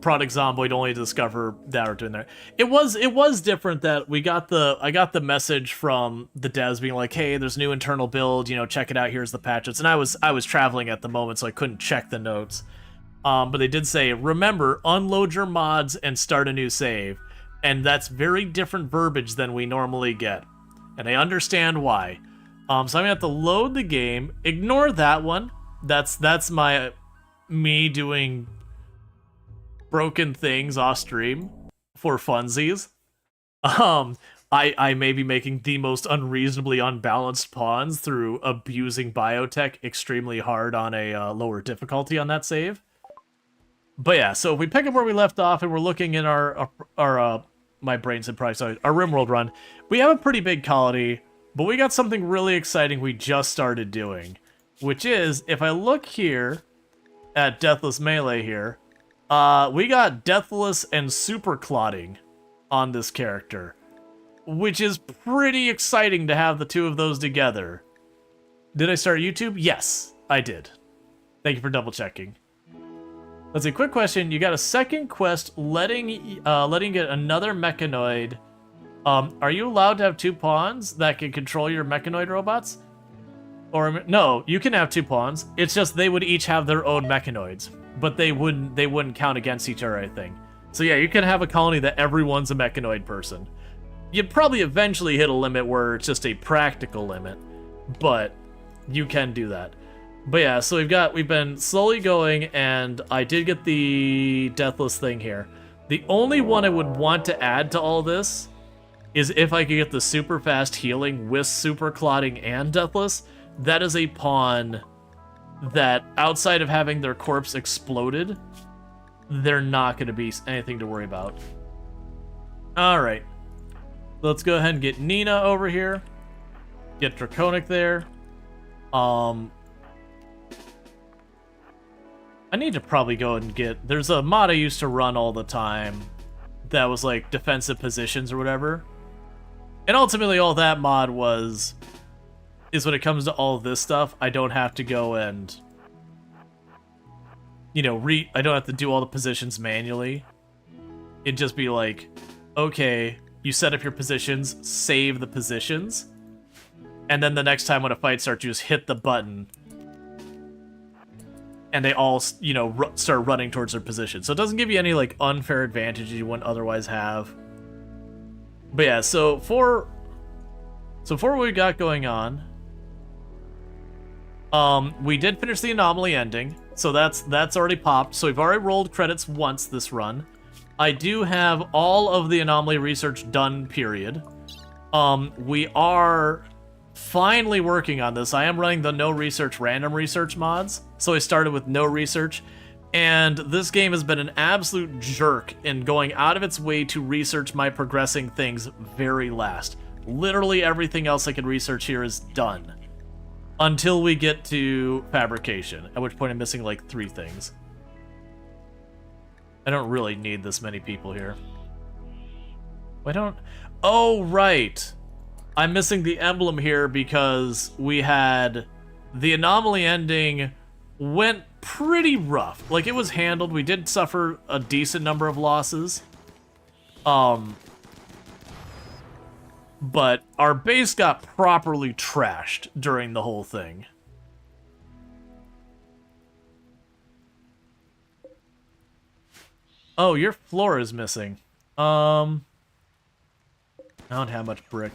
product Zomboid only to discover that we're doing that. It was different that I got the message from the devs being like, hey, there's a new internal build, you know, check it out, here's the patches. And I was traveling at the moment, so I couldn't check the notes. But they did say, remember, unload your mods and start a new save. And that's very different verbiage than we normally get. And I understand why. So I'm gonna have to load the game. Ignore that one. That's me doing broken things off stream for funsies. I may be making the most unreasonably unbalanced pawns through abusing biotech extremely hard on a lower difficulty on that save. But yeah, so if we pick up where we left off and we're looking in our my brain said probably sorry, our RimWorld run, we have a pretty big colony, but we got something really exciting we just started doing, which is, if I look here at Deathless Melee here, we got Deathless and Super Clotting on this character, which is pretty exciting to have the two of those together. Did I start YouTube? Yes, I did. Thank you for double checking. Let's see, quick question. You got a second quest letting you get another mechanoid. Are you allowed to have two pawns that can control your mechanoid robots? Or no, you can have two pawns. It's just they would each have their own mechanoids, but they wouldn't count against each other, I think. So yeah, you can have a colony that everyone's a mechanoid person. You'd probably eventually hit a limit where it's just a practical limit, but you can do that. But yeah, so we've been slowly going, and I did get the Deathless thing here. The only one I would want to add to all this is if I could get the super fast healing with Super Clotting and Deathless. That is a pawn that, outside of having their corpse exploded, they're not going to be anything to worry about. Alright. Let's go ahead and get Nina over here. Get Draconic there. I need to probably go and get... There's a mod I used to run all the time that was like defensive positions or whatever. And ultimately all that mod is when it comes to all this stuff, I don't have to go and, you know, I don't have to do all the positions manually. It'd just be like, okay, you set up your positions, save the positions, and then the next time when a fight starts, you just hit the button, and they all, you know, start running towards their position. So it doesn't give you any, like, unfair advantages you wouldn't otherwise have. But yeah, so for what we got going on, we did finish the anomaly ending, so that's already popped. So we've already rolled credits once this run. I do have all of the anomaly research done, period. We are finally working on this. I am running the no research random research mods, so I started with no research, and this game has been an absolute jerk in going out of its way to research my progressing things very last. Literally everything else I can research here is done. Until we get to fabrication, at which point I'm missing like 3 things. I don't really need this many people here. Why don't... Oh, right! I'm missing the emblem here because we had... The anomaly ending went pretty rough. Like, it was handled. We did suffer a decent number of losses. But our base got properly trashed during the whole thing. Oh, your floor is missing. I don't have much brick.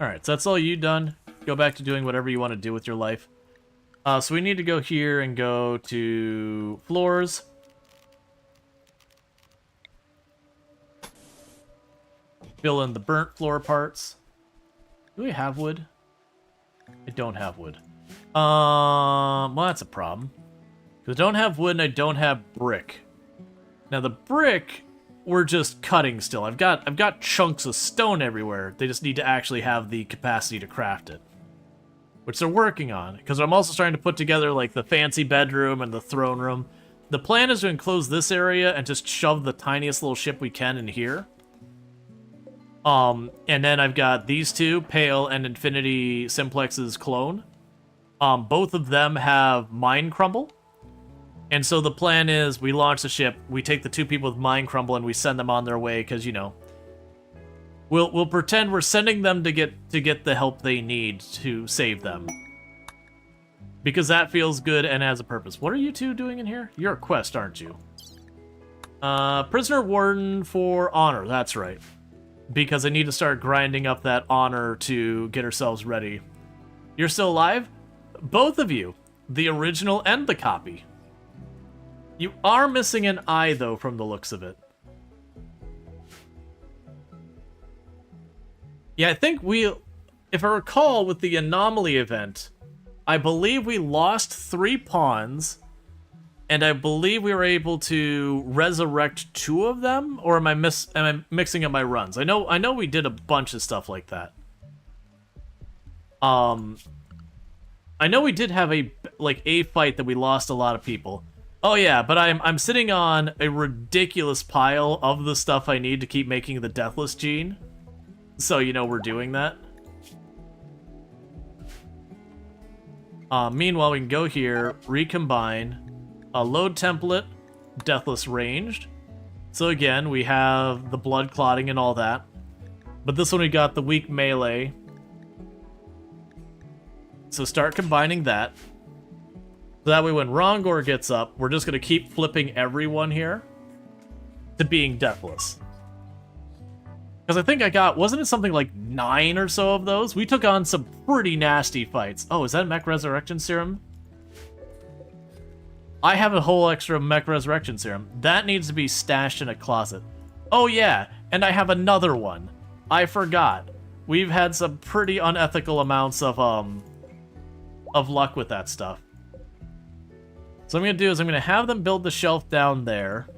Alright, so that's all you done. Go back to doing whatever you want to do with your life. So we need to go here and go to floors. Fill in the burnt floor parts. Do we have wood? I don't have wood. Well, that's a problem. Because I don't have wood and I don't have brick. Now the brick, we're just cutting still. I've got chunks of stone everywhere. They just need to actually have the capacity to craft it, which they're working on. Because I'm also starting to put together like the fancy bedroom and the throne room. The plan is to enclose this area and just shove the tiniest little ship we can in here. And then I've got these two, Pale and Infinity Simplex's clone. Both of them have Mind Crumble. And so the plan is we launch the ship, we take the 2 people with Mind Crumble, and we send them on their way, because, you know, we'll pretend we're sending them to get the help they need to save them. Because that feels good and has a purpose. What are you 2 doing in here? You're a quest, aren't you? Prisoner Warden for honor, that's right. Because I need to start grinding up that honor to get ourselves ready. You're still alive? Both of you. The original and the copy. You are missing an eye, though, from the looks of it. Yeah, I think if I recall, with the anomaly event, I believe we lost 3 pawns, and I believe we were able to resurrect 2 of them, or am I mixing up my runs? I know we did a bunch of stuff like that. I know we did have a fight that we lost a lot of people. Oh yeah, but I'm sitting on a ridiculous pile of the stuff I need to keep making the Deathless gene. So, you know, we're doing that. Meanwhile, we can go here, recombine, load template, Deathless ranged. So again, we have the blood clotting and all that. But this one we got the weak melee. So start combining that. So that way when Rongor gets up, we're just going to keep flipping everyone here to being Deathless. Because I think I got, wasn't it something like 9 or so of those? We took on some pretty nasty fights. Oh, is that Mech Resurrection Serum? I have a whole extra Mech Resurrection Serum. That needs to be stashed in a closet. Oh yeah, and I have another one. I forgot. We've had some pretty unethical amounts of luck with that stuff. So what I'm going to do is I'm going to have them build the shelf down there.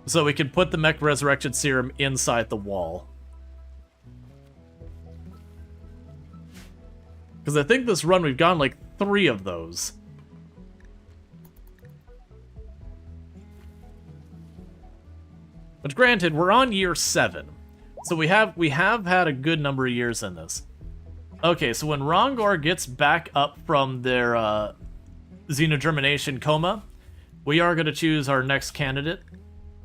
So we can put the Mech Resurrection Serum inside the wall. Because I think this run we've gotten like 3 of those. But granted, we're on year 7. So we have had a good number of years in this. Okay, so when Rongor gets back up from their Xenogermination coma, we are going to choose our next candidate.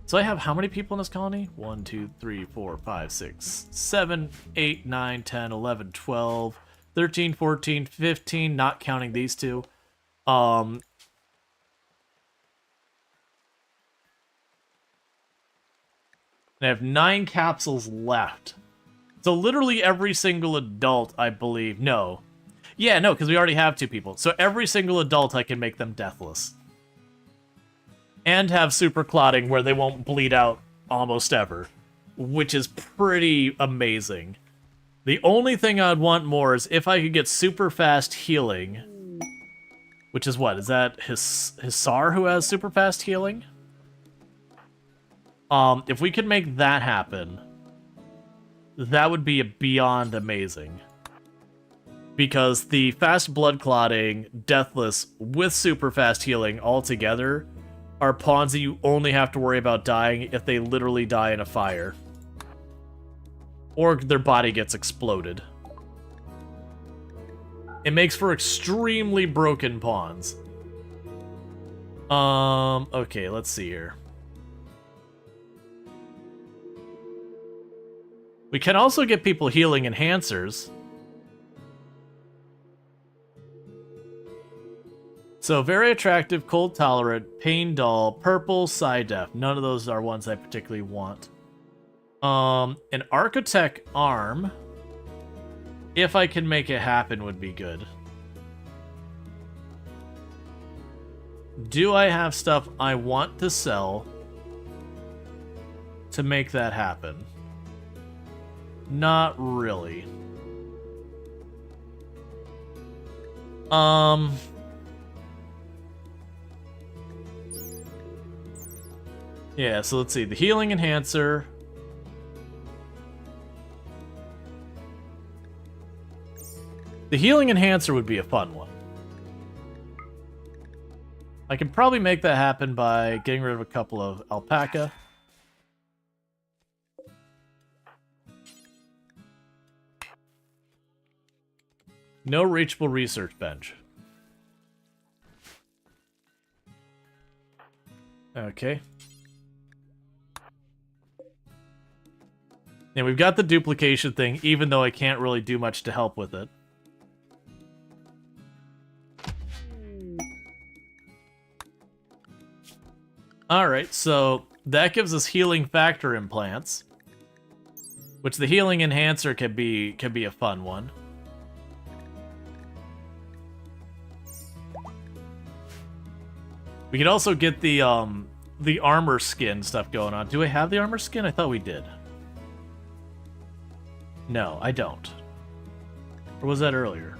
So I have how many people in this colony? 1, 2, 3, 4, 5, 6, 7, 8, 9, 10, 11, 12, 13, 14, 15, not counting these 2. I have 9 capsules left. So literally every single adult, I believe. No. Yeah, no, because we already have 2 people. So every single adult, I can make them Deathless. And have super clotting where they won't bleed out almost ever. Which is pretty amazing. The only thing I'd want more is if I could get super fast healing. Which is what? Is that Hisar who has super fast healing? If we could make that happen, that would be beyond amazing. Because the fast blood clotting, Deathless, with super fast healing all together are pawns that you only have to worry about dying if they literally die in a fire. Or their body gets exploded. It makes for extremely broken pawns. Okay, let's see here. We can also get people healing enhancers. So, very attractive, cold tolerant, pain dull, purple, psi def. None of those are ones I particularly want. An architect arm, if I can make it happen, would be good. Do I have stuff I want to sell to make that happen? Not really. Yeah, so let's see. The healing enhancer. The healing enhancer would be a fun one. I can probably make that happen by getting rid of a couple of alpaca. No reachable research bench. Okay. And we've got the duplication thing, even though I can't really do much to help with it. Alright, so that gives us healing factor implants. Which the healing enhancer can be a fun one. We could also get the armor skin stuff going on. Do I have the armor skin? I thought we did. No, I don't. Or was that earlier?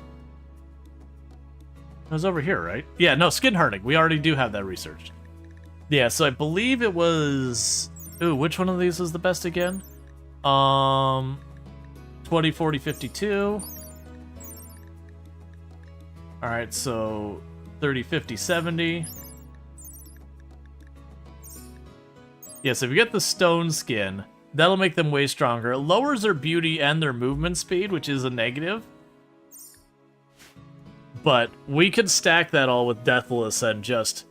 It was over here, right? Yeah, no, skin hardening. We already do have that researched. Yeah, so I believe it was... Ooh, which one of these is the best again? 20, 40, 52. Alright, so 30, 50, 70. Yeah, so if you get the stone skin, that'll make them way stronger. It lowers their beauty and their movement speed, which is a negative. But we can stack that all with Deathless and just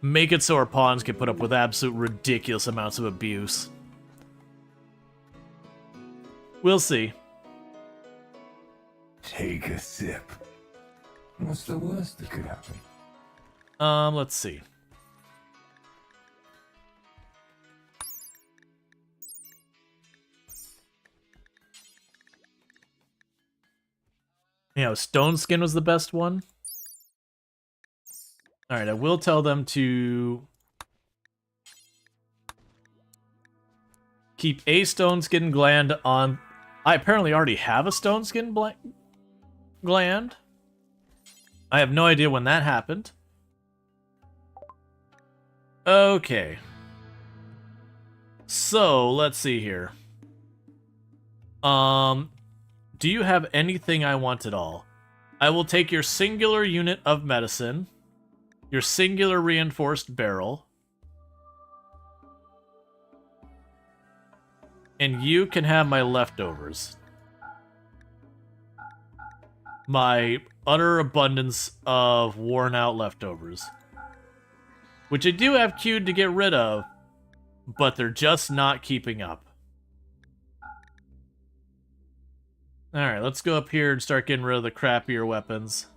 make it so our pawns can put up with absolute ridiculous amounts of abuse. We'll see. Take a sip. What's the worst that could happen? Let's see. You know, stone skin was the best one. Alright, I will tell them to keep a stone skin gland on... I apparently already have a stone skin gland. I have no idea when that happened. Okay. So, let's see here. Do you have anything I want at all? I will take your singular unit of medicine, your singular reinforced barrel, and you can have my leftovers. My utter abundance of worn out leftovers. Which I do have queued to get rid of, but they're just not keeping up. Alright, let's go up here and start getting rid of the crappier weapons.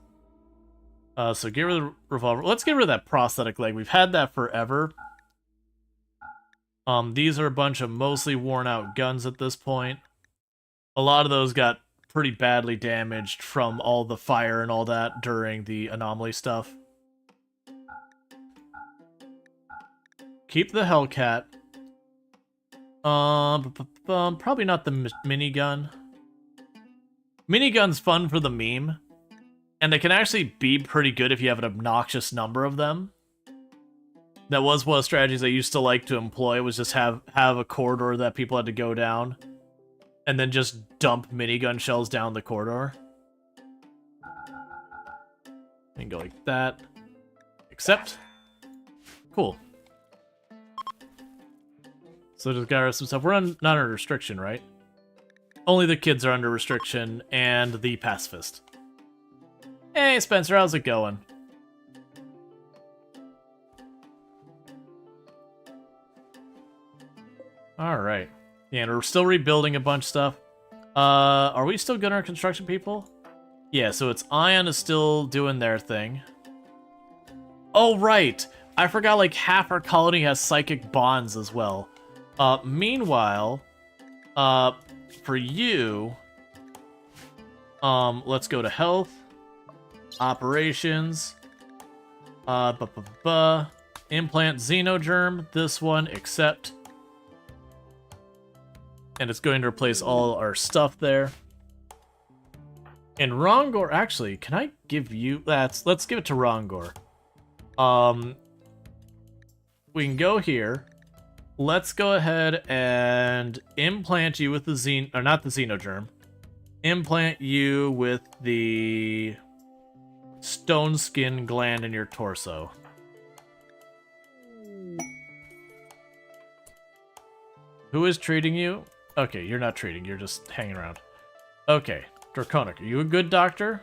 So get rid of the revolver. Let's get rid of that prosthetic leg. We've had that forever. These are a bunch of mostly worn out guns at this point. A lot of those got pretty badly damaged from all the fire and all that during the anomaly stuff. Keep the Hellcat. Probably not the minigun. Minigun's fun for the meme, and they can actually be pretty good if you have an obnoxious number of them. That was one of the strategies I used to like to employ, was just have a corridor that people had to go down, and then just dump minigun shells down the corridor. And go like that. Accept. Cool. So just got some stuff. We're not under restriction, right? Only the kids are under restriction, and the pacifist. Hey, Spencer, how's it going? Alright. Yeah, and we're still rebuilding a bunch of stuff. Are we still good on our construction people? Yeah, so it's Ion is still doing their thing. Oh, right! I forgot, like, half our colony has psychic bonds as well. Meanwhile, for you, let's go to health, operations, implant xenogerm, this one, accept, and it's going to replace all our stuff there. And Rongor, actually, can I give you, let's give it to Rongor. We can go here. Let's go ahead and implant you with the or not the xenogerm. Implant you with the stone skin gland in your torso. Who is treating you? Okay, you're not treating, you're just hanging around. Okay, Draconic, are you a good doctor?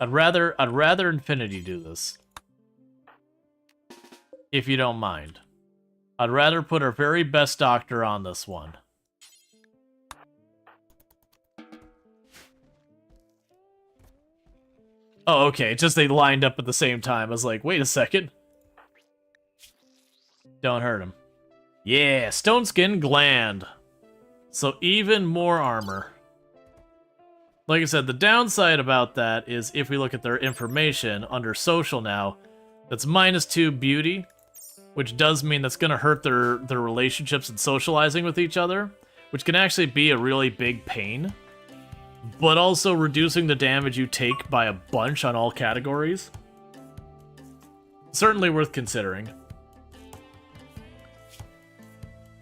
I'd rather Infinity do this. If you don't mind. I'd rather put our very best doctor on this one. Oh, okay. Just they lined up at the same time. I was like, wait a second. Don't hurt him. Yeah, stone skin gland. So even more armor. Like I said, the downside about that is if we look at their information under social now, that's -2 beauty, which does mean that's going to hurt their relationships and socializing with each other, which can actually be a really big pain, but also reducing the damage you take by a bunch on all categories. Certainly worth considering.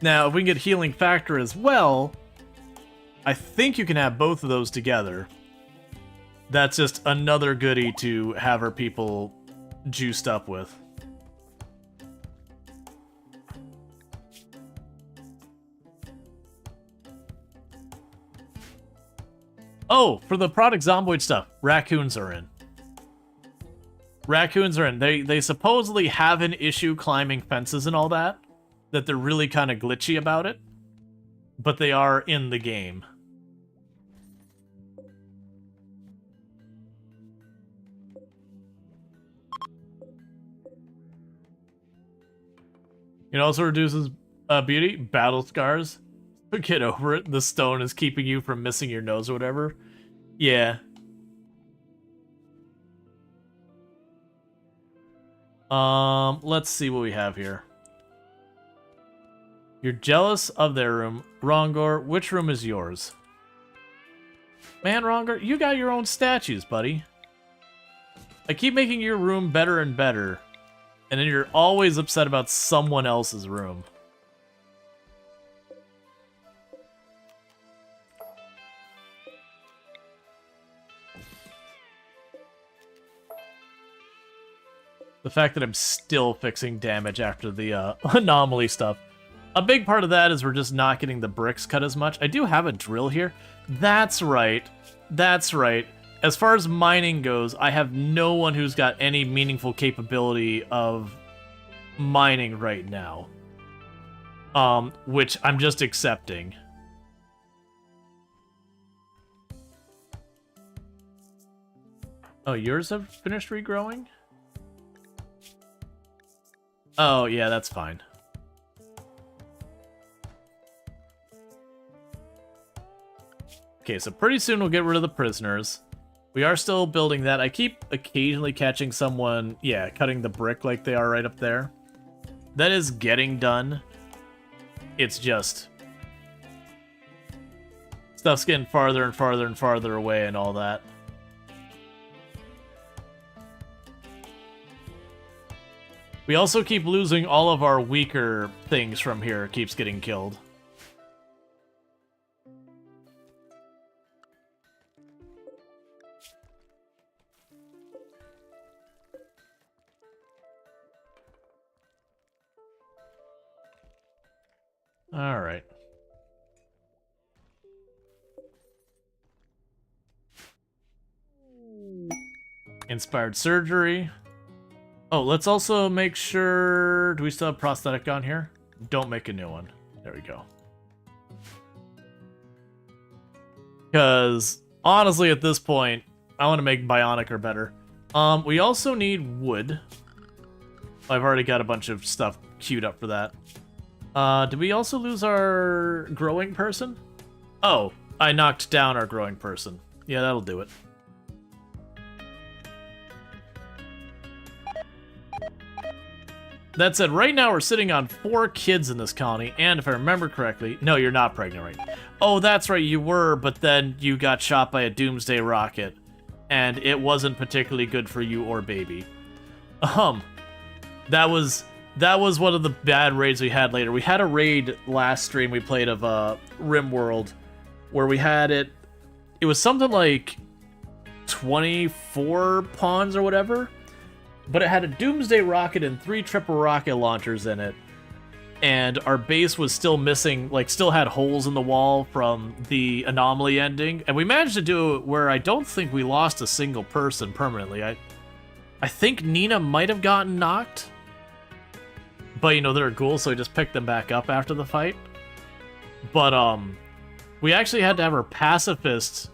Now, if we can get healing factor as well, I think you can have both of those together. That's just another goodie to have our people juiced up with. Oh, for the product Zomboid stuff, raccoons are in. Raccoons are in. They supposedly have an issue climbing fences and all that they're really kind of glitchy about it. But they are in the game. It also reduces beauty, battle scars. Get over it. The stone is keeping you from missing your nose or whatever. Yeah. Let's see what we have here. You're jealous of their room. Rongor, which room is yours? Man, Rongor, you got your own statues, buddy. I keep making your room better and better, and then you're always upset about someone else's room. The fact that I'm still fixing damage after the anomaly stuff. A big part of that is we're just not getting the bricks cut as much. I do have a drill here. That's right. That's right. As far as mining goes, I have no one who's got any meaningful capability of mining right now. Which I'm just accepting. Oh, yours have finished regrowing? Oh, yeah, that's fine. Okay, so pretty soon we'll get rid of the prisoners. We are still building that. I keep occasionally catching someone, yeah, cutting the brick like they are right up there. That is getting done. It's just... stuff's getting farther and farther and farther away and all that. We also keep losing all of our weaker things from here. It keeps getting killed. All right. Inspired surgery. Oh, let's also make sure... do we still have prosthetic on here? Don't make a new one. There we go. Because, honestly, at this point, I want to make bionic or better. We also need wood. I've already got a bunch of stuff queued up for that. Did we also lose our growing person? Oh, I knocked down our growing person. Yeah, that'll do it. That said, right now we're sitting on 4 kids in this colony, and if I remember correctly... no, you're not pregnant, right? Oh, that's right, you were, but then you got shot by a doomsday rocket, and it wasn't particularly good for you or baby. That was one of the bad raids we had later. We had a raid last stream we played of RimWorld, where we had it... it was something like 24 pawns or whatever, but it had a doomsday rocket and 3 triple rocket launchers in it. and our base was still missing, like, still had holes in the wall from the anomaly ending, and we managed to do it where I don't think we lost a single person permanently. I think Nina might have gotten knocked, but, you know, they're a ghoul, so we just picked them back up after the fight. But, we actually had to have our pacifists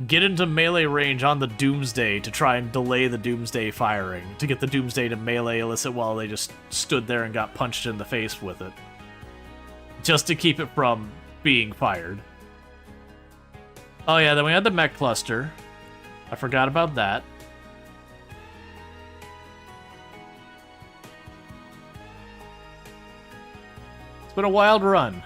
get into melee range on the Doomsday to try and delay the Doomsday firing, to get the Doomsday to melee illicit while they just stood there and got punched in the face with it. Just to keep it from being fired. Oh yeah, then we had the mech cluster. I forgot about that. It's been a wild run.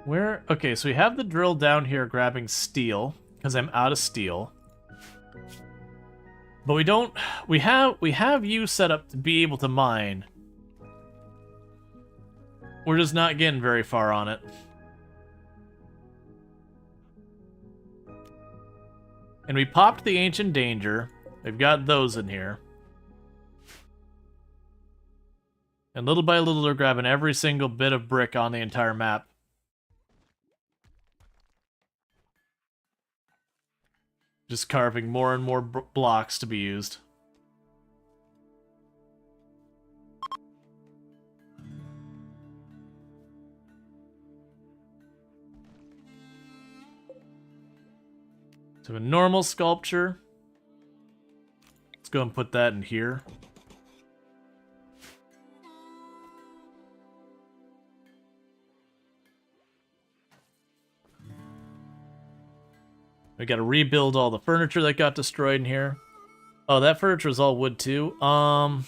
Where? Okay, so we have the drill down here grabbing steel, because I'm out of steel. But we don't... We have you set up to be able to mine. We're just not getting very far on it. And we popped the Ancient Danger. We've got those in here. And little by little, they're grabbing every single bit of brick on the entire map. Just carving more and more blocks to be used. So a normal sculpture. Let's go and put that in here. We gotta rebuild all the furniture that got destroyed in here. Oh, that furniture is all wood too. Alright.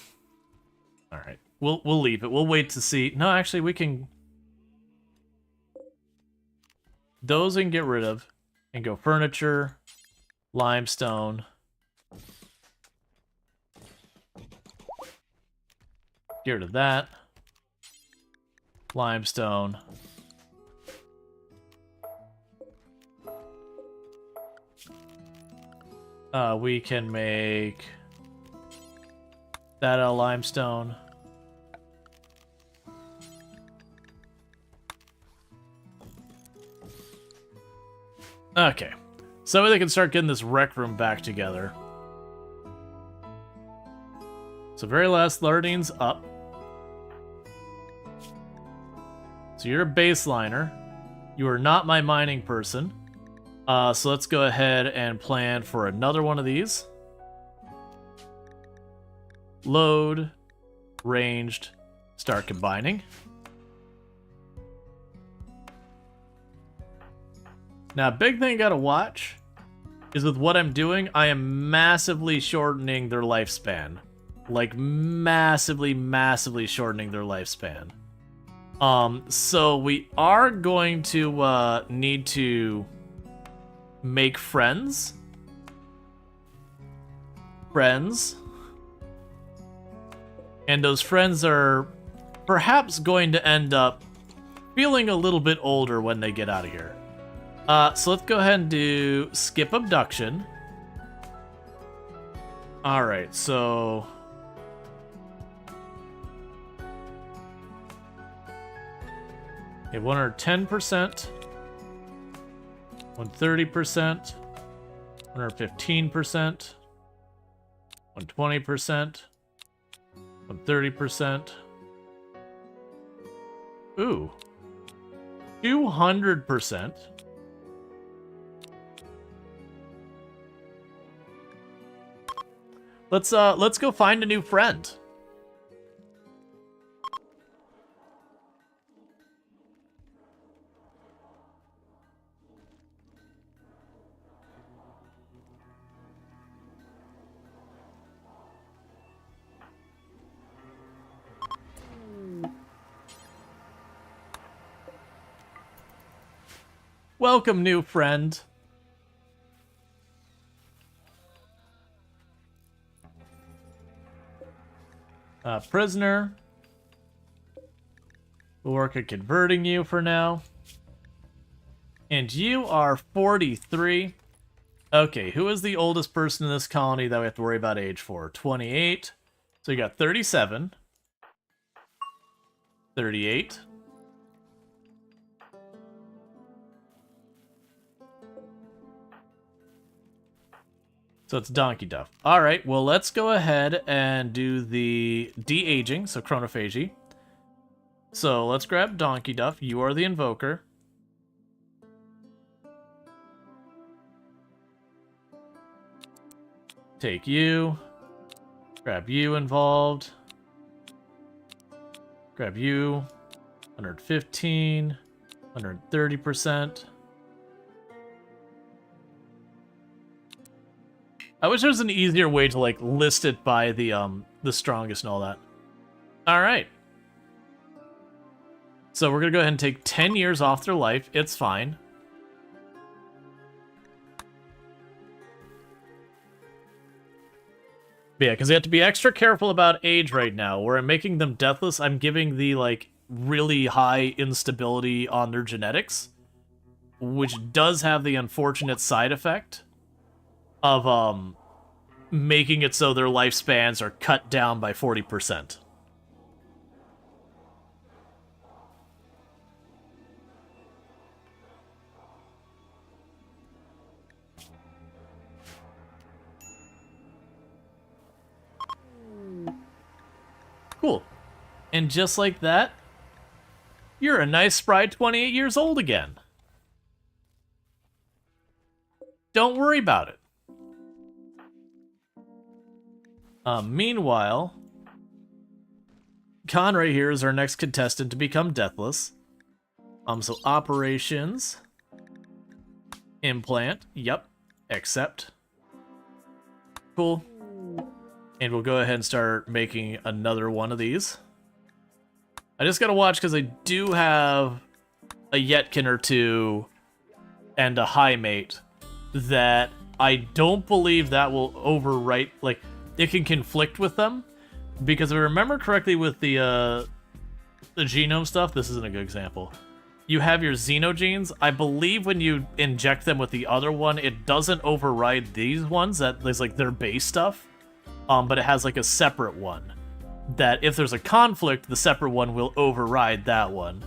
We'll leave it. We'll wait to see. No, actually we can... Those we can get rid of. And go furniture, limestone. Get rid of that. Limestone. We can make that out of limestone. Okay. So they can start getting this rec room back together. So very last learning's up. So you're a baseliner. You are not my mining person. So let's go ahead and plan for another one of these. Load, ranged, start combining. Now, a big thing you gotta watch is with what I'm doing, I am massively shortening their lifespan. Like, massively, massively shortening their lifespan. So we are going to, need to make friends. And those friends are perhaps going to end up feeling a little bit older when they get out of here. So let's go ahead and do skip abduction. Alright, so... Okay, 110%. 130%, 115%, 120%, 130%. Ooh. 200%. Let's go find a new friend. Welcome, new friend. Prisoner. We'll work at converting you for now. And you are 43. Okay, who is the oldest person in this colony that we have to worry about age for? 28. So you got 37. 38. So it's Donkey Duff. All right, well, let's go ahead and do the de-aging, so chronophagy. So let's grab Donkey Duff. You are the invoker. Take you. Grab you involved. Grab you. 115. 130%. I wish there was an easier way to, like, list it by the strongest and all that. Alright. So we're gonna go ahead and take 10 years off their life. It's fine. But yeah, because you have to be extra careful about age right now. Where I'm making them deathless, I'm giving the, like, really high instability on their genetics. Which does have the unfortunate side effect of making it so their lifespans are cut down by 40%. Cool. And just like that, you're a nice spry 28 years old again. Don't worry about it. Meanwhile, Khan right here is our next contestant to become deathless. So operations, implant, yep, accept. Cool. And we'll go ahead and start making another one of these. I just gotta watch because I do have a Yetkin or two and a high mate that I don't believe that will overwrite, like, it can conflict with them, because if I remember correctly with the genome stuff, this isn't a good example. You have your xenogenes. I believe when you inject them with the other one, it doesn't override these ones, that is like their base stuff, but it has like a separate one, that if there's a conflict, the separate one will override that one,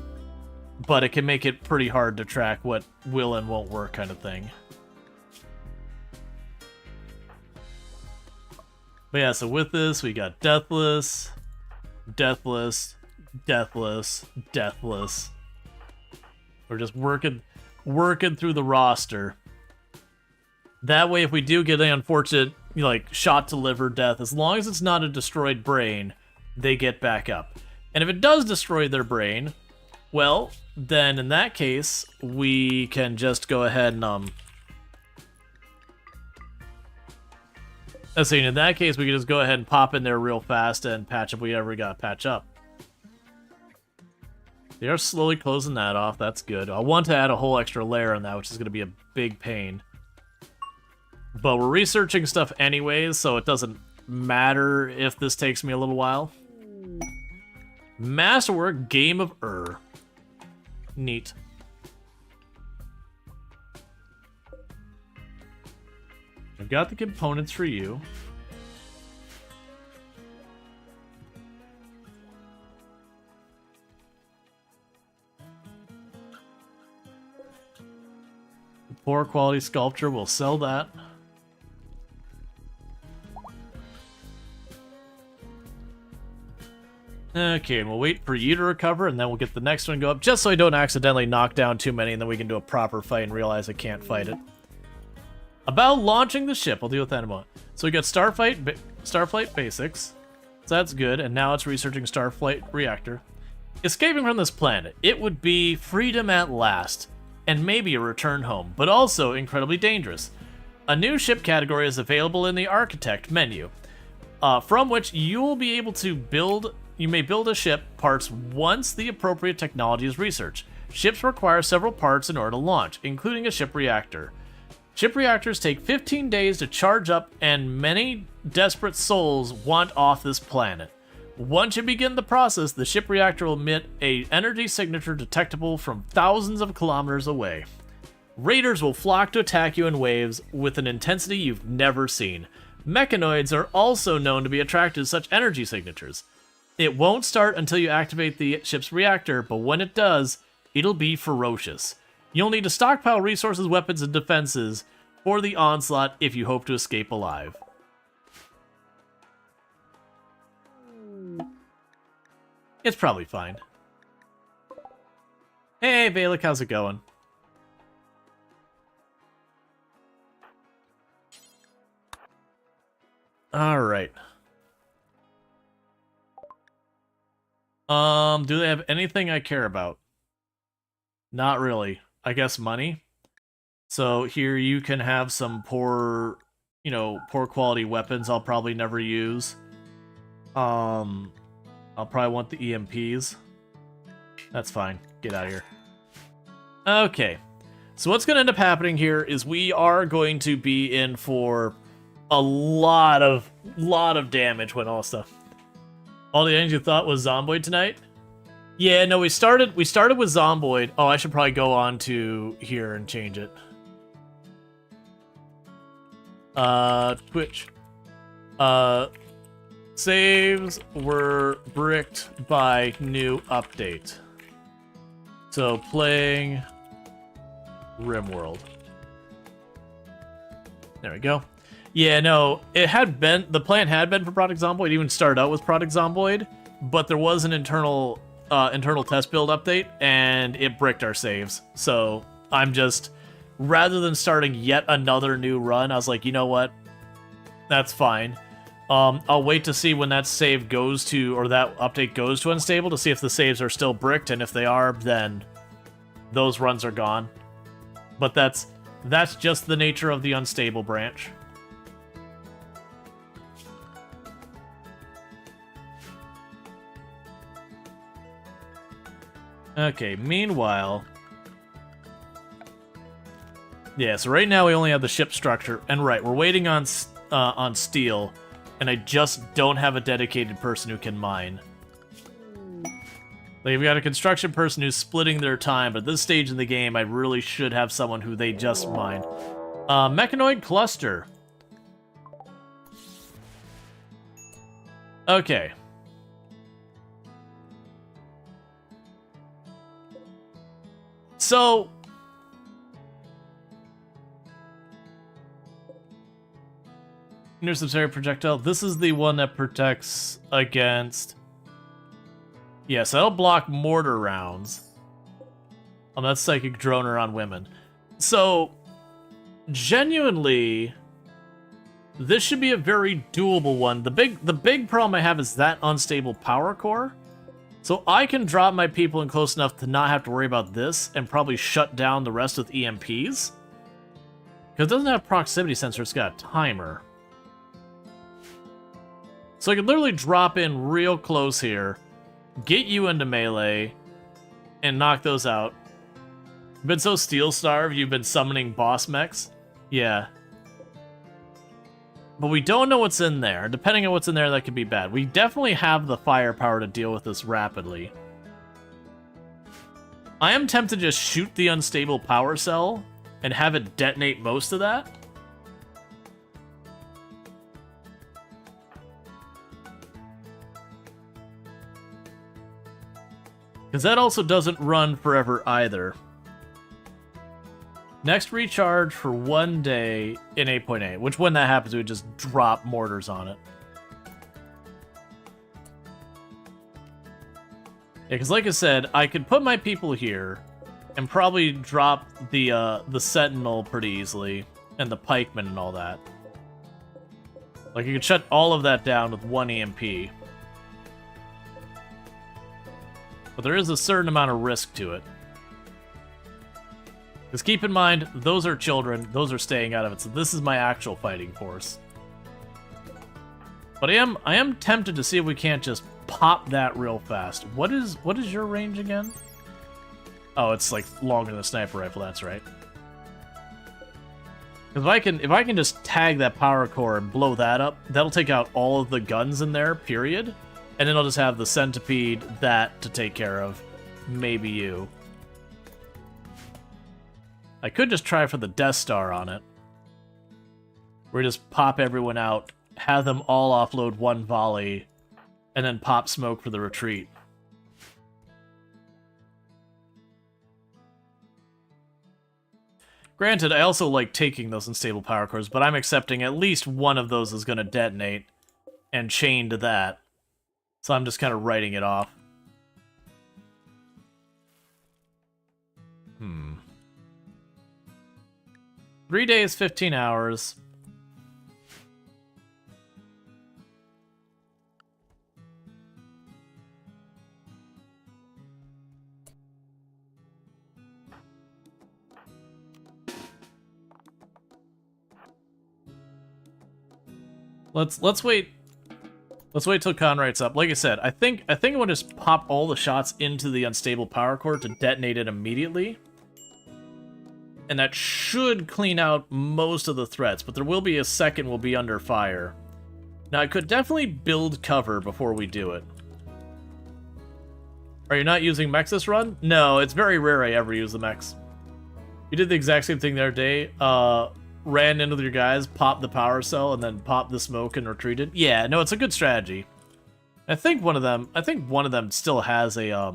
but it can make it pretty hard to track what will and won't work kind of thing. But yeah, so with this, we got Deathless, Deathless, Deathless, Deathless. We're just working through the roster. That way, if we do get an unfortunate, like, shot to liver death, as long as it's not a destroyed brain, they get back up. And if it does destroy their brain, well, then in that case, we can just go ahead and, so in that case, we can just go ahead and pop in there real fast and patch up whatever we got to patch up. They are slowly closing that off. That's good. I want to add a whole extra layer on that, which is going to be a big pain. But we're researching stuff anyways, so it doesn't matter if this takes me a little while. Masterwork Game of Neat. I've got the components for you. The poor quality sculpture, we'll sell that. Okay, and we'll wait for you to recover, and then we'll get the next one go up, just so I don't accidentally knock down too many, and then we can do a proper fight and realize I can't fight it. About launching the ship, I'll deal with that in a moment. So we got Starflight Basics, so that's good, and now it's researching Starflight Reactor. Escaping from this planet, it would be freedom at last, and maybe a return home, but also incredibly dangerous. A new ship category is available in the Architect menu, from which you will be able to build. You may build a ship parts once the appropriate technology is researched. Ships require several parts in order to launch, including a ship reactor. Ship reactors take 15 days to charge up, and many desperate souls want off this planet. Once you begin the process, the ship reactor will emit a energy signature detectable from thousands of kilometers away. Raiders will flock to attack you in waves with an intensity you've never seen. Mechanoids are also known to be attracted to such energy signatures. It won't start until you activate the ship's reactor, but when it does, it'll be ferocious. You'll need to stockpile resources, weapons, and defenses for the onslaught if you hope to escape alive. It's probably fine. Hey, Valak, how's it going? Alright. Do they have anything I care about? Not really. I guess money. So here you can have some poor quality weapons I'll probably never use. I'll probably want the EMPs. That's fine. Get out of here. Okay. So what's going to end up happening here is we are going to be in for a lot of damage when all stuff. All the things you thought was Zomboid tonight? Yeah, no, we started with Zomboid. Oh, I should probably go on to here and change it. Twitch. Saves were bricked by new update. So playing RimWorld. There we go. Yeah, no, the plan had been for Project Zomboid. It even started out with Project Zomboid, but there was an internal test build update, and it bricked our saves. So I'm just, rather than starting yet another new run, I was like, you know what? That's fine. I'll wait to see when that save goes to, or that update goes to unstable, to see if the saves are still bricked, and if they are, then those runs are gone. But that's just the nature of the unstable branch. Okay, meanwhile... Yeah, so right now we only have the ship structure, and right, we're waiting on steel, and I just don't have a dedicated person who can mine. Like, we've got a construction person who's splitting their time, but at this stage in the game, I really should have someone who they just mine. Mechanoid cluster. Okay. So... Interceptor projectile. This is the one that protects against... Yes, that'll block mortar rounds. That's psychic droner on women. So, genuinely, this should be a very doable one. The big problem I have is that unstable power core. So I can drop my people in close enough to not have to worry about this and probably shut down the rest with EMPs. Because it doesn't have proximity sensor, it's got a timer. So I could literally drop in real close here, get you into melee, and knock those out. You've been so steel-starved, you've been summoning boss mechs? Yeah. But we don't know what's in there. Depending on what's in there, that could be bad. We definitely have the firepower to deal with this rapidly. I am tempted to just shoot the unstable power cell and have it detonate most of that. Because that also doesn't run forever either. Next recharge for 1 day in 8.8, which when that happens, we would just drop mortars on it. Yeah, because like I said, I could put my people here and probably drop the Sentinel pretty easily, and the Pikeman and all that. Like, you could shut all of that down with 1 EMP. But there is a certain amount of risk to it. Because keep in mind, those are children, those are staying out of it, so this is my actual fighting force. But I am tempted to see if we can't just pop that real fast. What is your range again? Oh, it's like longer than a sniper rifle, that's right. Because if I can just tag that power core and blow that up, that'll take out all of the guns in there, period. And then I'll just have the centipede, that to take care of. Maybe you. I could just try for the Death Star on it. Where we just pop everyone out, have them all offload one volley, and then pop smoke for the retreat. Granted, I also like taking those unstable power cores, but I'm accepting at least one of those is going to detonate and chain to that. So I'm just kind of writing it off. 3 days, 15 hours. Let's wait. Let's wait till Conright's up. Like I said, I think I want to just pop all the shots into the unstable power core to detonate it immediately. And that should clean out most of the threats, but there will be a second we'll be under fire. Now, I could definitely build cover before we do it. Are you not using mechs this run? No, it's very rare I ever use the mechs. You did the exact same thing the other day. Ran into your guys, popped the power cell, and then popped the smoke and retreated. Yeah, no, it's a good strategy. I think one of them still has a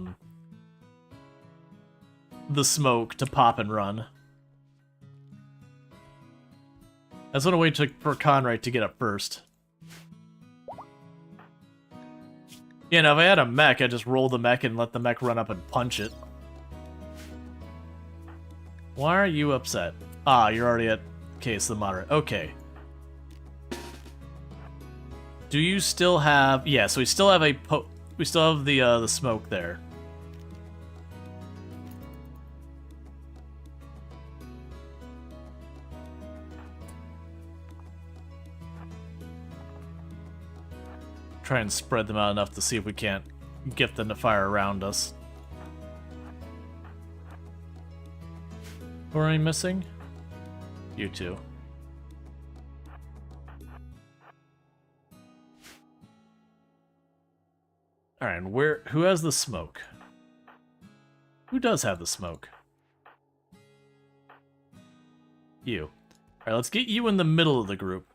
the smoke to pop and run. I just want to wait for Conrad to get up first. You know, if I had a mech, I'd just roll the mech and let the mech run up and punch it. Why are you upset? Ah, you're already at case the moderate. Okay. Do you still have... Yeah, so we still have the smoke there. Try and spread them out enough to see if we can't get them to fire around us. Who are we missing? You two. Alright, and who has the smoke? Who does have the smoke? You. Alright, let's get you in the middle of the group.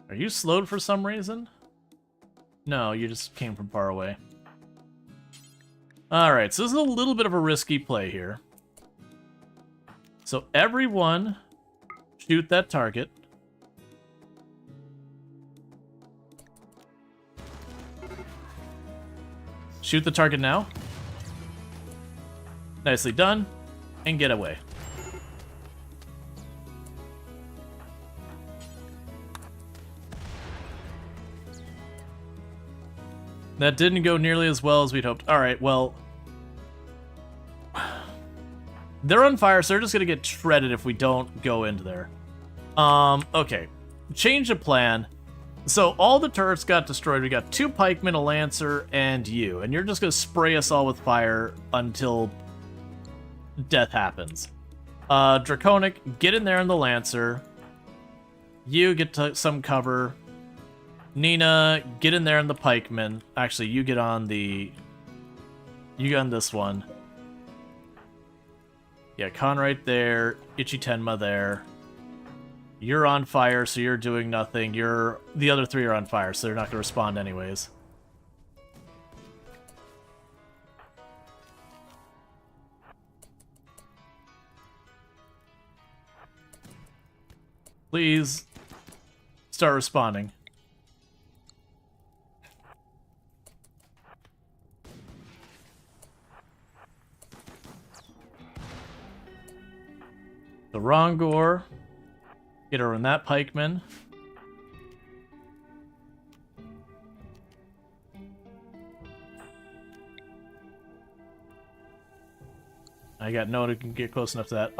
Are you slowed for some reason? No, you just came from far away. Alright, so this is a little bit of a risky play here. So everyone shoot that target. Shoot the target now. Nicely done. And get away. That didn't go nearly as well as we'd hoped. Alright, well... They're on fire, so they're just gonna get shredded if we don't go into there. Okay. Change of plan. So, all the turrets got destroyed. We got 2 pikemen, a lancer, and you. And you're just gonna spray us all with fire until death happens. Draconic, get in there in the lancer. You get some cover. Nina, get in there in the pikeman. Actually, you get on the... You get on this one. Yeah, Conrad there. Ichi Tenma there. You're on fire, so you're doing nothing. The other 3 are on fire, so they're not going to respond anyways. Please start responding. The Rongor. Get her in that pikeman. I got no one who can get close enough to that.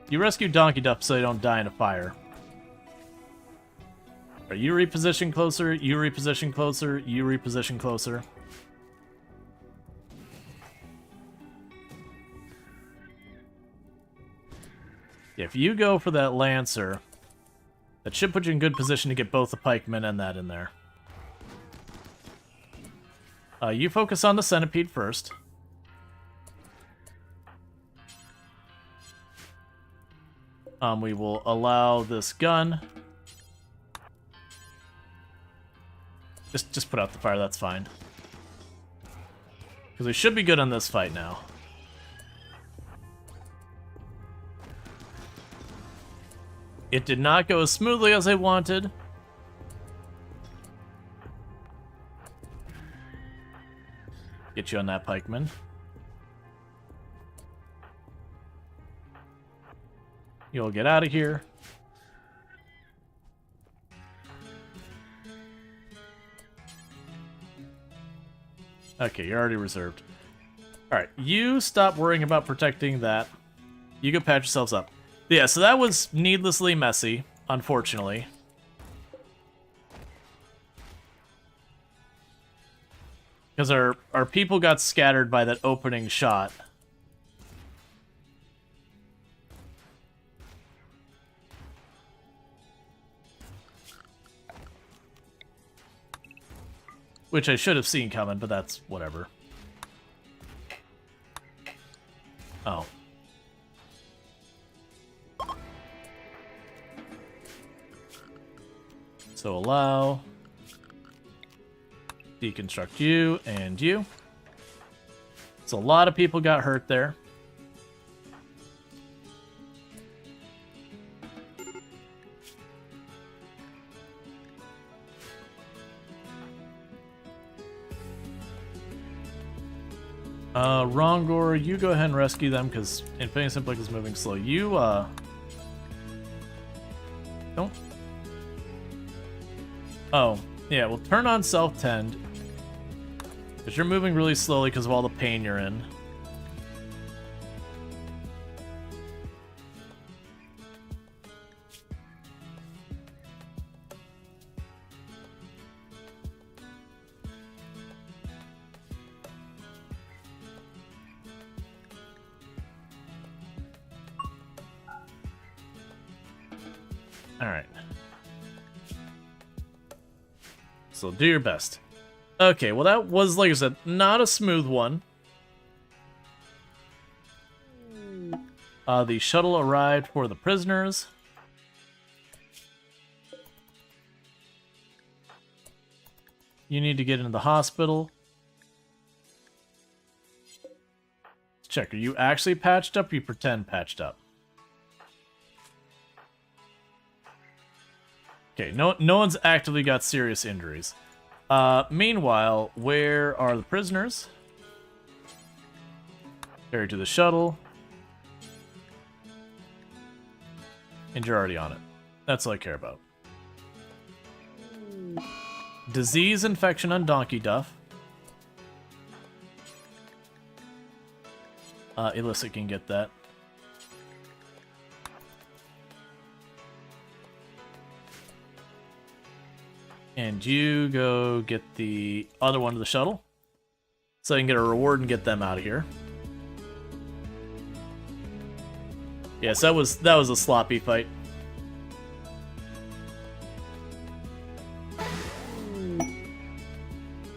You rescue Donkey Duff so they don't die in a fire. Are you reposition closer? You reposition closer? You reposition closer? If you go for that Lancer, that should put you in good position to get both the pikemen and that in there. You focus on the centipede first. We will allow this gun. Just put out the fire, that's fine. Because we should be good on this fight now. It did not go as smoothly as I wanted. Get you on that pikeman. You'll get out of here. Okay, you're already reserved. Alright, you stop worrying about protecting that. You go patch yourselves up. Yeah, so that was needlessly messy, unfortunately. Because our people got scattered by that opening shot. Which I should have seen coming, but that's whatever. Oh. So allow. Deconstruct you and you. So a lot of people got hurt there. Rongor, you go ahead and rescue them, because Infinity Simplex is moving slow. You, don't... Oh, yeah, well, turn on self-tend. Because you're moving really slowly because of all the pain you're in. Alright. So do your best. Okay, well that was, like I said, not a smooth one. The shuttle arrived for the prisoners. You need to get into the hospital. Let's check, are you actually patched up or you pretend patched up? Okay, no one's actively got serious injuries. Meanwhile, where are the prisoners? Carried to the shuttle. And you're already on it. That's all I care about. Disease infection on Donkey Duff. Illicit can get that. And you go get the other one to the shuttle. So I can get a reward and get them out of here. Yes, that was a sloppy fight.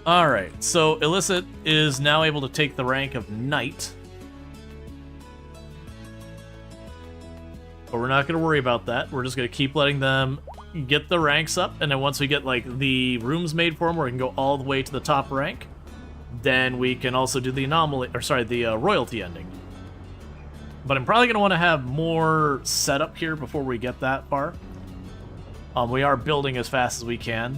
Alright, so Illicit is now able to take the rank of Knight. But we're not going to worry about that. We're just going to keep letting them get the ranks up, and then once we get like the rooms made for them where we can go all the way to the top rank, then we can also do the anomaly, or sorry, the royalty ending. But I'm probably going to want to have more setup here before we get that far. We are building as fast as we can,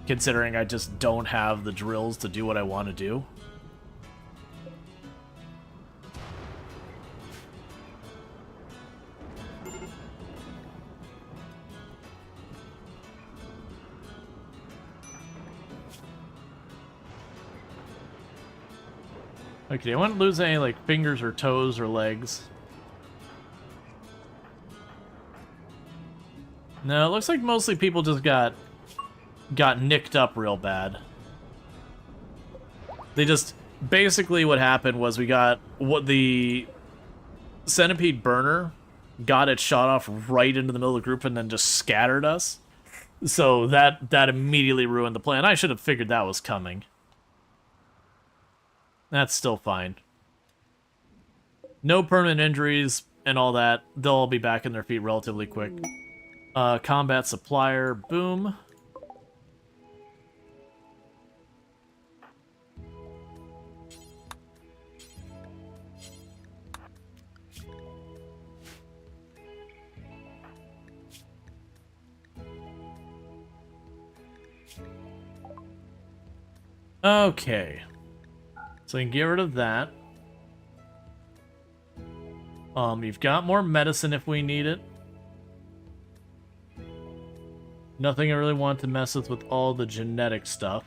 considering I just don't have the drills to do what I want to do. Okay, I wouldn't lose any, like, fingers or toes or legs. No, it looks like mostly people just got nicked up real bad. They just... Basically what happened was we got what the centipede burner got it shot off right into the middle of the group and then just scattered us. So that immediately ruined the plan. I should have figured that was coming. That's still fine. No permanent injuries and all that. They'll all be back in their feet relatively quick. Combat supplier, boom. Okay. So you can get rid of that. You've got more medicine if we need it. Nothing I really want to mess with all the genetic stuff.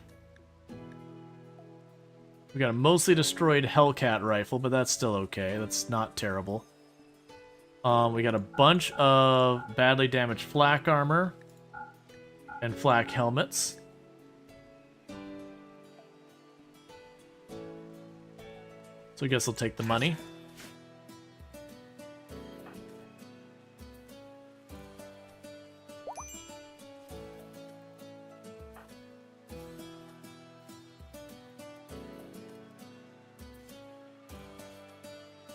We got a mostly destroyed Hellcat rifle, but that's still okay. That's not terrible. We got a bunch of badly damaged flak armor and flak helmets. So I guess I'll take the money.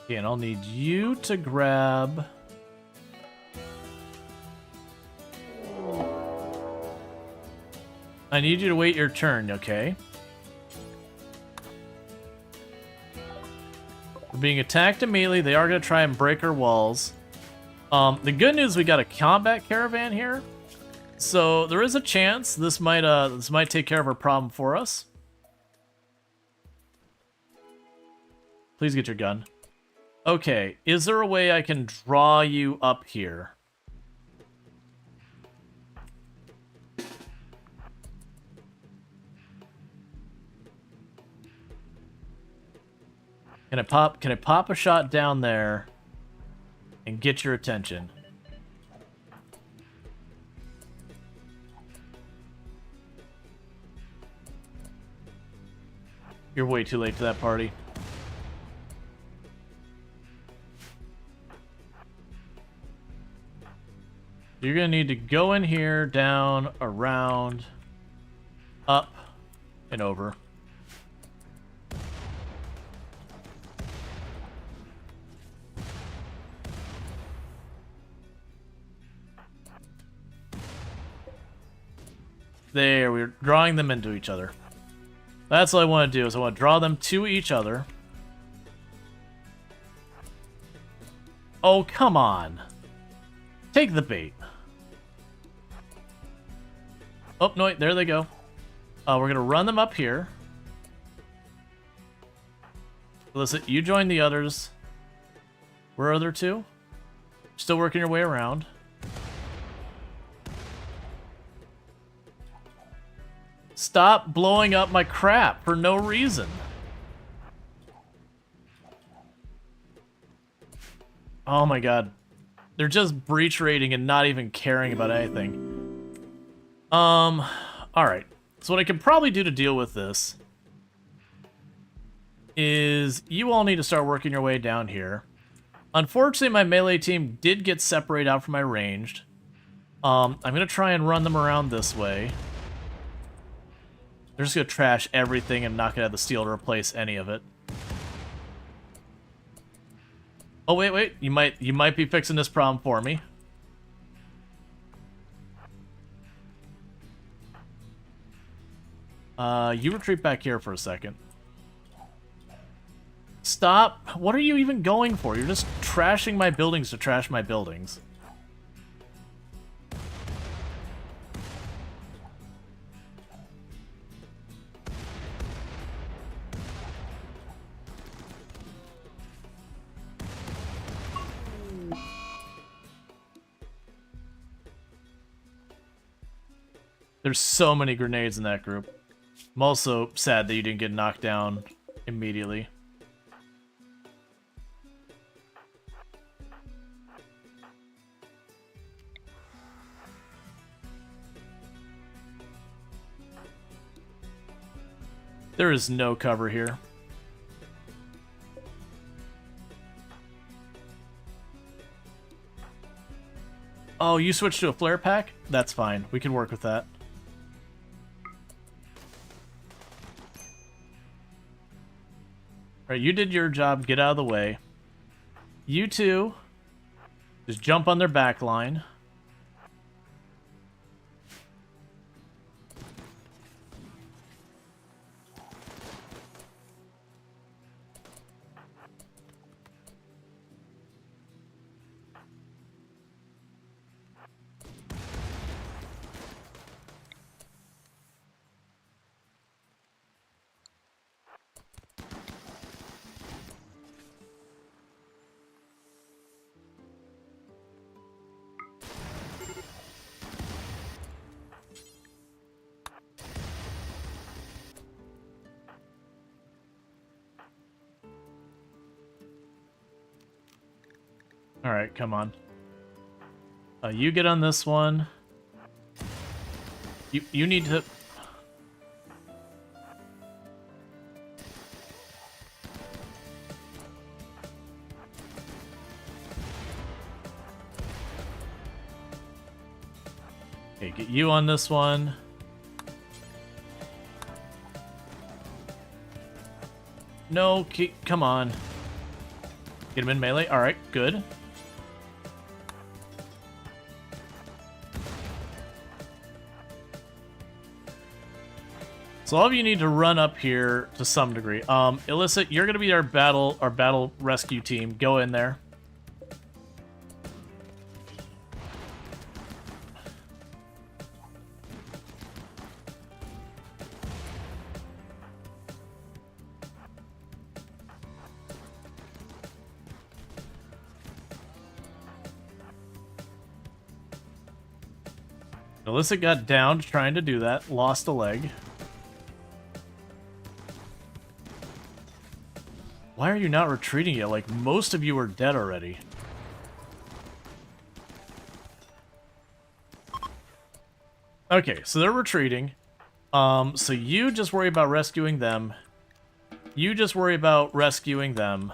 Okay, and I'll need you to grab... I need you to wait your turn, okay? We're being attacked immediately. They are going to try and break our walls. The good news, we got a combat caravan here. So there is a chance this might take care of our problem for us. Please get your gun. Okay, is there a way I can draw you up here? Can I pop a shot down there and get your attention? You're way too late for that party. You're gonna need to go in here, down, around, up, and over. There, we're drawing them into each other. That's what I want to do, is I want to draw them to each other. Oh, come on. Take the bait. Oh, no, wait, there they go. We're going to run them up here. Listen, you join the others. Where are there two? Still working your way around. Stop blowing up my crap for no reason. Oh my god. They're just breach raiding and not even caring about anything. Alright. So what I can probably do to deal with this is you all need to start working your way down here. Unfortunately, my melee team did get separated out from my ranged. I'm going to try and run them around this way. They're just going to trash everything and not going to have the steel to replace any of it. Oh, wait. You might be fixing this problem for me. You retreat back here for a second. Stop. What are you even going for? You're just trashing my buildings to trash my buildings. There's so many grenades in that group. I'm also sad that you didn't get knocked down immediately. There is no cover here. Oh, you switched to a flare pack? That's fine. We can work with that. Alright, you did your job. Get out of the way. You two, just jump on their back line. Alright, come on. You get on this one. You need to... Okay, get you on this one. No, come on. Get him in melee. Alright, good. So all of you need to run up here to some degree. Illicit, you're gonna be our battle rescue team. Go in there. Illicit got downed trying to do that. Lost a leg. Why are you not retreating yet? Like, most of you are dead already. Okay, so they're retreating. So you just worry about rescuing them. You just worry about rescuing them.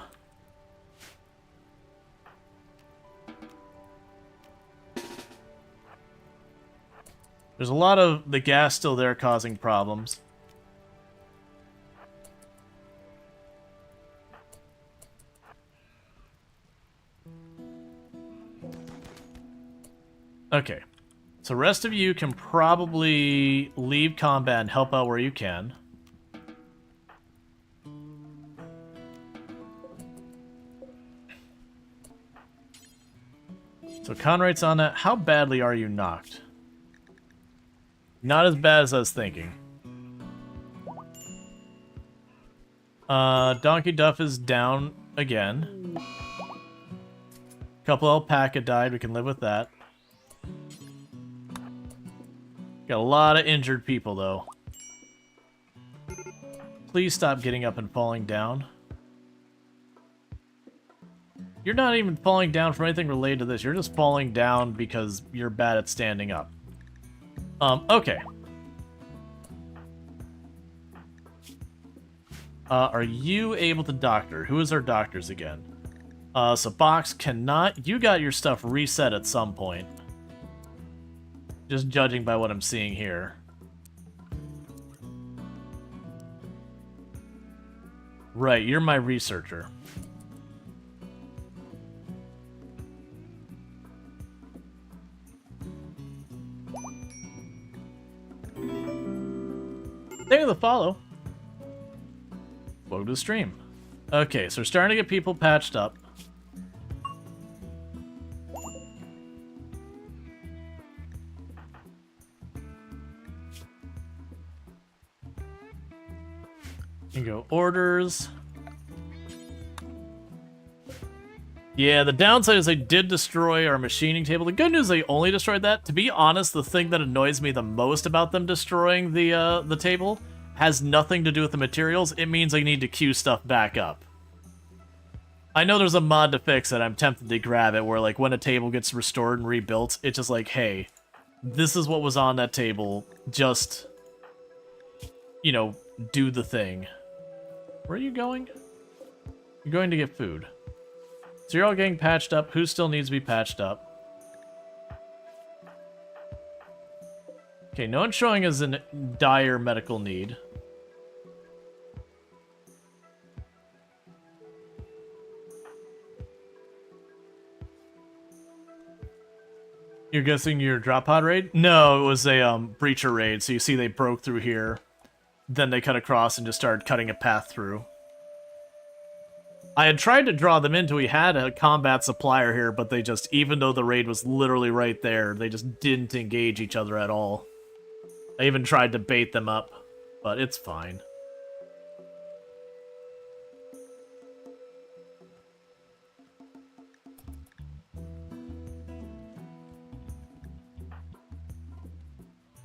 There's a lot of the gas still there causing problems. Okay, so rest of you can probably leave combat and help out where you can. So Conright's on that. How badly are you knocked? Not as bad as I was thinking. Donkey Duff is down again. Couple alpaca died. We can live with that. Got a lot of injured people, though. Please stop getting up and falling down. You're not even falling down from anything related to this. You're just falling down because you're bad at standing up. Okay. Are you able to doctor? Who is our doctors again? So Box cannot... You got your stuff reset at some point. Just judging by what I'm seeing here. Right, you're my researcher. Thank you for the follow. Welcome to the stream. Okay, so we're starting to get people patched up. You can go orders. Yeah, the downside is they did destroy our machining table. The good news is they only destroyed that. To be honest, the thing that annoys me the most about them destroying the table has nothing to do with the materials. It means I need to queue stuff back up. I know there's a mod to fix it. I'm tempted to grab it, where like when a table gets restored and rebuilt, it's just like, hey, this is what was on that table. Just, you know, do the thing. Where are you going? You're going to get food. So you're all getting patched up. Who still needs to be patched up? Okay, no one's showing us in dire medical need. You're guessing your drop pod raid? No, it was a breacher raid. So you see they broke through here. Then they cut across and just started cutting a path through. I had tried to draw them into, we had a combat supplier here, but they just, even though the raid was literally right there, they just didn't engage each other at all. I even tried to bait them up, but it's fine.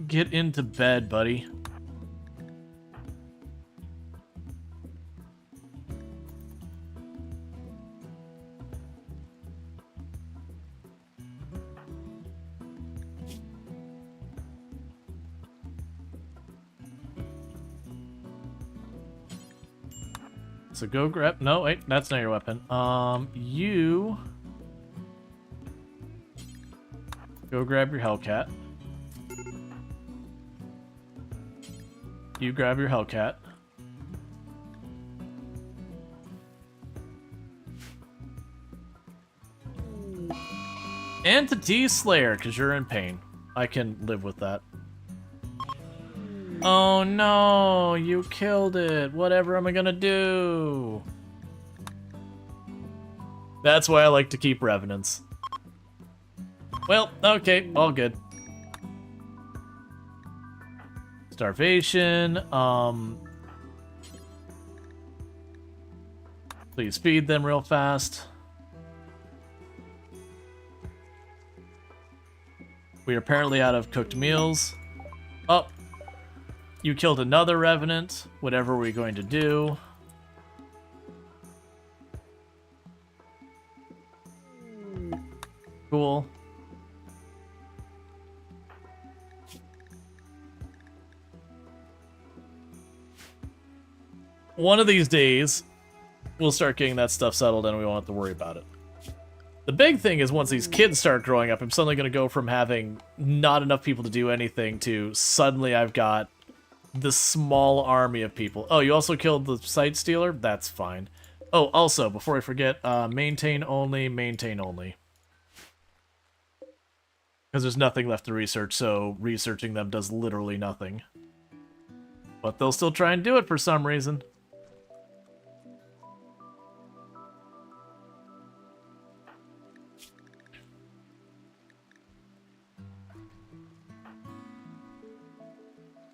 Get into bed, buddy. So go grab... No, wait, that's not your weapon. You... Go grab your Hellcat. You grab your Hellcat. Entity Slayer, because you're in pain. I can live with that. Oh no, you killed it. Whatever am I gonna do? That's why I like to keep Revenants. Well, okay, all good. Starvation, please feed them real fast. We are apparently out of cooked meals. Oh, you killed another Revenant. Whatever are we going to do? Cool. One of these days, we'll start getting that stuff settled and we won't have to worry about it. The big thing is once these kids start growing up, I'm suddenly going to go from having not enough people to do anything to suddenly I've got this small army of people. Oh, you also killed the Sight Stealer? That's fine. Oh, also, before I forget, maintain only, maintain only. Because there's nothing left to research, so researching them does literally nothing. But they'll still try and do it for some reason.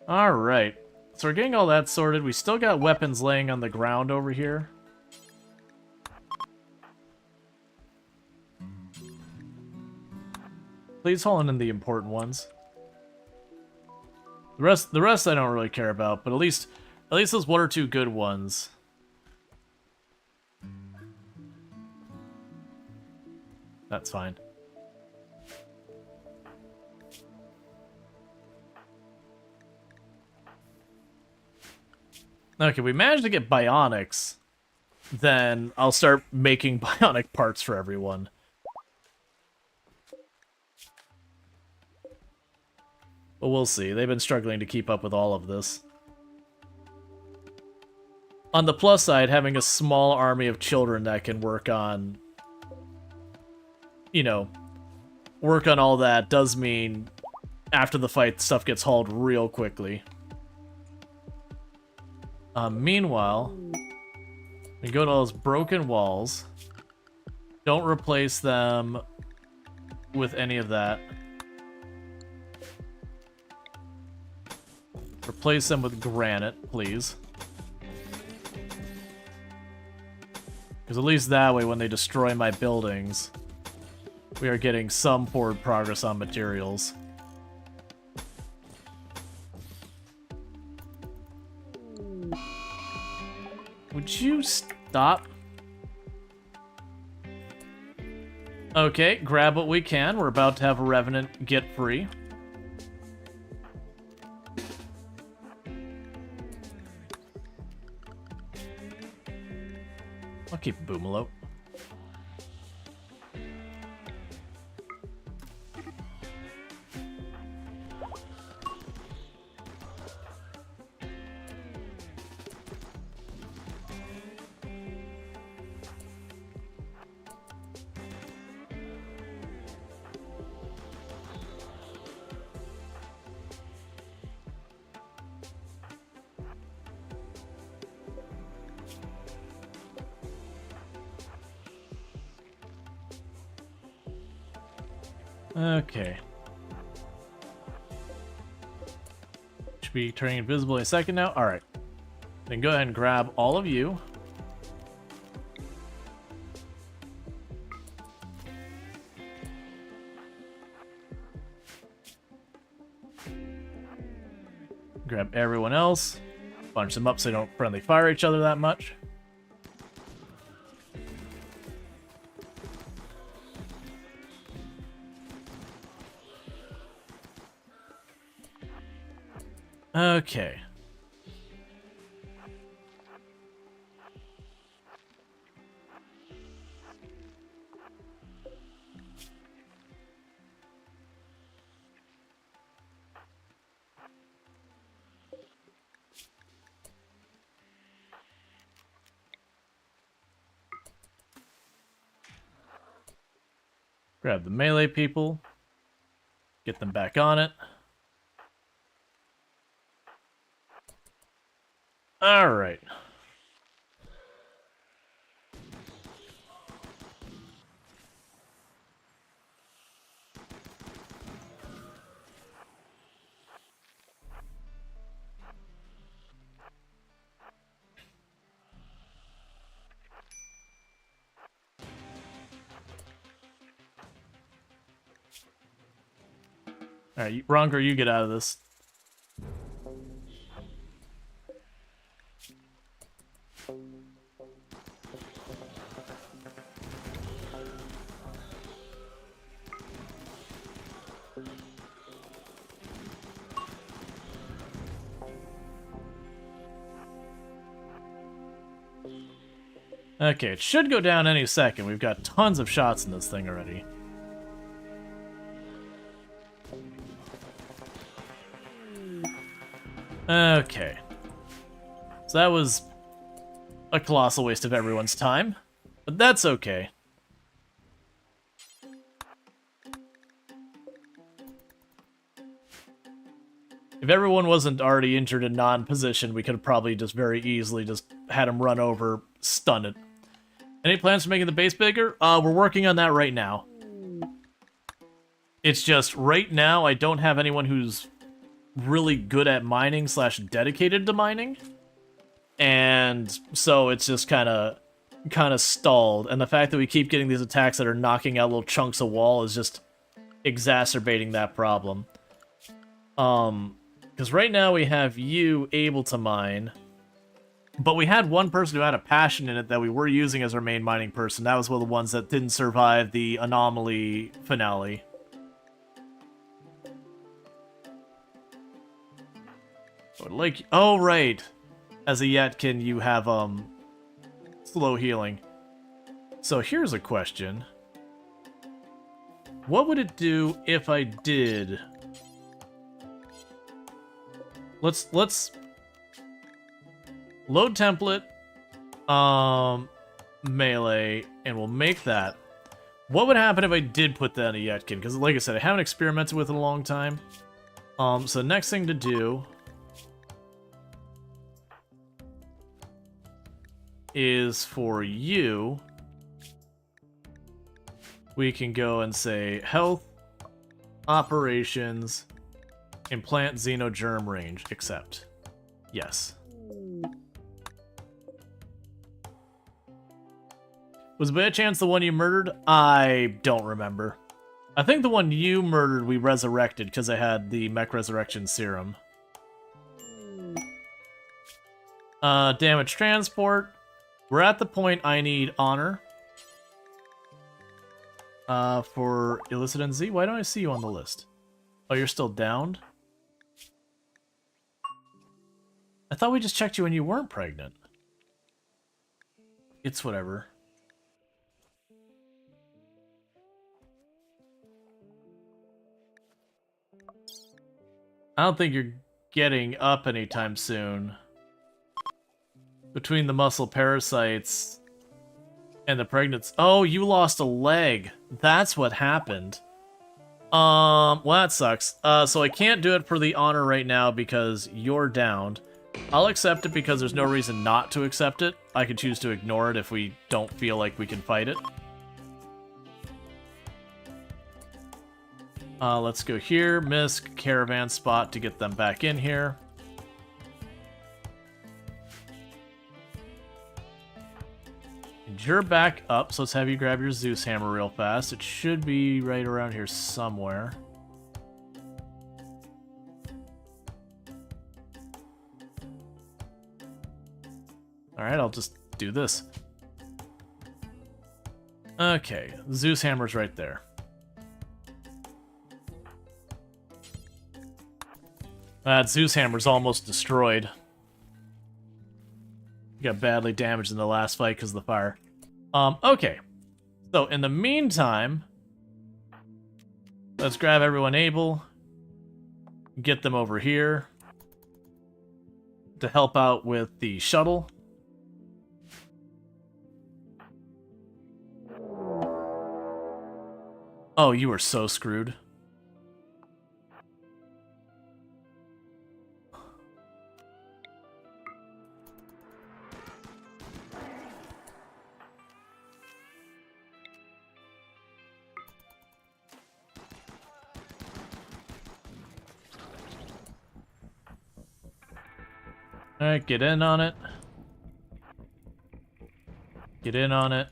Alright, so we're getting all that sorted. We still got weapons laying on the ground over here. Please haul in the important ones. The rest I don't really care about, but at least those one or two good ones. That's fine. Okay, we managed to get bionics. Then I'll start making bionic parts for everyone. But we'll see. They've been struggling to keep up with all of this. On the plus side, having a small army of children that can work on, you know, work on all that does mean after the fight, stuff gets hauled real quickly. Meanwhile, we go to those broken walls. Don't replace them with any of that. Replace them with granite, please. Because at least that way, when they destroy my buildings, we are getting some forward progress on materials. Would you stop? Okay, grab what we can. We're about to have a Revenant get free. I'll keep Boomalo. Okay. Should be turning invisible in a second now. All right. Then go ahead and grab all of you. Grab everyone else. Bunch them up so they don't friendly fire each other that much. Okay. Grab the melee people. Get them back on it. Alright. Alright, Ronker, you get out of this. Okay, it should go down any second. We've got tons of shots in this thing already. Okay. So that was a colossal waste of everyone's time, but that's okay. If everyone wasn't already injured and non-positioned, we could have probably just very easily just had him run over, stun it. Any plans for making the base bigger? We're working on that right now. It's just, right now, I don't have anyone who's really good at mining / dedicated to mining. And so it's just kind of stalled. And the fact that we keep getting these attacks that are knocking out little chunks of wall is just exacerbating that problem. Because right now we have you able to mine. But we had one person who had a passion in it that we were using as our main mining person. That was one of the ones that didn't survive the anomaly finale. Like, oh right, as a Yetkin you have slow healing. So here's a question: what would it do if I did? Let's load template, melee, and we'll make that. What would happen if I did put that in a Yetkin? Because like I said, I haven't experimented with it in a long time. So next thing to do is for you, we can go and say health, operations, implant xenogerm range, accept. Yes. Was by chance the one you murdered? I don't remember. I think the one you murdered we resurrected because I had the mech resurrection serum. Damage transport. We're at the point I need honor. For illicit NZ. Why don't I see you on the list? Oh, you're still downed? I thought we just checked you when you weren't pregnant. It's whatever. I don't think you're getting up anytime soon. Between the muscle parasites and the pregnancy. Oh, you lost a leg. That's what happened. Well, that sucks. So I can't do it for the honor right now because you're downed. I'll accept it because there's no reason not to accept it. I can choose to ignore it if we don't feel like we can fight it. Let's go here. Misk, caravan spot to get them back in here. And you're back up, so let's have you grab your Zeus hammer real fast. It should be right around here somewhere. Alright, I'll just do this. Okay, Zeus hammer's right there. That Zeus hammer's almost destroyed. He got badly damaged in the last fight because of the fire. Okay. So, in the meantime, let's grab everyone able. Get them over here to help out with the shuttle. Oh, you are so screwed. Alright, get in on it. Get in on it.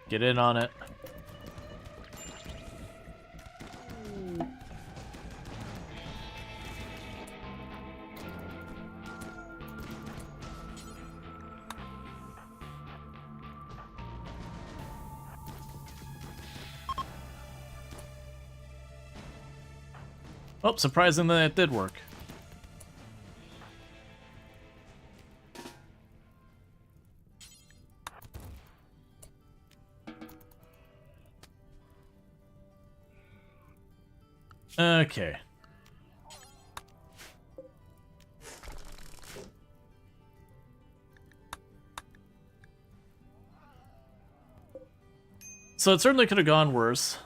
Get in on it. Oh, surprisingly, it did work. Okay. So it certainly could have gone worse.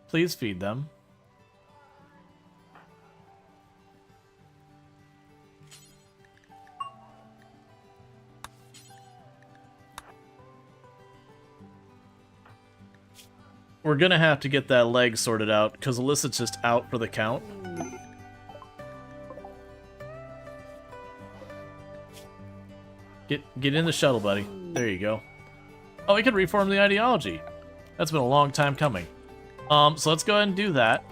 Please feed them. We're gonna have to get that leg sorted out, because Alyssa's just out for the count. Get in the shuttle, buddy. There you go. Oh, we could reform the ideology. That's been a long time coming. So let's go ahead and do that.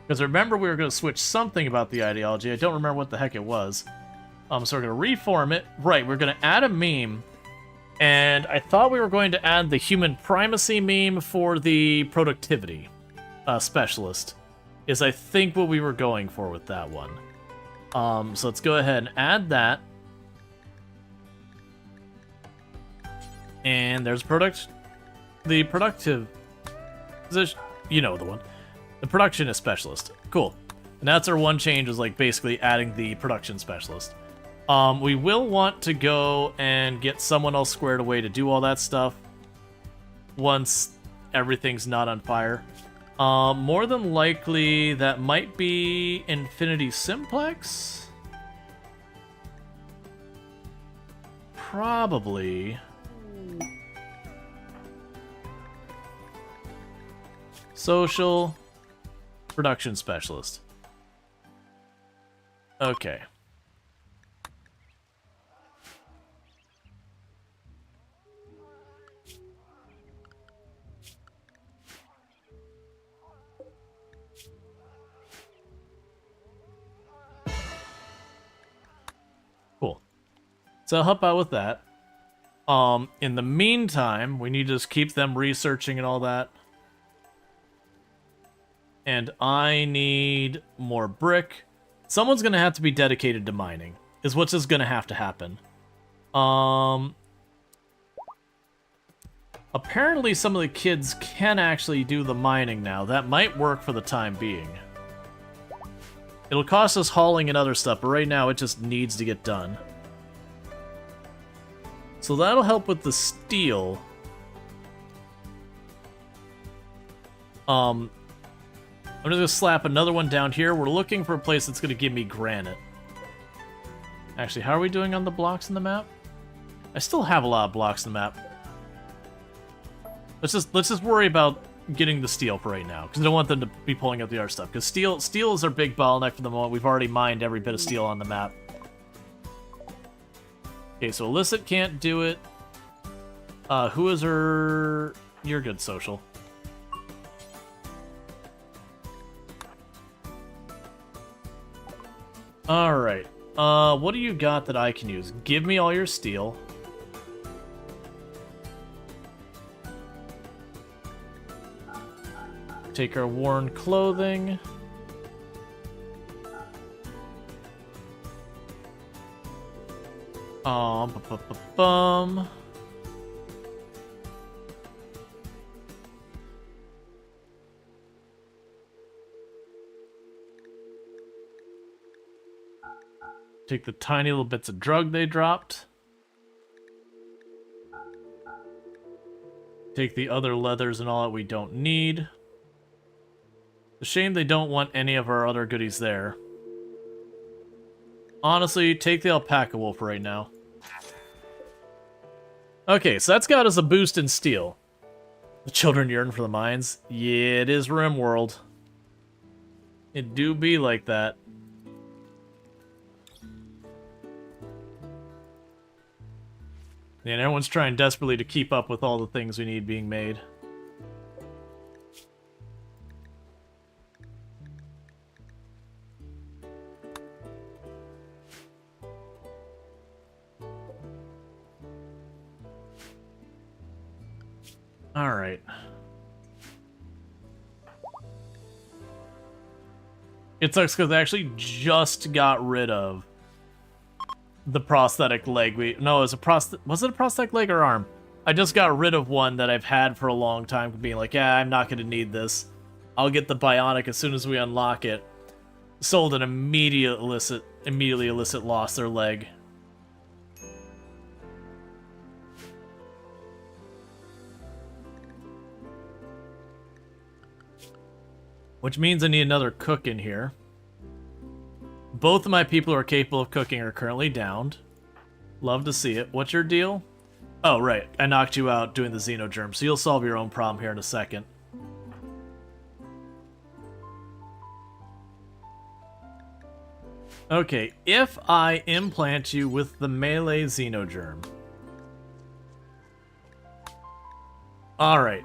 Because remember we were going to switch something about the ideology. I don't remember what the heck it was. So we're going to reform it. Right, we're going to add a meme. And I thought we were going to add the human primacy meme for the productivity specialist. Is I think what we were going for with that one. So let's go ahead and add that. And there's the productive position. You know the one. The productionist specialist. Cool. And that's our one change, is like basically adding the production specialist. We will want to go and get someone else squared away to do all that stuff once everything's not on fire. More than likely, that might be Infinity Simplex? Probably. Social production specialist. Okay. Cool. So I'll help out with that. In the meantime, we need to just keep them researching and all that. And I need more brick. Someone's gonna have to be dedicated to mining, is what's just gonna have to happen. Apparently some of the kids can actually do the mining now. That might work for the time being. It'll cost us hauling and other stuff, but right now it just needs to get done. So that'll help with the steel. I'm just gonna slap another one down here. We're looking for a place that's gonna give me granite. Actually, how are we doing on the blocks in the map? I still have a lot of blocks in the map. Let's just worry about getting the steel for right now, because I don't want them to be pulling up the other stuff. Because steel is our big bottleneck for the moment. We've already mined every bit of steel on the map. Okay, so illicit can't do it. Who is her? You're good, social. All right. What do you got that I can use? Give me all your steel. Take our worn clothing. Bum. Take the tiny little bits of drug they dropped. Take the other leathers and all that we don't need. It's a shame they don't want any of our other goodies there. Honestly, take the alpaca wool for right now. Okay, so that's got us a boost in steel. The children yearn for the mines. Yeah, it is RimWorld. It do be like that. And everyone's trying desperately to keep up with all the things we need being made. Alright. It sucks because I actually just got rid of the prosthetic leg. No, it was was it a prosthetic leg or arm? I just got rid of one that I've had for a long time, being like, yeah, I'm not going to need this. I'll get the bionic as soon as we unlock it. Sold an immediately illicit lost their leg. Which means I need another cook in here. Both of my people who are capable of cooking are currently downed. Love to see it. What's your deal? Oh, right. I knocked you out doing the xenogerm, so you'll solve your own problem here in a second. Okay, if I implant you with the melee xenogerm. Alright.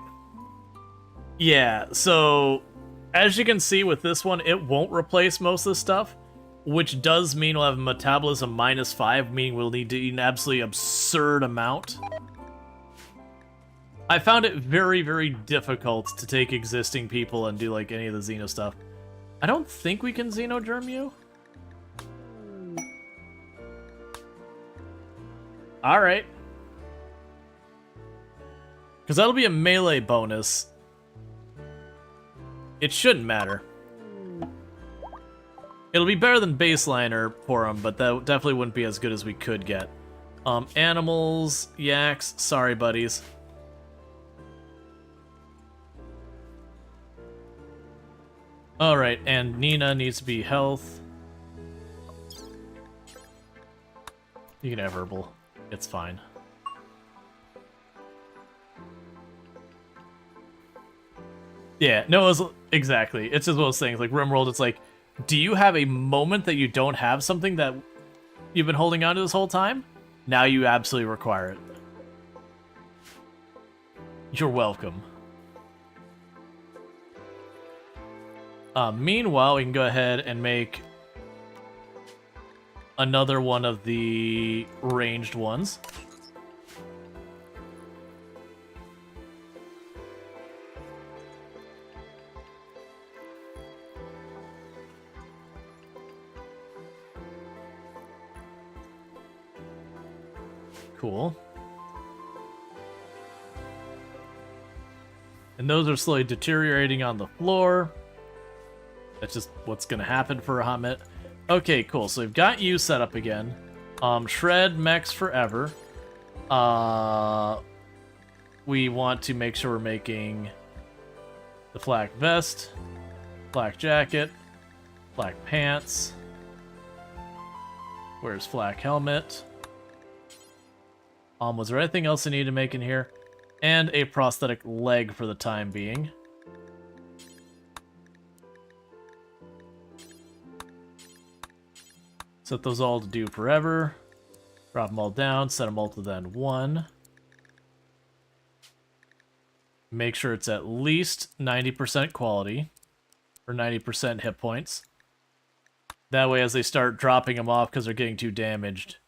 Yeah, so as you can see with this one, it won't replace most of the stuff, which does mean we'll have a metabolism -5, meaning we'll need to eat an absolutely absurd amount. I found it very, very difficult to take existing people and do like any of the Xeno stuff. I don't think we can Xenogerm you. Alright. Because that'll be a melee bonus. It shouldn't matter. It'll be better than baseliner for him, but that definitely wouldn't be as good as we could get. Animals, yaks, sorry buddies. Alright, and Nina needs to be health. You can have herbal. It's fine. Yeah, no, it was, exactly. It's just one of those things, like RimWorld, it's like, do you have a moment that you don't have something that you've been holding on to this whole time? Now you absolutely require it. You're welcome. Meanwhile, we can go ahead and make another one of the ranged ones. Cool. And those are slowly deteriorating on the floor. That's just what's gonna happen for a hot minute. Okay, cool. So we've got you set up again. Shred mechs forever. We want to make sure we're making the flak vest, flak jacket, flak pants. Where's flak helmet? Was there anything else I need to make in here? And a prosthetic leg for the time being. Set those all to do forever. Drop them all down, set them all to then 1. Make sure it's at least 90% quality. Or 90% hit points. That way as they start dropping them off because they're getting too damaged,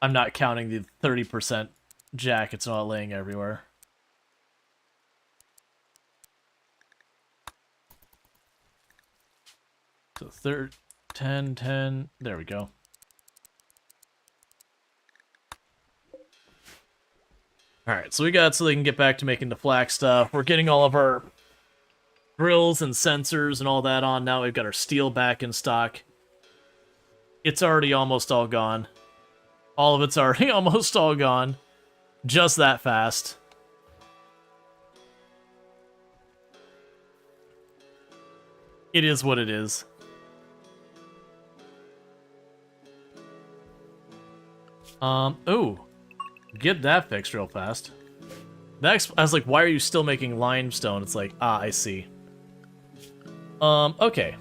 I'm not counting the 30% jackets not laying everywhere. So 10, 10, there we go. Alright, so we got so they can get back to making the flak stuff. We're getting all of our grills and sensors and all that on now. We've got our steel back in stock. It's already almost all gone. All of it's already almost all gone. Just that fast. It is what it is. Oh. Get that fixed real fast. I was like, why are you still making limestone? It's like, I see. Okay.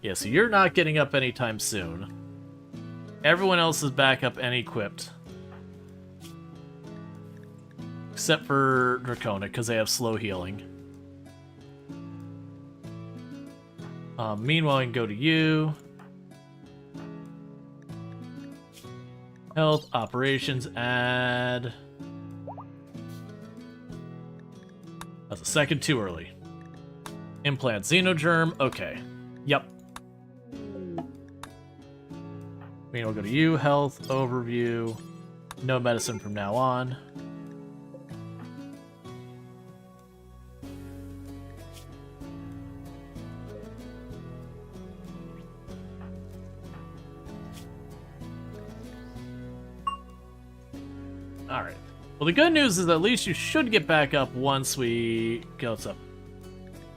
Yeah, so you're not getting up anytime soon. Everyone else is back up and equipped. Except for Draconic, because they have slow healing. Meanwhile, I can go to you. Health, operations, add... That's a second too early. Implant Xenogerm, okay. Yep. Meanwhile, go to you, health, overview. No medicine from now on. Alright. Well, the good news is at least you should get back up once we go up.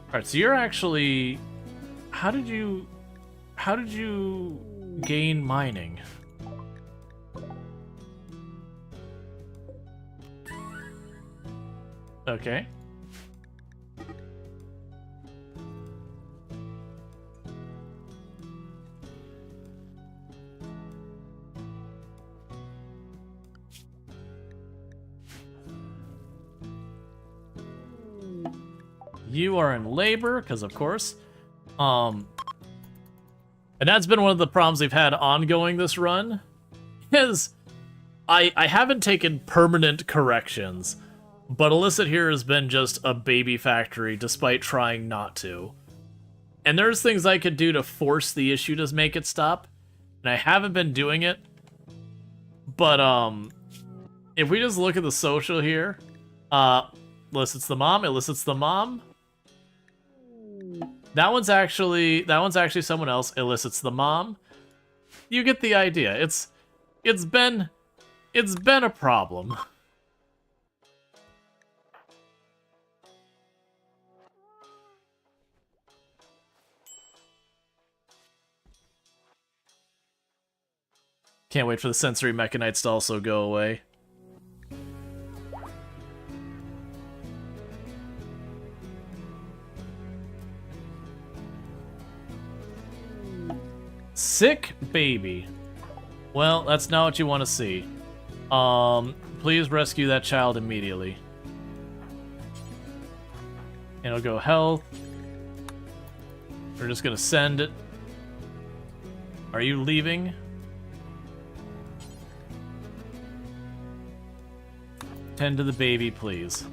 Alright, so you're actually... How did you gain mining? Okay. You are in labor, because of course. And that's been one of the problems they've had ongoing this run, is I haven't taken permanent corrections, but Illicit here has been just a baby factory despite trying not to. And there's things I could do to force the issue to make it stop, and I haven't been doing it. But if we just look at the social here, elicits the mom, elicits the mom. That one's actually someone else, elicits the mom. You get the idea. It's been a problem. Can't wait for the sensory mechanites to also go away. Sick baby. Well, that's not what you want to see. Please rescue that child immediately. And it'll go health. We're just gonna send it. Are you leaving? Tend to the baby, please.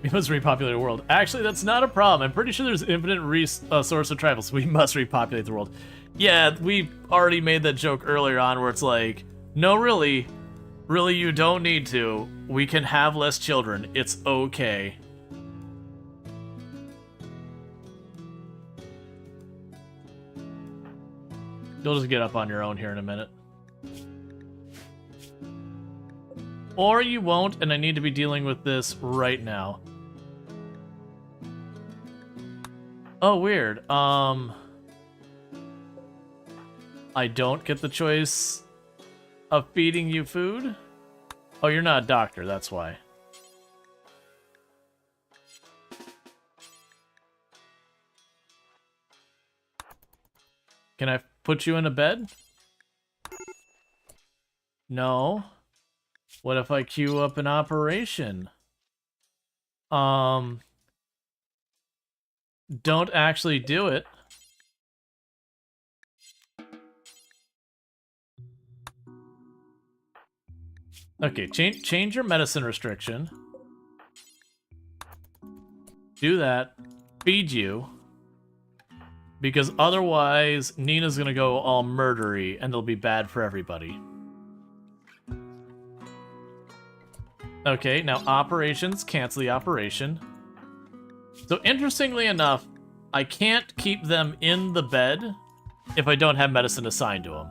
We must repopulate the world. Actually, that's not a problem. I'm pretty sure there's infinite source of tribals. We must repopulate the world. Yeah, we already made that joke earlier on where it's like, no, really, you don't need to. We can have less children. It's okay. You'll just get up on your own here in a minute. Or you won't, and I need to be dealing with this right now. Oh, weird. I don't get the choice of feeding you food? Oh, you're not a doctor, that's why. Can I put you in a bed? No. What if I queue up an operation? Don't actually do it. Okay, change your medicine restriction. Do that. Feed you. Because otherwise, Nina's gonna go all murdery, and it'll be bad for everybody. Okay, now operations, cancel the operation. So interestingly enough, I can't keep them in the bed if I don't have medicine assigned to them.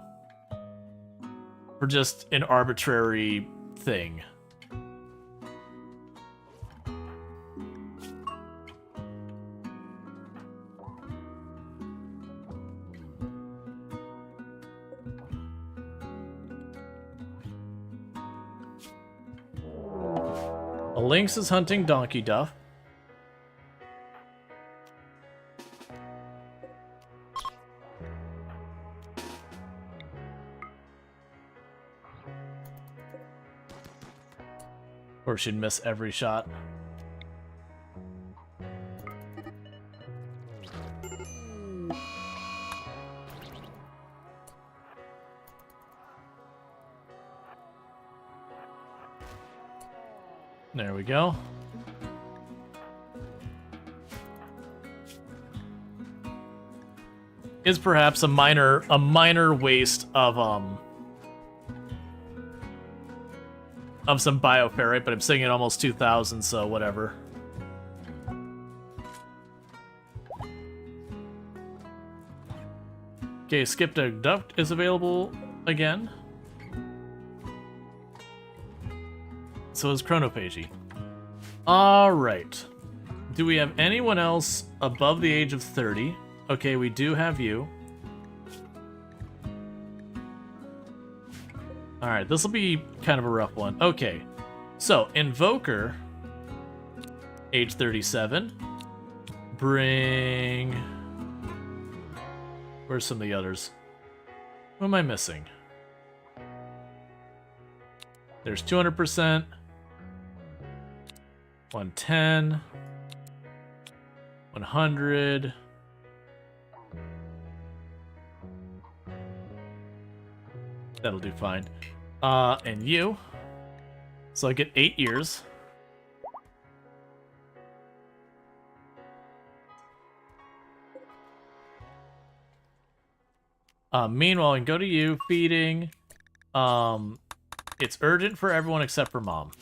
For just an arbitrary thing. A lynx is hunting donkey duff. Or she'd miss every shot. There we go. Is perhaps a minor waste of some bioferrite, but I'm sitting at almost 2,000, so whatever. Okay, skipped a duct is available again. So is chronophagy. Alright. Do we have anyone else above the age of 30? Okay, we do have you. Alright, this will be kind of a rough one. Okay, so Invoker, age 37. Bring... Where's some of the others? What am I missing? There's 200%. 110. 100. That'll do fine. And you. So I get 8 years. Meanwhile, I can go to you, feeding. It's urgent for everyone except for Mom.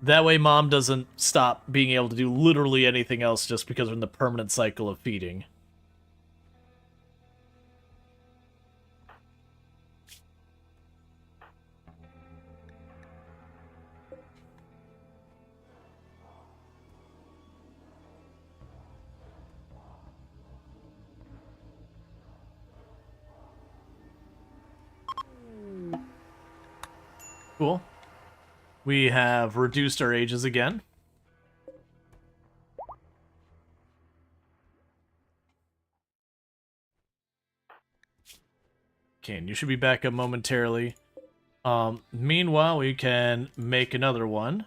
That way Mom doesn't stop being able to do literally anything else just because we're in the permanent cycle of feeding. Cool. We have reduced our ages again. Okay, and you should be back up momentarily. Meanwhile, we can make another one.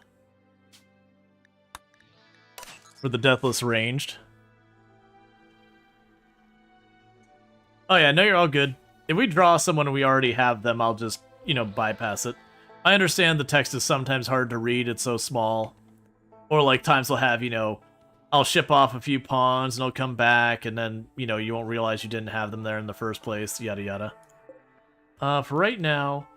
For the Deathless ranged. Oh yeah, no, you're all good. If we draw someone and we already have them, I'll just, you know, bypass it. I understand the text is sometimes hard to read, it's so small. Or like times we'll have, you know, I'll ship off a few pawns and they'll come back and then, you know, you won't realize you didn't have them there in the first place, yada yada. For right now,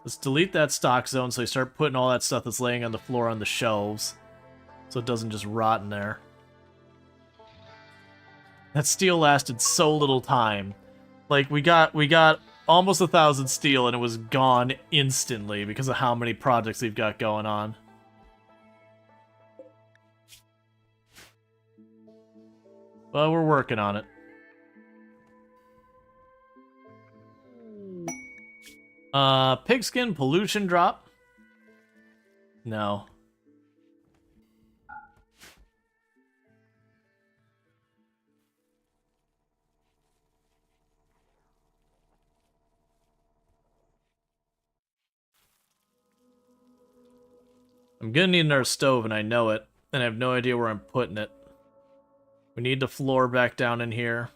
let's delete that stock zone so you start putting all that stuff that's laying on the floor on the shelves. So it doesn't just rot in there. That steel lasted so little time. Like, we got almost 1,000 steel and it was gone instantly because of how many projects we've got going on. Well, we're working on it. Pigskin pollution drop? No. I'm gonna need another stove, and I know it, and I have no idea where I'm putting it. We need the floor back down in here.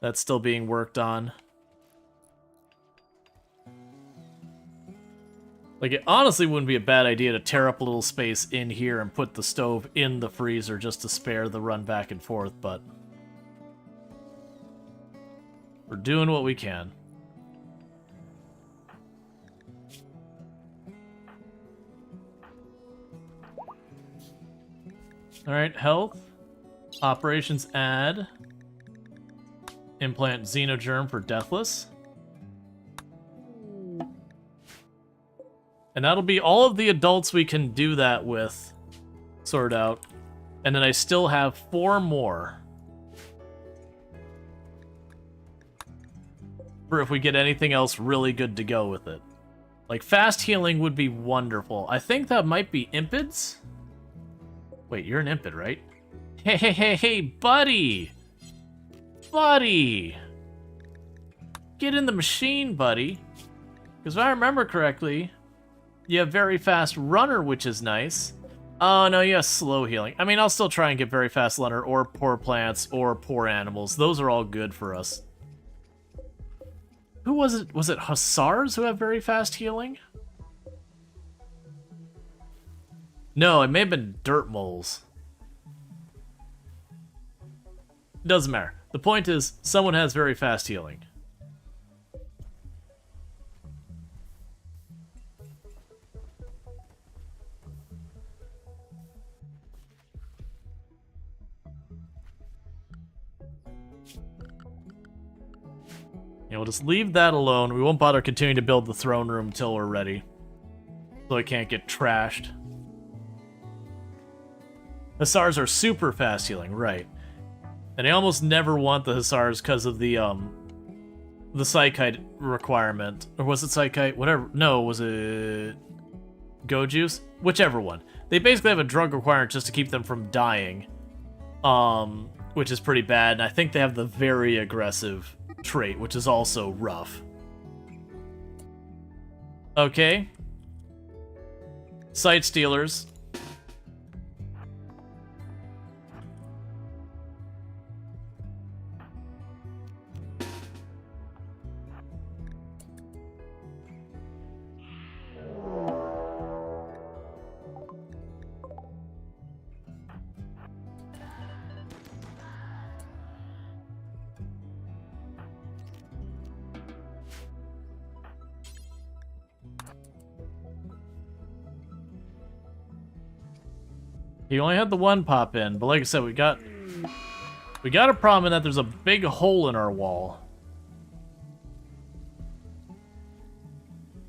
That's still being worked on. Like, it honestly wouldn't be a bad idea to tear up a little space in here and put the stove in the freezer just to spare the run back and forth, but we're doing what we can. Alright, health. Operations add. Implant Xenogerm for Deathless. And that'll be all of the adults we can do that with. Sort out. And then I still have 4 more. For if we get anything else really good to go with it. Like, fast healing would be wonderful. I think that might be Impids? Wait, you're an Impid, right? Hey, buddy! Buddy! Get in the machine, buddy. Because if I remember correctly, you have very fast runner, which is nice. Oh, no, you have slow healing. I mean, I'll still try and get very fast runner, or poor plants, or poor animals. Those are all good for us. Who was it? Was it Hussars who have very fast healing? No, it may have been dirt moles. Doesn't matter. The point is, someone has very fast healing. Yeah, we'll just leave that alone. We won't bother continuing to build the throne room until we're ready. So it can't get trashed. Hussars are super fast healing, right. And I almost never want the Hussars because of the Psychite requirement. Or was it Psychite? Whatever. No, was it Go Juice? Whichever one. They basically have a drug requirement just to keep them from dying. Which is pretty bad. And I think they have the very aggressive trait, which is also rough. Okay. Sight Stealers. He only had the one pop in, but like I said, we got a problem in that there's a big hole in our wall.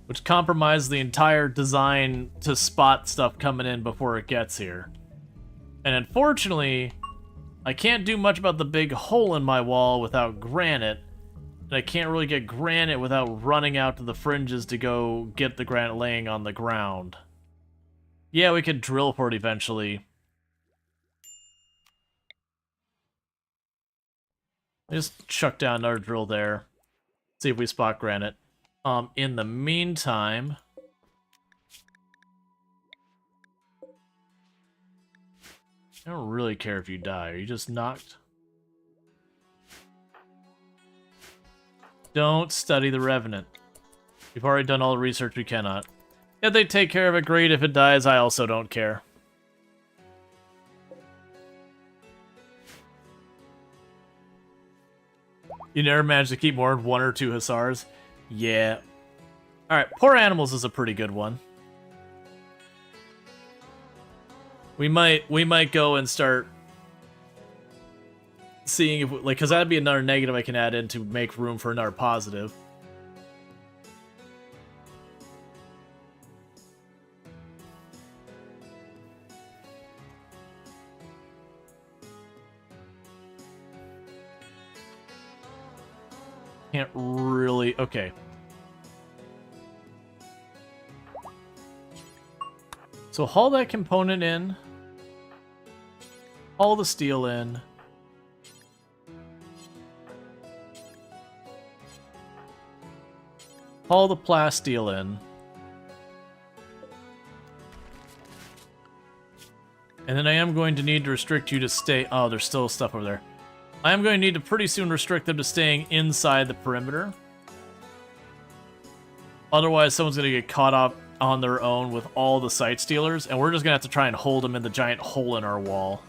Which compromised the entire design to spot stuff coming in before it gets here. And unfortunately, I can't do much about the big hole in my wall without granite. And I can't really get granite without running out to the fringes to go get the granite laying on the ground. Yeah, we could drill for it eventually. Just chuck down another drill there. See if we spot granite. In the meantime... I don't really care if you die. Are you just knocked? Don't study the Revenant. We've already done all the research we cannot. If they take care of it, great. If it dies, I also don't care. You never managed to keep more than 1 or 2 Hussars? Yeah. Alright, Poor Animals is a pretty good one. We might go and start seeing if, like, because that'd be another negative I can add in to make room for another positive. Can't really... Okay. So haul that component in. Haul the steel in. Haul the plasteel in. And then I am going to need to restrict you to stay... Oh, there's still stuff over there. I am going to need to pretty soon restrict them to staying inside the perimeter. Otherwise, someone's going to get caught up on their own with all the sight stealers, and we're just going to have to try and hold them in the giant hole in our wall.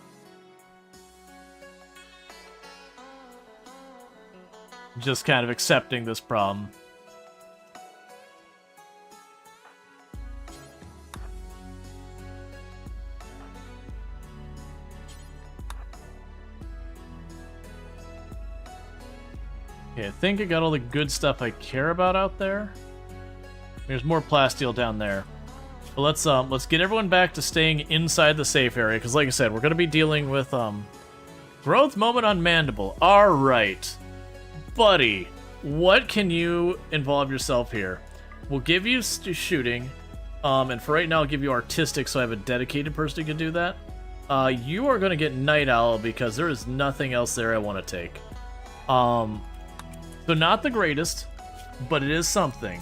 Just kind of accepting this problem. Okay, I think I got all the good stuff I care about out there. There's more plasteel down there. But let's get everyone back to staying inside the safe area, because like I said, we're gonna be dealing with growth moment on Mandible. Alright. Buddy, what can you involve yourself here? We'll give you shooting, and for right now I'll give you artistic so I have a dedicated person who can do that. You are gonna get Night Owl because there is nothing else there I want to take. So not the greatest, but it is something.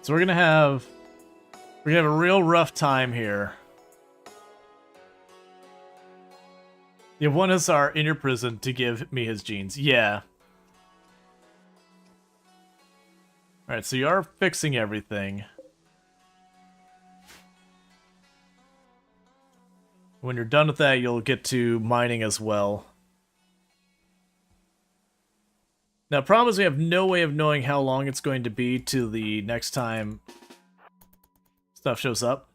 So we're gonna have a real rough time here. You have one SR in your prison to give me his genes. Yeah. Alright, so you are fixing everything. When you're done with that, you'll get to mining as well. Now, problem is we have no way of knowing how long it's going to be to the next time stuff shows up.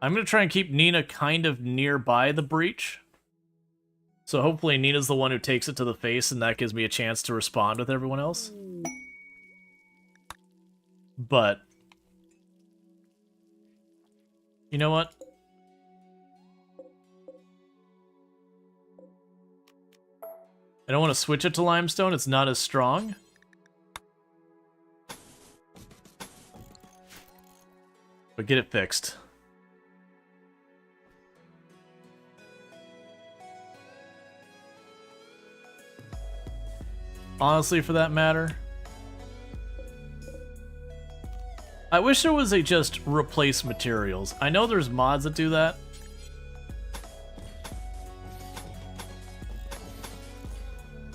I'm going to try and keep Nina kind of nearby the breach. So hopefully Nina's the one who takes it to the face, and that gives me a chance to respond with everyone else. But you know what? I don't want to switch it to limestone, it's not as strong. But get it fixed. Honestly, for that matter. I wish there was a just replace materials. I know there's mods that do that.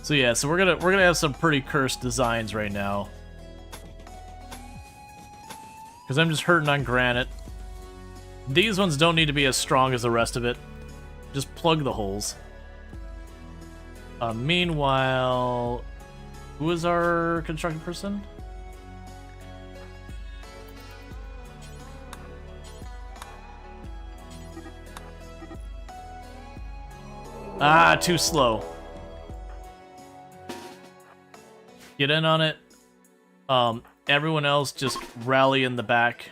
So yeah, so we're gonna have some pretty cursed designs right now. Because I'm just hurting on granite. These ones don't need to be as strong as the rest of it. Just plug the holes. Meanwhile, who is our construction person? Ah, too slow. Get in on it. Everyone else just rally in the back.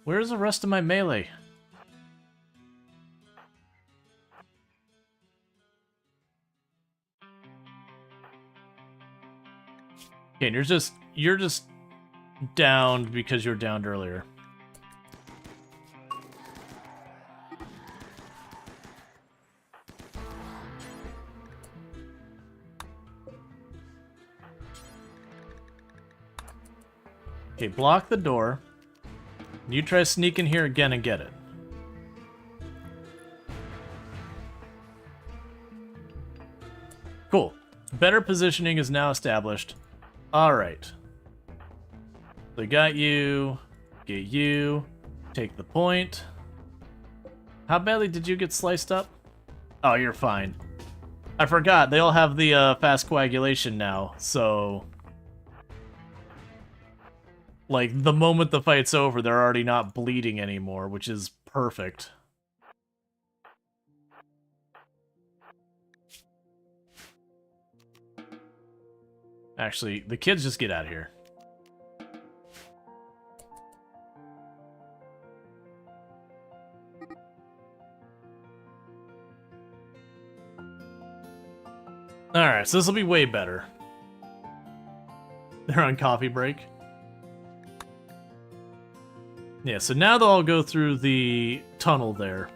Where's the rest of my melee? Okay, and you're just downed because you were downed earlier. Okay, block the door. You try sneaking here again and get it. Cool. Better positioning is now established. Alright. So got you. Get you. Take the point. How badly did you get sliced up? Oh, you're fine. I forgot, they all have the fast coagulation now, so... Like, the moment the fight's over, they're already not bleeding anymore, which is perfect. Actually, the kids just get out of here. Alright, so this will be way better. They're on coffee break. Yeah, so now they'll all go through the tunnel there.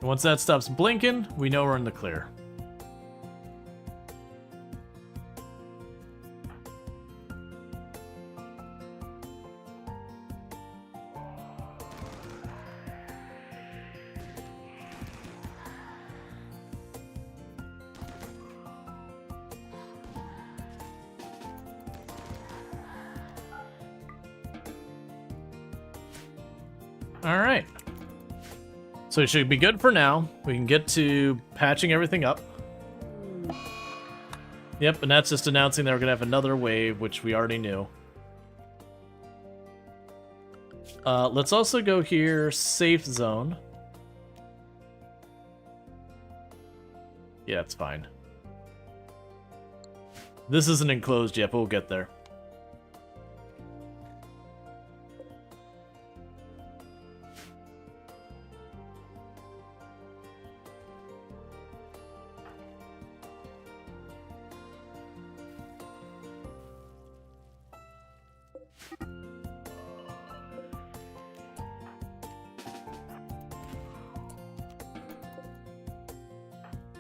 Once that stops blinking, we know we're in the clear. Alright. So it should be good for now. We can get to patching everything up. Yep, and that's just announcing that we're going to have another wave, which we already knew. Let's also go here, safe zone. Yeah, it's fine. This isn't enclosed yet, but we'll get there.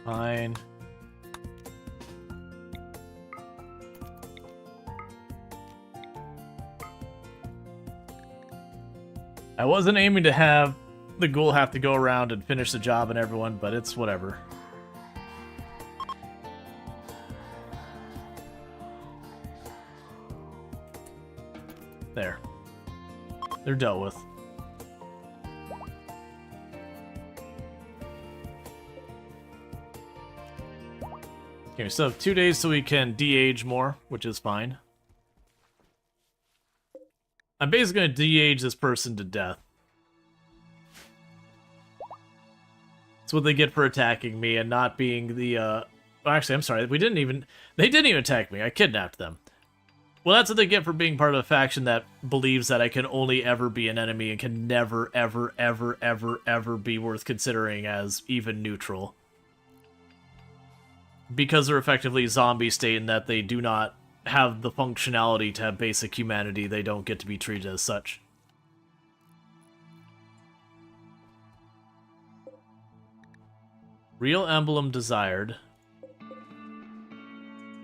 Fine. I wasn't aiming to have the ghoul have to go around and finish the job on everyone, but it's whatever. There. They're dealt with. Okay, we still have 2 days so we can de-age more, which is fine. I'm basically going to de-age this person to death. That's what they get for attacking me and not being the, well, actually, I'm sorry, they didn't even attack me. I kidnapped them. Well, that's what they get for being part of a faction that believes that I can only ever be an enemy and can never, ever, ever, ever, ever be worth considering as even neutral. Because they're effectively zombie state in that they do not have the functionality to have basic humanity, they don't get to be treated as such. Real emblem desired.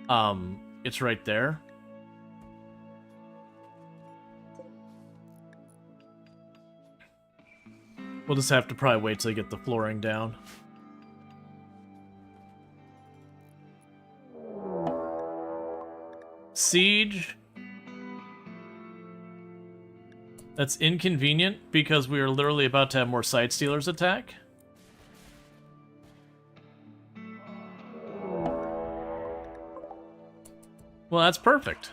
It's right there. We'll just have to probably wait till I get the flooring down. Siege. That's inconvenient because we are literally about to have more side stealers attack. Well, that's perfect.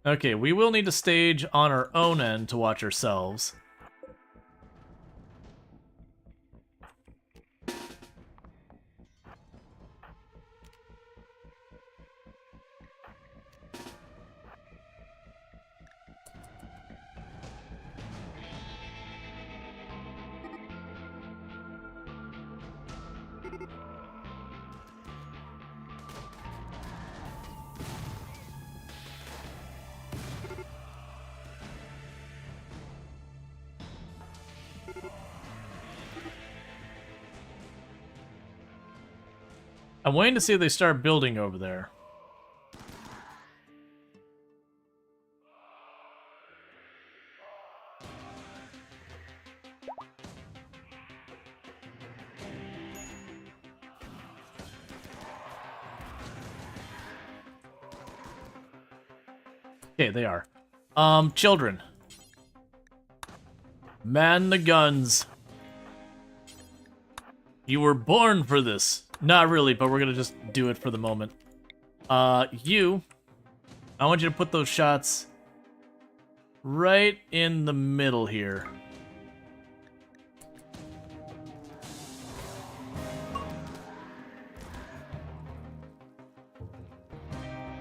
Okay, we will need to stage on our own end to watch ourselves. I'm waiting to see if they start building over there. Okay, they are. Children. Man the guns. You were born for this. Not really, but we're gonna just do it for the moment. I want you to put those shots right in the middle here.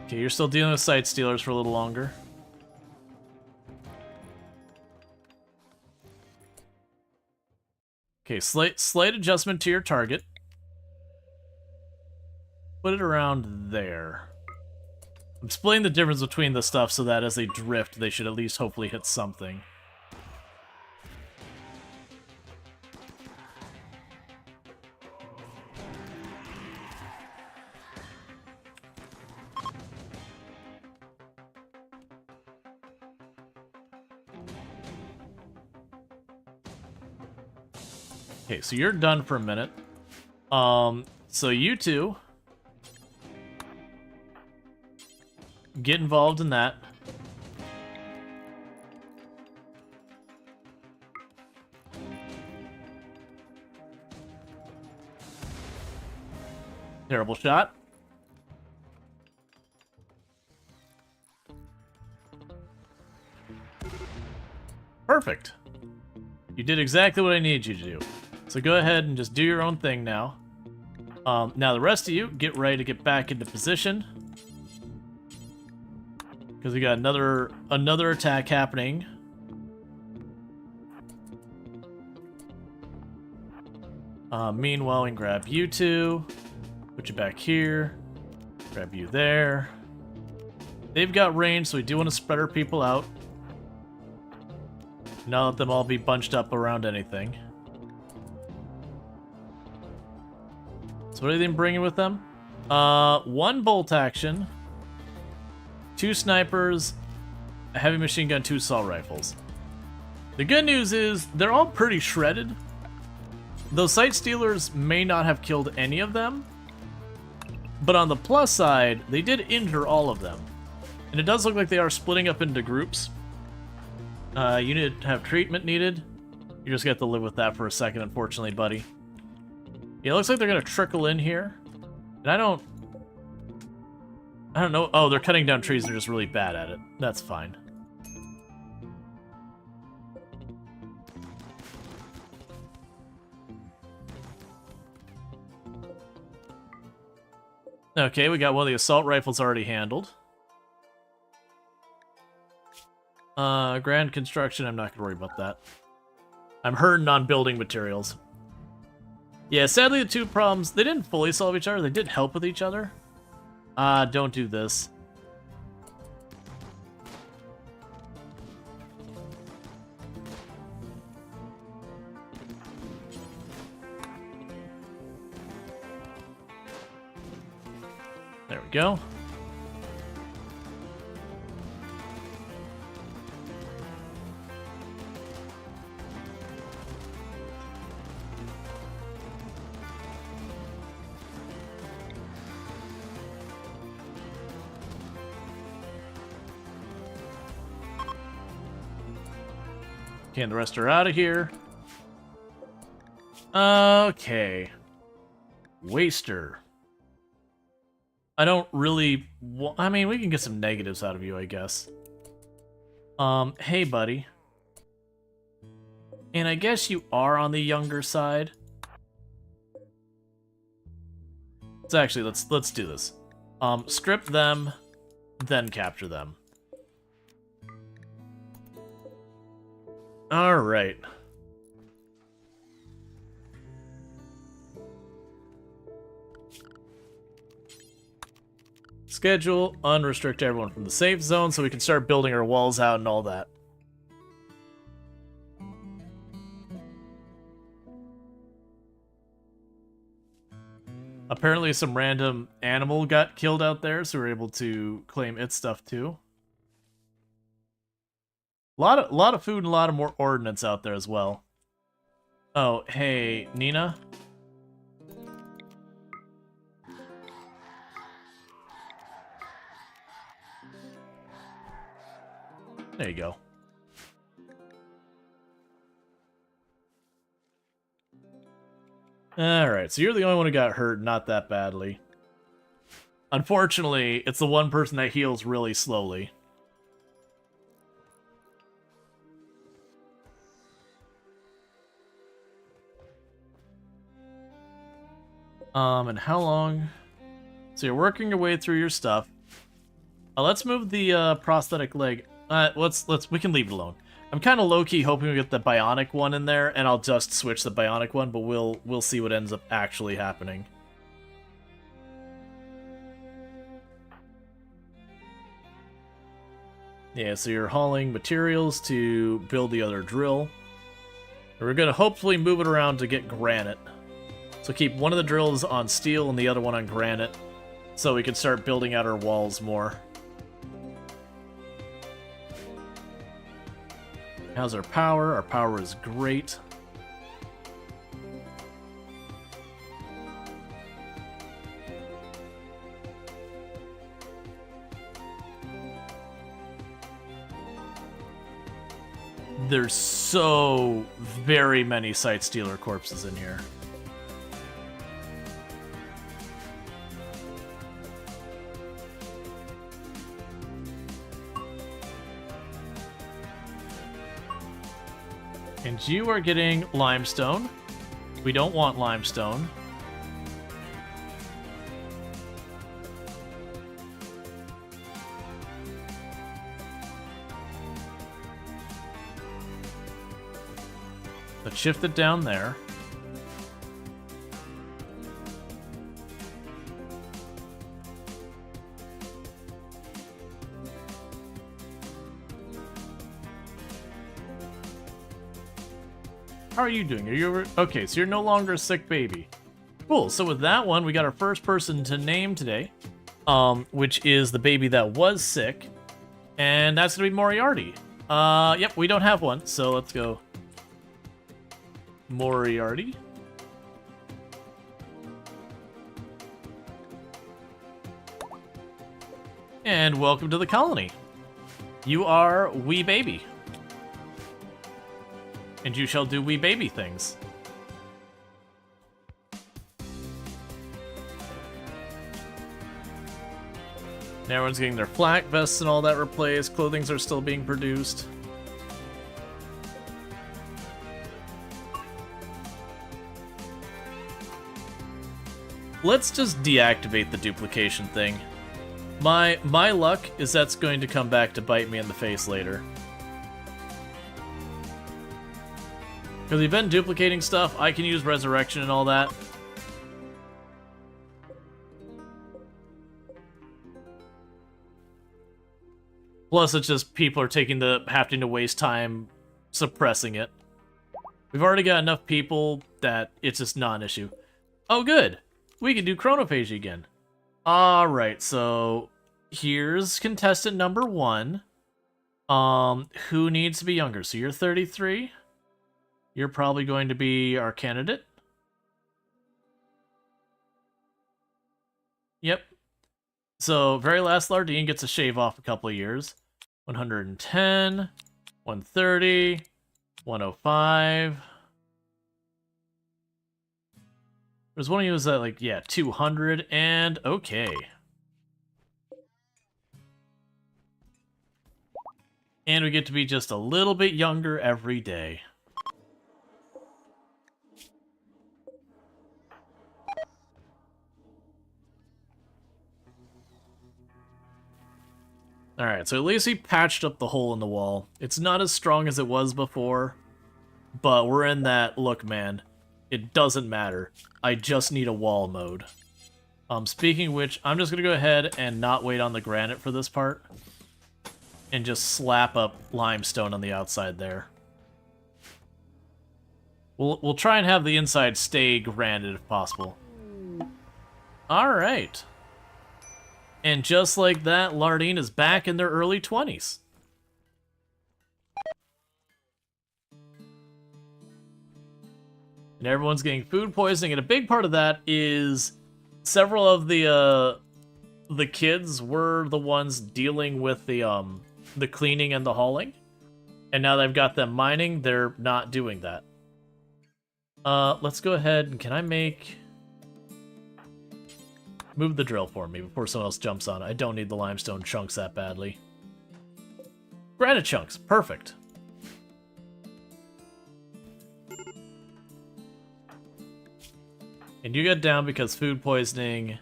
Okay, you're still dealing with sight stealers for a little longer. Okay, slight adjustment to your target. Put it around there. I'm splitting the difference between the stuff so that as they drift, they should at least hopefully hit something. Okay, so you're done for a minute. So you two get involved in that. Terrible shot. Perfect. You did exactly what I needed you to do. So go ahead and just do your own thing now. Now the rest of you, get ready to get back into position. Because we got another attack happening. Meanwhile, we can grab you two. Put you back here. Grab you there. They've got range, so we do want to spread our people out. Not let them all be bunched up around anything. So what are they bringing with them? 1 bolt action, 2 snipers, a heavy machine gun, 2 assault rifles. The good news is they're all pretty shredded. Those sight stealers may not have killed any of them, but on the plus side, they did injure all of them. And it does look like they are splitting up into groups. You need to have treatment needed. You just got to live with that for a second, unfortunately, buddy. Yeah, it looks like they're gonna trickle in here. And I don't know. Oh, they're cutting down trees. They're just really bad at it. That's fine. Okay, we got one of the assault rifles already handled. Grand construction, I'm not gonna worry about that. I'm hurting on building materials. Yeah, sadly the two problems, they didn't fully solve each other, they did help with each other. Don't do this. There we go. Okay, and the rest are out of here. Okay. Waster. I don't really I mean, we can get some negatives out of you, I guess. Hey, buddy. And I guess you are on the younger side. So actually, let's do this. Strip them, then capture them. All right. Schedule, unrestrict everyone from the safe zone so we can start building our walls out and all that. Apparently some random animal got killed out there, so we're able to claim its stuff too. A lot of food and a lot of more ordnance out there as well. Oh, hey, Nina? There you go. Alright, so you're the only one who got hurt, not that badly. Unfortunately, it's the one person that heals really slowly. And how long? So you're working your way through your stuff. Let's move the prosthetic leg. We can leave it alone. I'm kind of low-key hoping we get the bionic one in there, and I'll just switch the bionic one, but we'll see what ends up actually happening. Yeah, so you're hauling materials to build the other drill. We're gonna hopefully move it around to get granite. So keep one of the drills on steel and the other one on granite, so we can start building out our walls more. How's our power? Our power is great. There's so very many Sight Stealer corpses in here. And you are getting limestone. We don't want limestone. Let's shift it down there. How are you doing? Are you okay? So you're no longer a sick baby. Cool. So with that one, we got our first person to name today, which is the baby that was sick, and that's gonna be Moriarty. Yep, we don't have one, so let's go Moriarty. And welcome to the colony. You are wee baby. And you shall do wee baby things. And everyone's getting their flak vests and all that replaced. Clothings are still being produced. Let's just deactivate the duplication thing. My luck is that's going to come back to bite me in the face later. Because we've been duplicating stuff, I can use resurrection and all that. Plus, it's just people are having to waste time suppressing it. We've already got enough people that it's just not an issue. Oh, good. We can do chronophagy again. Alright, so here's contestant number 1. Who needs to be younger? So you're 33. You're probably going to be our candidate. Yep. So, very last Lardine gets to shave off a couple of years. 110, 130, 105. There's one of you who's at, like, yeah, 200, and okay. And we get to be just a little bit younger every day. Alright, so at least we patched up the hole in the wall. It's not as strong as it was before, but we're in that, look man, it doesn't matter. I just need a wall mode. Speaking of which, I'm just gonna go ahead and not wait on the granite for this part. And just slap up limestone on the outside there. We'll try and have the inside stay granite if possible. Alright. And just like that, Lardine is back in their early 20s. And everyone's getting food poisoning, and a big part of that is several of the kids were the ones dealing with the cleaning and the hauling. And now they've got them mining, they're not doing that. Let's go ahead, and can I move the drill for me before someone else jumps on it. I don't need the limestone chunks that badly. Granite chunks, perfect. And you get down because food poisoning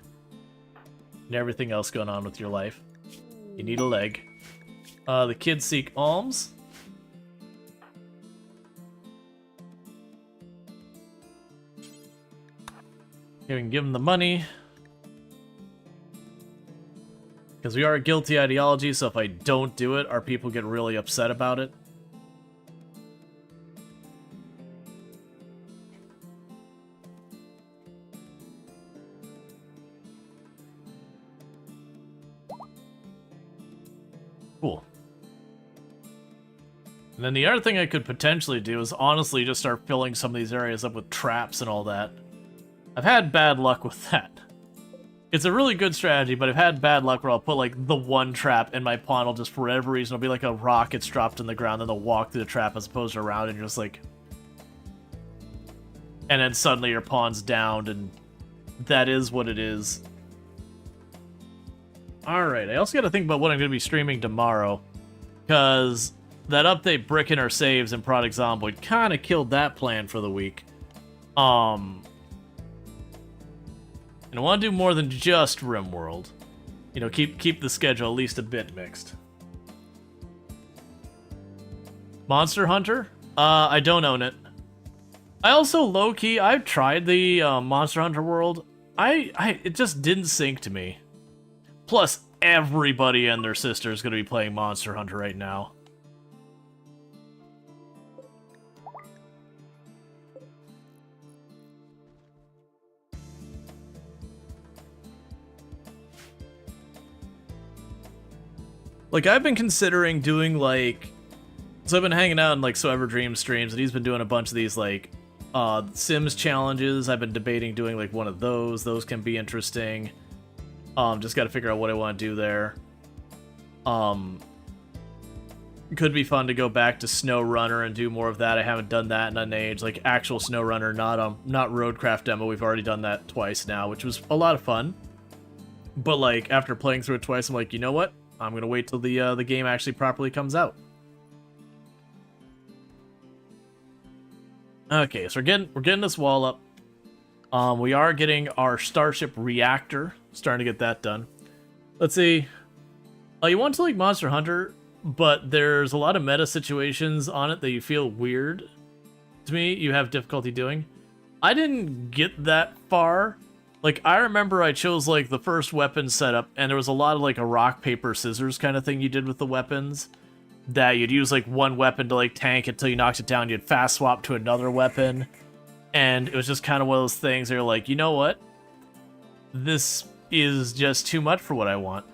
and everything else going on with your life. You need a leg. The kids seek alms. You can give them the money. Because we are a guilty ideology, so if I don't do it, our people get really upset about it. Cool. And then the other thing I could potentially do is honestly just start filling some of these areas up with traps and all that. I've had bad luck with that. It's a really good strategy, but I've had bad luck where I'll put, like, the one trap and my pawn will just, for whatever reason, it'll be like a rock gets dropped in the ground, and they'll walk through the trap as opposed to around, and you're just like... And then suddenly your pawn's downed, and that is what it is. Alright, I also gotta think about what I'm gonna be streaming tomorrow, because that update Brick in our saves and Product Zomboid kinda killed that plan for the week. And I want to do more than just RimWorld. You know, keep the schedule at least a bit mixed. Monster Hunter? I don't own it. I also, low-key, I've tried the Monster Hunter world. It just didn't sync to me. Plus, everybody and their sister is going to be playing Monster Hunter right now. Like, I've been considering doing, like... So I've been hanging out in, like, So Ever Dream streams, and he's been doing a bunch of these, like, Sims challenges. I've been debating doing, like, one of those. Those can be interesting. Just gotta figure out what I want to do there. Could be fun to go back to SnowRunner and do more of that. I haven't done that in an age. Like, actual SnowRunner, not Roadcraft demo. We've already done that twice now, which was a lot of fun. But, like, after playing through it twice, I'm like, you know what? I'm gonna wait till the game actually properly comes out. Okay, so we're getting this wall up. We are getting our Starship Reactor, starting to get that done. Let's see. You want to like Monster Hunter, but there's a lot of meta situations on it that you feel weird. To me, you have difficulty doing. I didn't get that far. Like, I remember I chose, like, the first weapon setup, and there was a lot of, like, a rock, paper, scissors kind of thing you did with the weapons. That you'd use, like, one weapon to, like, tank until you knocked it down, you'd fast swap to another weapon. And it was just kind of one of those things where you're like, you know what? This is just too much for what I want.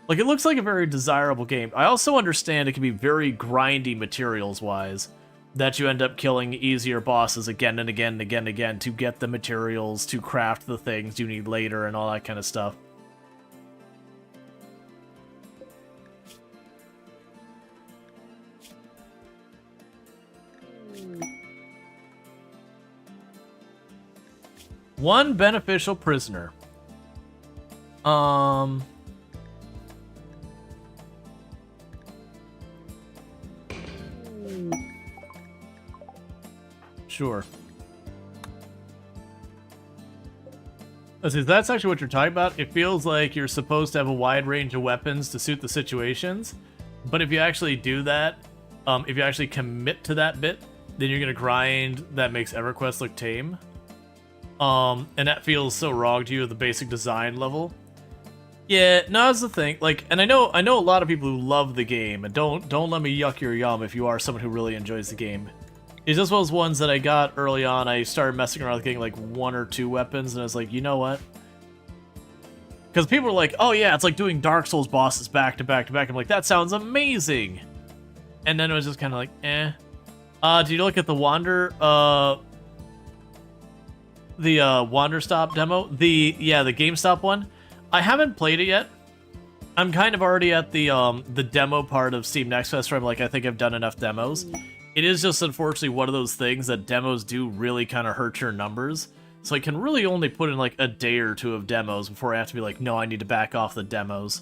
Like, it looks like a very desirable game. I also understand it can be very grindy materials-wise. That you end up killing easier bosses again and again and again and again to get the materials to craft the things you need later and all that kind of stuff. One beneficial prisoner. Sure. That's actually what you're talking about. It feels like you're supposed to have a wide range of weapons to suit the situations, but if you actually do that, if you actually commit to that bit, then you're gonna grind that makes EverQuest look tame. And that feels so wrong to you at the basic design level. Yeah, no, that's the thing. Like, and I know a lot of people who love the game, and don't let me yuck your yum if you are someone who really enjoys the game. It's just one of those ones that I got early on. I started messing around with getting like 1 or 2 weapons, and I was like, you know what? Because people are like, oh yeah, it's like doing Dark Souls bosses back to back to back. I'm like, that sounds amazing. And then it was just kind of like, eh. Did you look at the Wander Stop demo? The GameStop one? I haven't played it yet. I'm kind of already at the demo part of Steam Next Fest where I'm like, I think I've done enough demos. It is just unfortunately one of those things that demos do really kind of hurt your numbers. So I can really only put in like a day or two of demos before I have to be like, no, I need to back off the demos.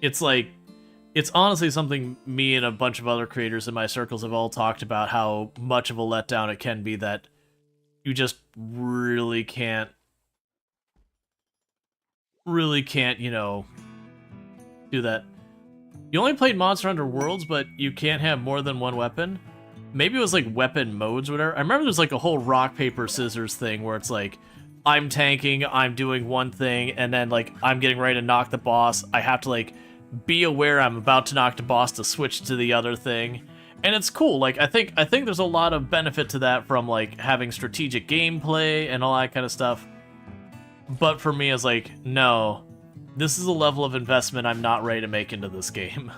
It's like, it's honestly something me and a bunch of other creators in my circles have all talked about, how much of a letdown it can be that you just really can't, you know, do that. You only played Monster Hunter Worlds, but you can't have more than one weapon? Maybe it was like weapon modes or whatever. I remember there's like a whole rock, paper, scissors thing where it's like, I'm tanking, I'm doing one thing, and then like I'm getting ready to knock the boss. I have to like be aware I'm about to knock the boss to switch to the other thing. And it's cool. Like I think there's a lot of benefit to that from like having strategic gameplay and all that kind of stuff. But for me, it's like, no, this is a level of investment I'm not ready to make into this game.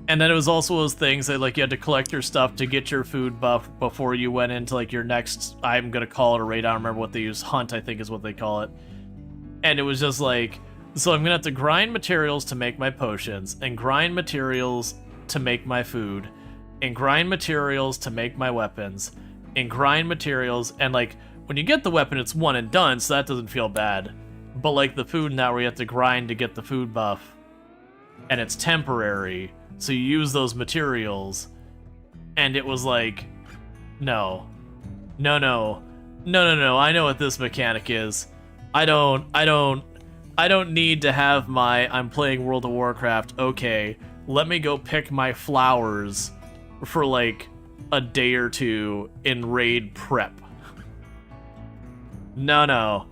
And then it was also those things that like you had to collect your stuff to get your food buff before you went into like your next, I'm gonna call it a raid, I don't remember what they use, hunt I think is what they call it. And it was just like, so I'm gonna have to grind materials to make my potions, and grind materials to make my food, and grind materials to make my weapons, and grind materials, and like, when you get the weapon it's one and done, so that doesn't feel bad. But like the food now where you have to grind to get the food buff, and it's temporary, so you use those materials, and it was like, no, I know what this mechanic is. I don't need to have my, I'm playing World of Warcraft, okay, let me go pick my flowers for like a day or two in raid prep. No.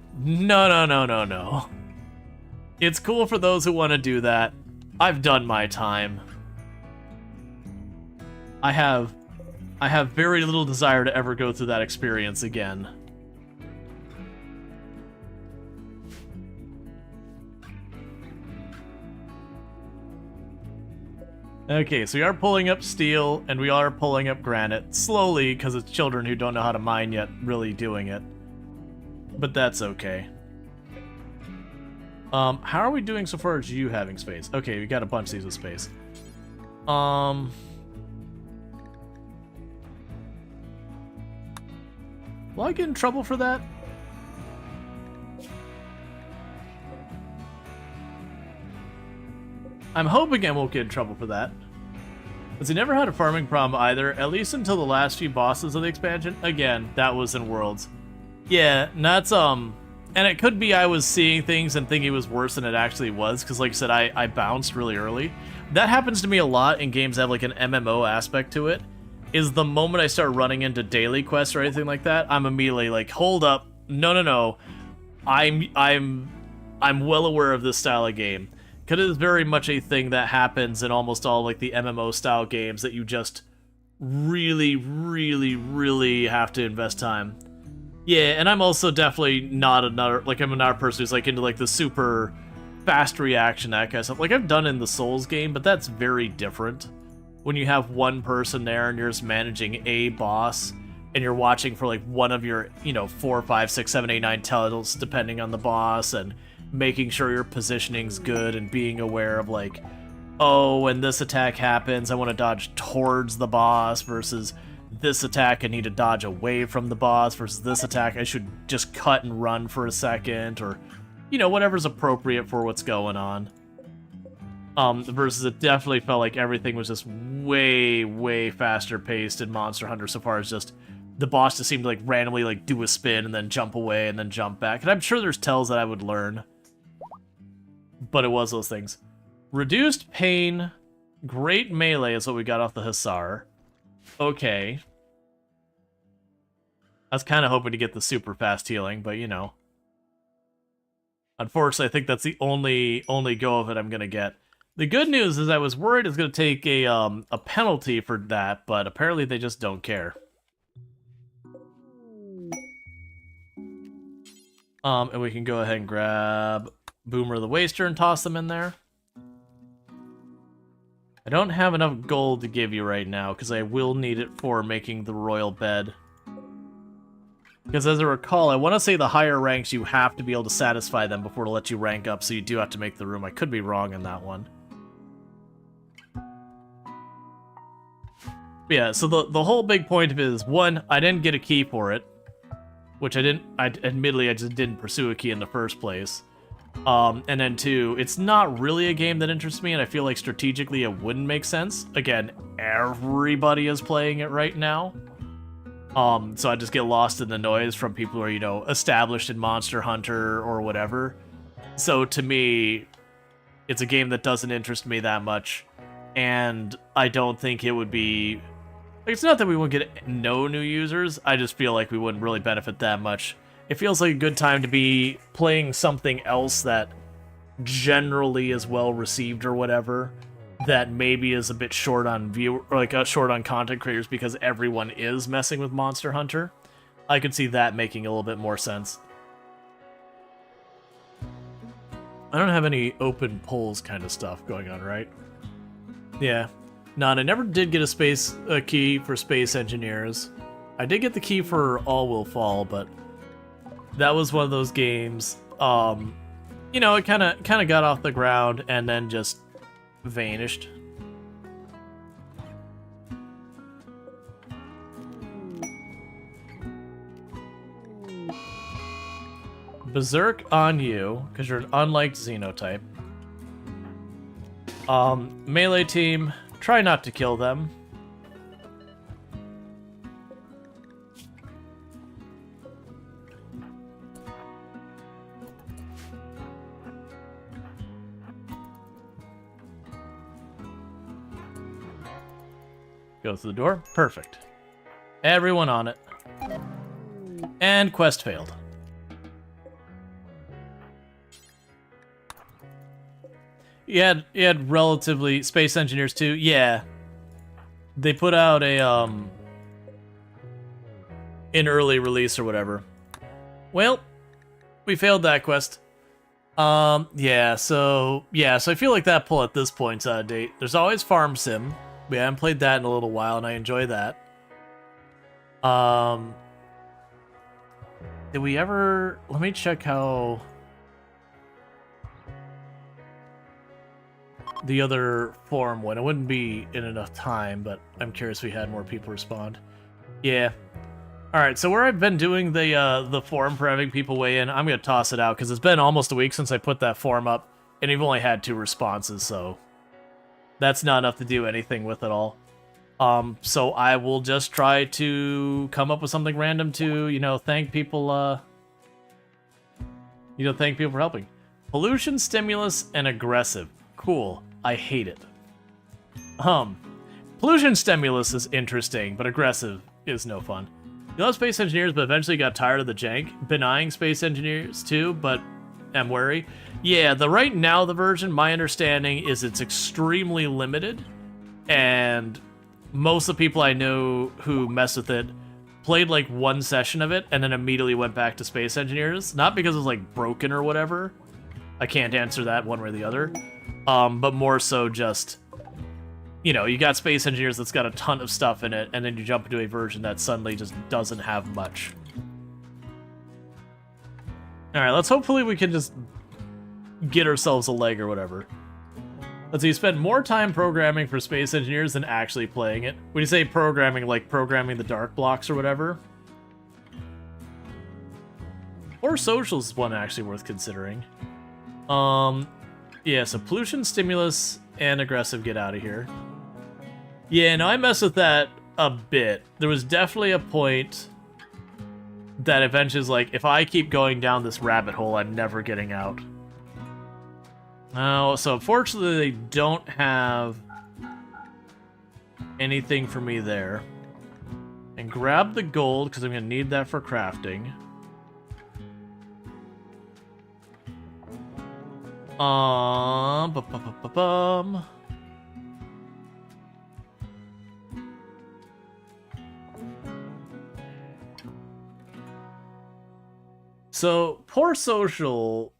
It's cool for those who want to do that. I've done my time. I have very little desire to ever go through that experience again. Okay, so we are pulling up steel, and we are pulling up granite. Slowly, because it's children who don't know how to mine yet really doing it. But that's okay. How are we doing so far as you having space? Okay, we got a bunch of these with space. Will I get in trouble for that? I'm hoping I won't get in trouble for that. Because he never had a farming problem either, at least until the last few bosses of the expansion. Again, that was in Worlds. Yeah, that's, and it could be I was seeing things and thinking it was worse than it actually was, because like I said, I bounced really early. That happens to me a lot in games that have like an MMO aspect to it, is the moment I start running into daily quests or anything like that, I'm immediately like, hold up, no. I'm well aware of this style of game. Because it is very much a thing that happens in almost all like the MMO style games that you just really have to invest time. Yeah, and I'm also definitely not I'm not a person who's like into like the super fast reaction, that kind of stuff. Like I've done in the Souls game, but that's very different. When you have one person there and you're just managing a boss, and you're watching for like one of your, 4, 5, 6, 7, 8, 9 titles depending on the boss, and making sure your positioning's good and being aware of like, oh, when this attack happens, I want to dodge towards the boss versus this attack I need to dodge away from the boss versus this attack I should just cut and run for a second, or, whatever's appropriate for what's going on. Versus it definitely felt like everything was just way faster paced in Monster Hunter so far as just the boss just seemed to like randomly like do a spin and then jump away and then jump back. And I'm sure there's tells that I would learn. But it was those things. Reduced pain, great melee is what we got off the Hussar. Okay. I was kind of hoping to get the super fast healing, but Unfortunately, I think that's the only go of it I'm gonna get. The good news is I was worried it's going to take a penalty for that, but apparently they just don't care. And we can go ahead and grab Boomer the Waster and toss them in there. I don't have enough gold to give you right now, because I will need it for making the royal bed. Because as I recall, I want to say the higher ranks, you have to be able to satisfy them before to let you rank up, so you do have to make the room. I could be wrong in that one. But yeah, so the whole big point of it is, one, I didn't get a key for it. Which admittedly, I just didn't pursue a key in the first place. And then two, it's not really a game that interests me, and I feel like strategically it wouldn't make sense. Again, everybody is playing it right now. So I just get lost in the noise from people who are, you know, established in Monster Hunter or whatever. So to me, it's a game that doesn't interest me that much, and I don't think it would be... Like, it's not that we won't get no new users, I just feel like we wouldn't really benefit that much. It feels like a good time to be playing something else that generally is well received or whatever, that maybe is a bit short on short on content creators because everyone is messing with Monster Hunter. I could see that making a little bit more sense. I don't have any open polls kind of stuff going on, right? Yeah. No, I never did get a key for Space Engineers. I did get the key for All Will Fall, but that was one of those games. You know, it kind of got off the ground and then just vanished. Berserk on you, because you're an unliked xenotype. Melee team, try not to kill them. Go through the door. Perfect. Everyone on it. And quest failed. You had relatively Space Engineers too. Yeah. They put out a an early release or whatever. Well, we failed that quest. Yeah, so I feel like that pull at this point's out of date. There's always Farm Sim. We haven't played that in a little while, and I enjoy that. Did we ever... Let me check how... the other forum went. It wouldn't be in enough time, but I'm curious if we had more people respond. Yeah. Alright, so where I've been doing the forum for having people weigh in, I'm going to toss it out, because it's been almost a week since I put that forum up, and we've only had 2 responses, so... that's not enough to do anything with at all. So I will just try to come up with something random to, you know, thank people, thank people for helping. Pollution, stimulus, and aggressive. Cool. I hate it. Pollution stimulus is interesting, but aggressive is no fun. You love Space Engineers, but eventually got tired of the jank. Been eyeing Space Engineers too, but am wary. Yeah, right now the version, my understanding is it's extremely limited, and most of the people I know who mess with it played like 1 session of it and then immediately went back to Space Engineers. Not because it's like broken or whatever. I can't answer that one way or the other. But more so just, you know, you got Space Engineers that's got a ton of stuff in it, and then you jump into a version that suddenly just doesn't have much. Alright, let's hopefully we can just get ourselves a leg or whatever. Let's see, you spend more time programming for Space Engineers than actually playing it. When you say programming, like programming the dark blocks or whatever. Or Socials is one actually worth considering. Yeah, so pollution, stimulus, and aggressive, get out of here. Yeah, no, I messed with that a bit. There was definitely a point that eventually is like, if I keep going down this rabbit hole, I'm never getting out. Oh, so unfortunately they don't have anything for me there. And grab the gold, because I'm going to need that for crafting. Bum. So, poor social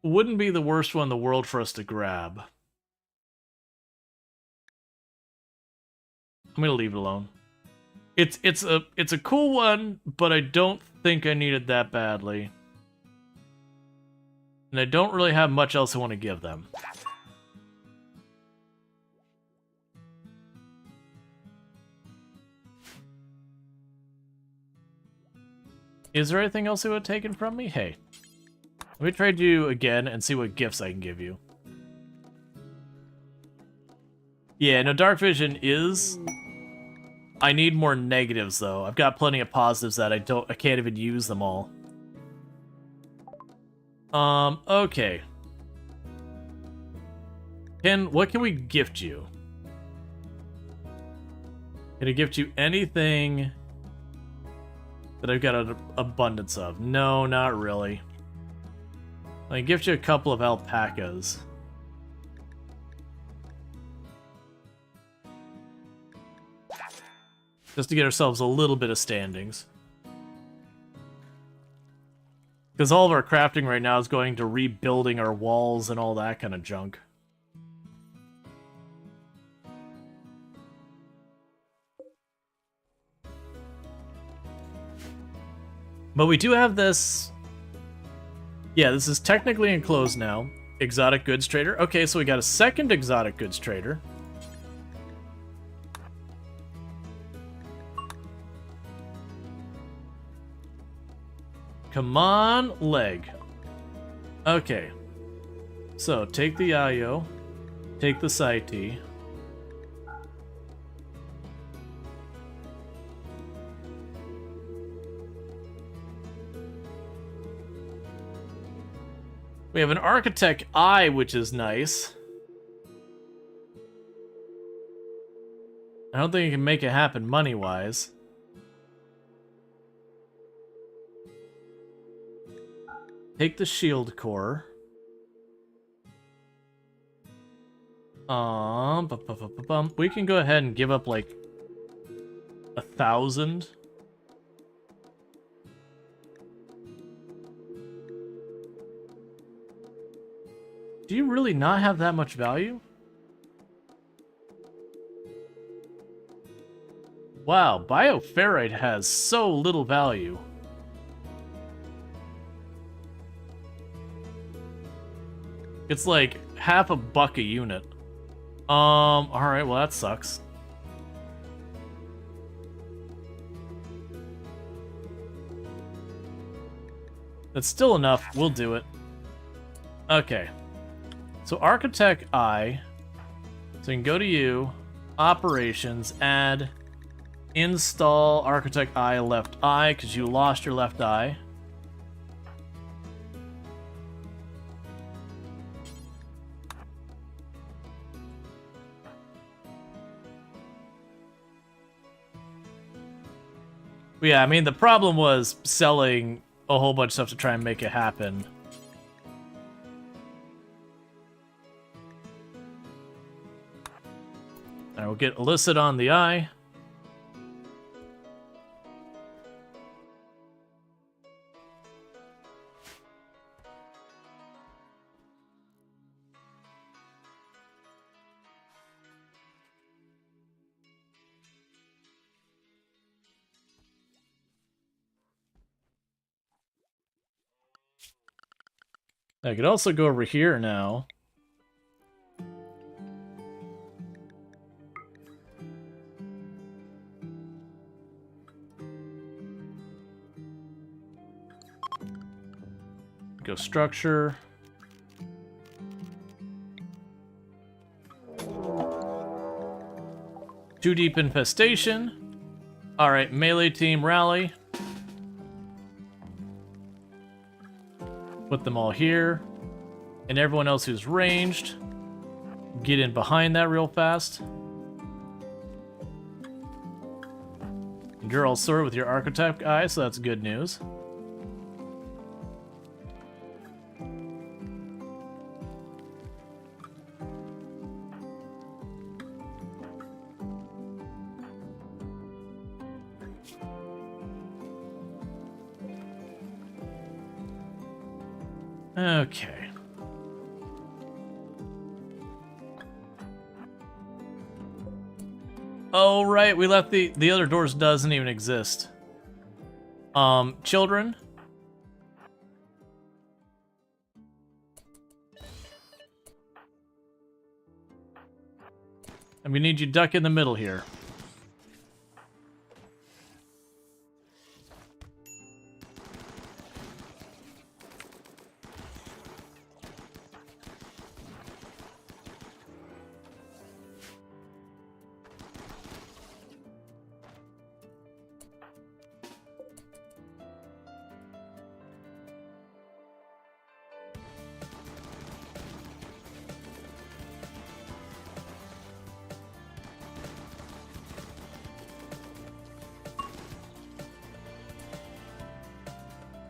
wouldn't be the worst one in the world for us to grab. I'm gonna leave it alone. It's a cool one, but I don't think I need it that badly. And I don't really have much else I want to give them. Is there anything else they would have taken from me? Hey. Let me trade you again and see what gifts I can give you. Yeah, no, Dark Vision is... I need more negatives, though. I've got plenty of positives that I can't even use them all. Okay. What can we gift you? Can I gift you anything that I've got an abundance of? No, not really. I can gift you a couple of alpacas. Just to get ourselves a little bit of standings. Because all of our crafting right now is going to rebuilding our walls and all that kind of junk. But we do have this... Yeah, this is technically enclosed now. Exotic goods trader. Okay, so we got a second exotic goods trader. Come on, leg. Okay. So, take the Ayo. Take the Saiti. We have an Architect Eye, which is nice. I don't think you can make it happen money-wise. Take the shield core. We can go ahead and give up like 1,000. Do you really not have that much value? Wow, Bioferrite has so little value. It's like half a buck a unit. Alright, well that sucks. That's still enough, we'll do it. Okay. So Architect Eye. So you can go to you, Operations, add, install Architect Eye left eye, because you lost your left eye. Yeah, I mean, the problem was selling a whole bunch of stuff to try and make it happen. Alright, we'll get Illicit on the eye. I could also go over here now. Go structure. Too deep infestation. Alright, melee team rally. Put them all here. And everyone else who's ranged, get in behind that real fast. And you're all sorted with your Architect Eye, so that's good news. Okay. Oh, right, we left the other doors doesn't even exist. Children? And we need you duck in the middle here.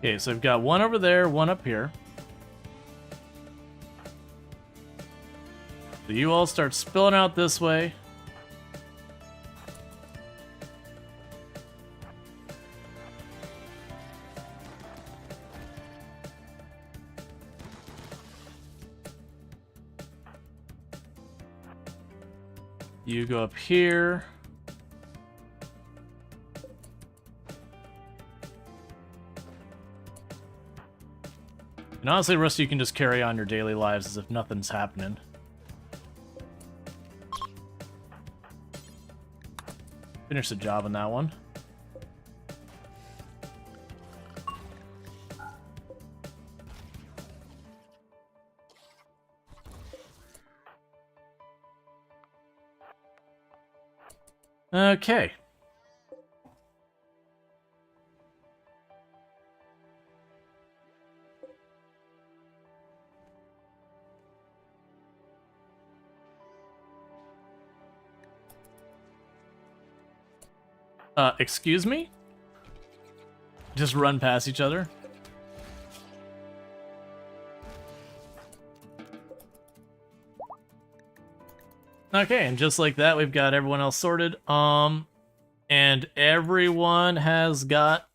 Okay, so I've got one over there, one up here. So you all start spilling out this way. You go up here. And honestly, the rest of you can just carry on your daily lives as if nothing's happening. Finish the job on that one. Okay. Excuse me? Just run past each other. Okay, and just like that, we've got everyone else sorted. And everyone has got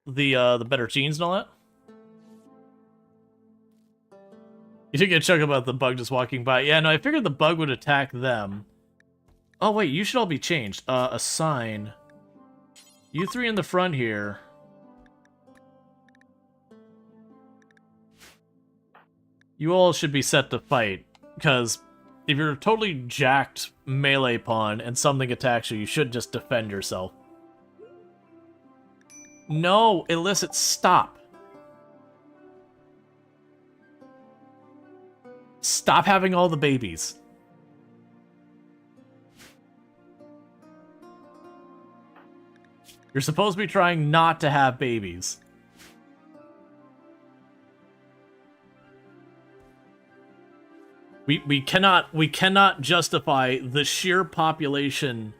the better genes and all that. You did get a chunk about the bug just walking by. Yeah, no, I figured the bug would attack them. Oh, wait, you should all be changed. Assign. You three in the front here. You all should be set to fight, because if you're a totally jacked melee pawn and something attacks you, you should just defend yourself. No, Illicit, stop. Stop having all the babies. You're supposed to be trying not to have babies. We cannot justify the sheer population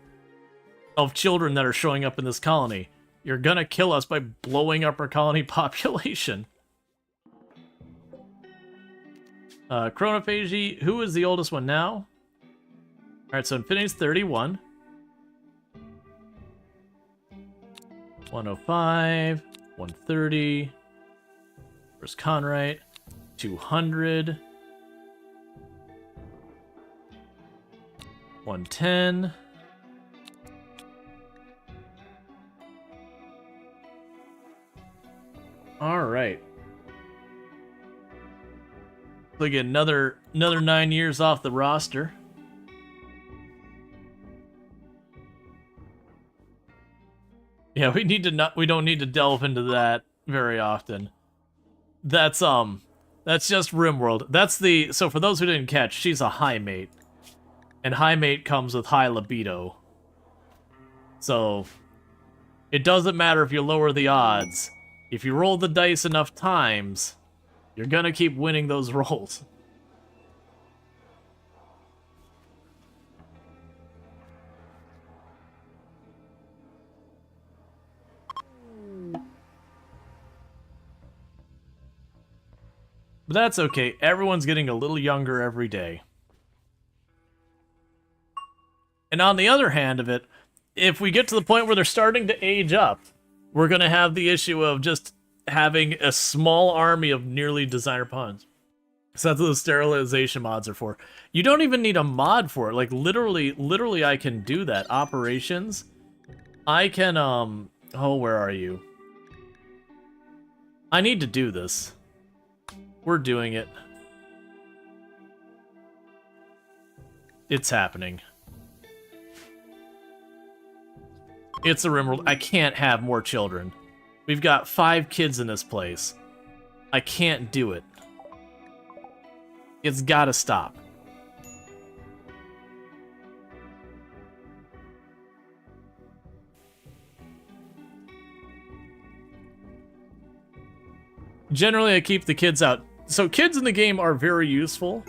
of children that are showing up in this colony. You're gonna kill us by blowing up our colony population. Chronophagy, who is the oldest one now? Alright, so Infinity's 31. 105, 130. Where's Conrite? 200. 110. All right. Look at another 9 years off the roster. Yeah, we don't need to delve into that very often. That's just RimWorld. So for those who didn't catch, she's a high mate. And high mate comes with high libido. So it doesn't matter if you lower the odds. If you roll the dice enough times, you're gonna keep winning those rolls. But that's okay. Everyone's getting a little younger every day. And on the other hand of it, if we get to the point where they're starting to age up, we're going to have the issue of just having a small army of nearly designer pawns. So that's what the sterilization mods are for. You don't even need a mod for it. Like, literally I can do that. Operations. I can, oh, where are you? I need to do this. We're doing it. It's happening. It's a RimWorld. I can't have more children. We've got 5 kids in this place. I can't do it. It's gotta stop. Generally, I keep the kids out. So kids in the game are very useful.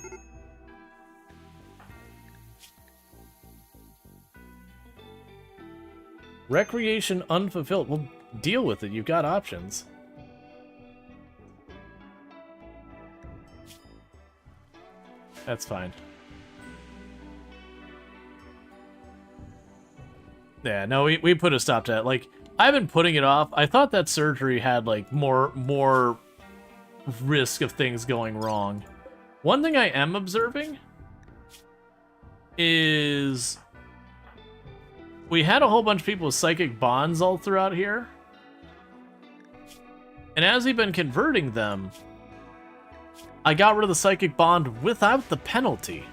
Recreation unfulfilled. Well, deal with it. You've got options. That's fine. Yeah, no, we put a stop to that. Like, I've been putting it off. I thought that surgery had, like, more risk of things going wrong. One thing I am observing is we had a whole bunch of people with psychic bonds all throughout here. And as we've been converting them, I got rid of the psychic bond without the penalty.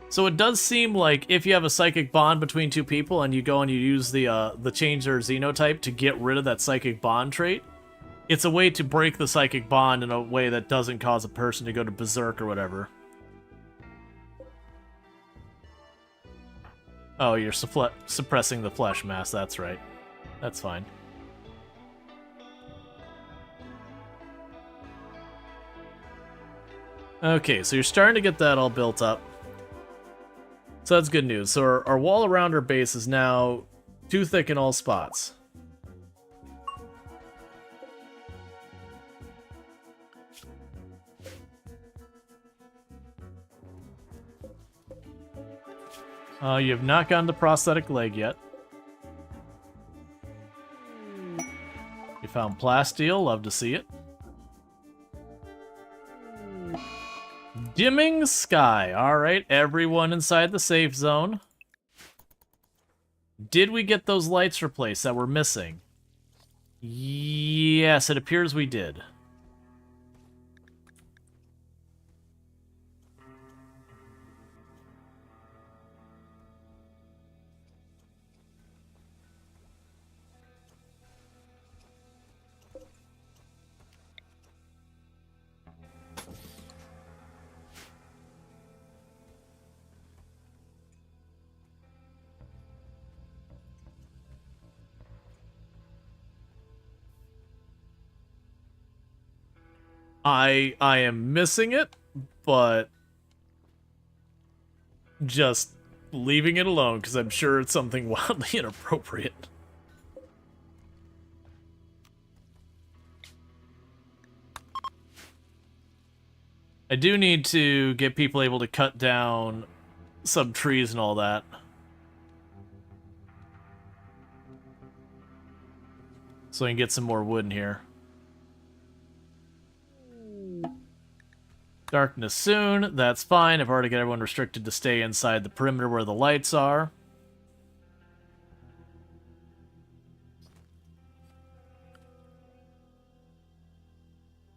So it does seem like if you have a psychic bond between 2 people and you go and you use the change their xenotype to get rid of that psychic bond trait, it's a way to break the psychic bond in a way that doesn't cause a person to go to berserk or whatever. Oh, you're suppressing the flesh mass, that's right. That's fine. Okay, so you're starting to get that all built up. So that's good news. So our wall around our base is now too thick in all spots. You have not gotten the prosthetic leg yet. You found plasteel, love to see it. Dimming sky. Alright, everyone inside the safe zone. Did we get those lights replaced that were missing? Yes, it appears we did. I am missing it, but just leaving it alone because I'm sure it's something wildly inappropriate. I do need to get people able to cut down some trees and all that. So I can get some more wood in here. Darkness soon, that's fine. I've already got everyone restricted to stay inside the perimeter where the lights are.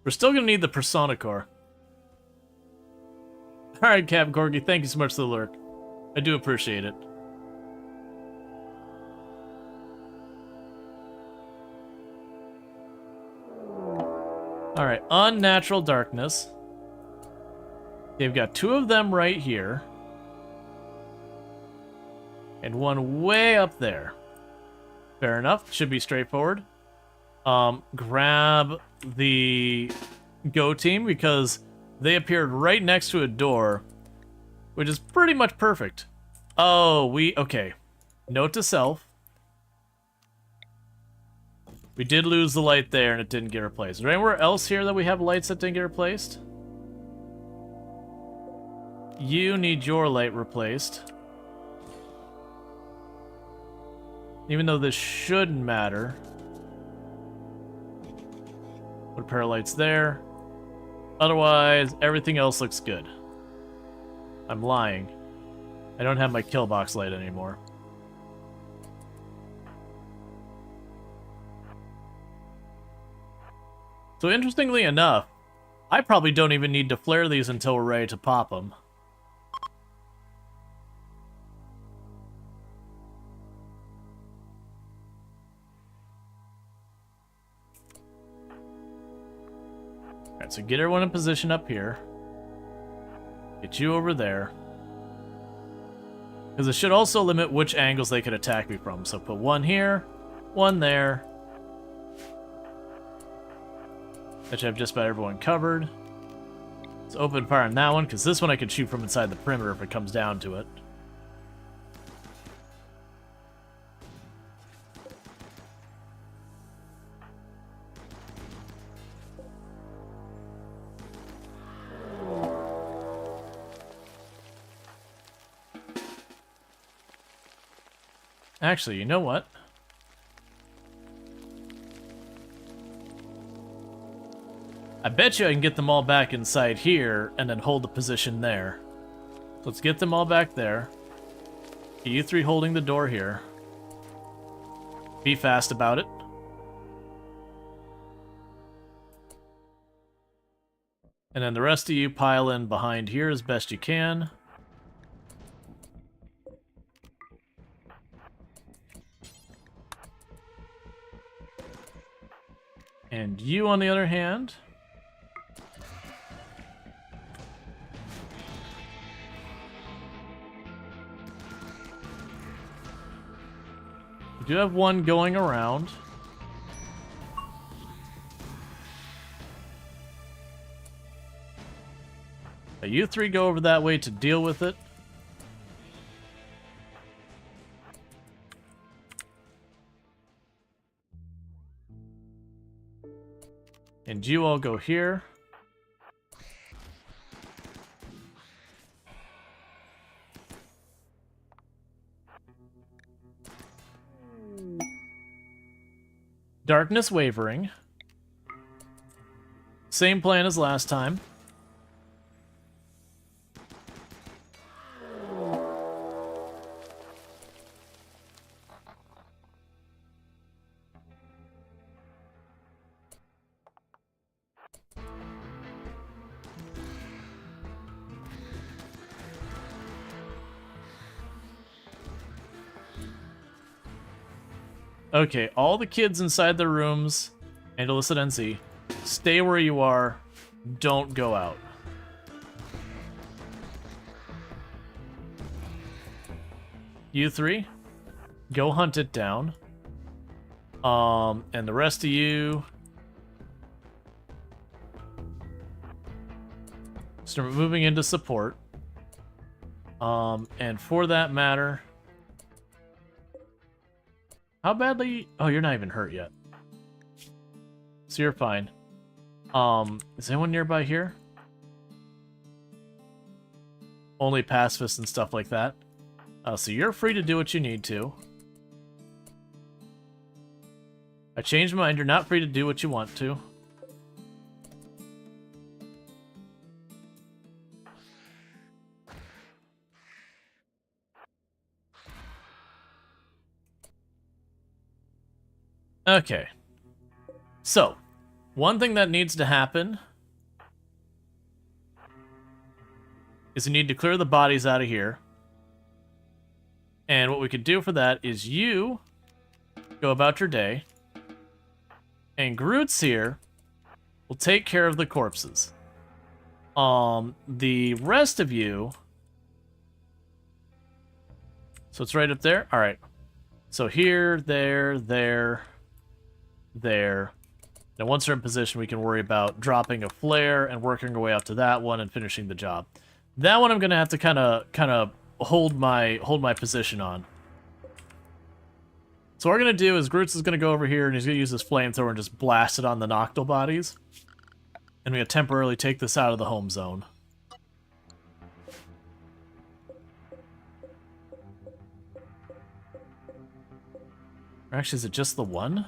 We're still gonna need the Persona Core. Alright, Captain Corgi, thank you so much for the lurk. I do appreciate it. Alright, unnatural darkness. They've got 2 of them right here. And 1 way up there. Fair enough. Should be straightforward. Grab the Go team because they appeared right next to a door, which is pretty much perfect. Oh, okay. Note to self. We did lose the light there and it didn't get replaced. Is there anywhere else here that we have lights that didn't get replaced? You need your light replaced. Even though this shouldn't matter. Put a pair of lights there. Otherwise, everything else looks good. I'm lying. I don't have my kill box light anymore. So interestingly enough, I probably don't even need to flare these until we're ready to pop them. Alright, so get everyone in position up here. Get you over there. Because it should also limit which angles they could attack me from. So put one here, one there. That should have just about everyone covered. Let's open fire on that one, because this one I can shoot from inside the perimeter if it comes down to it. Actually, you know what? I bet you I can get them all back inside here and then hold the position there. So let's get them all back there. Get you three holding the door here. Be fast about it. And then the rest of you pile in behind here as best you can. And you, on the other hand, we do have one going around. Now you three go over that way to deal with it. And you all go here. Darkness wavering. Same plan as last time. Okay, all the kids inside their rooms, and illicit NC, stay where you are. Don't go out. You three, go hunt it down. And the rest of you, start moving into support. And for that matter, how badly? Oh, you're not even hurt yet. So you're fine. Is anyone nearby here? Only pacifists and stuff like that. So you're free to do what you need to. I changed my mind. You're not free to do what you want to. Okay. So, one thing that needs to happen is you need to clear the bodies out of here. And what we could do for that is you go about your day, and Groot's here will take care of the corpses. The rest of you, so it's right up there. All right. So here, there. Now once we're in position, we can worry about dropping a flare and working our way up to that one and finishing the job. That one I'm gonna have to kind of hold my position on. So what we're gonna do is Groot's is gonna go over here and he's gonna use his flamethrower and just blast it on the Noctil bodies, and we're gonna temporarily take this out of the home zone. Or actually, is it just the one?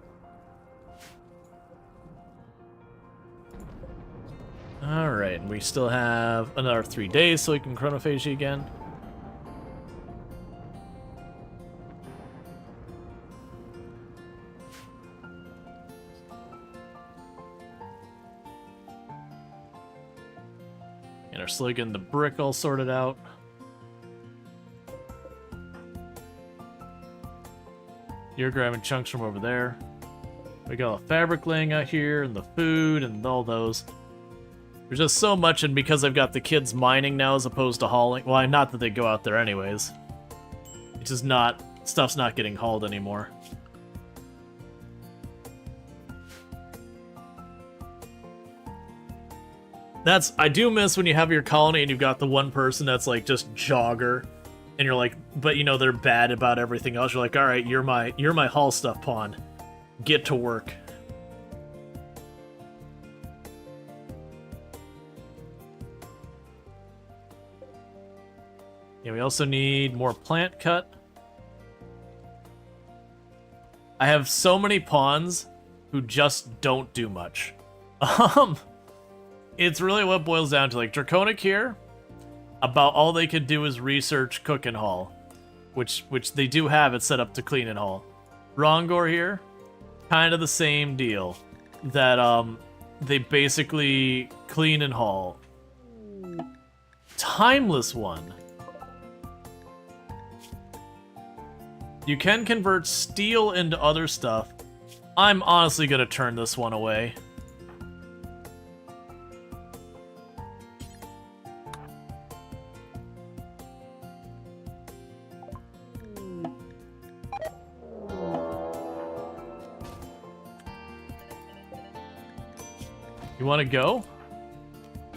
Alright, and we still have another 3 days so we can chronophage you again. And our slug and the brick all sorted out. You're grabbing chunks from over there. We got the fabric laying out here, and the food, and all those. There's just so much, and because I've got the kids mining now as opposed to hauling... Well, not that they go out there anyways. It's just not... Stuff's not getting hauled anymore. I do miss when you have your colony and you've got the one person that's like just jogger, and you're like, but you know they're bad about everything else. You're like, all right, you're my haul stuff pawn. Get to work. Yeah, we also need more plant cut. I have so many pawns who just don't do much. It's really what it boils down to. Like, Draconic here, about all they could do is research, cook, and haul. Which they do have it set up to clean and haul. Rongor here, kind of the same deal. That, they basically clean and haul. Timeless one. You can convert steel into other stuff. I'm honestly gonna turn this one away. You want to go?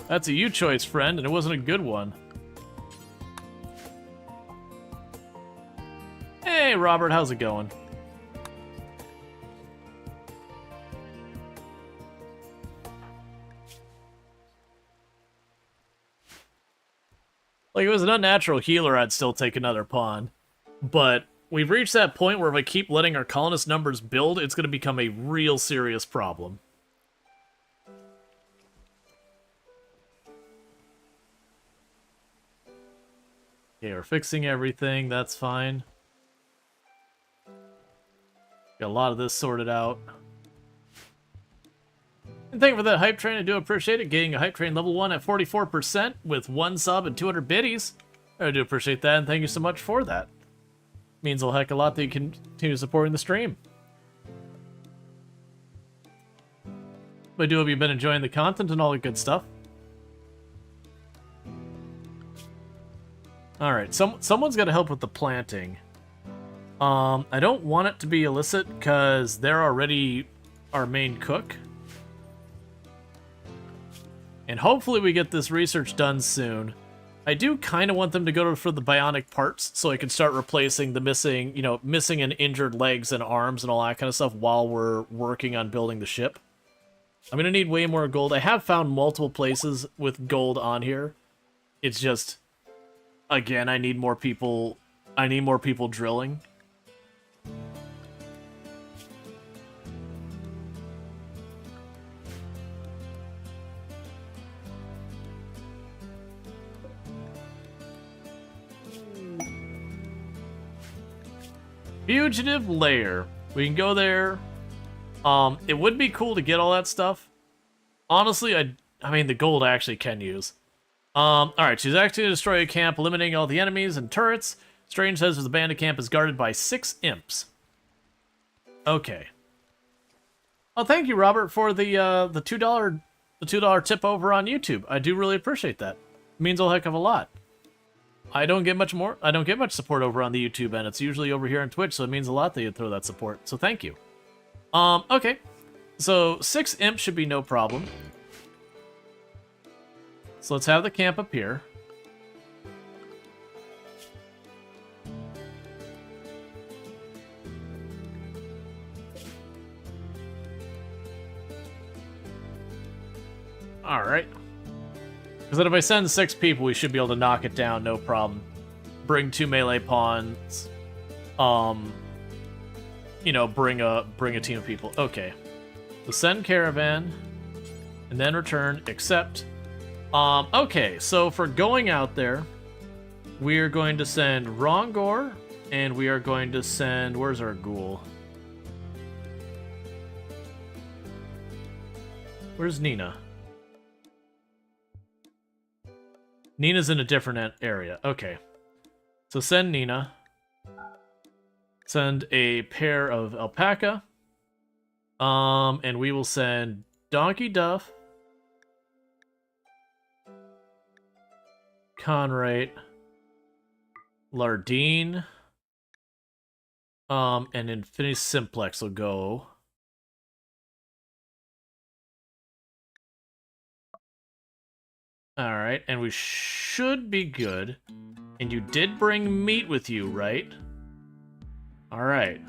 That's a you choice, friend, and it wasn't a good one. Hey, Robert, how's it going? Like, if it was an unnatural healer, I'd still take another pawn. But we've reached that point where if I keep letting our colonist numbers build, it's going to become a real serious problem. Okay, we're fixing everything, that's fine. Got a lot of this sorted out. And thank you for that hype train, I do appreciate it. Getting a hype train level 1 at 44% with 1 sub and 200 biddies. I do appreciate that, and thank you so much for that. Means a heck of a lot that you continue supporting the stream. But I do hope you've been enjoying the content and all the good stuff. Alright, someone's got to help with the planting. I don't want it to be illicit, because they're already our main cook. And hopefully we get this research done soon. I do kind of want them to go for the bionic parts, so I can start replacing the missing and injured legs and arms and all that kind of stuff while we're working on building the ship. I'm going to need way more gold. I have found multiple places with gold on here. It's just... Again, I need more people drilling. Fugitive Lair. We can go there. It would be cool to get all that stuff. Honestly, I mean, the gold I actually can use. Alright, she's actually to destroy a camp, eliminating all the enemies and turrets. Strange says the bandit camp is guarded by 6 imps. Okay. Oh, thank you, Robert, for the $2 tip over on YouTube. I do really appreciate that. It means a heck of a lot. I don't get much support over on the YouTube end. It's usually over here on Twitch, so it means a lot that you throw that support. So thank you. Okay. So 6 imps should be no problem. So let's have the camp up here. Alright. Because then if I send 6 people, we should be able to knock it down, no problem. Bring 2 melee pawns. You know, bring a team of people. Okay. So send caravan, and then return, except Okay, so for going out there, we're going to send Rongor, and we are going to send... Where's our ghoul? Where's Nina? Nina's in a different area. Okay. So send Nina. Send a pair of alpaca. And we will send Donkey Duff. Conrate. Lardine. And Infinity Simplex will go. Alright, and we should be good. And you did bring meat with you, right? Alright.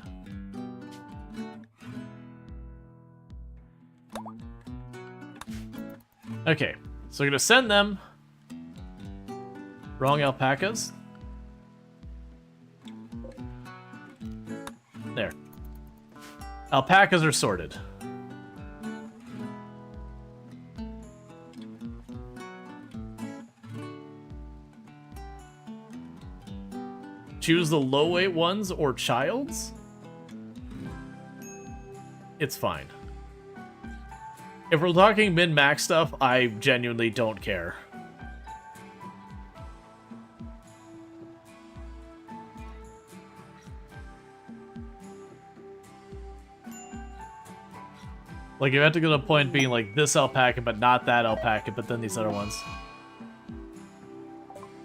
Okay, so we're gonna send them. Wrong alpacas. There. Alpacas are sorted. Choose the low weight ones or child's? It's fine. If we're talking min-max stuff, I genuinely don't care. Like, you have to go to a point being like this alpaca, but not that alpaca, but then these other ones.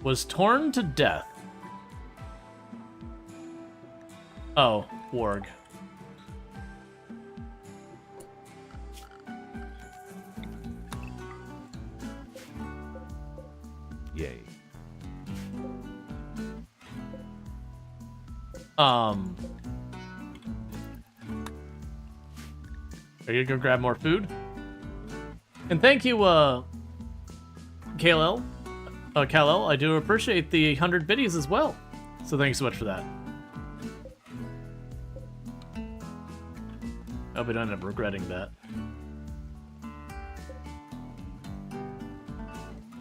Was torn to death. Oh, warg. Yay. Are you gonna go grab more food? And thank you, Kal-El. Kal-El, I do appreciate the 100 biddies as well. So thanks so much for that. I hope I don't end up regretting that.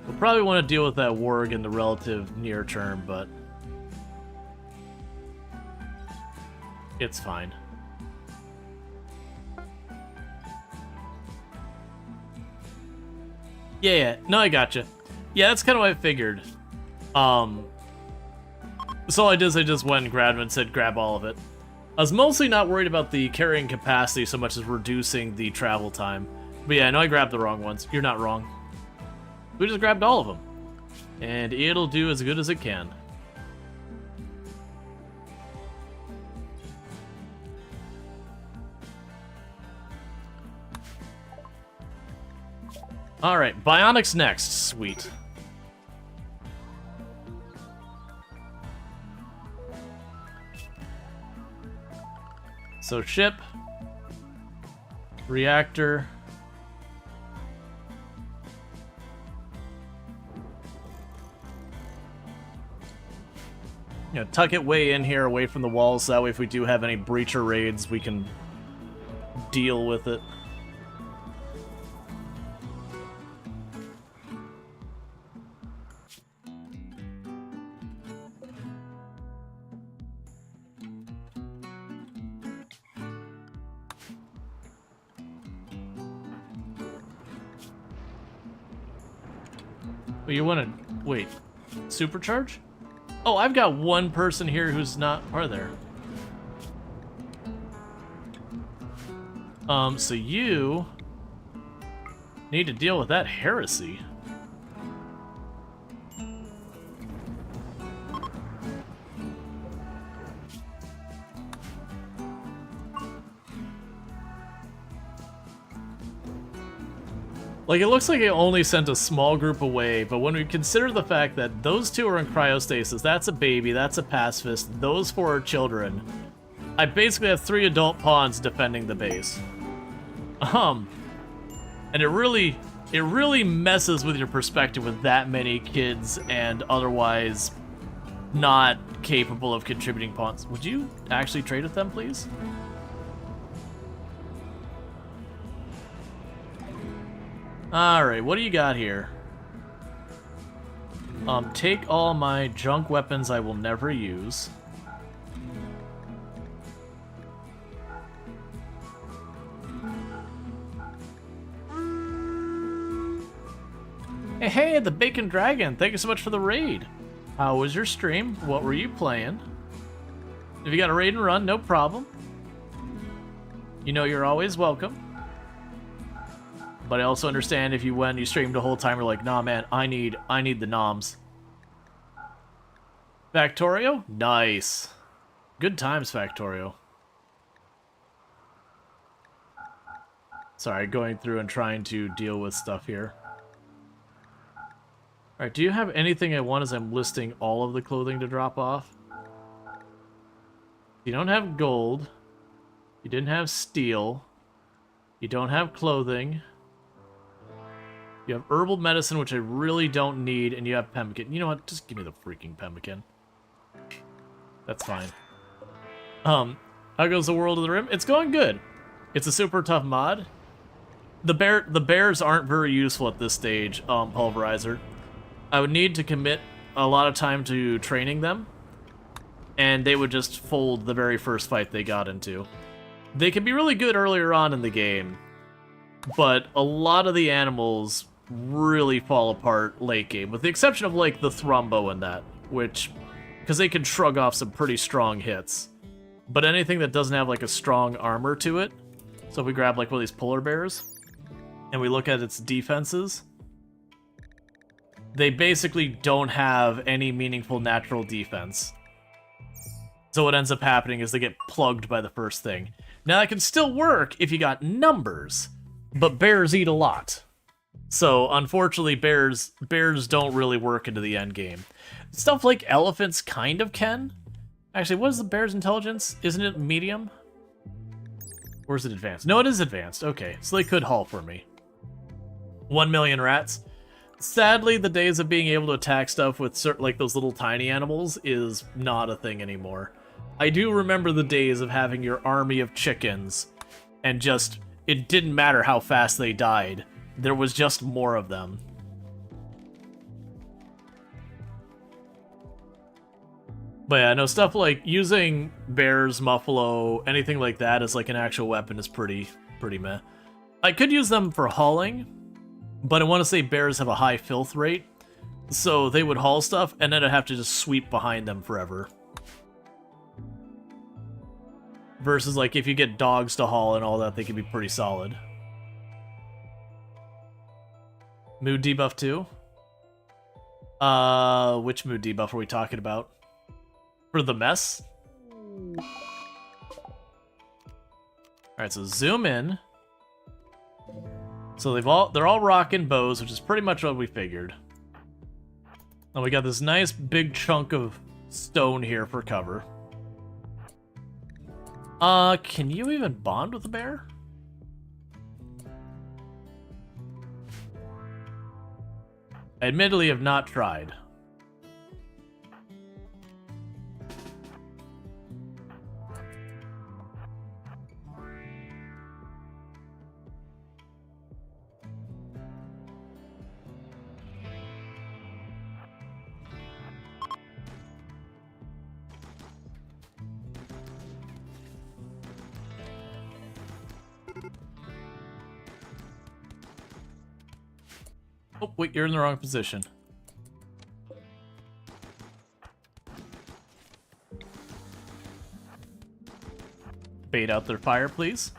We'll probably want to deal with that warg in the relative near term, but it's fine. Yeah, no, I gotcha. Yeah, that's kind of what I figured. So all I did is I just went and grabbed it and said grab all of it. I was mostly not worried about the carrying capacity so much as reducing the travel time. But yeah, I know I grabbed the wrong ones. You're not wrong. We just grabbed all of them. And it'll do as good as it can. Alright, Bionics next. Sweet. So ship, reactor, you know, tuck it way in here away from the walls, so that way if we do have any breacher raids, we can deal with it. You want to wait? Supercharge? Oh, I've got one person here who's not part there. So you need to deal with that heresy. Like, it looks like it only sent a small group away, but when we consider the fact that those two are in cryostasis, that's a baby, that's a pacifist, those four are children, I basically have 3 adult pawns defending the base. And it really messes with your perspective with that many kids and otherwise not capable of contributing pawns. Would you actually trade with them, please? Alright, what do you got here? Take all my junk weapons I will never use. Hey, the Bacon Dragon, thank you so much for the raid. How was your stream? What were you playing? If you got a raid and run, no problem. You know you're always welcome. But I also understand if you went and you streamed the whole time, you're like, nah man, I need the noms. Factorio? Nice. Good times, Factorio. Sorry, going through and trying to deal with stuff here. Alright, do you have anything I want as I'm listing all of the clothing to drop off? You don't have gold. You didn't have steel. You don't have clothing. You have herbal medicine, which I really don't need, and you have pemmican. You know what? Just give me the freaking pemmican. That's fine. How goes the World of the Rim? It's going good. It's a super tough mod. The bears aren't very useful at this stage, Pulverizer. I would need to commit a lot of time to training them, and they would just fold the very first fight they got into. They can be really good earlier on in the game, but a lot of the animals really fall apart late game, with the exception of, like, the Thrumbo and that, which, because they can shrug off some pretty strong hits. But anything that doesn't have, like, a strong armor to it, so if we grab, like, one of these polar bears, and we look at its defenses, they basically don't have any meaningful natural defense. So what ends up happening is they get plugged by the first thing. Now that can still work if you got numbers, but bears eat a lot. So unfortunately bears don't really work into the end game. Stuff like elephants kind of can. Actually, what is the bear's intelligence? Isn't it medium? Or is it advanced? No, it is advanced. Okay, so they could haul for me. 1 million rats. Sadly, the days of being able to attack stuff with certain, like those little tiny animals is not a thing anymore. I do remember the days of having your army of chickens, and just, it didn't matter how fast they died. There was just more of them. But yeah, no, stuff like using bears, muffalo, anything like that as like an actual weapon is pretty meh. I could use them for hauling, but I want to say bears have a high filth rate, so they would haul stuff, and then I'd have to just sweep behind them forever. Versus, like, if you get dogs to haul and all that, they can be pretty solid. Mood debuff too? Which mood debuff are we talking about? For the mess? Alright, so zoom in. So they're all rocking bows, which is pretty much what we figured. And we got this nice big chunk of stone here for cover. Can you even bond with a bear? I admittedly have not tried. Oh, wait, you're in the wrong position. Bait out their fire, please.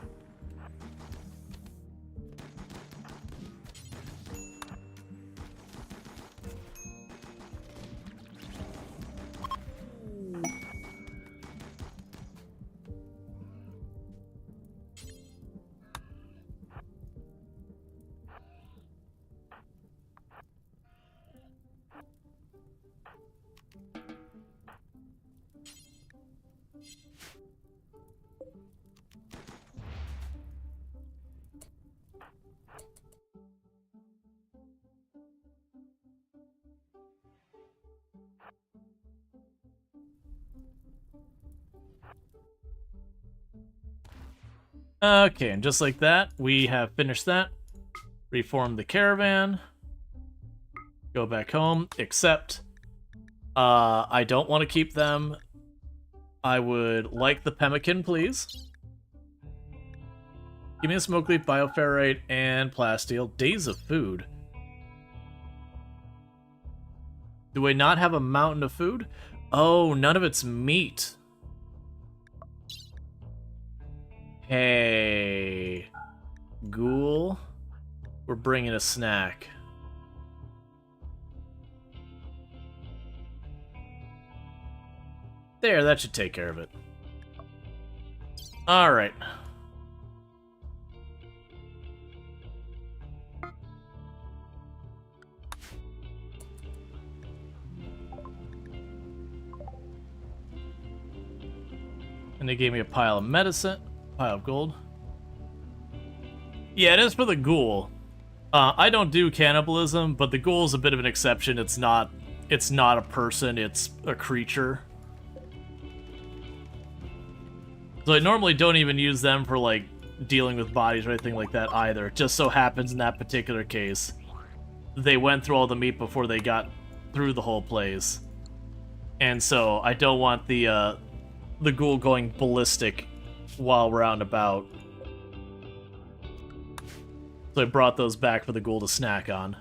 Okay, and just like that, we have finished that. Reformed the caravan. Go back home. Accept. I don't want to keep them. I would like the pemmican, please. Give me a smoke leaf, bioferrite, and plasteel. Days of food. Do I not have a mountain of food? Oh, none of it's meat. Hey, Ghoul, we're bringing a snack. There, that should take care of it. Alright. And they gave me a pile of medicine. Pile of gold. Yeah, it is for the ghoul. I don't do cannibalism, but the ghoul is a bit of an exception. It's not a person, it's a creature. So I normally don't even use them for, like, dealing with bodies or anything like that either. It just so happens in that particular case, they went through all the meat before they got through the whole place. And so I don't want the ghoul going ballistic while we're out and about. So I brought those back for the ghoul to snack on.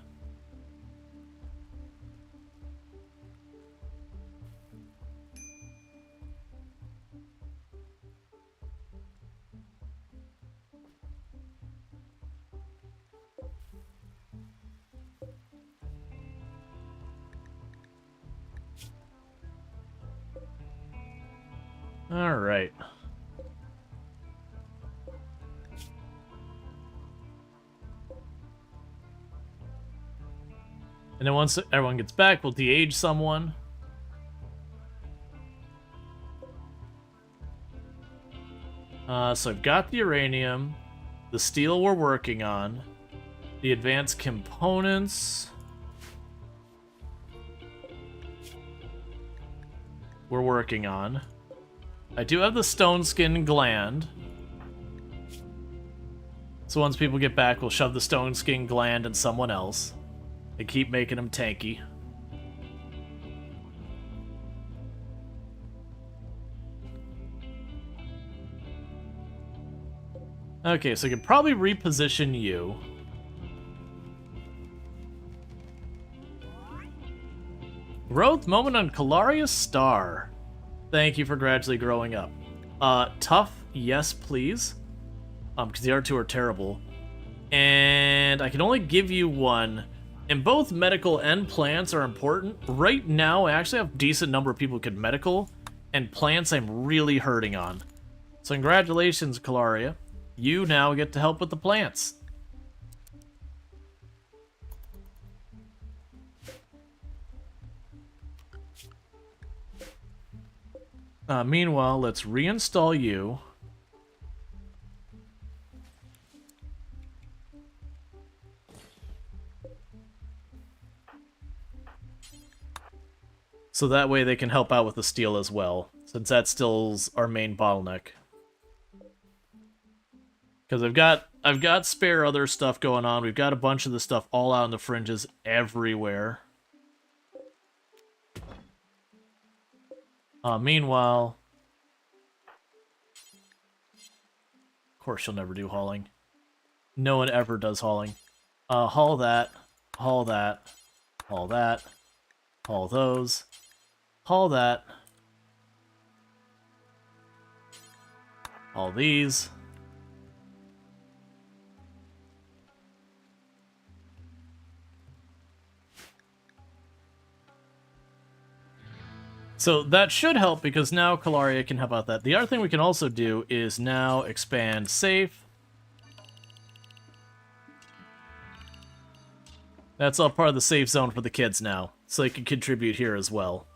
All right. And then once everyone gets back, we'll de-age someone. So I've got the uranium, the steel we're working on, the advanced components. We're working on. I do have the stone skin gland. So once people get back, we'll shove the stone skin gland in someone else. And keep making them tanky. Okay, so I could probably reposition you. Growth moment on Kalaria's star. Thank you for gradually growing up. Tough, yes please. Because the other two are terrible. And I can only give you one. And both medical and plants are important. Right now, I actually have a decent number of people who could medical. And plants I'm really hurting on. So congratulations, Kalaria. You now get to help with the plants. Meanwhile, let's reinstall you. So that way they can help out with the steel as well, since that still's our main bottleneck. Because I've got spare other stuff going on. We've got a bunch of the stuff all out in the fringes everywhere. Meanwhile, of course she'll never do hauling. No one ever does hauling. Haul that, haul that, haul that, haul those, haul that, haul these. So that should help, because now Kalaria can help out that. The other thing we can also do is now expand safe. That's all part of the safe zone for the kids now, so they can contribute here as well.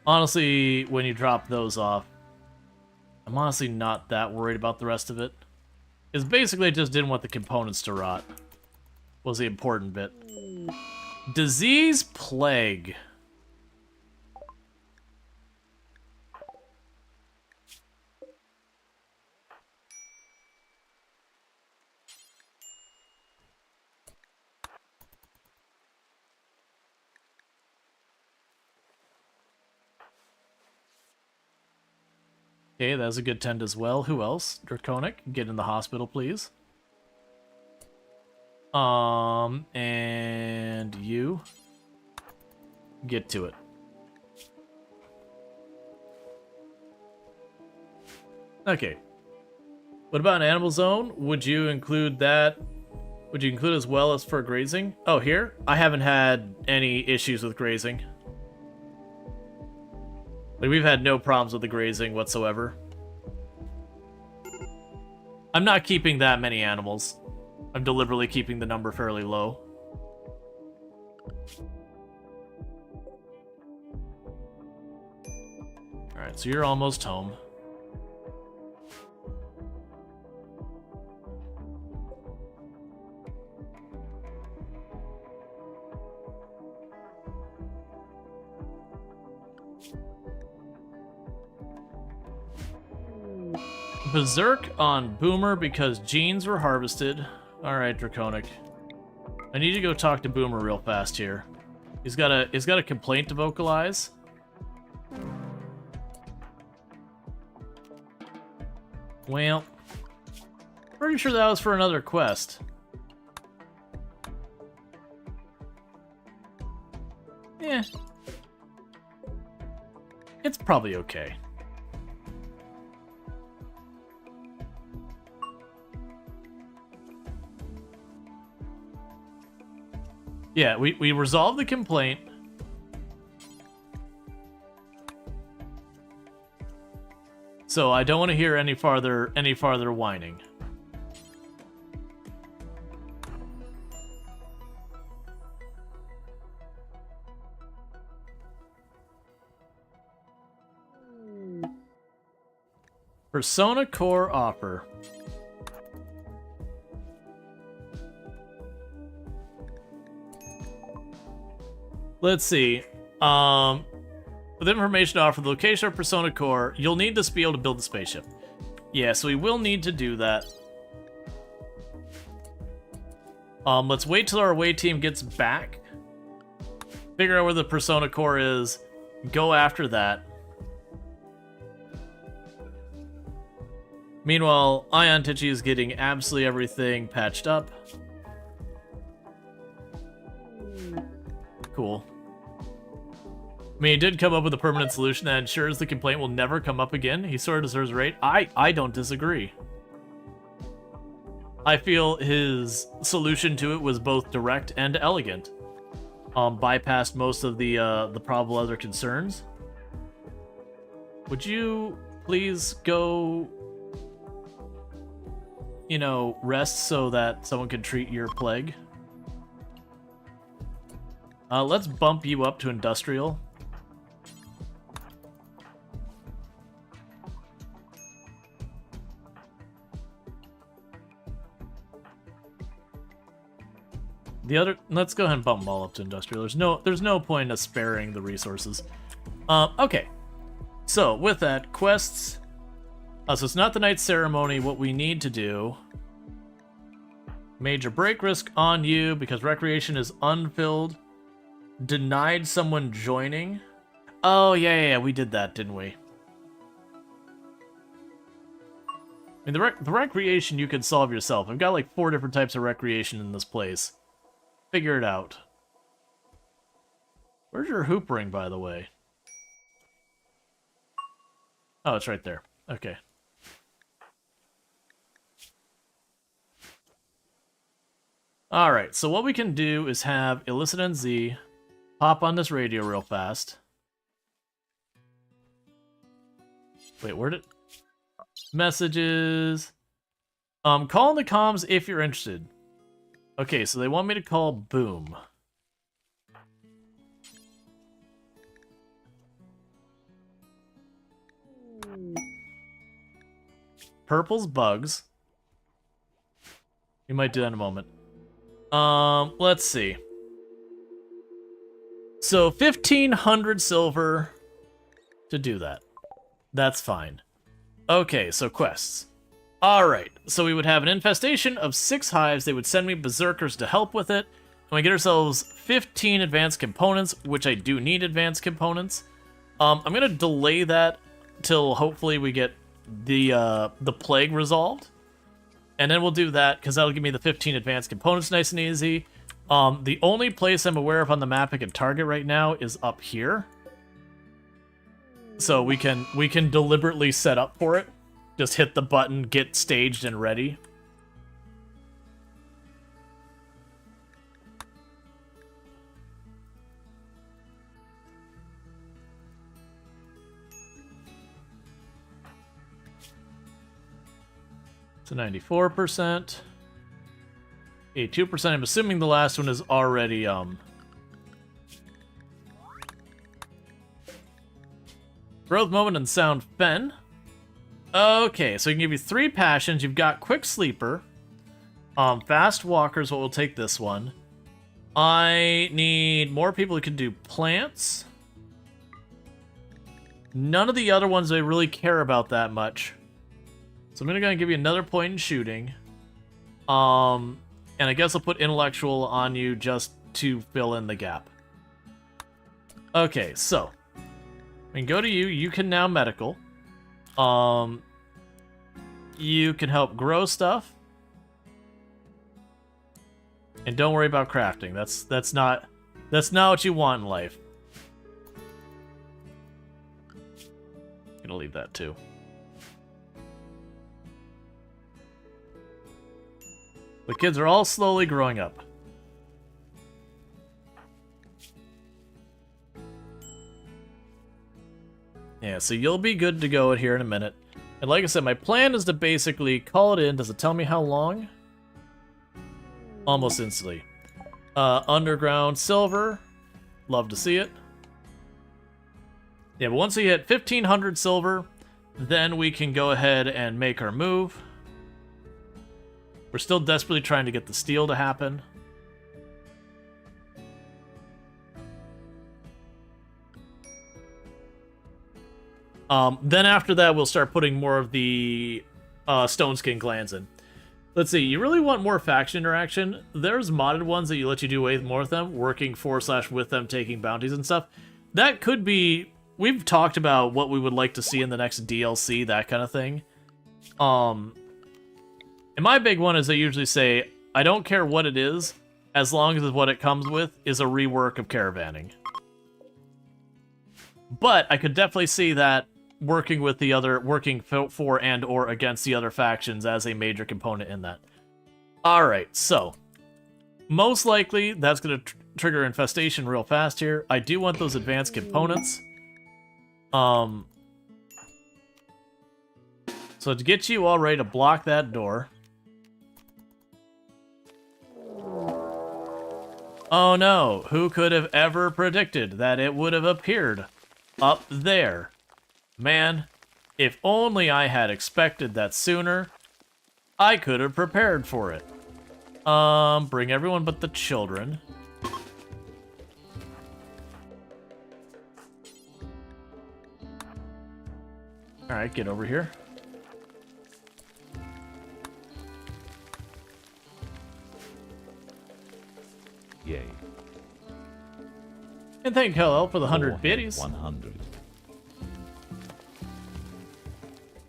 Honestly, when you drop those off, I'm honestly not that worried about the rest of it. Because basically I just didn't want the components to rot. Was the important bit. Disease Plague. Okay, that's a good tend as well. Who else? Draconic, get in the hospital, please. And you get to it. Okay. What about an animal zone? Would you include that? Would you include as well as for grazing? Oh, here? I haven't had any issues with grazing. Like, we've had no problems with the grazing whatsoever. I'm not keeping that many animals. I'm deliberately keeping the number fairly low. Alright, so you're almost home. Berserk on Boomer because genes were harvested. Alright, Draconic. I need to go talk to Boomer real fast here. He's got a complaint to vocalize. Well, pretty sure that was for another quest. Yeah. It's probably okay. Yeah, we resolved the complaint. So I don't want to hear any farther whining. Persona Core offer. Let's see. With information offered, the location of Persona Core, you'll need this to be able to build the spaceship. Yeah, so we will need to do that. Let's wait till our away team gets back. Figure out where the Persona Core is. Go after that. Meanwhile, Ion Tichy is getting absolutely everything patched up. Cool. I mean, he did come up with a permanent solution that ensures the complaint will never come up again. He sort of deserves a rate. I don't disagree. I feel his solution to it was both direct and elegant. Bypassed most of the probable other concerns. Would you please go, you know, rest so that someone can treat your plague? Let's bump you up to industrial. The other, let's go ahead and bump them all up to industrial. There's no point in us sparing the resources. Okay. So with that, quests. So it's not the night ceremony. What we need to do. Major break risk on you because recreation is unfilled. Denied someone joining. Oh yeah, we did that, didn't we? I mean, the recreation you can solve yourself. I've got like 4 different types of recreation in this place. Figure it out. Where's your hoop ring, by the way? Oh, it's right there. Okay. Alright, so what we can do is have Illicit NZ pop on this radio real fast. Wait, where did... Messages... call in the comms if you're interested. Okay, so they want me to call Boom. Purple's bugs. We might do that in a moment. Let's see. So 1,500 silver to do that. That's fine. Okay, so quests. Alright, so we would have an infestation of 6 hives. They would send me berserkers to help with it. And we get ourselves 15 advanced components, which I do need advanced components. I'm going to delay that till hopefully we get the plague resolved. And then we'll do that, because that'll give me the 15 advanced components nice and easy. The only place I'm aware of on the map I can target right now is up here. So we can deliberately set up for it. Just hit the button, get staged and ready. So 94%. 82%. I'm assuming the last one is already growth moment and sound fen. Okay, so I can give you 3 passions. You've got quick sleeper. Fast walker is what we'll take this one. I need more people who can do plants. None of the other ones I really care about that much. So I'm gonna give you another point in shooting. And I guess I'll put intellectual on you just to fill in the gap. Okay, so we can go to you. You can now medical. You can help grow stuff. And don't worry about crafting. That's not what you want in life. Gonna leave that too. The kids are all slowly growing up. Yeah, so you'll be good to go here in a minute. And like I said, my plan is to basically call it in. Does it tell me how long? Almost instantly. Underground silver. Love to see it. Yeah, but once we hit 1,500 silver, then we can go ahead and make our move. We're still desperately trying to get the steel to happen. Then after that, we'll start putting more of the stone skin glands in. Let's see, you really want more faction interaction. There's modded ones that you let you do way more with them, working for/with them, taking bounties and stuff. That could be... We've talked about what we would like to see in the next DLC, that kind of thing. And my big one is I usually say, I don't care what it is, as long as what it comes with is a rework of caravanning. But I could definitely see that working with the other, working for and or against the other factions as a major component in that. Alright, so most likely that's going to trigger infestation real fast here. I do want those advanced components. So to get you all ready to block that door. Oh no, who could have ever predicted that it would have appeared up there? Man, if only I had expected that sooner, I could have prepared for it. Bring everyone but the children. Alright, get over here. Yay. And thank you, Hell, for the 100 biddies. 100.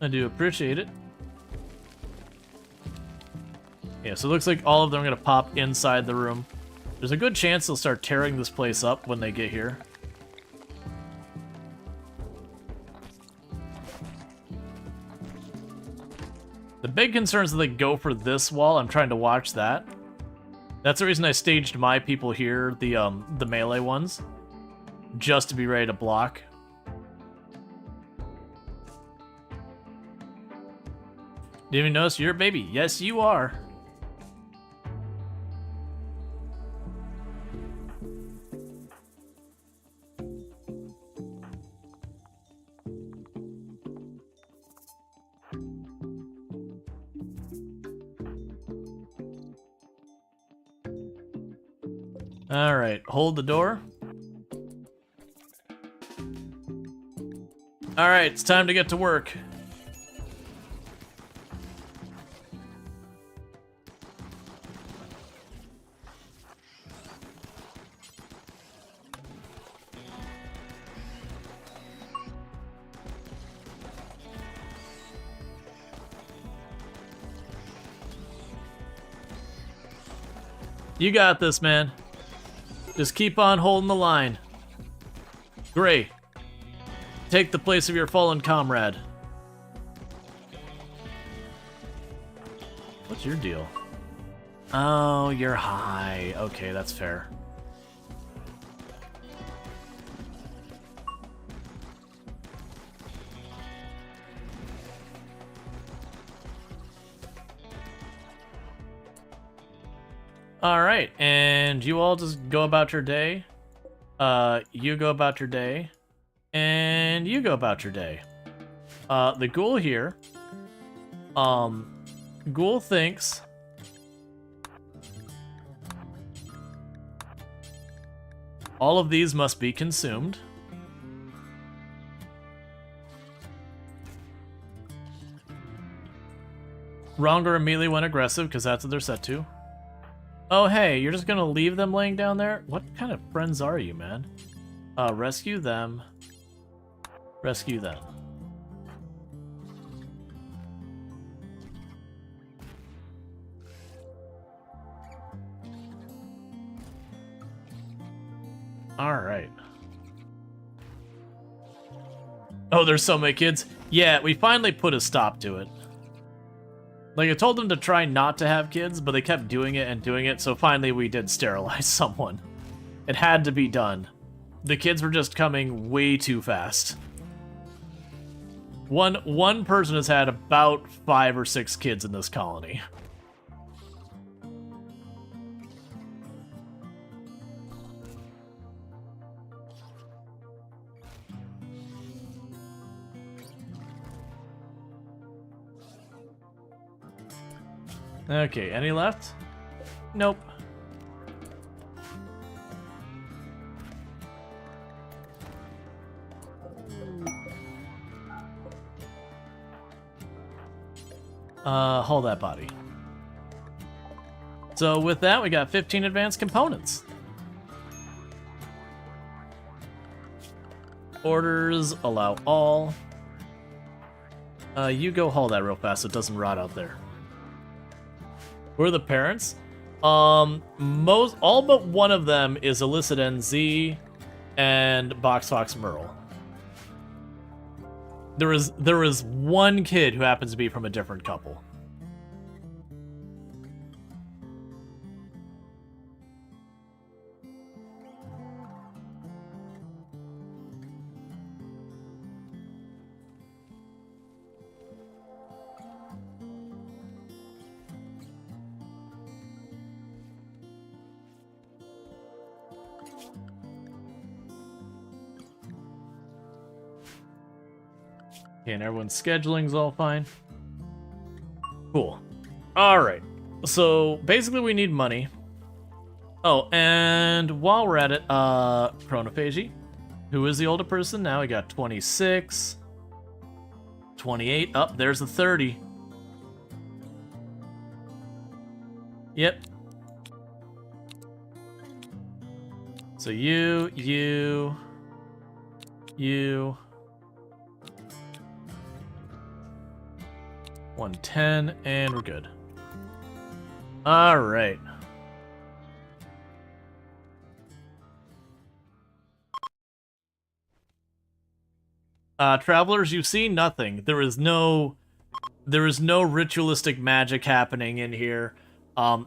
I do appreciate it. Yeah, so it looks like all of them are going to pop inside the room. There's a good chance they'll start tearing this place up when they get here. The big concern is that they go for this wall. I'm trying to watch that. That's the reason I staged my people here, the melee ones, just to be ready to block. Didn't even notice you're a baby. Yes, you are. Alright, hold the door. Alright, it's time to get to work. You got this, man. Just keep on holding the line. Gray, take the place of your fallen comrade. What's your deal? Oh, you're high. Okay, that's fair. All right, and you all just go about your day. You go about your day, and you go about your day. The ghoul here, ghoul thinks all of these must be consumed. Rongar immediately went aggressive because that's what they're set to. Oh, hey, you're just gonna leave them laying down there? What kind of friends are you, man? Rescue them. Rescue them. Alright. Oh, there's so many kids. Yeah, we finally put a stop to it. Like, I told them to try not to have kids, but they kept doing it and doing it, so finally we did sterilize someone. It had to be done. The kids were just coming way too fast. One person has had about 5 or 6 kids in this colony. Okay, any left? Nope. Hold that body. So with that, we got 15 advanced components. Orders, allow all. You go haul that real fast so it doesn't rot out there. Who are the parents? All but one of them is Illicit NZ and Box Fox Merle. There is one kid who happens to be from a different couple. Okay, and everyone's scheduling's all fine. Cool. Alright. So, basically we need money. Oh, and while we're at it, Chronophagy. Who is the older person now? We got 26. 28. Up, there's the 30. Yep. So you... 110, and we're good. Alright. Travelers, you see nothing. There is no ritualistic magic happening in here.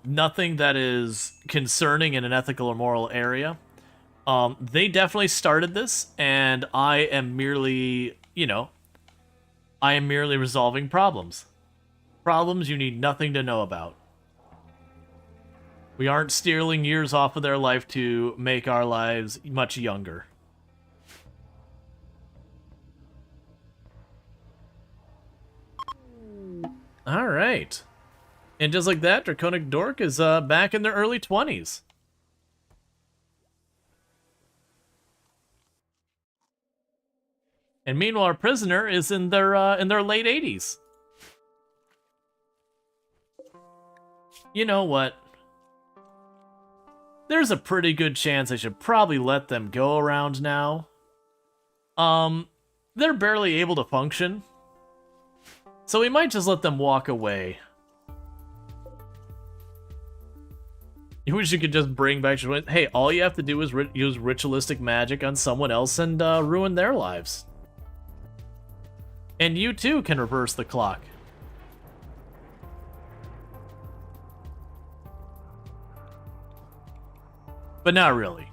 Nothing that is concerning in an ethical or moral area. They definitely started this, and I am merely, I am merely resolving problems. Problems you need nothing to know about. We aren't stealing years off of their life to make our lives much younger. Alright. And just like that, Draconic Dork is back in their early 20s. And meanwhile, our prisoner is in their late 80s. You know what? There's a pretty good chance I should probably let them go around now. They're barely able to function. So we might just let them walk away. You wish you could just bring back... Hey, all you have to do is use ritualistic magic on someone else and ruin their lives. And you too can reverse the clock. But not really.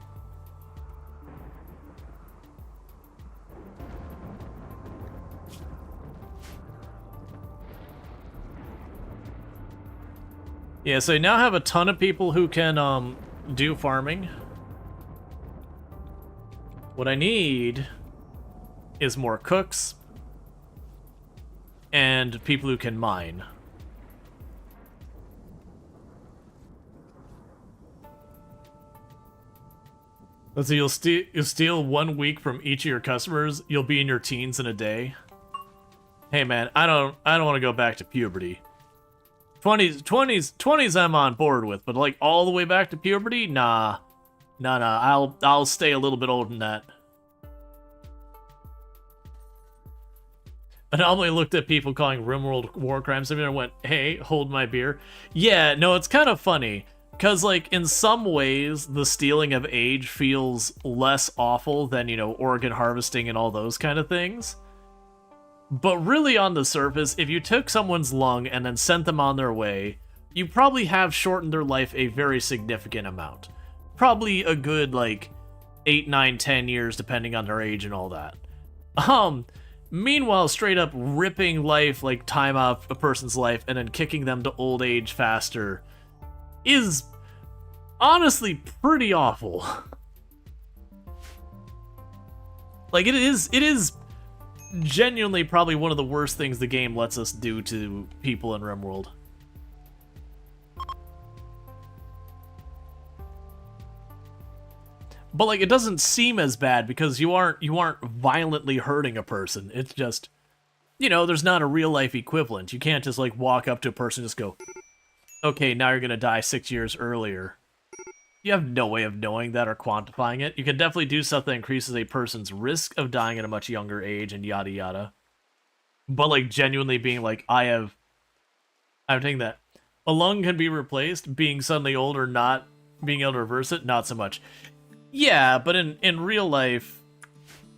Yeah, so you now have a ton of people who can do farming. What I need is more cooks and people who can mine. Let's see, you'll steal 1 week from each of your customers. You'll be in your teens in a day. Hey man, I don't want to go back to puberty. 20s I'm on board with, but like all the way back to puberty? Nah. I'll stay a little bit older than that. I normally looked at people calling RimWorld war crimes and went, hey, hold my beer. Yeah, no, it's kind of funny. Because, like, in some ways, the stealing of age feels less awful than, you know, organ harvesting and all those kind of things. But really, on the surface, if you took someone's lung and then sent them on their way, you probably have shortened their life a very significant amount. Probably a good, like, 8, 9, 10 years, depending on their age and all that. Meanwhile, straight up ripping life, like, time off a person's life and then kicking them to old age faster is honestly pretty awful. Like, it is genuinely probably one of the worst things the game lets us do to people in RimWorld. But like, it doesn't seem as bad because you aren't violently hurting a person. It's just, you know, there's not a real life equivalent. You can't just like walk up to a person and just go, okay, now you're gonna die 6 years earlier. You have no way of knowing that or quantifying it. You can definitely do stuff that increases a person's risk of dying at a much younger age and yada yada. But like genuinely being like, I'm taking that. A lung can be replaced, being suddenly older, not being able to reverse it, not so much. Yeah, but in real life,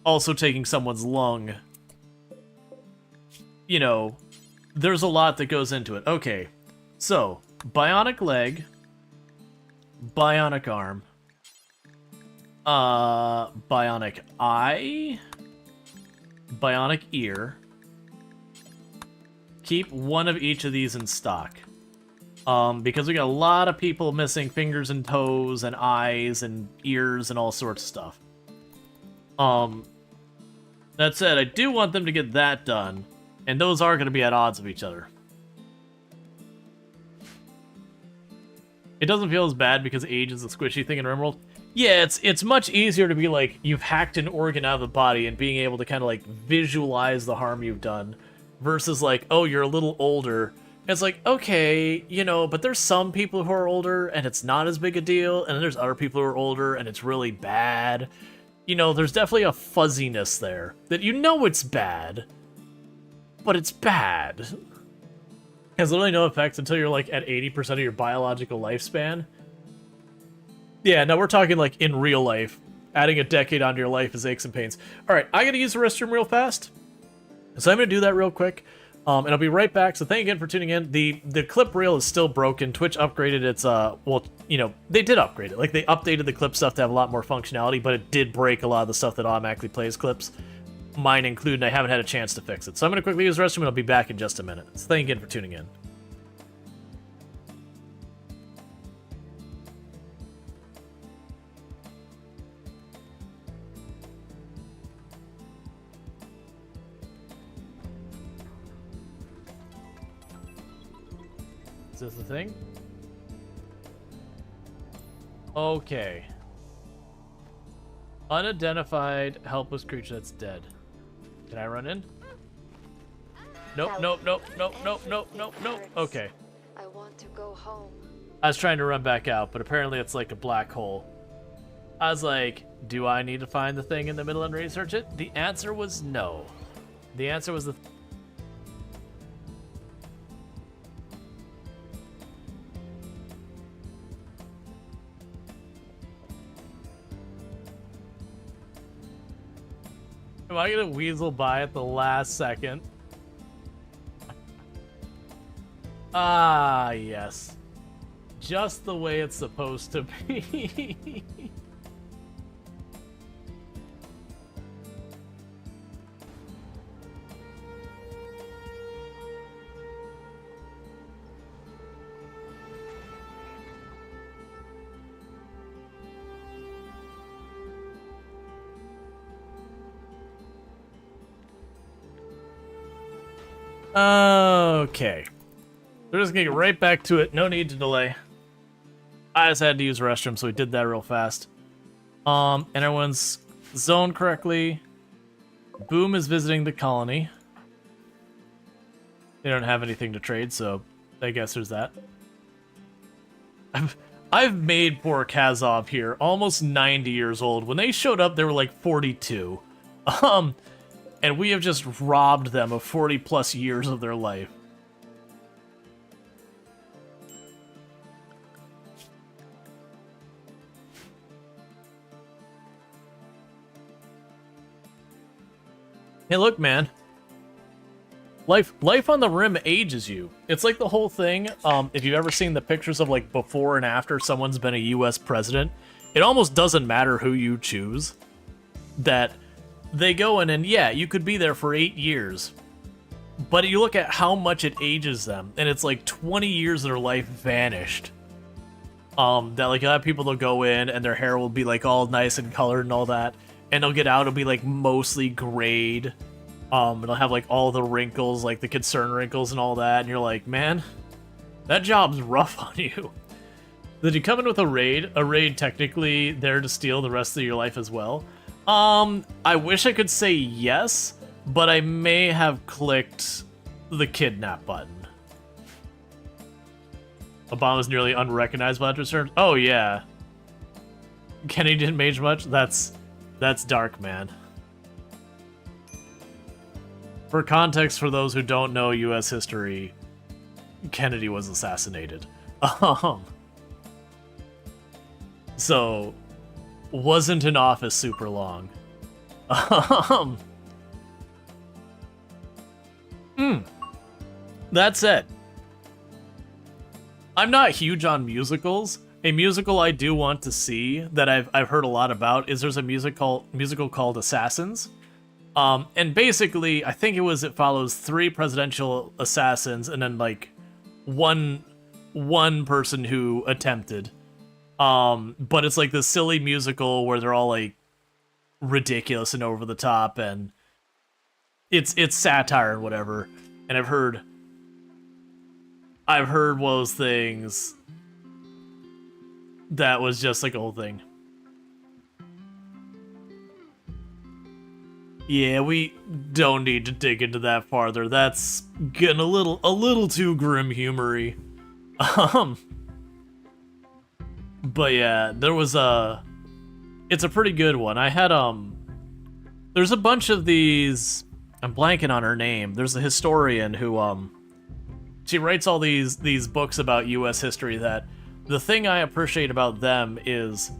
also taking someone's lung, you know, there's a lot that goes into it. Okay, so, bionic leg, bionic arm, bionic eye, bionic ear. Keep one of each of these in stock. Because we got a lot of people missing fingers and toes and eyes and ears and all sorts of stuff. That said, I do want them to get that done, and those are going to be at odds of each other. It doesn't feel as bad because age is a squishy thing in RimWorld. Yeah, it's much easier to be like, you've hacked an organ out of the body and being able to kind of like visualize the harm you've done, versus like, oh, you're a little older. It's like, okay, you know, but there's some people who are older and it's not as big a deal, and then there's other people who are older and it's really bad. You know, there's definitely a fuzziness there that you know it's bad, but it's bad. It has literally no effects until you're like at 80% of your biological lifespan. Yeah, no, we're talking like in real life. Adding a decade onto your life is aches and pains. All right, I gotta use the restroom real fast, so I'm gonna do that real quick. And I'll be right back, so thank you again for tuning in. The clip reel is still broken. Twitch upgraded its, well, you know, they did upgrade it. Like, they updated the clip stuff to have a lot more functionality, but it did break a lot of the stuff that automatically plays clips, mine included, and I haven't had a chance to fix it. So I'm going to quickly use the restroom, and I'll be back in just a minute. So thank you again for tuning in. Is this the thing? Okay. Unidentified helpless creature that's dead. Can I run in? Nope, nope, nope, nope, nope, nope, nope, nope. Okay. I want to go home. I was trying to run back out, but apparently it's like a black hole. I was like, do I need to find the thing in the middle and research it? The answer was no. The answer was the... Am I gonna weasel by at the last second? Ah, yes. Just the way it's supposed to be. Okay. We're just gonna get right back to it. No need to delay. I just had to use the restroom, so we did that real fast. And everyone's zoned correctly. Boom is visiting the colony. They don't have anything to trade, so I guess there's that. I've made poor Kazov here almost 90 years old. When they showed up, they were like 42. And we have just robbed them of 40 plus years of their life. Hey, look, man. Life on the Rim ages you. It's like the whole thing, if you've ever seen the pictures of, like, before and after someone's been a US president, it almost doesn't matter who you choose. That they go in and, yeah, you could be there for 8 years. But you look at how much it ages them, and it's like 20 years of their life vanished. That, like, a lot of people, they'll go in, and their hair will be, like, all nice and colored and all that. And they'll get out, it'll be, like, mostly grayed. It'll have, like, all the wrinkles, like, the concern wrinkles and all that. And you're like, man, that job's rough on you. Did you come in with a raid technically there to steal the rest of your life as well? I wish I could say yes, but I may have clicked the kidnap button. Obama's nearly unrecognizable after return. Oh, yeah. Kenny didn't age much? That's dark, man. For context, for those who don't know U.S. history, Kennedy was assassinated. So, wasn't in office super long. That's it. I'm not huge on musicals. A musical I do want to see that I've heard a lot about is there's a musical called Assassins. And basically, I think it follows 3 presidential assassins and then like one person who attempted. But it's like this silly musical where they're all like ridiculous and over the top, and it's satire and whatever. And I've heard one of those things that was just like a whole thing. Yeah, we don't need to dig into that farther. That's getting a little too grim humory. But yeah, it's a pretty good one. I had there's a bunch of these, I'm blanking on her name. There's a historian who she writes all these books about US history. That the thing I appreciate about them is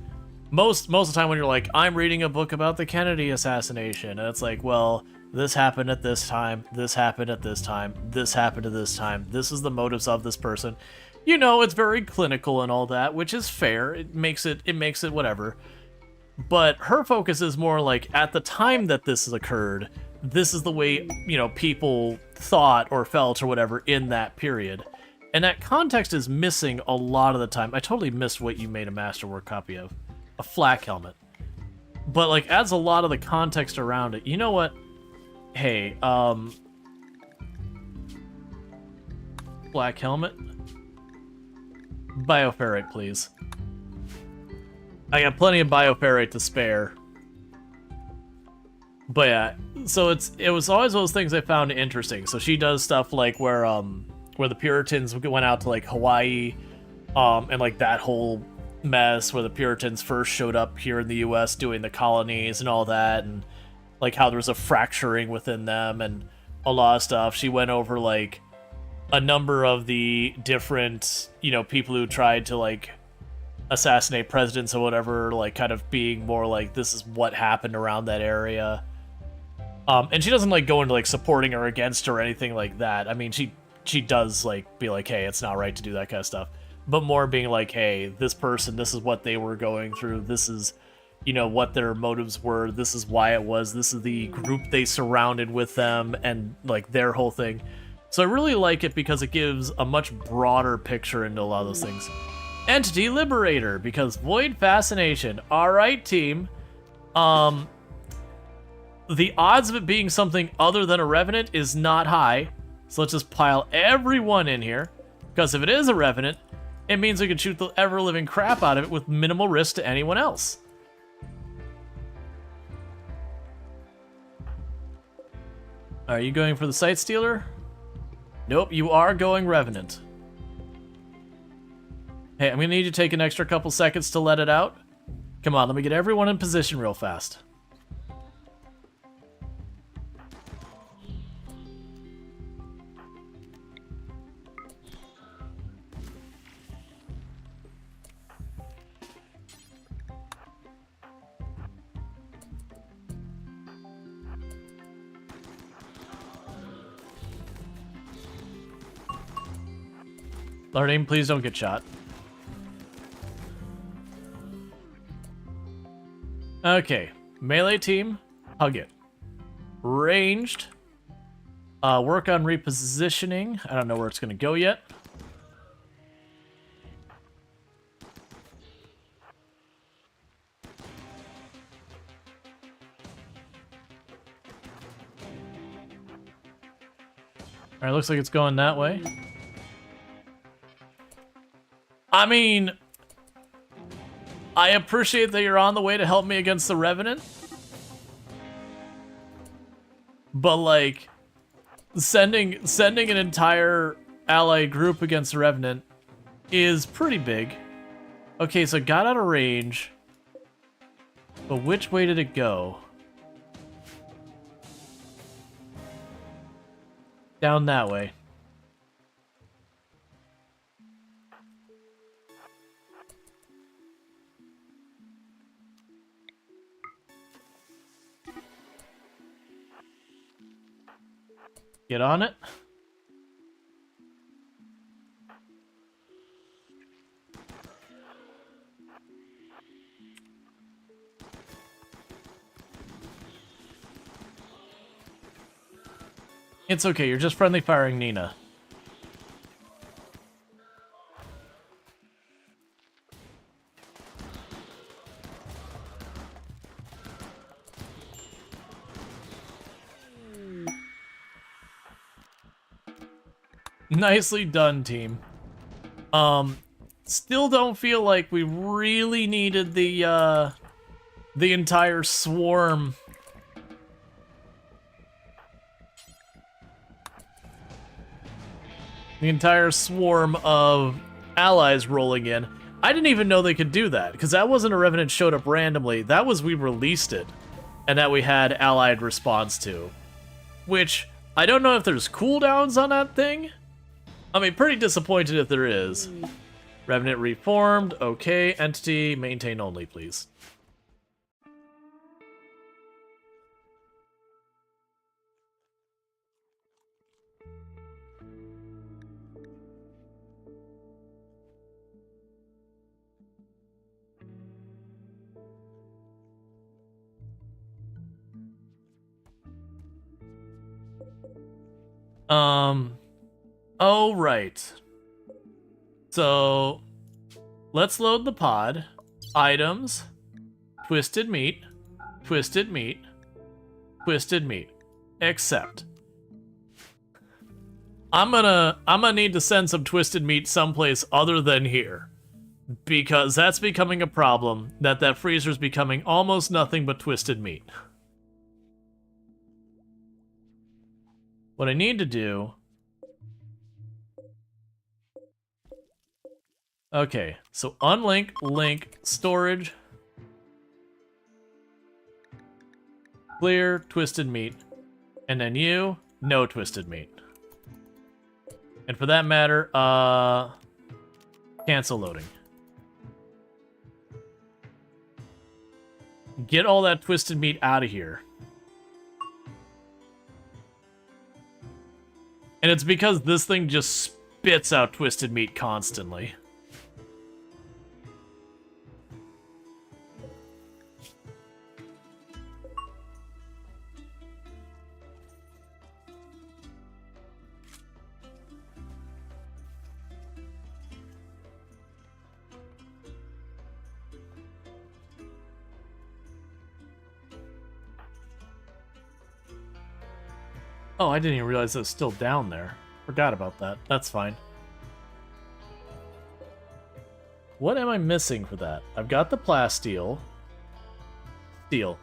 most of the time when you're like, I'm reading a book about the Kennedy assassination, and it's like, well, this happened at this time, this happened at this time, this happened at this time, this is the motives of this person. You know, it's very clinical and all that, which is fair. It makes it whatever. But her focus is more like, at the time that this has occurred, this is the way, you know, people thought or felt or whatever in that period. And that context is missing a lot of the time. I totally missed what you made a masterwork copy of. A flak helmet. But, like, adds a lot of the context around it. You know what? Hey, black helmet. Bioferrite, please. I got plenty of bioferrite to spare. But yeah, so it was always those things I found interesting. So she does stuff like where the Puritans went out to like Hawaii, and like that whole mess where the Puritans first showed up here in the US doing the colonies and all that, and like how there was a fracturing within them and a lot of stuff. She went over like a number of the different, you know, people who tried to like assassinate presidents or whatever, like kind of being more like, this is what happened around that area. And she doesn't like go into like supporting or against or anything like that. I mean, she does like be like, hey, it's not right to do that kind of stuff. But more being like, hey, this person, this is what they were going through. This is, you know, what their motives were. This is why it was. This is the group they surrounded with them and like their whole thing. So I really like it because it gives a much broader picture into a lot of those things. Entity Liberator, because Void Fascination. Alright, team. The odds of it being something other than a Revenant is not high. So let's just pile everyone in here. Because if it is a Revenant, it means we can shoot the ever-living crap out of it with minimal risk to anyone else. Are you going for the Sight Stealer? Nope, you are going Revenant. Hey, I'm gonna need you to take an extra couple seconds to let it out. Come on, let me get everyone in position real fast. Lord Aim, please don't get shot. Okay, melee team, hug it. Ranged, work on repositioning. I don't know where it's gonna go yet. Alright, looks like it's going that way. I mean, I appreciate that you're on the way to help me against the Revenant. But like sending an entire ally group against the Revenant is pretty big. Okay, so it got out of range. But which way did it go? Down that way. Get on it. It's okay, you're just friendly firing Nina. Nicely done, team. Still don't feel like we really needed the entire swarm. The entire swarm of allies rolling in. I didn't even know they could do that, because that wasn't a Revenant showed up randomly. That was we released it, and that we had allied response to. Which, I don't know if there's cooldowns on that thing. I mean, pretty disappointed if there is. Revenant reformed. Okay, entity, maintain only, please. Oh, right. So, let's load the pod. Items. Twisted meat. Twisted meat. Twisted meat. Accept. I'm gonna need to send some twisted meat someplace other than here. Because that's becoming a problem, that freezer's becoming almost nothing but twisted meat. What I need to do... Okay, so unlink, link, storage, clear, twisted meat, and then you, no twisted meat. And for that matter, cancel loading. Get all that twisted meat out of here. And it's because this thing just spits out twisted meat constantly. Oh, I didn't even realize it was still down there. Forgot about that. That's fine. What am I missing for that? I've got the plasteel. Steel.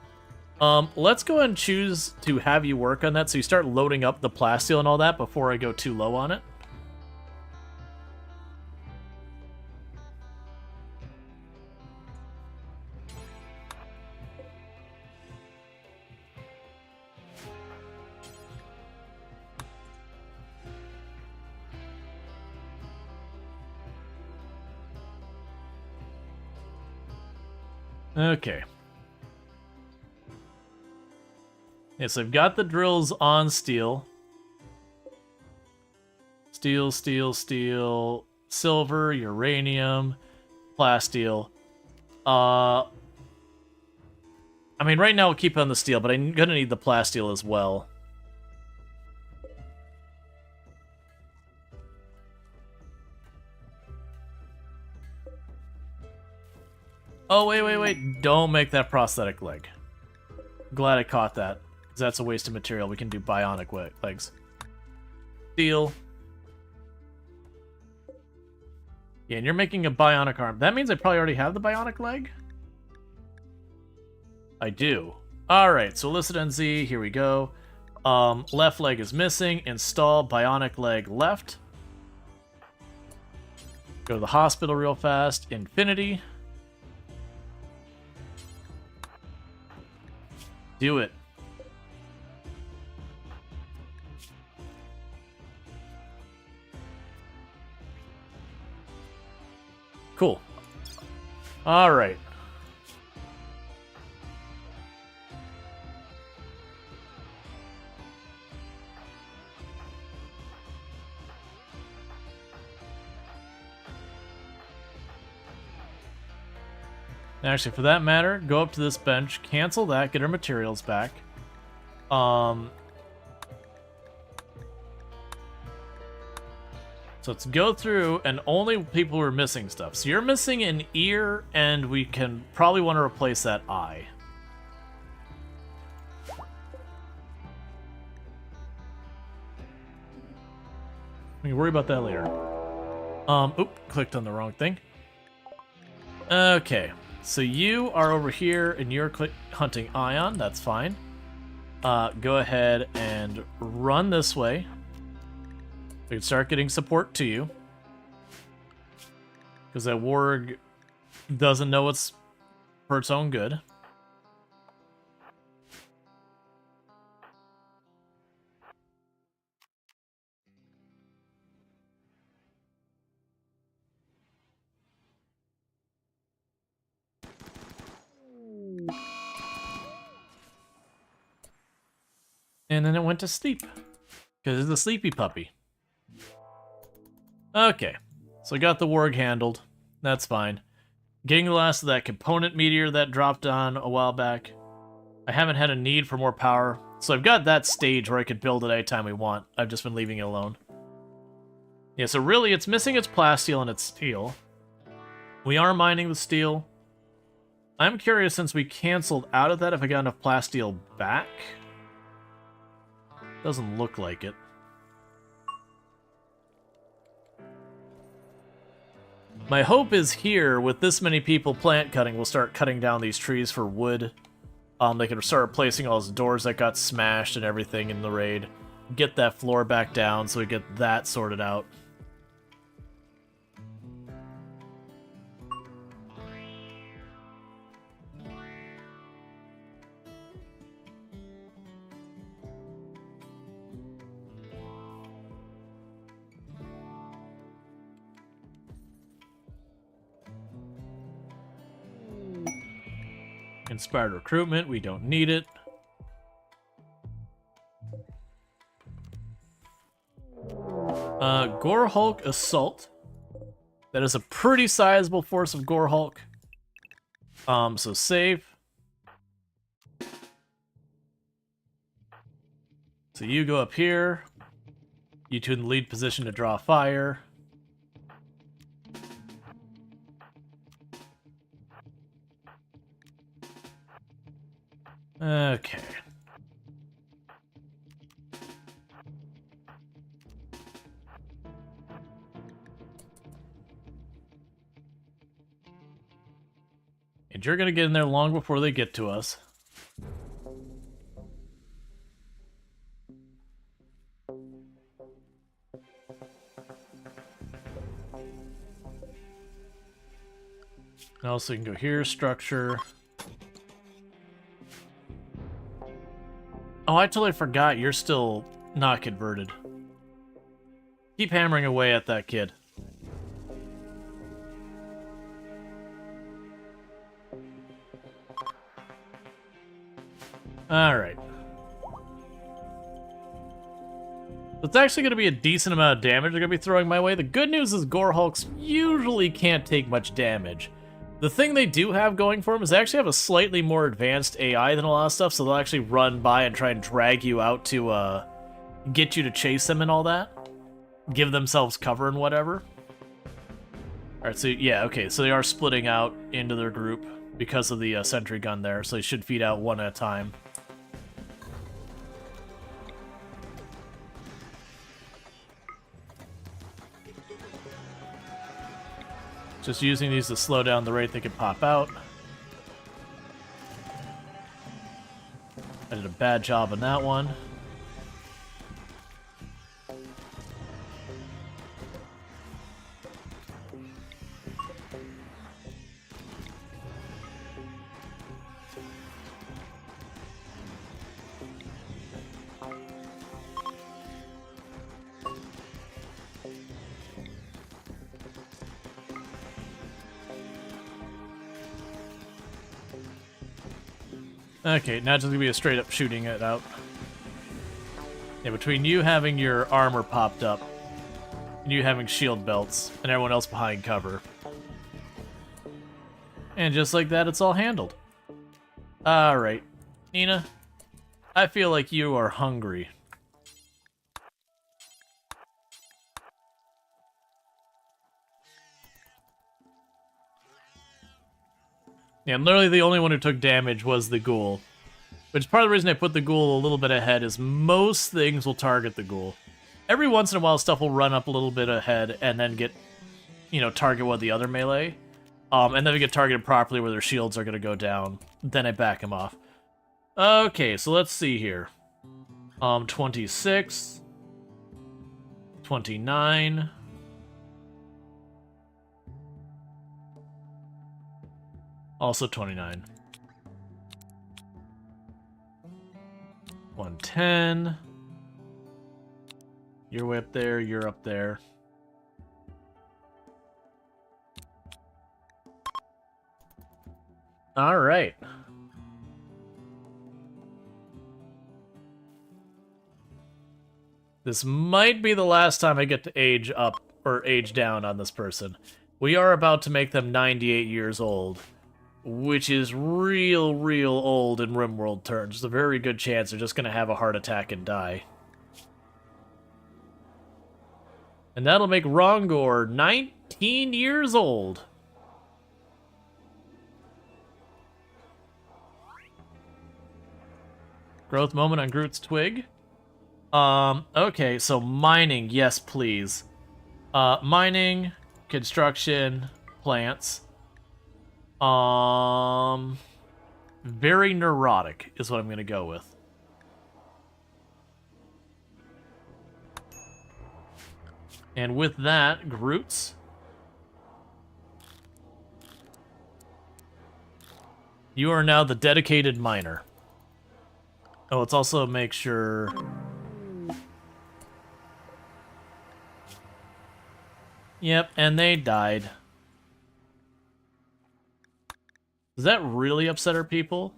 Let's go ahead and choose to have you work on that so you start loading up the plasteel and all that before I go too low on it. Okay. Yeah, so I've got the drills on steel. Steel, steel, steel, silver, uranium, plasteel. I mean, right now we'll keep on the steel, but I'm gonna need the plasteel as well. Oh, wait. Don't make that prosthetic leg. Glad I caught that, because that's a waste of material. We can do bionic legs. Steel. Yeah, and you're making a bionic arm. That means I probably already have the bionic leg? I do. Alright, so illicit NZ, here we go. Left leg is missing. Install bionic leg left. Go to the hospital real fast. Infinity. Do it. Cool. All right. Actually, for that matter, go up to this bench, cancel that, get our materials back. So let's go through, and only people who are missing stuff. So you're missing an ear, and we can probably want to replace that eye. We can worry about that later. Oop, clicked on the wrong thing. Okay. So you are over here, and you're hunting Ion. That's fine. Go ahead and run this way. We can start getting support to you. Because that warg doesn't know it's for its own good. And then it went to sleep. Because it's a sleepy puppy. Okay. So I got the warg handled. That's fine. Getting the last of that component meteor that dropped on a while back. I haven't had a need for more power. So I've got that stage where I could build it anytime we want. I've just been leaving it alone. Yeah, so really it's missing its plasteel and its steel. We are mining the steel. I'm curious, since we canceled out of that, if I got enough plasteel back. Doesn't look like it. My hope is here, with this many people plant cutting, we'll start cutting down these trees for wood. They can start replacing all those doors that got smashed and everything in the raid. Get that floor back down so we get that sorted out. Inspired recruitment, we don't need it. Gore Hulk Assault. That is a pretty sizable force of Gore Hulk. So save. So you go up here. You two in the lead position to draw fire. Okay. And you're gonna get in there long before they get to us. And also you can go here, structure. Oh, I totally forgot you're still not converted. Keep hammering away at that kid. Alright. It's actually going to be a decent amount of damage they're going to be throwing my way. The good news is Gore Hulks usually can't take much damage. The thing they do have going for them is they actually have a slightly more advanced AI than a lot of stuff, so they'll actually run by and try and drag you out to get you to chase them and all that. Give themselves cover and whatever. Alright, so yeah, okay, so they are splitting out into their group because of the sentry gun there, so they should feed out one at a time. Just using these to slow down the rate they can pop out. I did a bad job on that one. Okay, now it's just gonna be a straight up shooting it out. Yeah, between you having your armor popped up, and you having shield belts, and everyone else behind cover. And just like that, it's all handled. Alright. Nina, I feel like you are hungry. Yeah, and literally the only one who took damage was the ghoul. Which part of the reason I put the ghoul a little bit ahead is most things will target the ghoul. Every once in a while stuff will run up a little bit ahead and then get, you know, target one of the other melee. And then they get targeted properly where their shields are going to go down. Then I back them off. Okay, so let's see here. 26. 29. Also 29. 110. You're way up there, you're up there. Alright. This might be the last time I get to age up or age down on this person. We are about to make them 98 years old. Which is real old in RimWorld terms. There's a very good chance they're just going to have a heart attack and die. And that'll make Rongor 19 years old. Growth moment on Groot's twig. Okay, so mining, yes please. Mining, construction, plants. Very neurotic is what I'm gonna go with. And with that, Groots. You are now the dedicated miner. Oh, let's also make sure... Yep, and they died. Does that really upset our people?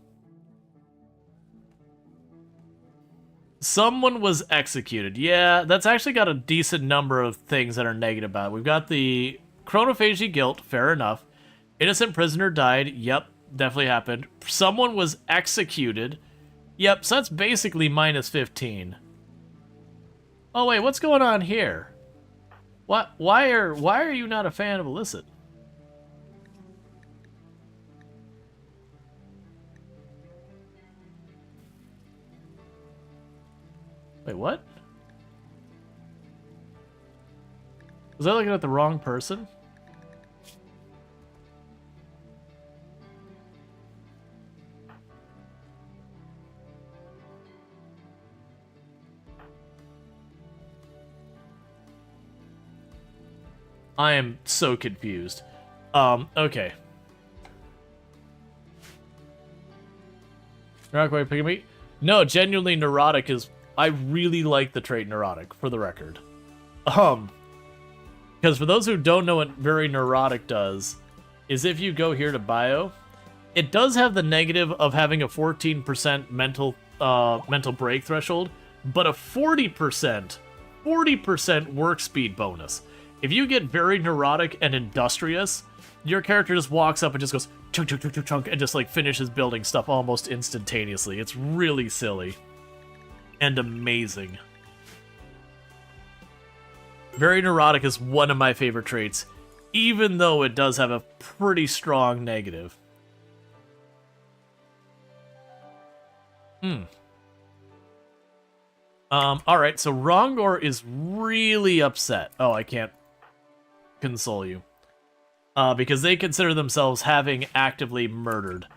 Someone was executed. Yeah, that's actually got a decent number of things that are negative about it. We've got the chronophagy guilt, fair enough. Innocent prisoner died. Yep, definitely happened. Someone was executed. Yep, so that's basically minus 15. Oh wait, what's going on here? What? Why are you not a fan of illicit? Wait, what? Was I looking at the wrong person? I am so confused. Okay. Neurotic way of picking me? No, genuinely neurotic is... I really like the trait neurotic, for the record. Because for those who don't know what very neurotic does, is if you go here to bio, it does have the negative of having a 14% mental break threshold, but a 40% work speed bonus. If you get very neurotic and industrious, your character just walks up and just goes chunk, chunk, chunk, chunk, chunk, and just like finishes building stuff almost instantaneously. It's really silly and amazing. Very neurotic is one of my favorite traits, even though it does have a pretty strong negative. Alright, so Rongor is really upset. Oh, I can't console you. Because they consider themselves having actively murdered.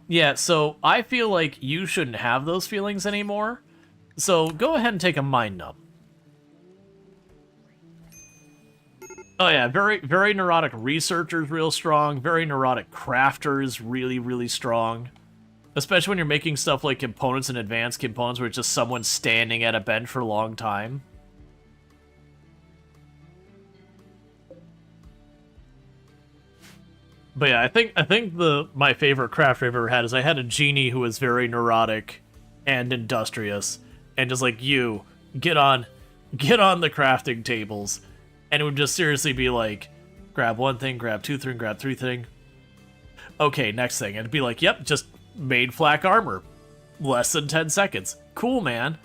Yeah, so I feel like you shouldn't have those feelings anymore. So go ahead and take a mind numb. Oh yeah, very neurotic researcher is real strong. Very neurotic crafter is really, really strong. Especially when you're making stuff like components and advanced components where it's just someone standing at a bench for a long time. But yeah, I think my favorite craft I've ever had is I had a genie who was very neurotic and industrious, and just like, you get on the crafting tables, and it would just seriously be like, grab one thing, grab two thing, grab three thing. Okay, next thing, and it'd be like, yep, just made flak armor, less than 10 seconds. Cool, man.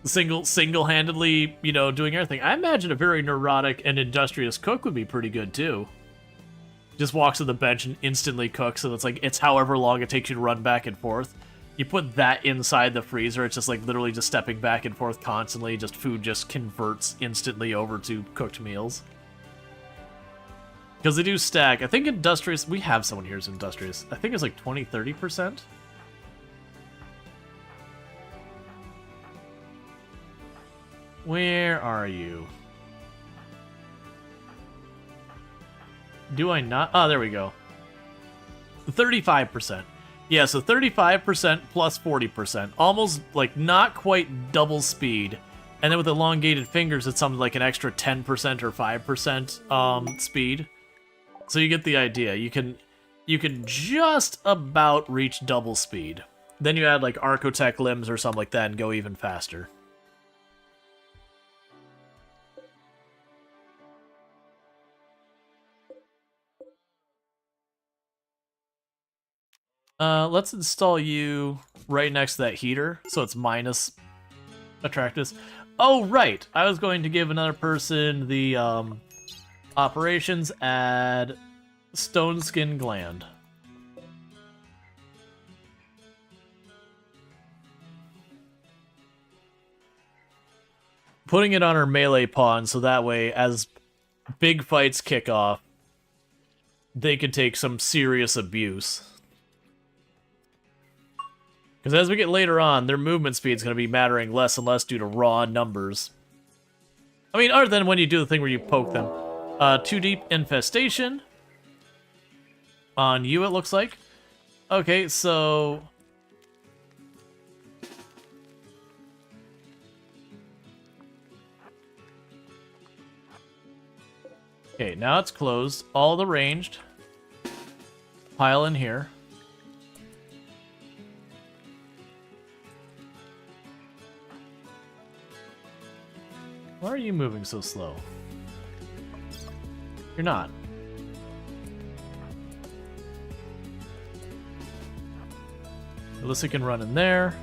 Single-handedly, you know, doing everything. I imagine a very neurotic and industrious cook would be pretty good, too. Just walks to the bench and instantly cooks, and it's however long it takes you to run back and forth. You put that inside the freezer, it's just like literally just stepping back and forth constantly, just food just converts instantly over to cooked meals. Because they do stack. I think industrious, we have someone here who's industrious. I think it's like 20-30%. Where are you? Do I not? Oh, there we go. 35%. Yeah, so 35% plus 40%. Almost, like, not quite double speed. And then with elongated fingers, it's something like an extra 10% or 5% speed. So you get the idea. You can just about reach double speed. Then you add, like, Archotech limbs or something like that and go even faster. Let's install you right next to that heater, so it's minus attractiveness. Oh, right! I was going to give another person the, operations, add stone skin gland. Putting it on her melee pawn, so that way, as big fights kick off, they can take some serious abuse. Because as we get later on, their movement speed is going to be mattering less and less due to raw numbers. I mean, other than when you do the thing where you poke them. Too deep infestation. On you, it looks like. Okay, so... Okay, now it's closed. All the ranged. Pile in here. you moving so slow? You're not. Alyssa can run in there.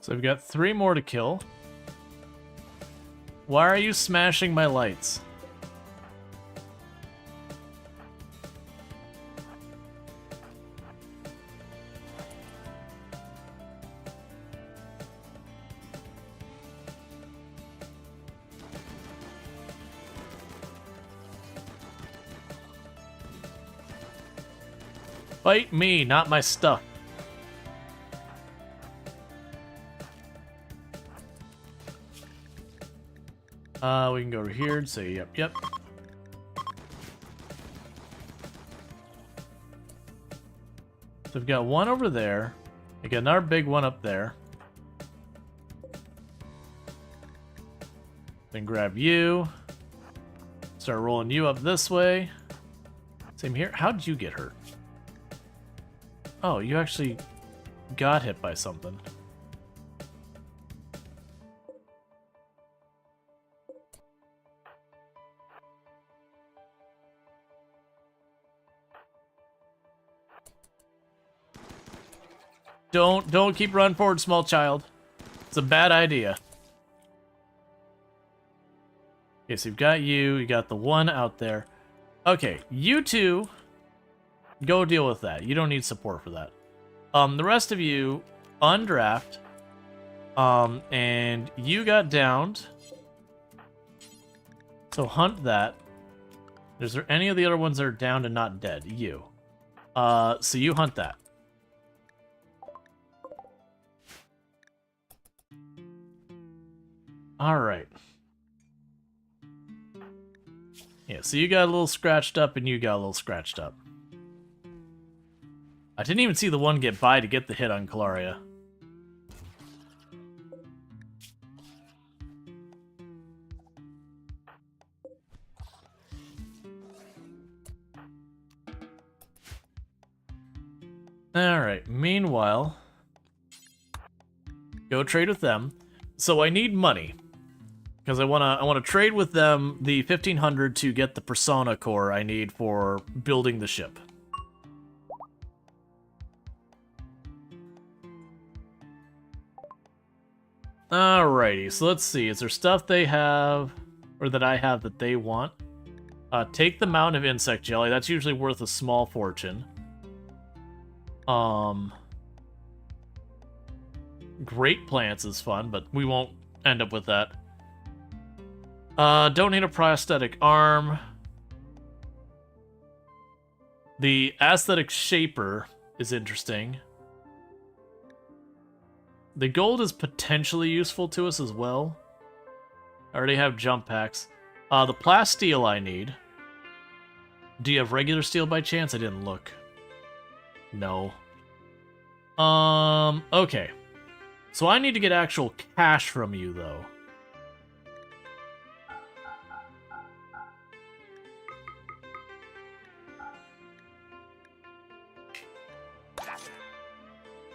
So we've got 3 more to kill. Why are you smashing my lights? Fight me, not my stuff. We can go over here and say, yep. So we've got one over there. We got another big one up there. Then grab you. Start rolling you up this way. Same here. How'd you get hurt? Oh, you actually got hit by something. Don't keep running forward, small child. It's a bad idea. Okay, so you've got you got the one out there. Okay, you two, go deal with that. You don't need support for that. The rest of you, undraft. And you got downed. So hunt that. Is there any of the other ones that are downed and not dead? You. So you hunt that. Alright. Yeah, so you got a little scratched up and you got a little scratched up. I didn't even see the one get by to get the hit on Calaria. Alright, meanwhile, go trade with them. So I need money. Because I wanna trade with them the 1500 to get the persona core I need for building the ship. Alrighty, so let's see. Is there stuff they have or that I have that they want? Take the mountain of insect jelly. That's usually worth a small fortune. Great plants is fun, but we won't end up with that. Don't need a prosthetic arm. The aesthetic shaper is interesting. The gold is potentially useful to us as well. I already have jump packs. The plasteel I need. Do you have regular steel by chance? I didn't look. No. Okay. So I need to get actual cash from you, though.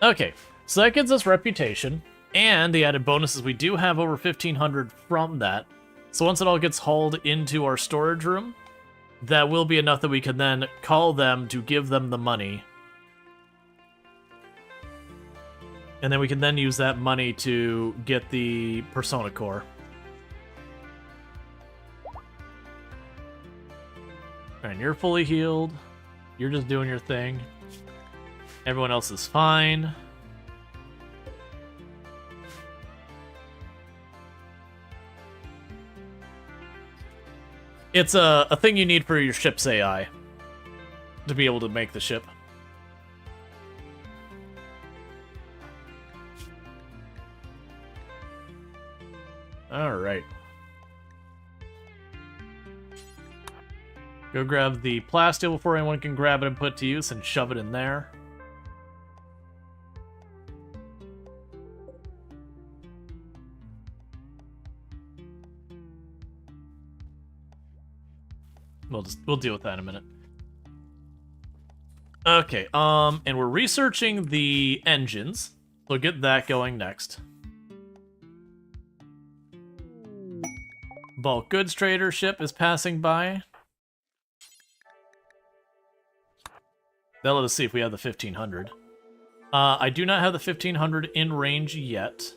Okay, so that gives us reputation, and the added bonuses, we do have over 1500 from that. So once it all gets hauled into our storage room, that will be enough that we can then call them to give them the money. And then we can then use that money to get the persona core. And you're fully healed. You're just doing your thing. Everyone else is fine. It's a thing you need for your ship's AI to be able to make the ship. Alright. Go grab the plasteel before anyone can grab it and put it to use and shove it in there. We'll deal with that in a minute. Okay, and we're researching the engines. So get that going next. Bulk goods trader ship is passing by. They'll let us see if we have the 1500. I do not have the 1500 in range yet.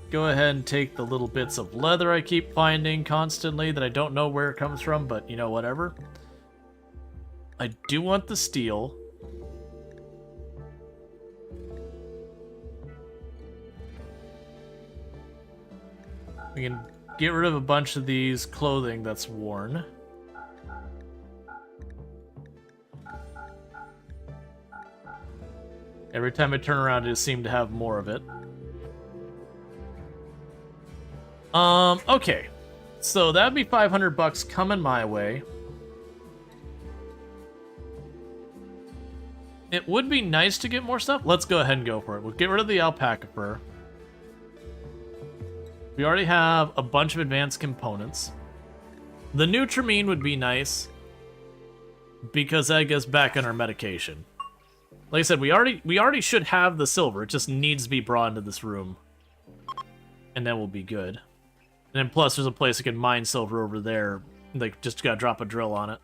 Go ahead and take the little bits of leather I keep finding constantly that I don't know where it comes from, but, you know, whatever. I do want the steel. We can get rid of a bunch of these clothing that's worn. Every time I turn around, it just seemed to have more of it. Okay. So that'd be 500 bucks coming my way. It would be nice to get more stuff. Let's go ahead and go for it. We'll get rid of the alpaca fur. We already have a bunch of advanced components. The Nutramine would be nice because that gets back on our medication. Like I said, we already should have the silver. It just needs to be brought into this room. And then we'll be good. And then plus there's a place I can mine silver over there. Like, just gotta drop a drill on it.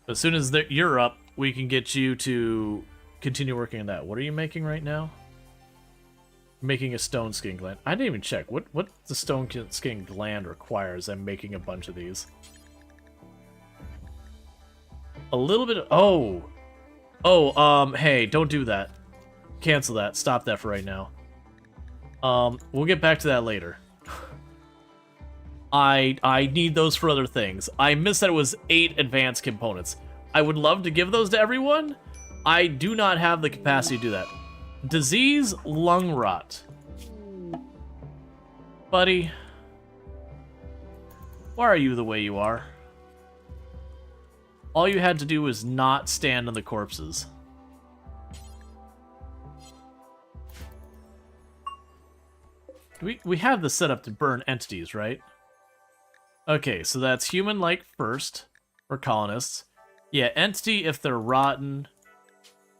As soon as you're up, we can get you to continue working on that. What are you making right now? Making a stone skin gland. I didn't even check. What the stone skin gland requires? I'm making a bunch of these. A little bit of... hey, don't do that. Cancel that. Stop that for right now. We'll get back to that later. I need those for other things. I missed that it was 8 advanced components. I would love to give those to everyone. I do not have the capacity to do that. Disease, lung rot. Buddy. Why are you the way you are? All you had to do was not stand on the corpses. We have the setup to burn entities, right? Okay, so that's human-like first, for colonists. Yeah, entity if they're rotten,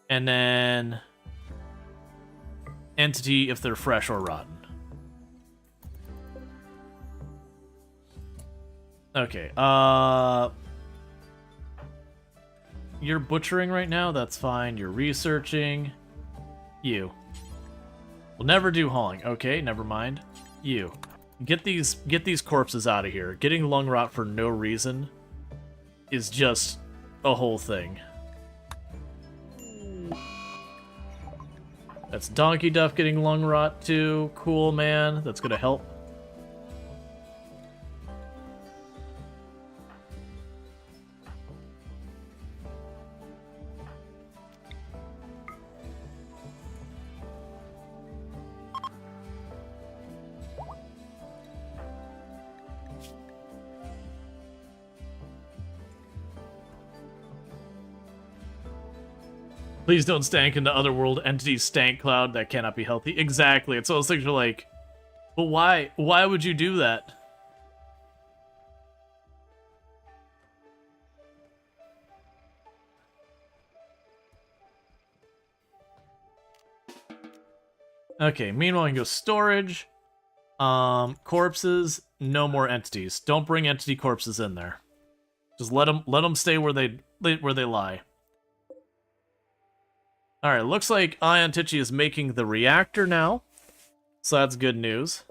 and then entity if they're fresh or rotten. Okay, you're butchering right now, that's fine. You're researching. You. We'll never do hauling. Okay, never mind. You. Get these corpses out of here. Getting lung rot for no reason is just a whole thing. That's Donkey Duff getting lung rot too. Cool, man. That's gonna help. Please don't stank into otherworld entities stank cloud. That cannot be healthy. Exactly. It's those things are like, but why? Why would you do that? Okay, meanwhile, I can go storage. Corpses, no more entities. Don't bring entity corpses in there. Just let them stay where they lie. Alright, looks like Ion Tichy is making the reactor now. So that's good news.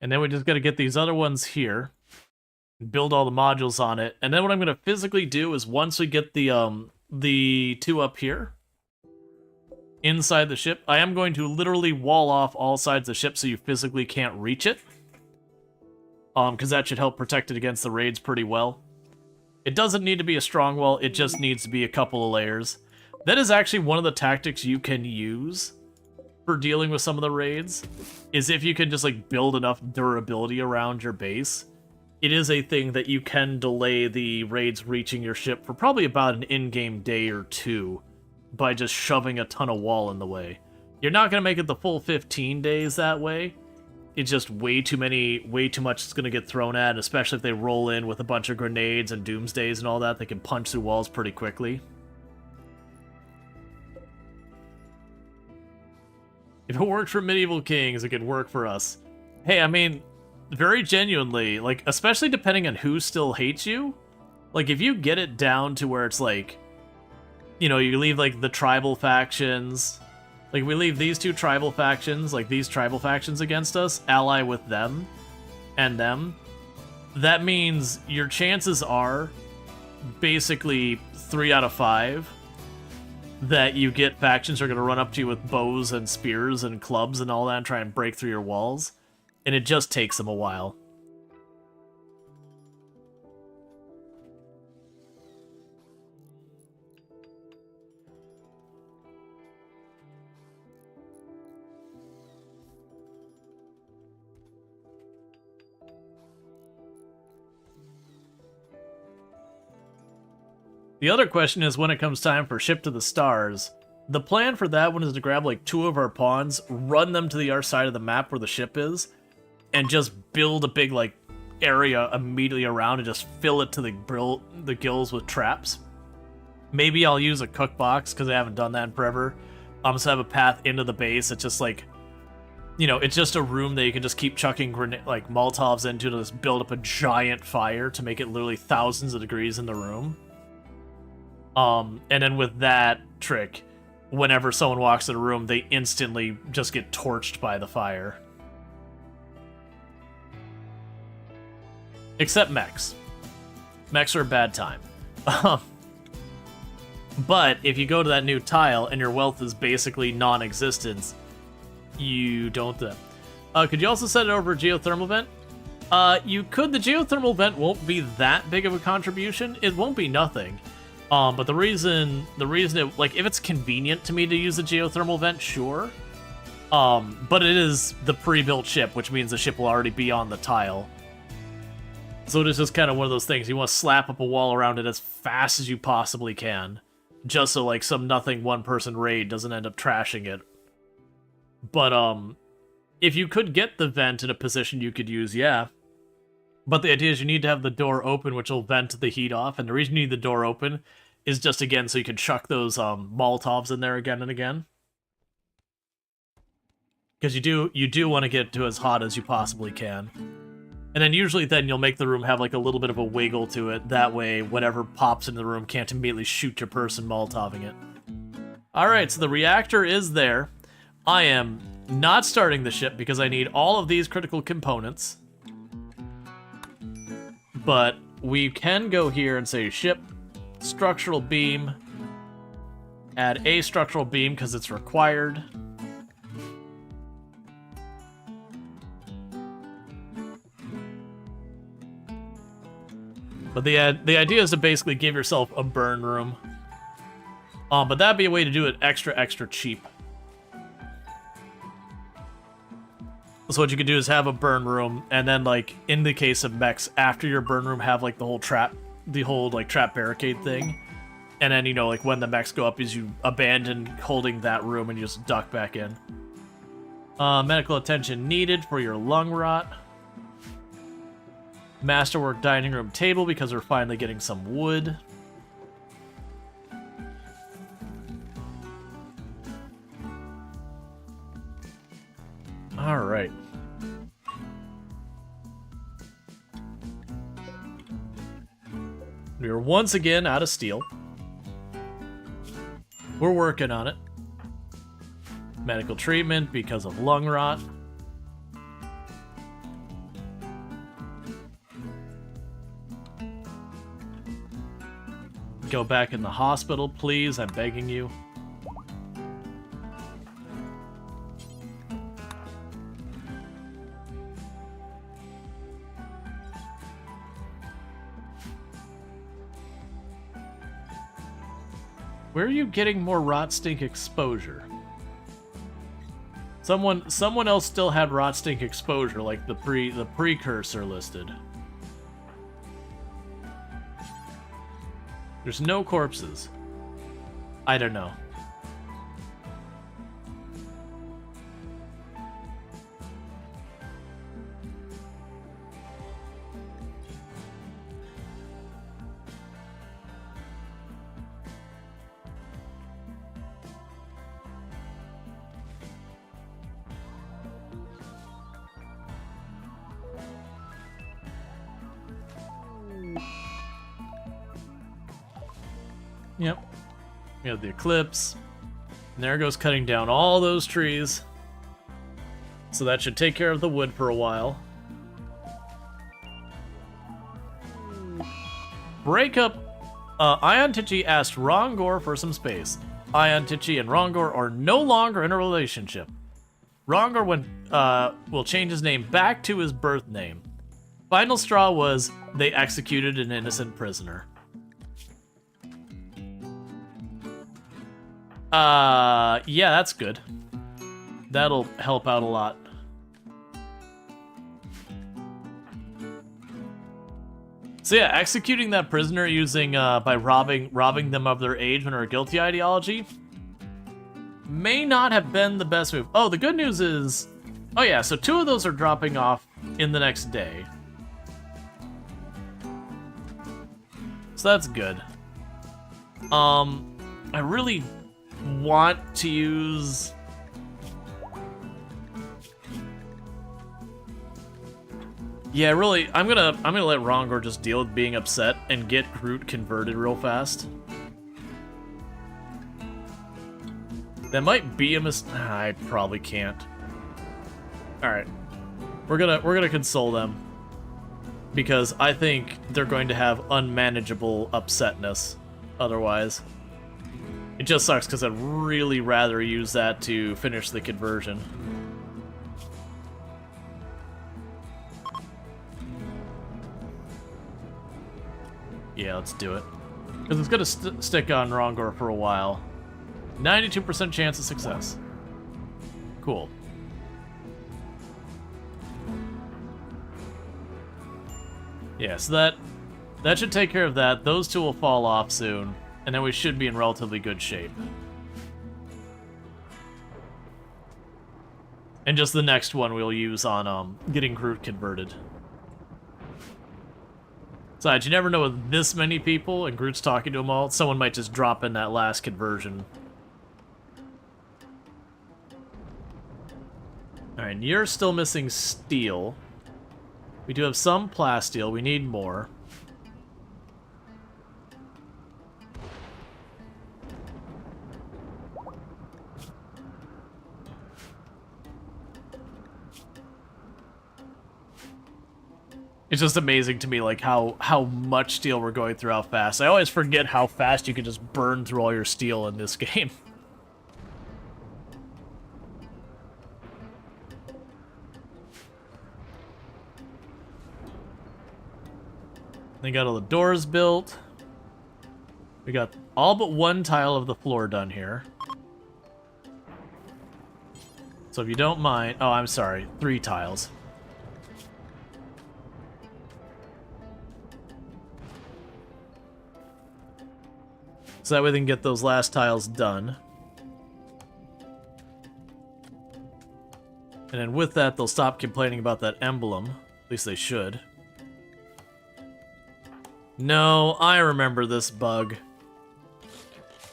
And then we just gotta get these other ones here. Build all the modules on it. And then what I'm gonna physically do is once we get the two up here, inside the ship, I am going to literally wall off all sides of the ship so you physically can't reach it. Because that should help protect it against the raids pretty well. It doesn't need to be a strong wall, it just needs to be a couple of layers. That is actually one of the tactics you can use for dealing with some of the raids, is if you can just like build enough durability around your base. It is a thing that you can delay the raids reaching your ship for probably about an in-game day or two by just shoving a ton of wall in the way. You're not going to make it the full 15 days that way. It's just way too much is going to get thrown at, especially if they roll in with a bunch of grenades and doomsdays and all that. They can punch through walls pretty quickly. If it worked for Medieval Kings, it could work for us. Hey, I mean, very genuinely, like, especially depending on who still hates you, like, if you get it down to where it's like, you know, you leave, like, the tribal factions, like, we leave these two tribal factions, like, these tribal factions against us, ally with them, and them, that means your chances are, basically, 3 out of 5, that you get factions that are going to run up to you with bows and spears and clubs and all that and try and break through your walls. And it just takes them a while. The other question is when it comes time for Ship to the Stars. The plan for that one is to grab like 2 of our pawns, run them to the other side of the map where the ship is, and just build a big like area immediately around and just fill it to the gills with traps. Maybe I'll use a cook box because I haven't done that in forever. So I have a path into the base. It's just like, you know, it's just a room that you can just keep chucking like Molotovs into to just build up a giant fire to make it literally thousands of degrees in the room. And then with that trick, whenever someone walks in a room, they instantly just get torched by the fire. Except mechs. Mechs are a bad time. But if you go to that new tile and your wealth is basically non-existent, you don't then. Could you also set it over a geothermal vent? You could. The geothermal vent won't be that big of a contribution. It won't be nothing. But the reason it, like, if it's convenient to me to use a geothermal vent, sure. But it is the pre-built ship, which means the ship will already be on the tile. So it is just kind of one of those things. You want to slap up a wall around it as fast as you possibly can, just so like some nothing one-person raid doesn't end up trashing it. But if you could get the vent in a position you could use, yeah. But the idea is you need to have the door open, which will vent the heat off. And the reason you need the door open is just, again, so you can chuck those Molotovs in there again and again. Because you do want to get it to as hot as you possibly can. And then usually then you'll make the room have like a little bit of a wiggle to it. That way, whatever pops into the room can't immediately shoot your person Molotoving it. Alright, so the reactor is there. I am not starting the ship because I need all of these critical components. But we can go here and say ship, structural beam, add a structural beam because it's required. But the idea is to basically give yourself a burn room. But that'd be a way to do it extra cheap. So what you could do is have a burn room, and then, like, in the case of mechs, after your burn room, have, like, the whole trap barricade thing. And then, you know, like, when the mechs go up, is you abandon holding that room and you just duck back in. Medical attention needed for your lung rot. Masterwork dining room table, because we're finally getting some wood. Alright. We are once again out of steel. We're working on it. Medical treatment because of lung rot. go back in the hospital, please. I'm begging you. Where are you getting more rot stink exposure? Someone else still had rot stink exposure, like the precursor listed. There's no corpses. I don't know. Yep. We have the eclipse. And there goes cutting down all those trees. So that should take care of the wood for a while. Breakup. Ion Tichy asked Rongor for some space. Ion Tichy and Rongor are no longer in a relationship. Rongor will change his name back to his birth name. Final straw was they executed an innocent prisoner. Yeah, that's good. That'll help out a lot. So yeah, executing that prisoner using, by robbing them of their age or guilty ideology may not have been the best move. Oh, the good news is, oh yeah, so 2 of those are dropping off in the next day. So that's good. I really want to use... Yeah, really, I'm gonna let Rongor just deal with being upset and get Groot converted real fast. That might be a I probably can't. Alright. We're gonna console them. Because I think they're going to have unmanageable upsetness otherwise. It just sucks because I'd really rather use that to finish the conversion. Yeah, let's do it. Because it's going to stick on Rongor for a while. 92% chance of success. Cool. Yeah, so that should take care of that. Those 2 will fall off soon. And then we should be in relatively good shape. And just the next one we'll use on getting Groot converted. Besides, you never know with this many people, and Groot's talking to them all, someone might just drop in that last conversion. Alright, and you're still missing steel. We do have some plasteel, we need more. It's just amazing to me, like, how much steel we're going through, how fast. I always forget how fast you can just burn through all your steel in this game. They got all the doors built. We got all but 1 tile of the floor done here. So if you don't mind... Oh, I'm sorry. 3 tiles. So that way they can get those last tiles done. And then with that, they'll stop complaining about that emblem. At least they should. No, I remember this bug.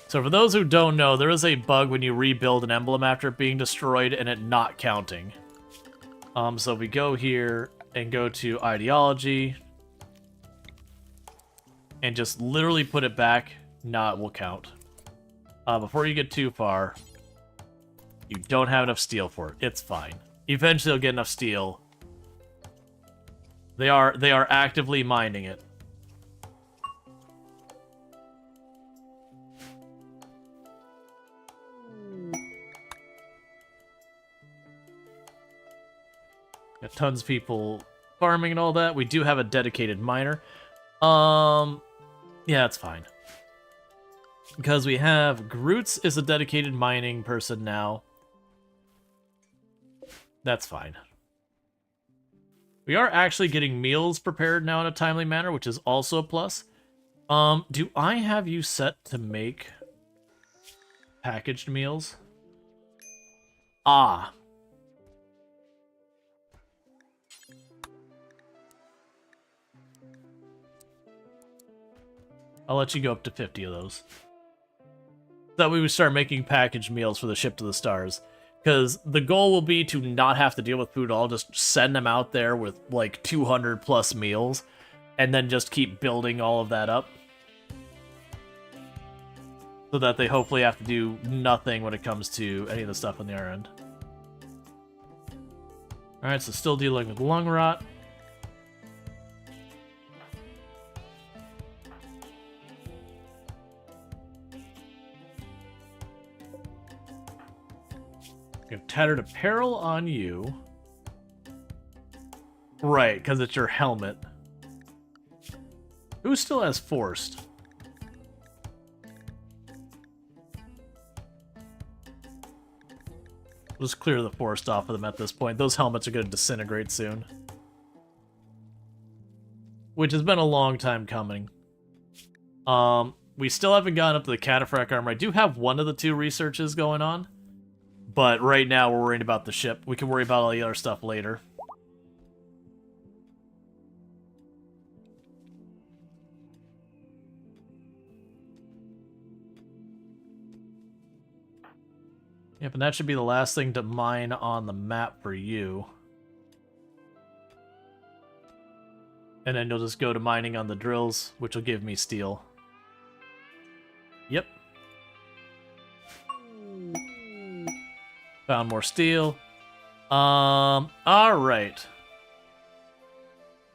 So for those who don't know, there is a bug when you rebuild an emblem after it being destroyed and it not counting. So if we go here and go to ideology and just literally put it back, nah, it will count. Before you get too far, you don't have enough steel for it. It's fine. Eventually, you'll get enough steel. They are actively mining it. Got tons of people farming and all that. We do have a dedicated miner. Yeah, it's fine. Because we have Groots is a dedicated mining person now. That's fine. We are actually getting meals prepared now in a timely manner, which is also a plus. Do I have you set to make packaged meals? Ah. I'll let you go up to 50 of those. That way we start making packaged meals for the ship to the stars. Because the goal will be to not have to deal with food at all, just send them out there with like 200 plus meals, and then just keep building all of that up. So that they hopefully have to do nothing when it comes to any of the stuff on the other end. Alright, so still dealing with lung rot. We have tattered apparel on you. Right, because it's your helmet. Who still has forced? We'll just clear the forest off of them at this point. Those helmets are going to disintegrate soon. Which has been a long time coming. We still haven't gotten up to the cataphract armor. I do have one of the two researches going on. But right now we're worried about the ship. We can worry about all the other stuff later. Yep, and that should be the last thing to mine on the map for you. And then you'll just go to mining on the drills, which will give me steel. Yep. Found more steel. Alright.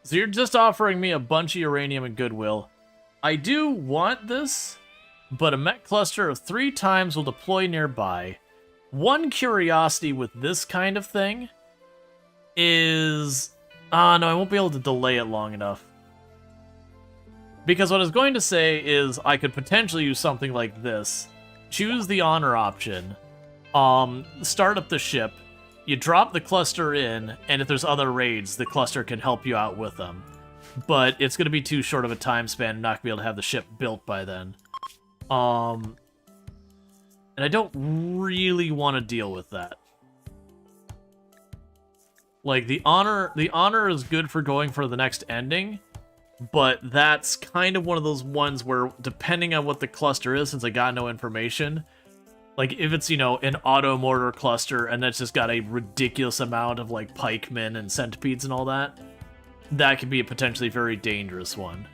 So you're just offering me a bunch of uranium and goodwill. I do want this, but a mech cluster of 3 times will deploy nearby. One curiosity with this kind of thing is... no, I won't be able to delay it long enough. Because what I was going to say is I could potentially use something like this. Choose the honor option. Start up the ship. You drop the cluster in, and if there's other raids, the cluster can help you out with them. But it's going to be too short of a time span not to be able to have the ship built by then. And I don't really want to deal with that. Like, the honor is good for going for the next ending, but that's kind of one of those ones where, depending on what the cluster is, since I got no information, like, if it's, you know, an auto mortar cluster, and that's just got a ridiculous amount of, like, pikemen and centipedes and all that, that could be a potentially very dangerous one.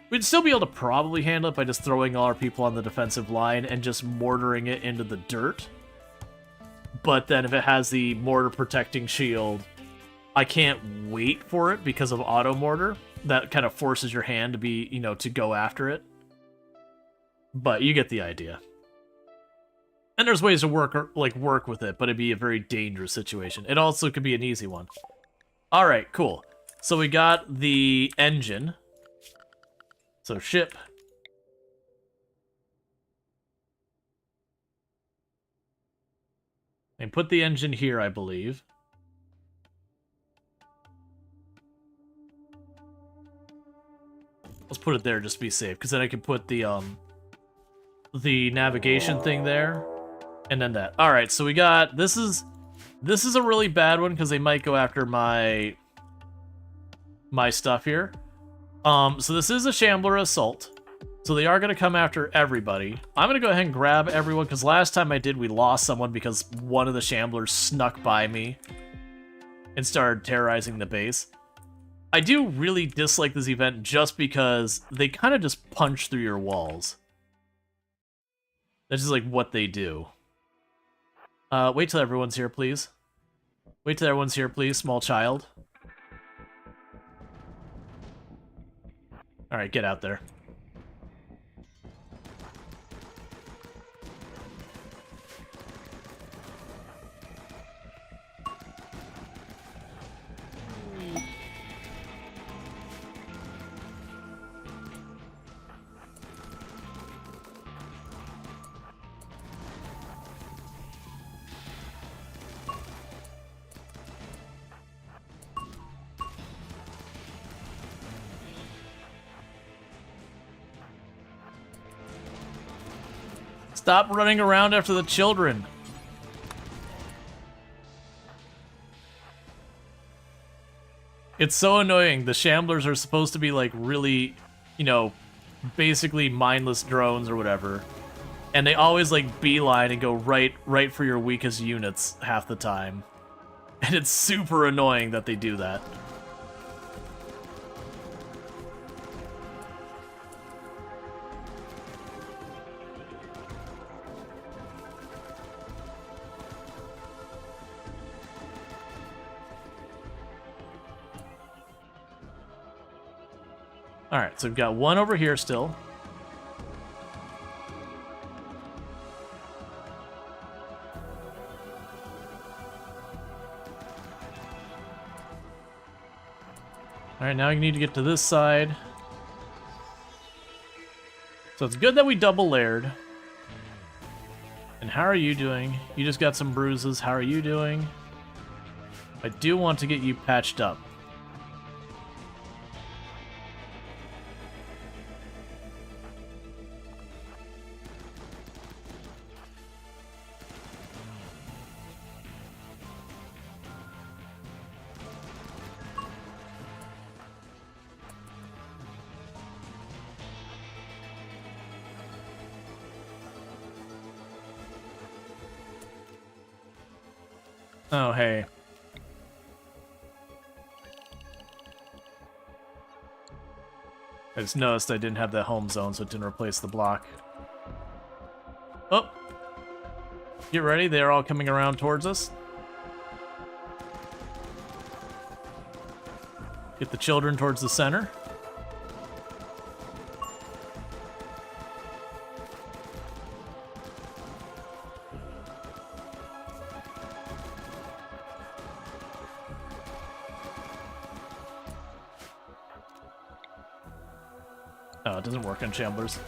We'd still be able to probably handle it by just throwing all our people on the defensive line and just mortaring it into the dirt. But then if it has the mortar protecting shield, I can't wait for it because of auto mortar. That kind of forces your hand to be, you know, to go after it. But you get the idea. And there's ways to work with it, but it'd be a very dangerous situation. It also could be an easy one. Alright, cool. So we got the engine. So ship. And put the engine here, I believe. Let's put it there just to be safe, because then I can put the navigation thing there, and then that. All right, so we got this is a really bad one because they might go after my stuff here. So this is a Shambler assault. So they are going to come after everybody. I'm going to go ahead and grab everyone, because last time I did, we lost someone because one of the Shamblers snuck by me and started terrorizing the base. I do really dislike this event just because they kind of just punch through your walls. That's just like what they do. Wait till everyone's here, please. Wait till everyone's here, please, small child. Alright, get out there. Stop running around after the children. It's so annoying. The Shamblers are supposed to be like really, you know, basically mindless drones or whatever. And they always like beeline and go right for your weakest units half the time. And it's super annoying that they do that. Alright, so we've got one over here still. Alright, now you need to get to this side. So it's good that we double layered. And how are you doing? You just got some bruises. How are you doing? I do want to get you patched up. Oh, hey. I just noticed I didn't have that home zone, so it didn't replace the block. Oh! Get ready, they're all coming around towards us. Get the children towards the center. Oh, it doesn't work on Shamblers.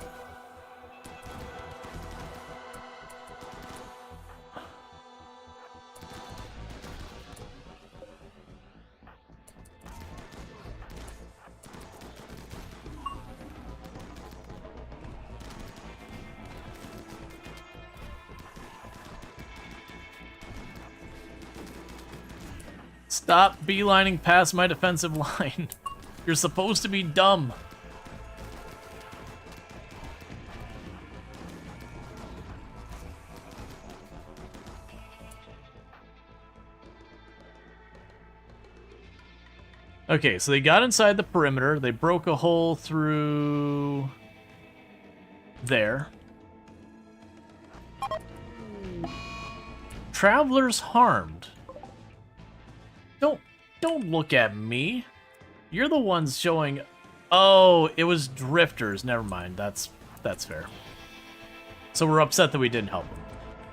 Stop beelining past my defensive line. You're supposed to be dumb. Okay, so they got inside the perimeter. They broke a hole through there. Travelers harmed. Don't look at me. You're the ones showing. Oh, it was drifters. Never mind. That's fair. So we're upset that we didn't help them.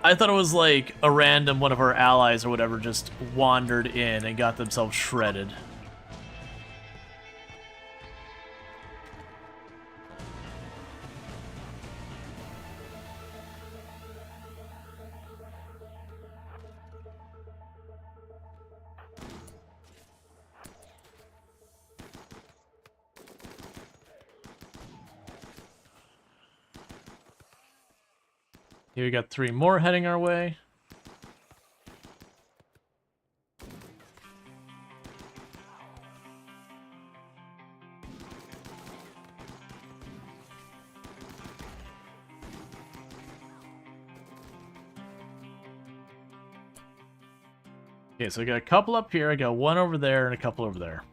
I thought it was like a random one of our allies or whatever just wandered in and got themselves shredded. Here we got 3 more heading our way. Okay, so I got a couple up here, I got one over there, and a couple over there.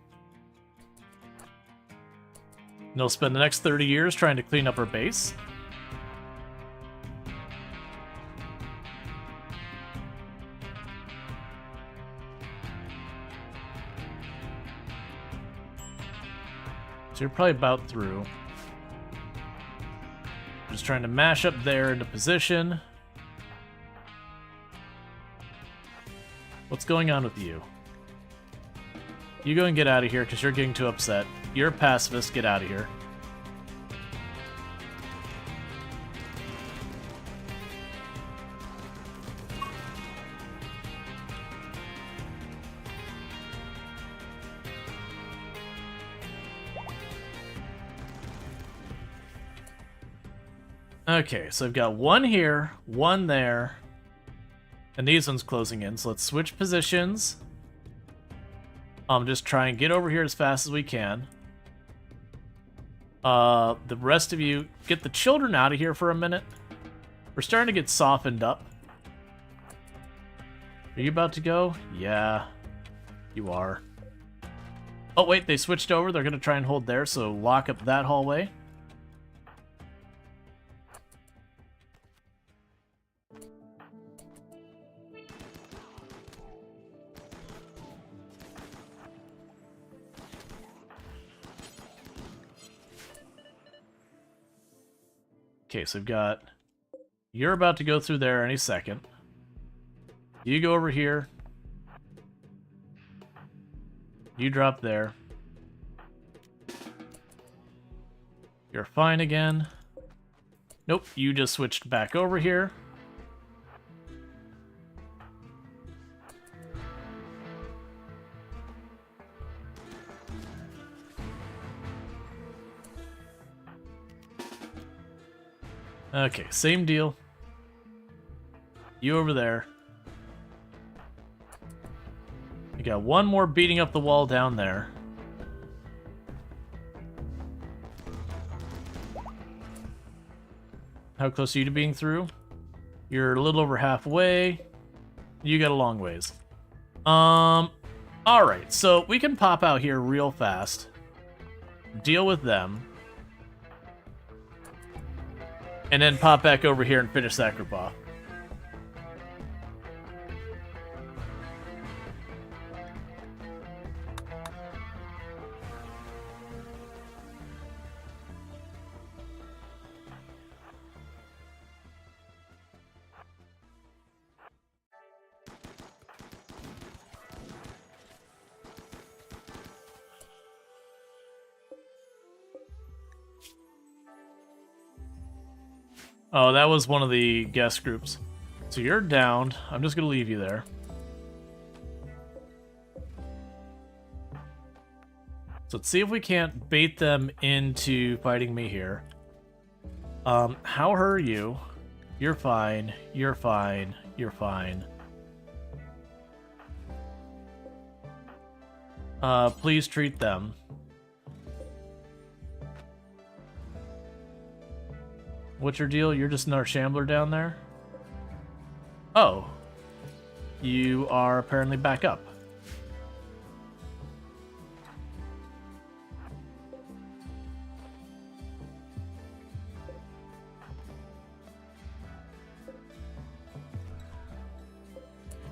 And they'll spend the next 30 years trying to clean up our base. So you're probably about through. Just trying to mash up there into position. What's going on with you? You go and get out of here because you're getting too upset. You're a pacifist, get out of here. Okay, so I've got one here, one there, and these ones closing in. So let's switch positions. Just try and get over here as fast as we can. The rest of you, get the children out of here for a minute. We're starting to get softened up. Are you about to go? Yeah, you are. Oh, wait, they switched over. They're going to try and hold there, so lock up that hallway. Okay, so we've got... You're about to go through there any second. You go over here. You drop there. You're fine again. Nope, you just switched back over here. Okay, same deal. You over there. You got one more beating up the wall down there. How close are you to being through? You're a little over halfway. You got a long ways. Alright, so we can pop out here real fast. Deal with them. And then pop back over here and finish that group off. Oh, that was one of the guest groups. So you're downed. I'm just gonna leave you there. So let's see if we can't bait them into fighting me here. How are you? You're fine. You're fine. You're fine. Please treat them. What's your deal? You're just another shambler down there? Oh. You are apparently back up.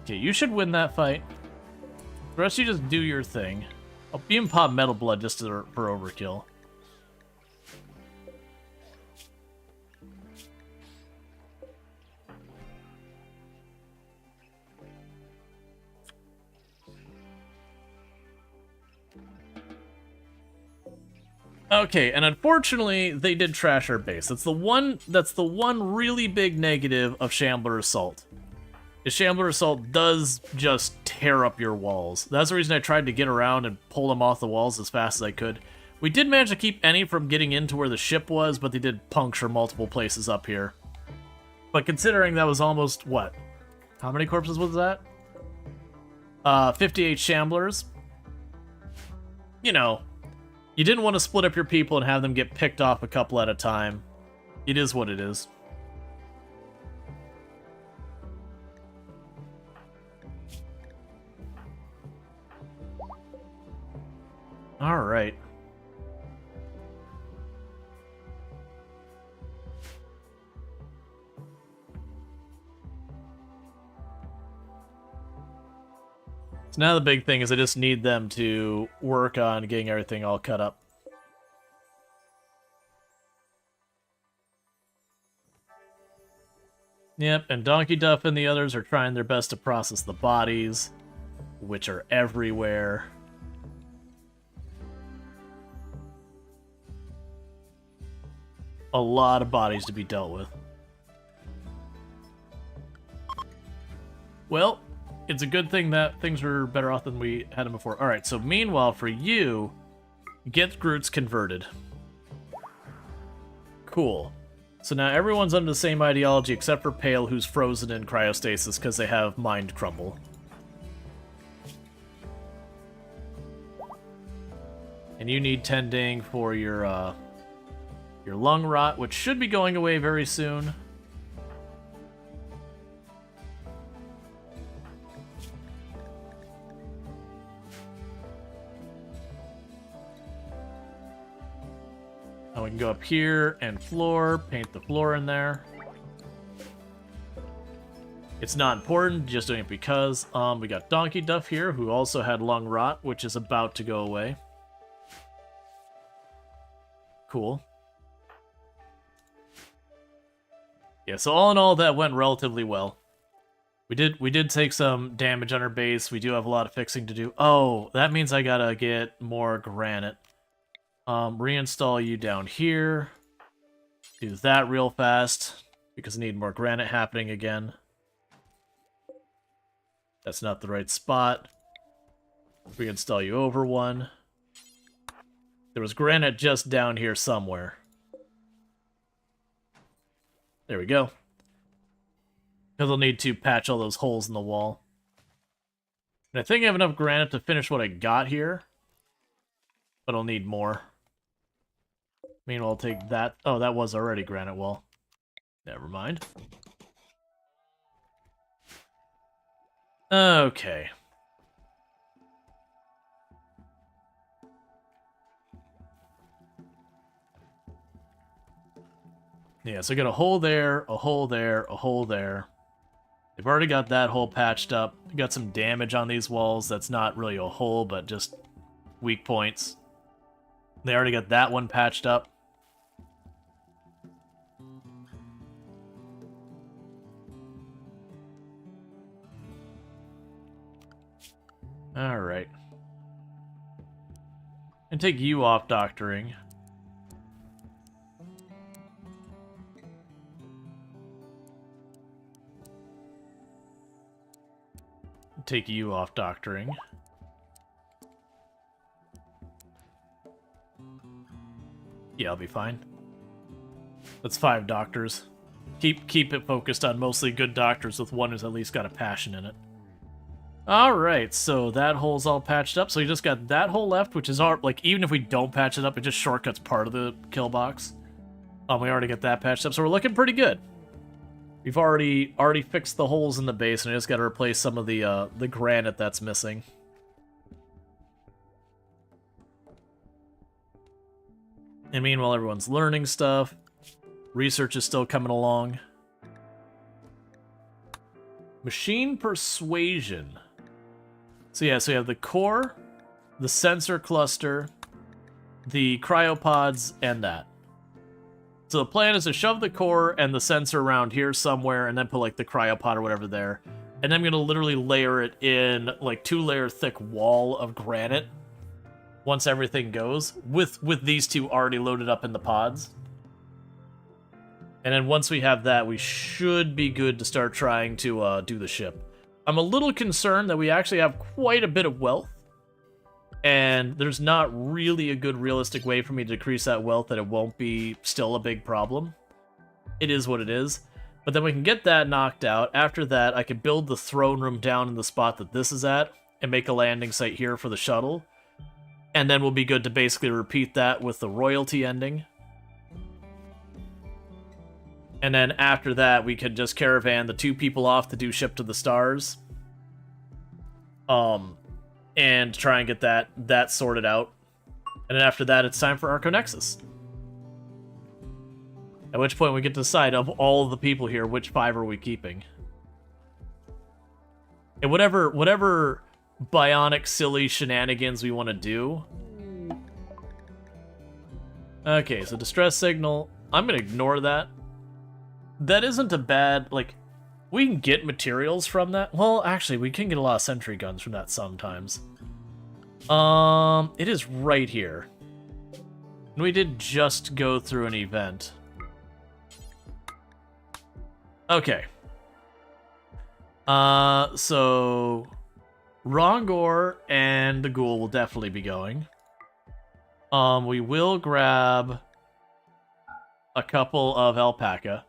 Okay, you should win that fight. The rest of you just do your thing. I'll beam pop Metal Blood just for overkill. Okay, and unfortunately, they did trash our base. That's the one really big negative of Shambler Assault. Is Shambler Assault does just tear up your walls. That's the reason I tried to get around and pull them off the walls as fast as I could. We did manage to keep any from getting into where the ship was, but they did puncture multiple places up here. But considering that was almost, what? How many corpses was that? 58 Shamblers. You know, you didn't want to split up your people and have them get picked off a couple at a time. It is what it is. All right. So now the big thing is I just need them to work on getting everything all cut up. Yep, and Donkey Duff and the others are trying their best to process the bodies, which are everywhere. A lot of bodies to be dealt with. Well, it's a good thing that things were better off than we had them before. Alright, so meanwhile, for you, get Groots converted. Cool. So now everyone's under the same ideology except for Pale, who's frozen in cryostasis because they have mind crumble. And you need tending for your lung rot, which should be going away very soon. Now we can go up here and floor, paint the floor in there. It's not important, just doing it because. We got Donkey Duff here, who also had lung rot, which is about to go away. Cool. Yeah, so all in all, that went relatively well. We did take some damage on our base. We do have a lot of fixing to do. Oh, that means I gotta get more granite. Reinstall you down here. Do that real fast, because I need more granite happening again. That's not the right spot. Reinstall you over one. There was granite just down here somewhere. There we go. Because I'll need to patch all those holes in the wall. And I think I have enough granite to finish what I got here. But I'll need more. Meanwhile, I'll take that. Oh, that was already granite wall. Never mind. Okay. Yeah, so I got a hole there, a hole there, a hole there. They've already got that hole patched up. Got some damage on these walls. That's not really a hole, but just weak points. They already got that one patched up. Alright. And take you off doctoring. Take you off doctoring. Yeah, I'll be fine. That's 5 doctors. Keep it focused on mostly good doctors with one who's at least got a passion in it. Alright, so that hole's all patched up. So you just got that hole left, which is our, like, even if we don't patch it up, it just shortcuts part of the kill box. We already got that patched up, so we're looking pretty good. We've already fixed the holes in the base, and I just got to replace some of the granite that's missing. And meanwhile, everyone's learning stuff. Research is still coming along. Machine persuasion. So yeah, so you have the core, the sensor cluster, the cryopods, and that. So the plan is to shove the core and the sensor around here somewhere, and then put like the cryopod or whatever there. And I'm gonna literally layer it in like 2-layer thick wall of granite once everything goes, with these two already loaded up in the pods. And then once we have that, we should be good to start trying to do the ship. I'm a little concerned that we actually have quite a bit of wealth, and there's not really a good realistic way for me to decrease that wealth that it won't be still a big problem. It is what it is. But then we can get that knocked out. After that, I can build the throne room down in the spot that this is at, and make a landing site here for the shuttle. And then we'll be good to basically repeat that with the royalty ending. And then after that, we could just caravan the 2 people off to do Ship to the Stars. And try and get that sorted out. And then after that, it's time for Arconexus. At which point we get to decide, of all the people here, which 5 are we keeping. And whatever bionic silly shenanigans we want to do. Okay, so distress signal. I'm going to ignore that. That isn't a bad, like, we can get materials from that. Well, actually, we can get a lot of sentry guns from that sometimes. It is right here. And we did just go through an event. Okay. So Rongor and the Ghoul will definitely be going. We will grab a couple of alpaca.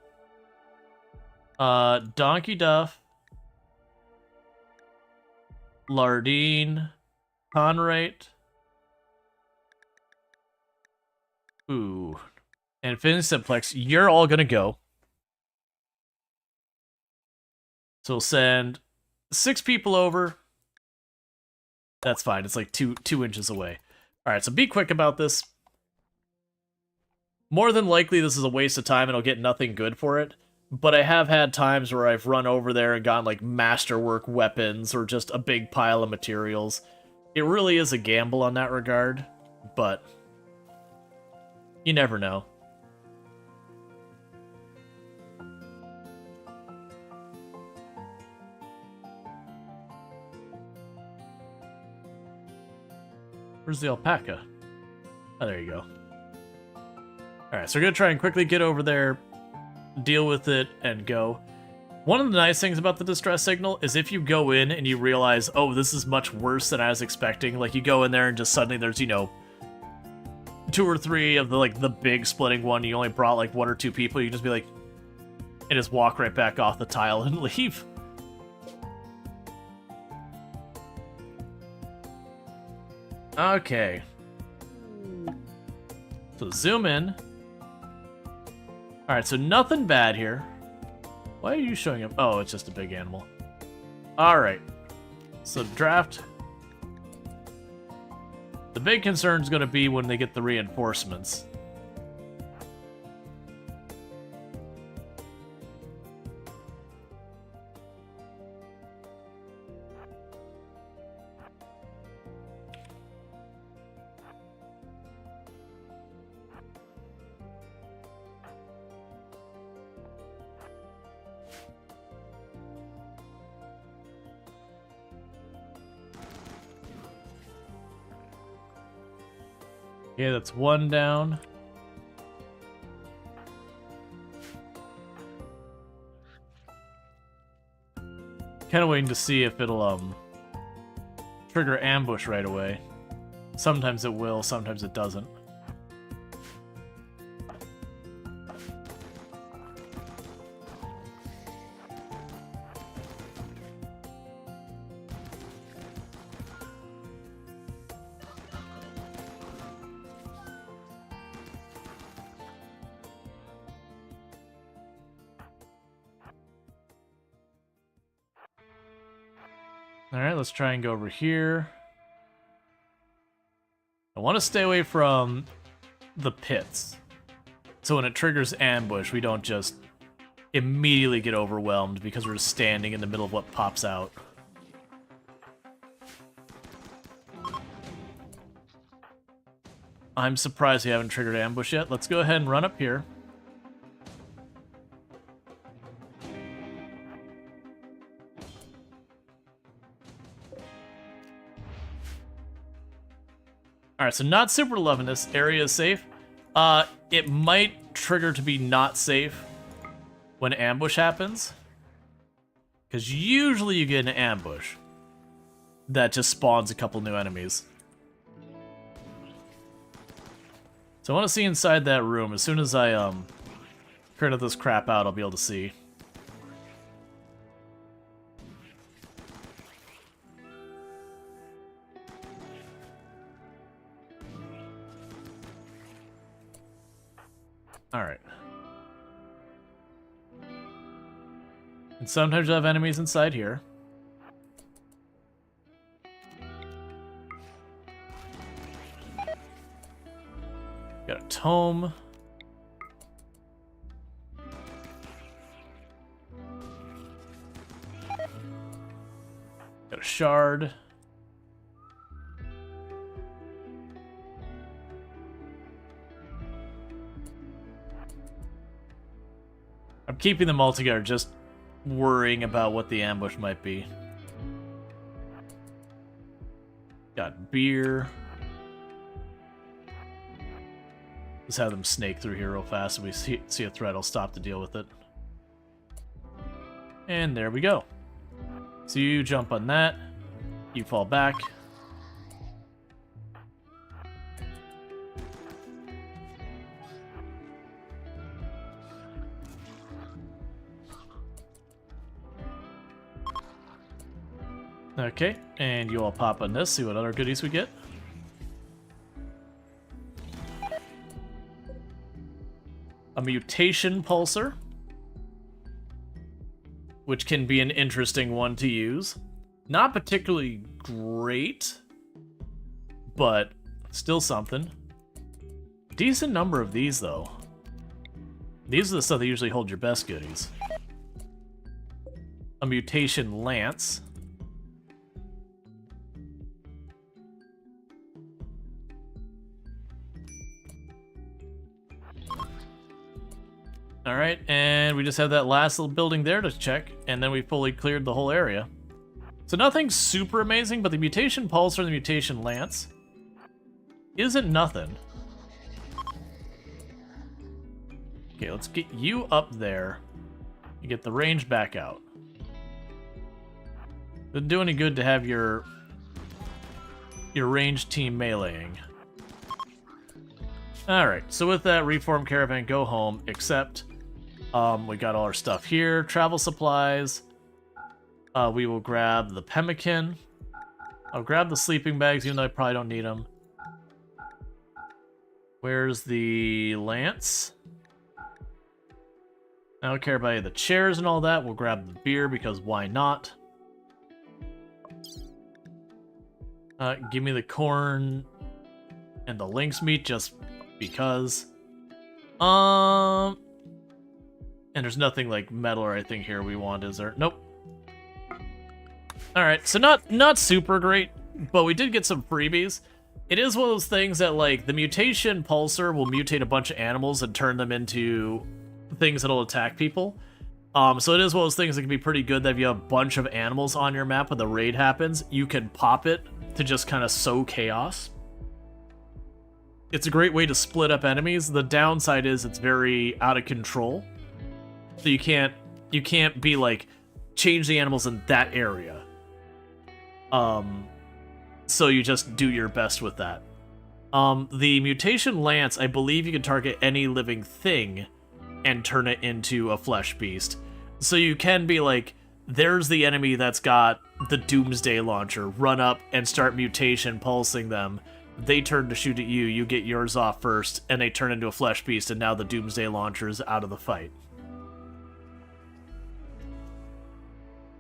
Donkey Duff, Lardine, Conrate. Ooh. And Simplex, you're all gonna go. So we'll send 6 people over. That's fine. It's like two inches away. Alright, so be quick about this. More than likely, this is a waste of time and I'll get nothing good for it. But I have had times where I've run over there and gotten, like, masterwork weapons or just a big pile of materials. It really is a gamble on that regard, but you never know. Where's the alpaca? Oh, there you go. Alright, so we're gonna try and quickly get over there, deal with it, and go. One of the nice things about the distress signal is if you go in and you realize, oh, this is much worse than I was expecting, like you go in there and just suddenly there's, you know, 2 or 3 of the, like, the big splitting one, you only brought, like, 1 or 2 people, you just be like, and just walk right back off the tile and leave. Okay. So zoom in. Alright, so nothing bad here. Why are you showing up? Oh, it's just a big animal. Alright. So draft. The big concern is going to be when they get the reinforcements. Okay, that's 1 down. Kind of waiting to see if it'll trigger ambush right away. Sometimes it will, sometimes it doesn't. Alright, let's try and go over here. I want to stay away from the pits. So when it triggers ambush, we don't just immediately get overwhelmed because we're just standing in the middle of what pops out. I'm surprised we haven't triggered ambush yet. Let's go ahead and run up here. Alright, so not super loving this. Area is safe. It might trigger to be not safe when ambush happens. Because usually you get an ambush that just spawns a couple new enemies. So I want to see inside that room. As soon as I clear this crap out, I'll be able to see. Alright. And sometimes you'll have enemies inside here. Got a tome. Got a shard. I'm keeping them all together, just worrying about what the ambush might be. Got beer. Let's have them snake through here real fast. If we see a threat, I'll stop to deal with it. And there we go. So you jump on that. You fall back. Okay, and you all pop on this, see what other goodies we get. A mutation pulsar, which can be an interesting one to use. Not particularly great, but still something. Decent number of these, though. These are the stuff that usually hold your best goodies. A mutation lance. Alright, and we just have that last little building there to check, and then we fully cleared the whole area. So nothing super amazing, but the mutation pulsar and the mutation lance isn't nothing. Okay, let's get you up there and get the range back out. Doesn't do any good to have your ranged team meleeing. Alright, so with that, reform caravan, go home, except we got all our stuff here. Travel supplies. We will grab the pemmican. I'll grab the sleeping bags, even though I probably don't need them. Where's the lance? I don't care about the chairs and all that. We'll grab the beer, because why not? Give me the corn and the lynx meat, just because. And there's nothing like metal or anything here we want, is there? Nope. Alright, so not super great, but we did get some freebies. It is one of those things that, like, the mutation pulsar will mutate a bunch of animals and turn them into things that'll attack people. So it is one of those things that can be pretty good that if you have a bunch of animals on your map when the raid happens, you can pop it to just kind of sow chaos. It's a great way to split up enemies. The downside is it's very out of control. So you can't be like, change the animals in that area. So you just do your best with that. The mutation lance, I believe you can target any living thing and turn it into a flesh beast. So you can be like, there's the enemy that's got the doomsday launcher, run up and start mutation pulsing them. They turn to shoot at you, you get yours off first, and they turn into a flesh beast, and now the doomsday launcher is out of the fight.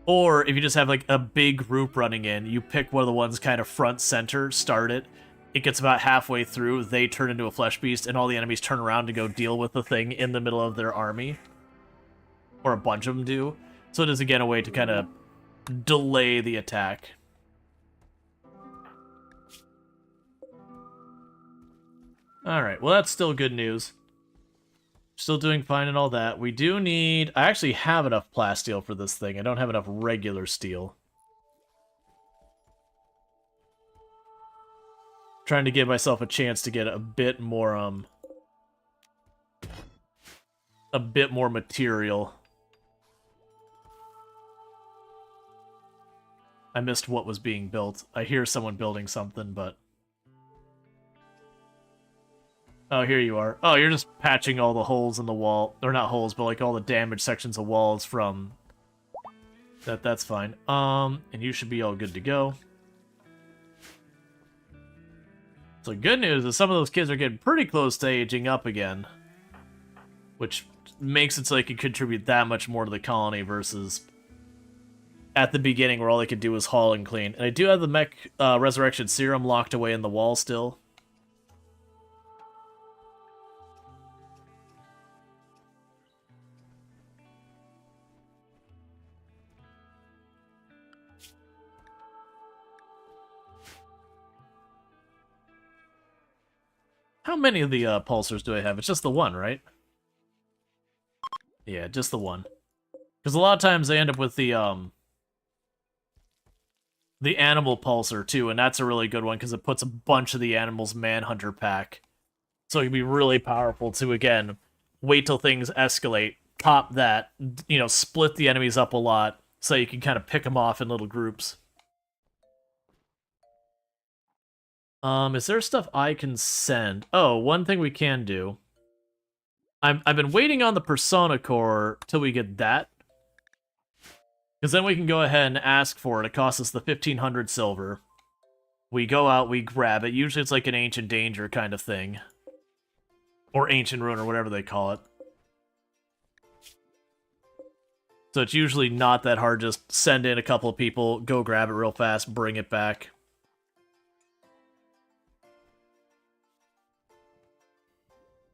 Or if you just have like a big group running in, you pick one of the ones kind of front center, start it. It gets about halfway through, they turn into a flesh beast, and all the enemies turn around to go deal with the thing in the middle of their army. Or a bunch of them do. So it is again a way to kind of delay the attack. Alright, well that's still good news. Still doing fine and all that. We do need... I actually have enough plasteel for this thing. I don't have enough regular steel. Trying to give myself a chance to get a bit more, material. I missed what was being built. I hear someone building something, but... Oh, here you are. Oh, you're just patching all the holes in the wall. Or not holes, but like all the damaged sections of walls from... That's fine. And you should be all good to go. So good news is some of those kids are getting pretty close to aging up again. Which makes it so they can contribute that much more to the colony versus... at the beginning where all they could do was haul and clean. And I do have the mech resurrection serum locked away in the wall still. How many of the pulsars do I have? It's just the one, right? Yeah, just the one. Because a lot of times they end up with the animal pulsar too, and that's a really good one because it puts a bunch of the animals manhunter pack. So it can be really powerful to, again, wait till things escalate, pop that, you know, split the enemies up a lot so you can kind of pick them off in little groups. Is there stuff I can send? Oh, one thing we can do. I've been waiting on the Persona Core till we get that. Because then we can go ahead and ask for it. It costs us the 1,500 silver. We go out, we grab it. Usually it's like an Ancient Danger kind of thing. Or Ancient Ruin, or whatever they call it. So it's usually not that hard. Just send in a couple of people, go grab it real fast, bring it back.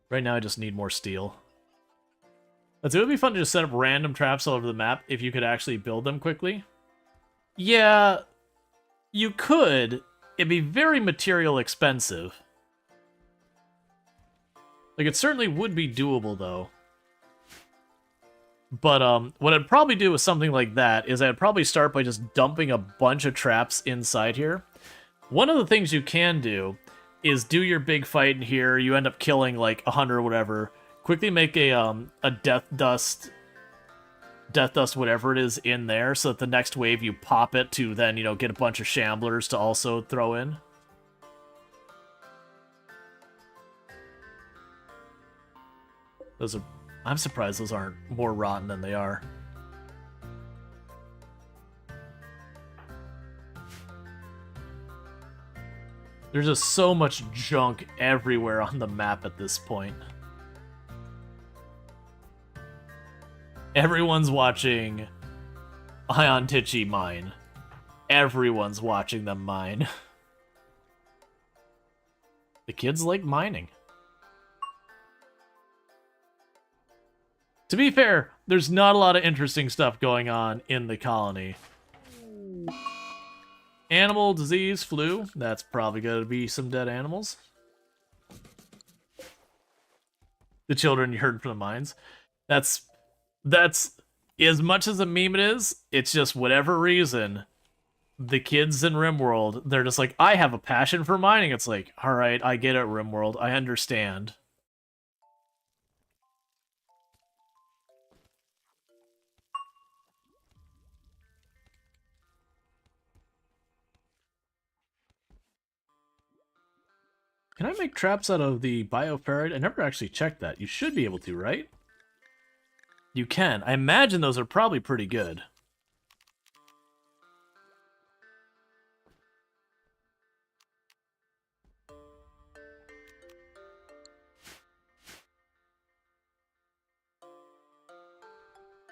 Right now I just need more steel. It would be fun to just set up random traps all over the map if you could actually build them quickly. Yeah, you could. It'd be very material expensive. Like, it certainly would be doable, though. But, what I'd probably do with something like that is I'd probably start by just dumping a bunch of traps inside here. One of the things you can do is do your big fight in here, you end up killing, like, 100 or whatever. Quickly make a death dust, whatever it is, in there, so that the next wave you pop it to then, you know, get a bunch of shamblers to also throw in. Those are... I'm surprised those aren't more rotten than they are. There's just so much junk everywhere on the map at this point. Everyone's watching Ion Tichy mine. Everyone's watching them mine. The kids like mining. To be fair, there's not a lot of interesting stuff going on in the colony. Animal, disease, flu. That's probably going to be some dead animals. The children you heard from the mines. That's as much as a meme it is, it's just whatever reason, the kids in RimWorld, they're just like, I have a passion for mining. It's like, alright, I get it, RimWorld. I understand. Can I make traps out of the bioferrite? I never actually checked that. You should be able to, right? You can. I imagine those are probably pretty good.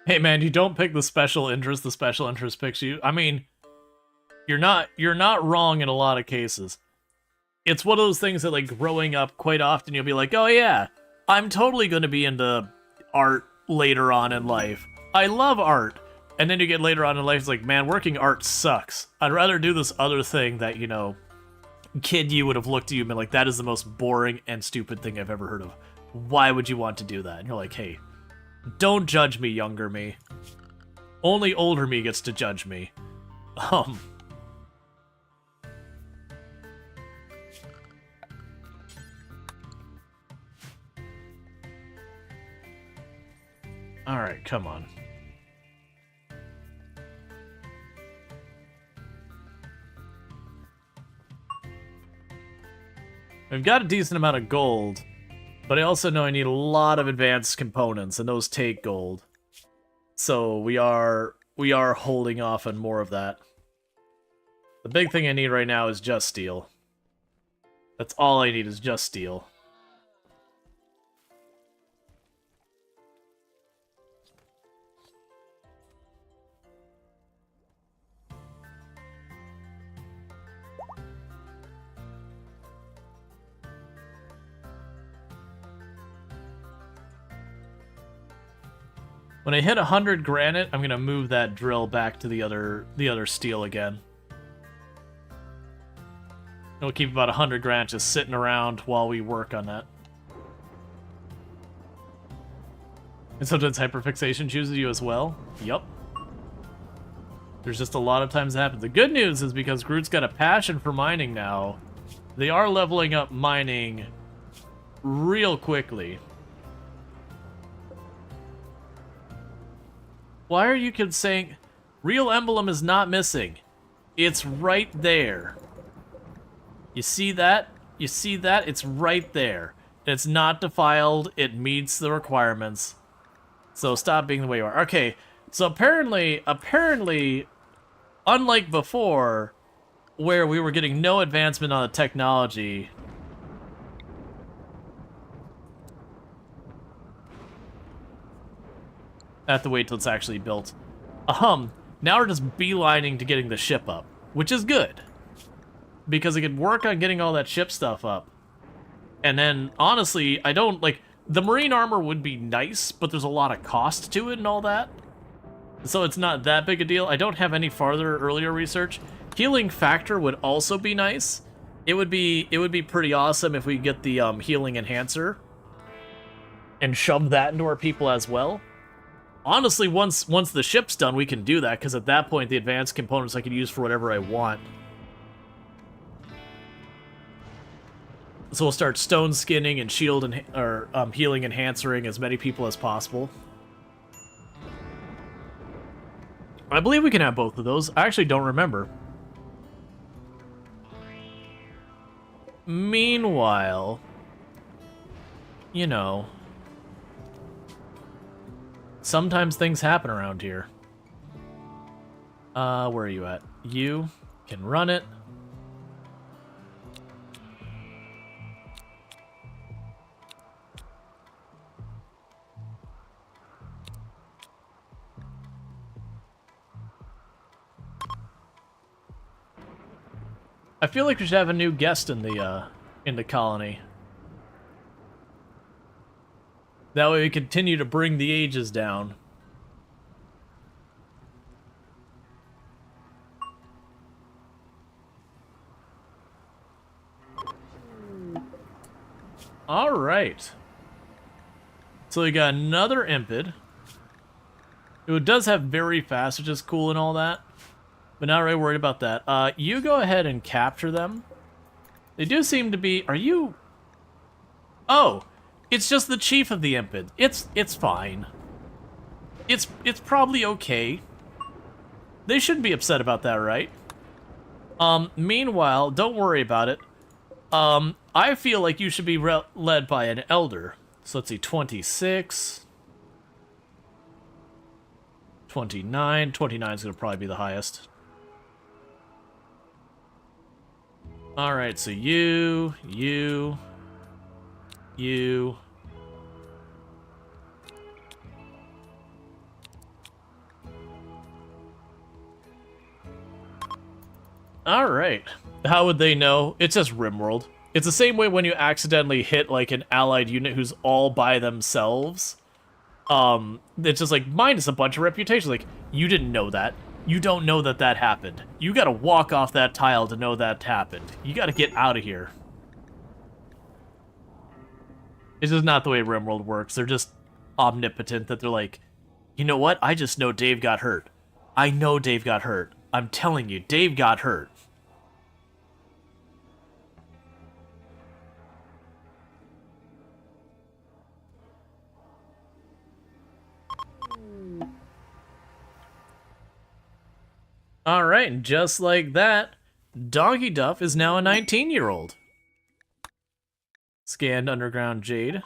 Hey man, you don't pick the special interest picks you. I mean, you're not wrong in a lot of cases. It's one of those things that, like, growing up, quite often you'll be like, oh yeah, I'm totally going to be into art later on in life. I love art. And then you get later on in life, it's like, man, working art sucks. I'd rather do this other thing that, you know, kid you would have looked at you and been like, that is the most boring and stupid thing I've ever heard of. Why would you want to do that? And you're like, hey, don't judge me, younger me. Only older me gets to judge me. Alright, come on. I've got a decent amount of gold, but I also know I need a lot of advanced components, and those take gold. So we are holding off on more of that. The big thing I need right now is just steel. That's all I need is just steel. When I hit 100 granite, I'm gonna move that drill back to the other steel again. We'll keep about 100 granite just sitting around while we work on that. And sometimes hyperfixation chooses you as well. Yup. There's just a lot of times it happens. The good news is because Groot's got a passion for mining now, they are leveling up mining real quickly. Why are you kids saying real emblem is not missing? It's right there. You see that? You see that? It's right there. It's not defiled. It meets the requirements. So stop being the way you are. Okay, So apparently, unlike before, where we were getting no advancement on the technology, I have to wait till it's actually built. Now we're just beelining to getting the ship up, which is good. Because I could work on getting all that ship stuff up. And then, honestly, I don't, like, the marine armor would be nice, but there's a lot of cost to it and all that. So it's not that big a deal. I don't have any farther earlier research. Healing factor would also be nice. It would be pretty awesome if we get the healing enhancer and shove that into our people as well. Honestly, once the ship's done, we can do that, because at that point, the advanced components I can use for whatever I want. So we'll start stone skinning and shield and healing enhancering as many people as possible. I believe we can have both of those. I actually don't remember. Meanwhile, you know, sometimes things happen around here. Where are you at? You can run it. I feel like we should have a new guest in the colony. That way we continue to bring the ages down. All right. So we got another Impid. It does have very fast, which is cool and all that. But not really worried about that. You go ahead and capture them. They do seem to be... Are you... Oh! It's just the chief of the Impid. It's fine. It's probably okay. They shouldn't be upset about that, right? Meanwhile, don't worry about it. I feel like you should be led by an elder. So let's see, 26... 29. 29 is going to probably be the highest. Alright, so you. Alright. How would they know? It's just RimWorld. It's the same way when you accidentally hit, like, an allied unit who's all by themselves. It's just like, minus a bunch of reputation. Like, you didn't know that. You don't know that that happened. You gotta walk off that tile to know that happened. You gotta get out of here. It's just not the way RimWorld works. They're just omnipotent that they're like, you know what? I just know Dave got hurt. I know Dave got hurt. I'm telling you, Dave got hurt. Alright, and just like that, Donkey Duff is now a 19-year-old. Scanned underground jade.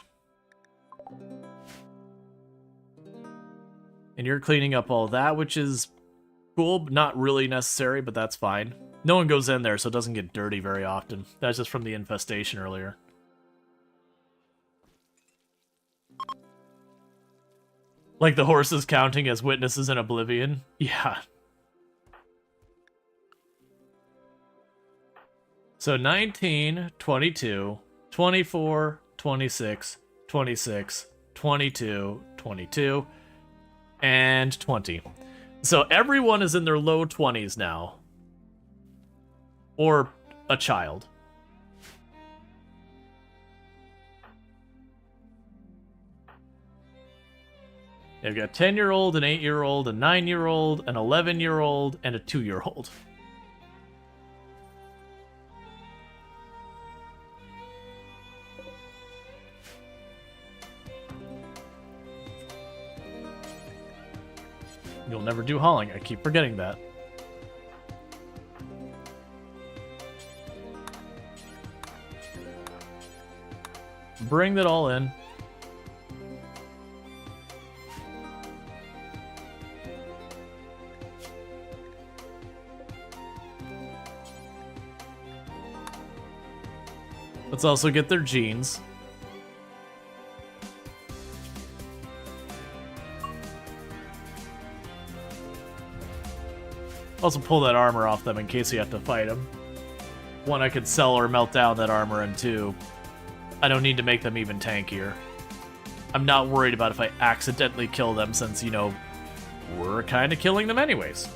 And you're cleaning up all that, which is cool, but not really necessary, but that's fine. No one goes in there, so it doesn't get dirty very often. That's just from the infestation earlier. Like the horses counting as witnesses in Oblivion? Yeah. So 19, 22, 24, 26, 26, 22, 22, and 20. So everyone is in their low 20s now. Or a child. They've got a 10-year-old, an 8-year-old, a 9-year-old, an 11-year-old, and a 2-year-old. You'll never do hauling. I keep forgetting that. Bring that all in. Let's also get their genes. Also pull that armor off them in case you have to fight them. One, I could sell or melt down that armor, and two, I don't need to make them even tankier. I'm not worried about if I accidentally kill them since, you know, we're kind of killing them anyways.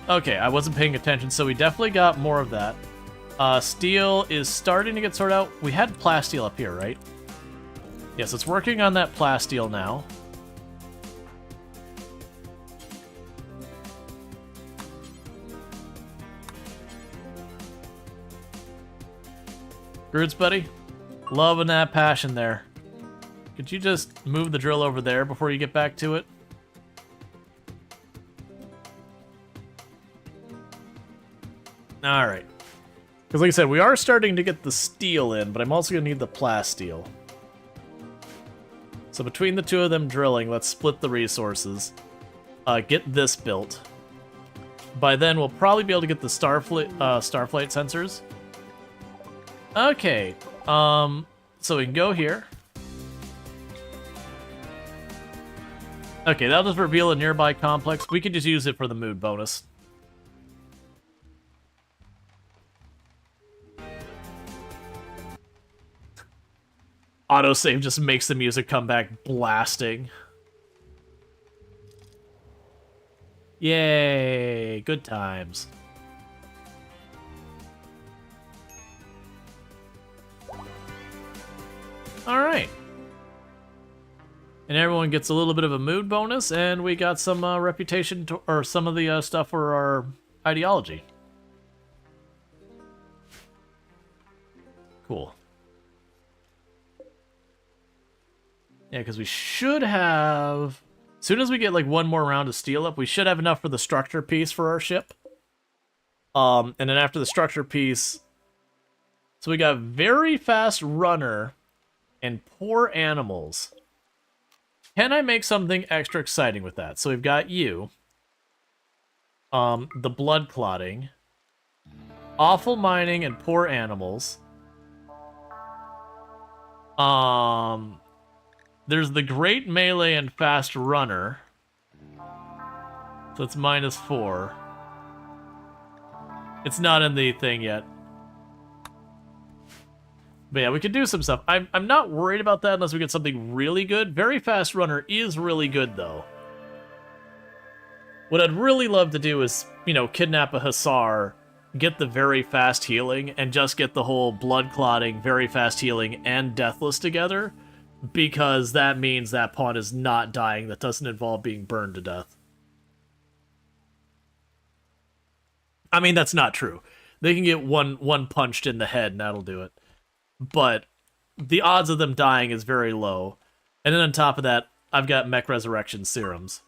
Okay, I wasn't paying attention, so we definitely got more of that. Steel is starting to get sorted out. We had plasteel up here, right? Yes, it's working on that plasteel now. Groots, buddy. Loving that passion there. Could you just move the drill over there before you get back to it? Alright. Because like I said, we are starting to get the steel in, but I'm also going to need the plasteel. So between the two of them drilling, let's split the resources. Get this built. By then, we'll probably be able to get the starflight sensors. Okay, so we can go here. Okay, that'll just reveal a nearby complex. We could just use it for the mood bonus. Autosave just makes the music come back blasting. Yay, good times. Alright. And everyone gets a little bit of a mood bonus, and we got some reputation, or some of the stuff for our ideology. Cool. Yeah, because we should have... As soon as we get like one more round of steel up, we should have enough for the structure piece for our ship. And then after the structure piece... So we got very fast runner and poor animals. Can I make something extra exciting with that? So we've got you. The blood clotting. Awful mining and poor animals. There's the great melee and fast runner. So it's -4. It's not in the thing yet. But yeah, we could do some stuff. I'm not worried about that unless we get something really good. Very fast runner is really good, though. What I'd really love to do is, you know, kidnap a Hussar, get the very fast healing, and just get the whole blood clotting, very fast healing, and Deathless together, because that means that pawn is not dying. That doesn't involve being burned to death. I mean, that's not true. They can get one punched in the head, and that'll do it. But the odds of them dying is very low. And then on top of that, I've got mech resurrection serums.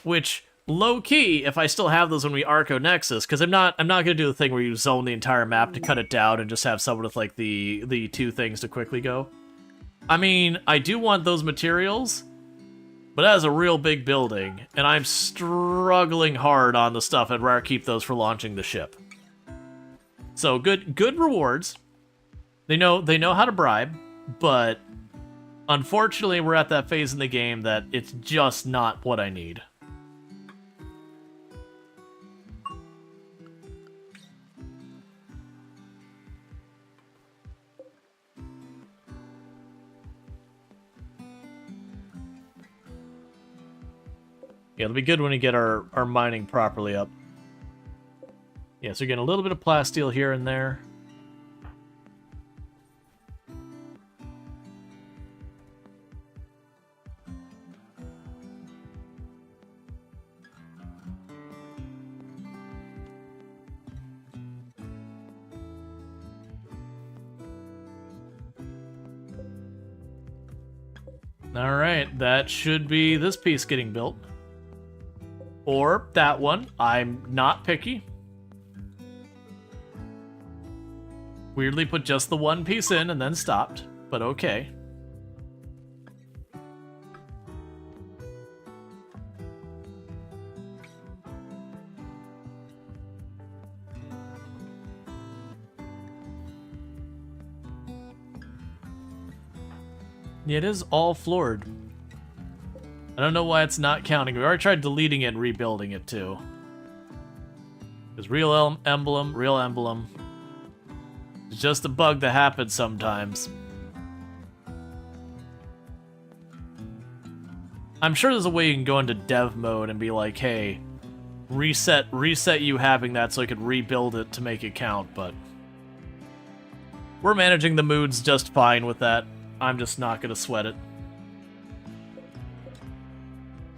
Which, low-key, if I still have those when we Arco Nexus, because I'm not gonna do the thing where you zone the entire map to cut it down and just have someone with like the two things to quickly go. I mean, I do want those materials, but that is a real big building, and I'm struggling hard on the stuff. I'd rather keep those for launching the ship. So good rewards. They know how to bribe, but unfortunately we're at that phase in the game that it's just not what I need. Yeah, it'll be good when we get our mining properly up. Yeah, so we're getting a little bit of plasteel here and there. Alright, that should be this piece getting built. Or that one. I'm not picky. Weirdly put just the one piece in and then stopped, but okay. It is all floored. I don't know why it's not counting. We already tried deleting it and rebuilding it too. Because real emblem. It's just a bug that happens sometimes. I'm sure there's a way you can go into dev mode and be like, hey, reset you having that so I could rebuild it to make it count, but we're managing the moods just fine with that. I'm just not gonna sweat it.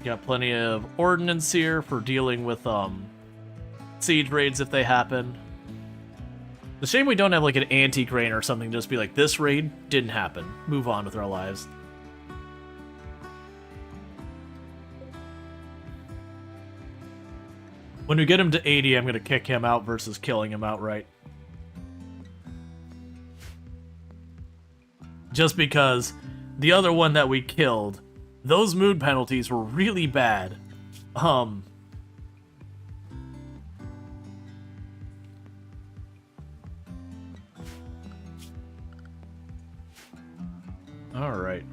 Got plenty of ordnance here for dealing with siege raids if they happen. The shame we don't have like an anti-grain or something, just be like, this raid didn't happen. Move on with our lives. When we get him to 80, I'm gonna kick him out versus killing him outright. Just because the other one that we killed, those mood penalties were really bad. Alright.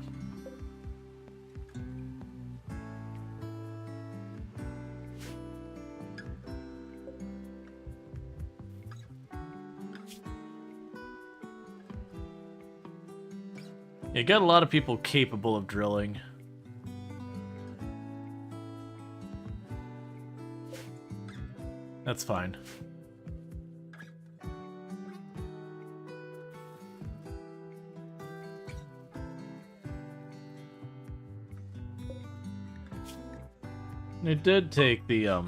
You got a lot of people capable of drilling. That's fine. It did take the, yeah,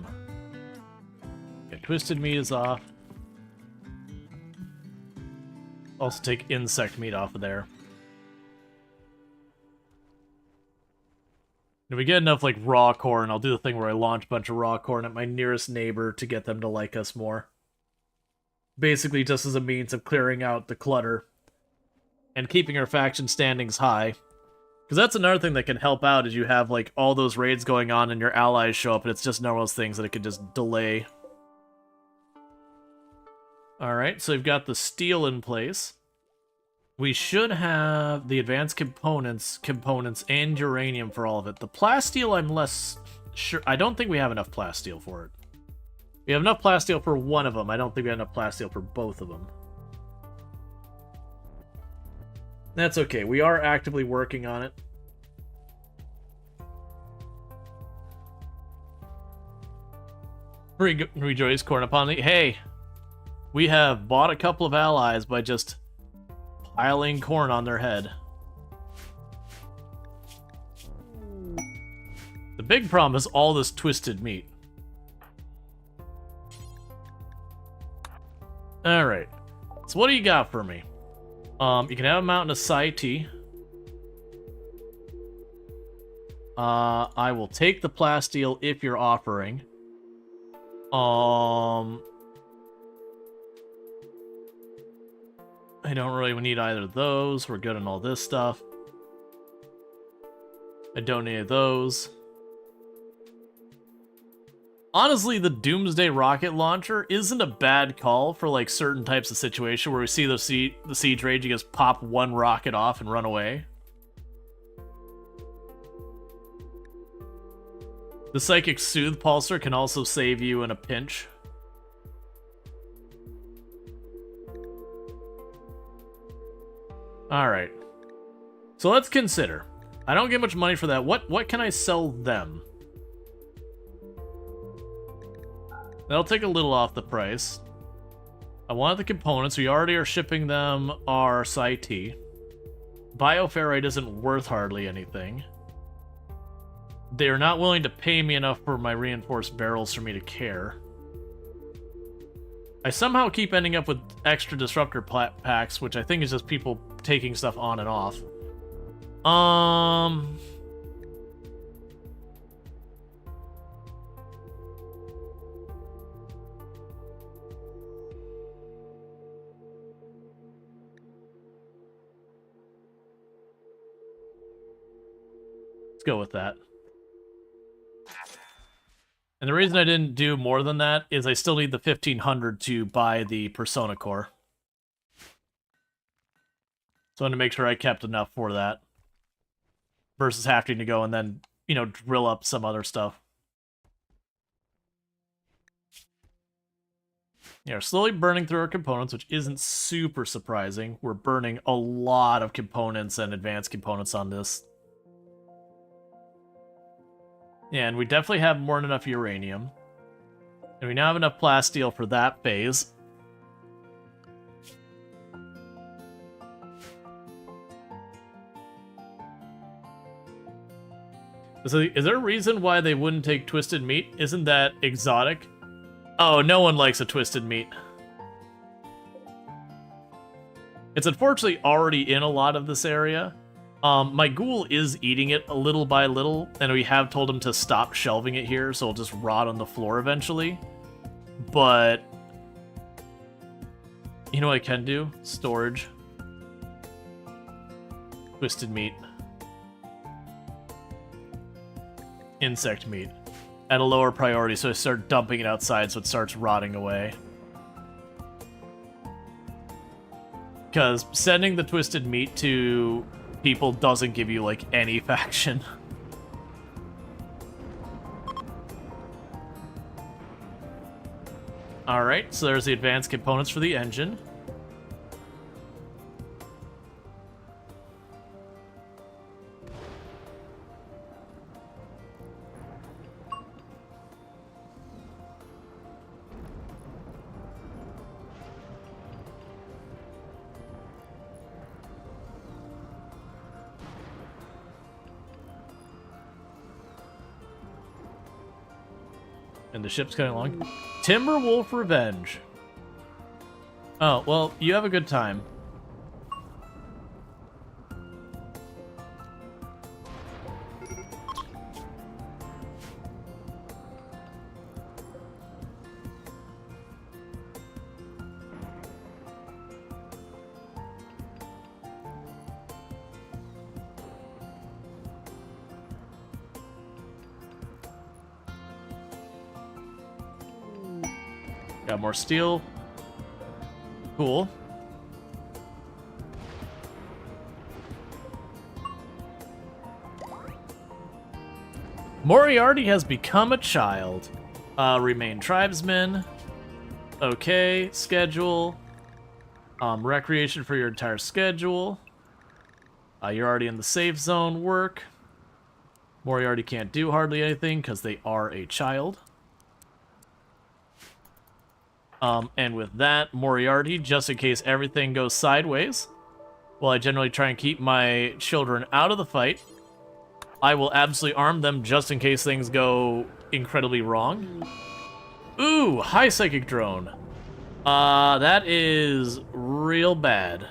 twisted meat is off. Also take insect meat off of there. If we get enough, like, raw corn, I'll do the thing where I launch a bunch of raw corn at my nearest neighbor to get them to like us more. Basically just as a means of clearing out the clutter and keeping our faction standings high. Because that's another thing that can help out, is you have, like, all those raids going on and your allies show up, and it's just one of those things that it could just delay. Alright, so we've got the steel in place. We should have the advanced components, and uranium for all of it. The plasteel, I'm less sure. I don't think we have enough plasteel for it. We have enough plasteel for one of them. I don't think we have enough plasteel for both of them. That's okay. We are actively working on it. Rejoice, corn upon the... Hey! We have bought a couple of allies by just piling corn on their head. The big problem is all this twisted meat. Alright. So what do you got for me? You can have a mountain of Saiti. I will take the plasteel if you're offering. I don't really need either of those. We're good on all this stuff. I don't need those. Honestly, the Doomsday rocket launcher isn't a bad call for like certain types of situation where we see the siege rage, you just pop one rocket off and run away. The Psychic Soothe Pulsar can also save you in a pinch. Alright. So let's consider. I don't get much money for that. What can I sell them? That'll take a little off the price. I want the components. We already are shipping them our Saiti. Bioferrite isn't worth hardly anything. They are not willing to pay me enough for my reinforced barrels for me to care. I somehow keep ending up with extra disruptor packs, which I think is just people taking stuff on and off. Let's go with that. And the reason I didn't do more than that is I still need the 1500 to buy the Persona Core. So I wanted to make sure I kept enough for that. versus having to go and then, you know, drill up some other stuff. Yeah, we're slowly burning through our components, which isn't super surprising. We're burning a lot of components and advanced components on this. Yeah, and we definitely have more than enough uranium. And we now have enough plasteel for that phase. So, is there a reason why they wouldn't take twisted meat? Isn't that exotic? Oh, no one likes a twisted meat. It's unfortunately already in a lot of this area. My ghoul is eating it a little by little, and we have told him to stop shelving it here, so it'll just rot on the floor eventually. But you know what I can do? Storage. Twisted meat. Insect meat. At a lower priority, so I start dumping it outside so it starts rotting away. Because sending the twisted meat to people doesn't give you, like, any faction. Alright, so there's the advanced components for the engine. And the ship's coming along. Timberwolf Revenge. Oh, well, you have a good time. Got more steel. Cool. Moriarty has become a child. Remain tribesman. Okay, schedule. Recreation for your entire schedule. You're already in the safe zone work. Moriarty can't do hardly anything because they are a child. And with that, Moriarty, just in case everything goes sideways, well, I generally try and keep my children out of the fight. I will absolutely arm them just in case things go incredibly wrong. Ooh, high psychic drone. That is real bad.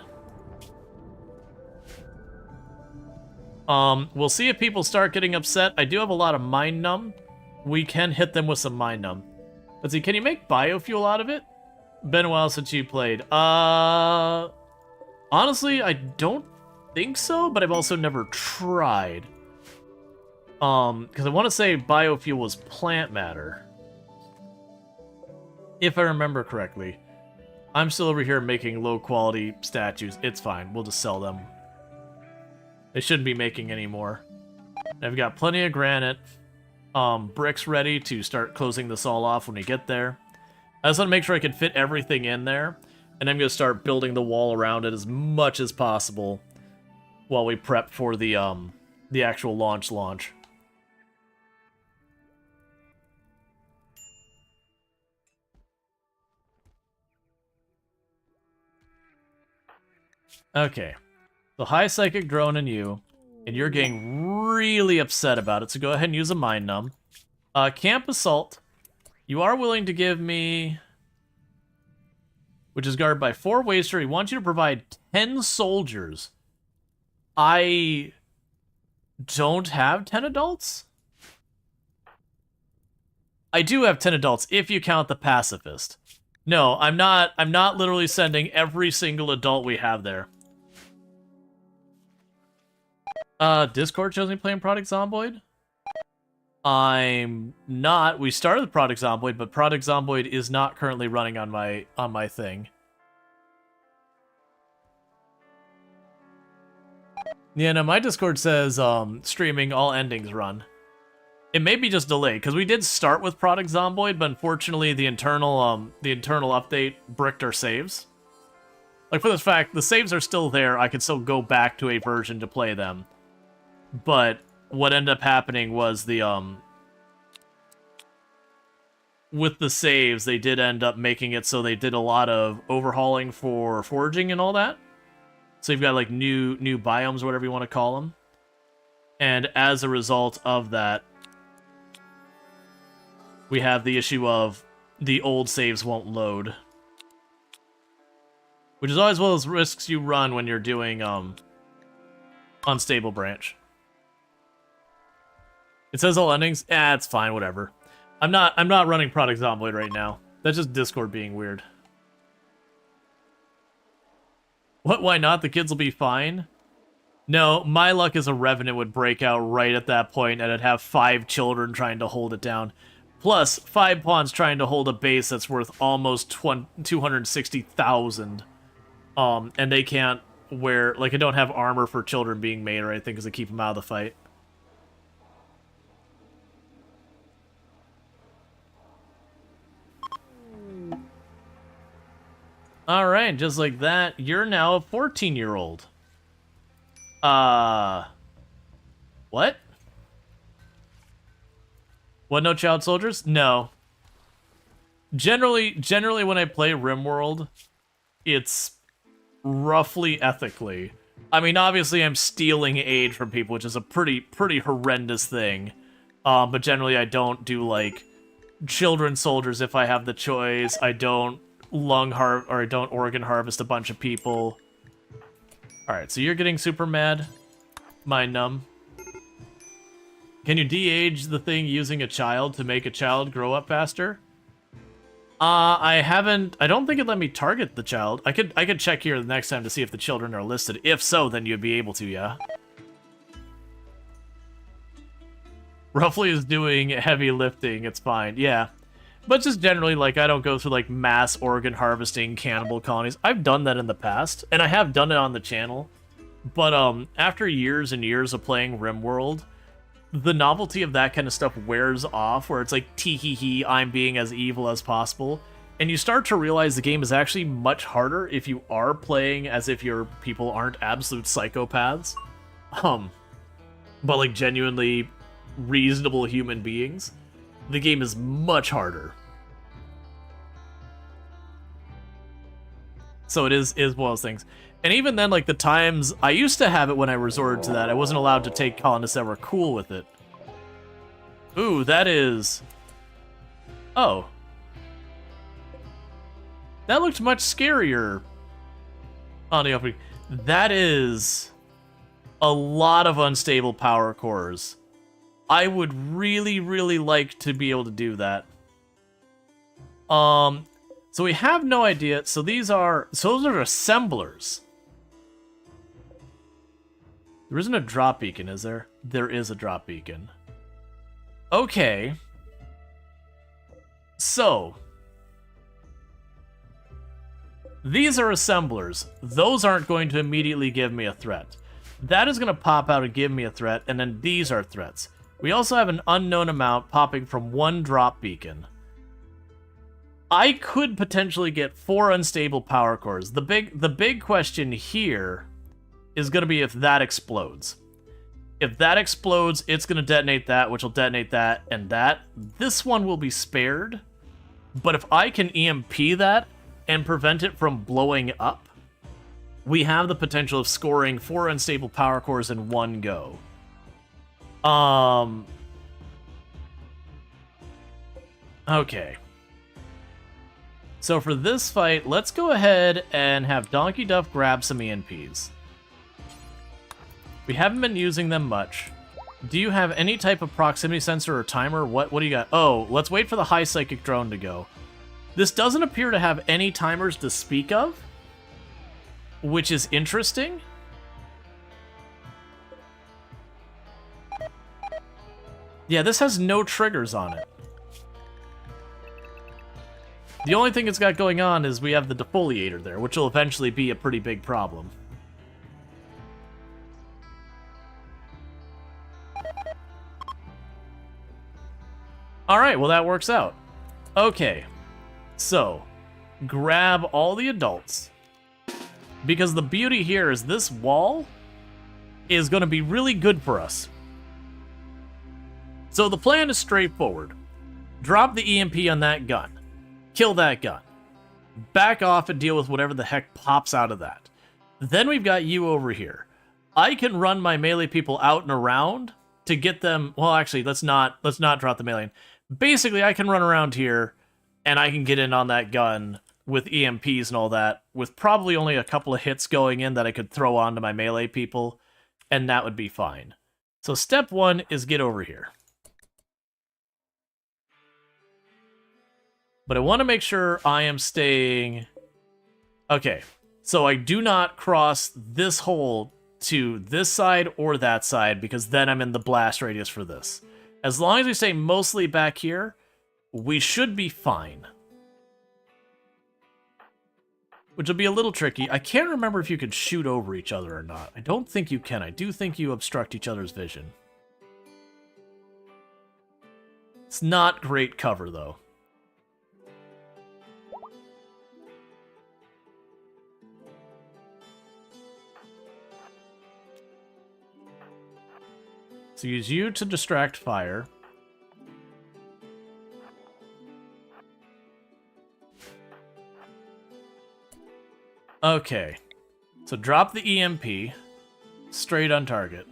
We'll see if people start getting upset. I do have a lot of Mind Numb. We can hit them with some Mind Numb. Let's see, can you make biofuel out of it? Been a while since you played. Honestly, I don't think so, but I've also never tried. Because I want to say biofuel was plant matter. If I remember correctly. I'm still over here making low-quality statues. It's fine, we'll just sell them. They shouldn't be making any more. I've got plenty of granite. Bricks ready to start closing this all off when we get there. I just want to make sure I can fit everything in there, and I'm going to start building the wall around it as much as possible while we prep for the actual launch. Okay, the high psychic drone and you're getting really upset about it, so go ahead and use a Mind Numb. Camp Assault. You are willing to give me... Which is guarded by 4 Waster. He wants you to provide 10 soldiers. I don't have 10 adults? I do have 10 adults, if you count the pacifist. No, I'm not literally sending every single adult we have there. Discord shows me playing Product Zomboid. I'm not. We started with Product Zomboid, but Product Zomboid is not currently running on my thing. Yeah, no, my Discord says streaming all endings run. It may be just delayed, because we did start with Product Zomboid, but unfortunately the internal update bricked our saves. Like, for the fact, the saves are still there, I could still go back to a version to play them. But what ended up happening was with the saves, they did end up making it so they did a lot of overhauling for foraging and all that. So you've got, like, new biomes, or whatever you want to call them. And as a result of that, we have the issue of the old saves won't load. Which is always one of those risks you run when you're doing unstable branch. It says all endings? It's fine, whatever. I'm not running Product Zomboid right now. That's just Discord being weird. What, why not? The kids will be fine? No, my luck as a Revenant would break out right at that point, and I'd have 5 children trying to hold it down. Plus, 5 pawns trying to hold a base that's worth almost 260,000. And they can't wear... Like, I don't have armor for children being made or anything because I keep them out of the fight. Alright, just like that, you're now a 14-year-old. What? What, no child soldiers? No. Generally when I play RimWorld, it's roughly ethically. I mean, obviously I'm stealing age from people, which is a pretty horrendous thing. But generally I don't do, like, children soldiers if I have the choice. I don't I don't organ harvest a bunch of people. Alright, so you're getting super mad. Mind numb. Can you de-age the thing using a child to make a child grow up faster? I don't think it let me target the child. I could check here the next time to see if the children are listed. If so, then you'd be able to, yeah. Roughly is doing heavy lifting, it's fine, yeah. But just generally, like, I don't go through, like, mass organ harvesting cannibal colonies. I've done that in the past, and I have done it on the channel. But, after years and years of playing RimWorld, the novelty of that kind of stuff wears off, where it's like, tee-hee-hee, I'm being as evil as possible. And you start to realize the game is actually much harder if you are playing as if your people aren't absolute psychopaths. But, like, genuinely reasonable human beings. The game is much harder. So it is one of those things. And even then, like, the times... I used to have it when I resorted to that. I wasn't allowed to take colonists that were cool with it. Ooh, that is... Oh. That looked much scarier on the opening. That is a lot of unstable power cores. I would really, really like to be able to do that. So we have no idea. So those are assemblers. There isn't a drop beacon, is there? There is a drop beacon. Okay. So. These are assemblers. Those aren't going to immediately give me a threat. That is going to pop out and give me a threat, and then these are threats. We also have an unknown amount popping from 1 drop beacon. I could potentially get 4 unstable power cores. The big question here is going to be if that explodes. If that explodes, it's going to detonate that, which will detonate that and that. This one will be spared. But if I can EMP that and prevent it from blowing up, we have the potential of scoring 4 unstable power cores in one go. Okay. So for this fight, let's go ahead and have Donkey Duff grab some EMPs. We haven't been using them much. Do you have any type of proximity sensor or timer? What do you got? Oh, let's wait for the high psychic drone to go. This doesn't appear to have any timers to speak of, which is interesting. Yeah, this has no triggers on it. The only thing it's got going on is we have the defoliator there, which will eventually be a pretty big problem. Alright, well that works out. Okay, so grab all the adults. Because the beauty here is this wall is going to be really good for us. So the plan is straightforward. Drop the EMP on that gun. Kill that gun. Back off and deal with whatever the heck pops out of that. Then we've got you over here. I can run my melee people out and around to get them... Well, actually, let's not drop the melee. Basically, I can run around here, and I can get in on that gun with EMPs and all that, with probably only a couple of hits going in that I could throw onto my melee people, and that would be fine. So step one is get over here. But I want to make sure I am staying... Okay, so I do not cross this hole to this side or that side, because then I'm in the blast radius for this. As long as we stay mostly back here, we should be fine. Which will be a little tricky. I can't remember if you can shoot over each other or not. I don't think you can. I do think you obstruct each other's vision. It's not great cover, though. So use you to distract fire. Okay. So drop the EMP straight on target.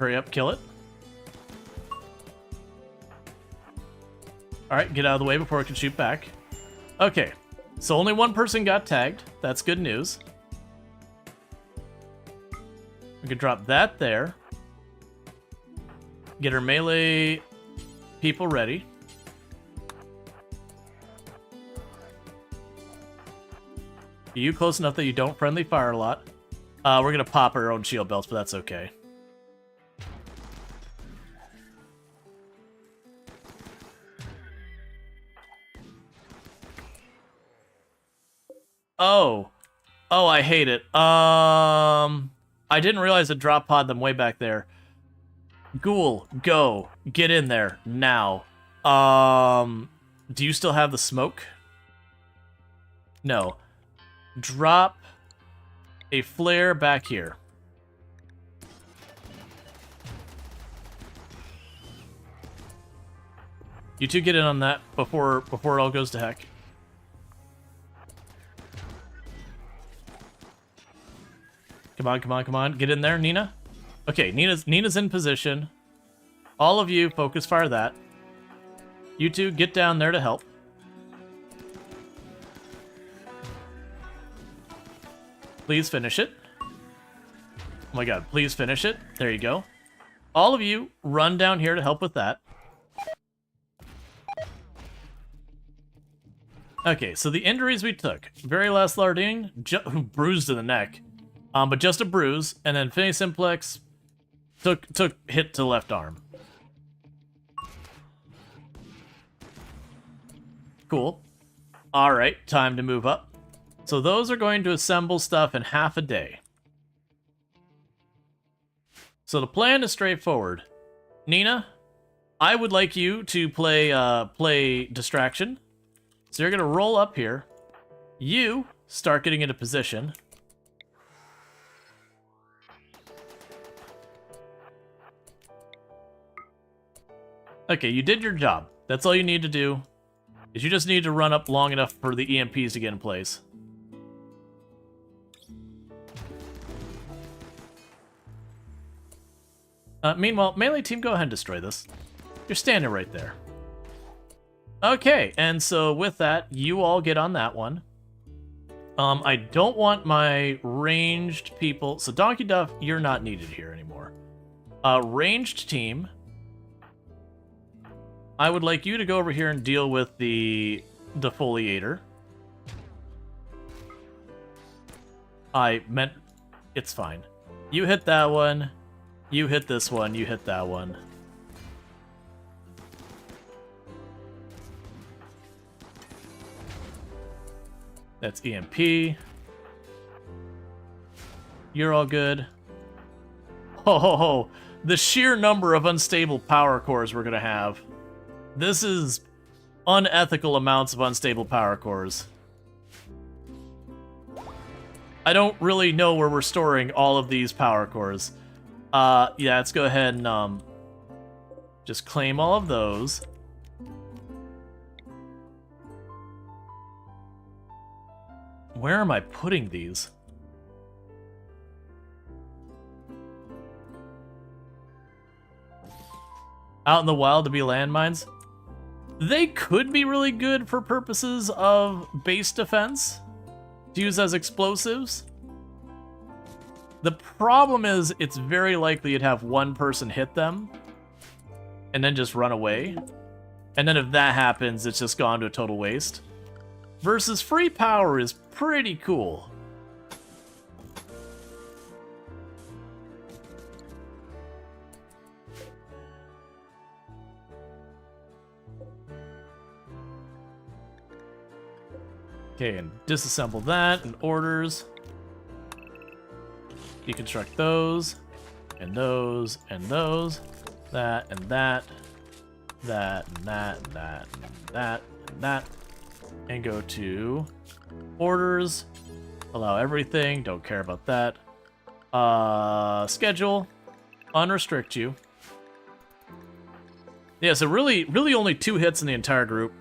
Hurry up, kill it. Alright, get out of the way before it can shoot back. Okay, so only one person got tagged. That's good news. We can drop that there. Get our melee people ready. Are you close enough that you don't friendly fire a lot? We're gonna pop our own shield belts, but that's okay. Oh, I hate it. I didn't realize it drop pod them way back there. Ghoul, go. Get in there, now. Do you still have the smoke? No. Drop a flare back here. You two get in on that before it all goes to heck. Come on, come on, come on. Get in there, Nina. Okay, Nina's in position. All of you, focus fire that. You two, get down there to help. Please finish it. Oh my god, please finish it. There you go. All of you, run down here to help with that. Okay, so the injuries we took. Very last Lardine, bruised to the neck. But just a bruise, and then Finny Simplex took hit to left arm. Cool. Alright, time to move up. So those are going to assemble stuff in half a day. So the plan is straightforward. Nina, I would like you to play distraction. So you're gonna roll up here. You start getting into position. Okay, you did your job. That's all you need to do. Is you just need to run up long enough for the EMPs to get in place. Meanwhile, melee team, go ahead and destroy this. You're standing right there. Okay, and so with that, you all get on that one. I don't want my ranged people... So Donkey Duff, you're not needed here anymore. Ranged team... I would like you to go over here and deal with the defoliator. I meant... It's fine. You hit that one. You hit this one. You hit that one. That's EMP. You're all good. Ho ho ho. The sheer number of unstable power cores we're gonna have. This is unethical amounts of unstable power cores. I don't really know where we're storing all of these power cores. Yeah, let's go ahead and just claim all of those. Where am I putting these? Out in the wild to be landmines? They could be really good for purposes of base defense, to use as explosives. The problem is, it's very likely you'd have one person hit them, and then just run away. And then if that happens, it's just gone to a total waste. Versus free power is pretty cool. Okay, and disassemble that in orders. Deconstruct those, and those, and those. That, and that. That, and that, and that, and that, and that. And go to orders. Allow everything, don't care about that. Schedule. Unrestrict you. Yeah, so really only 2 hits in the entire group.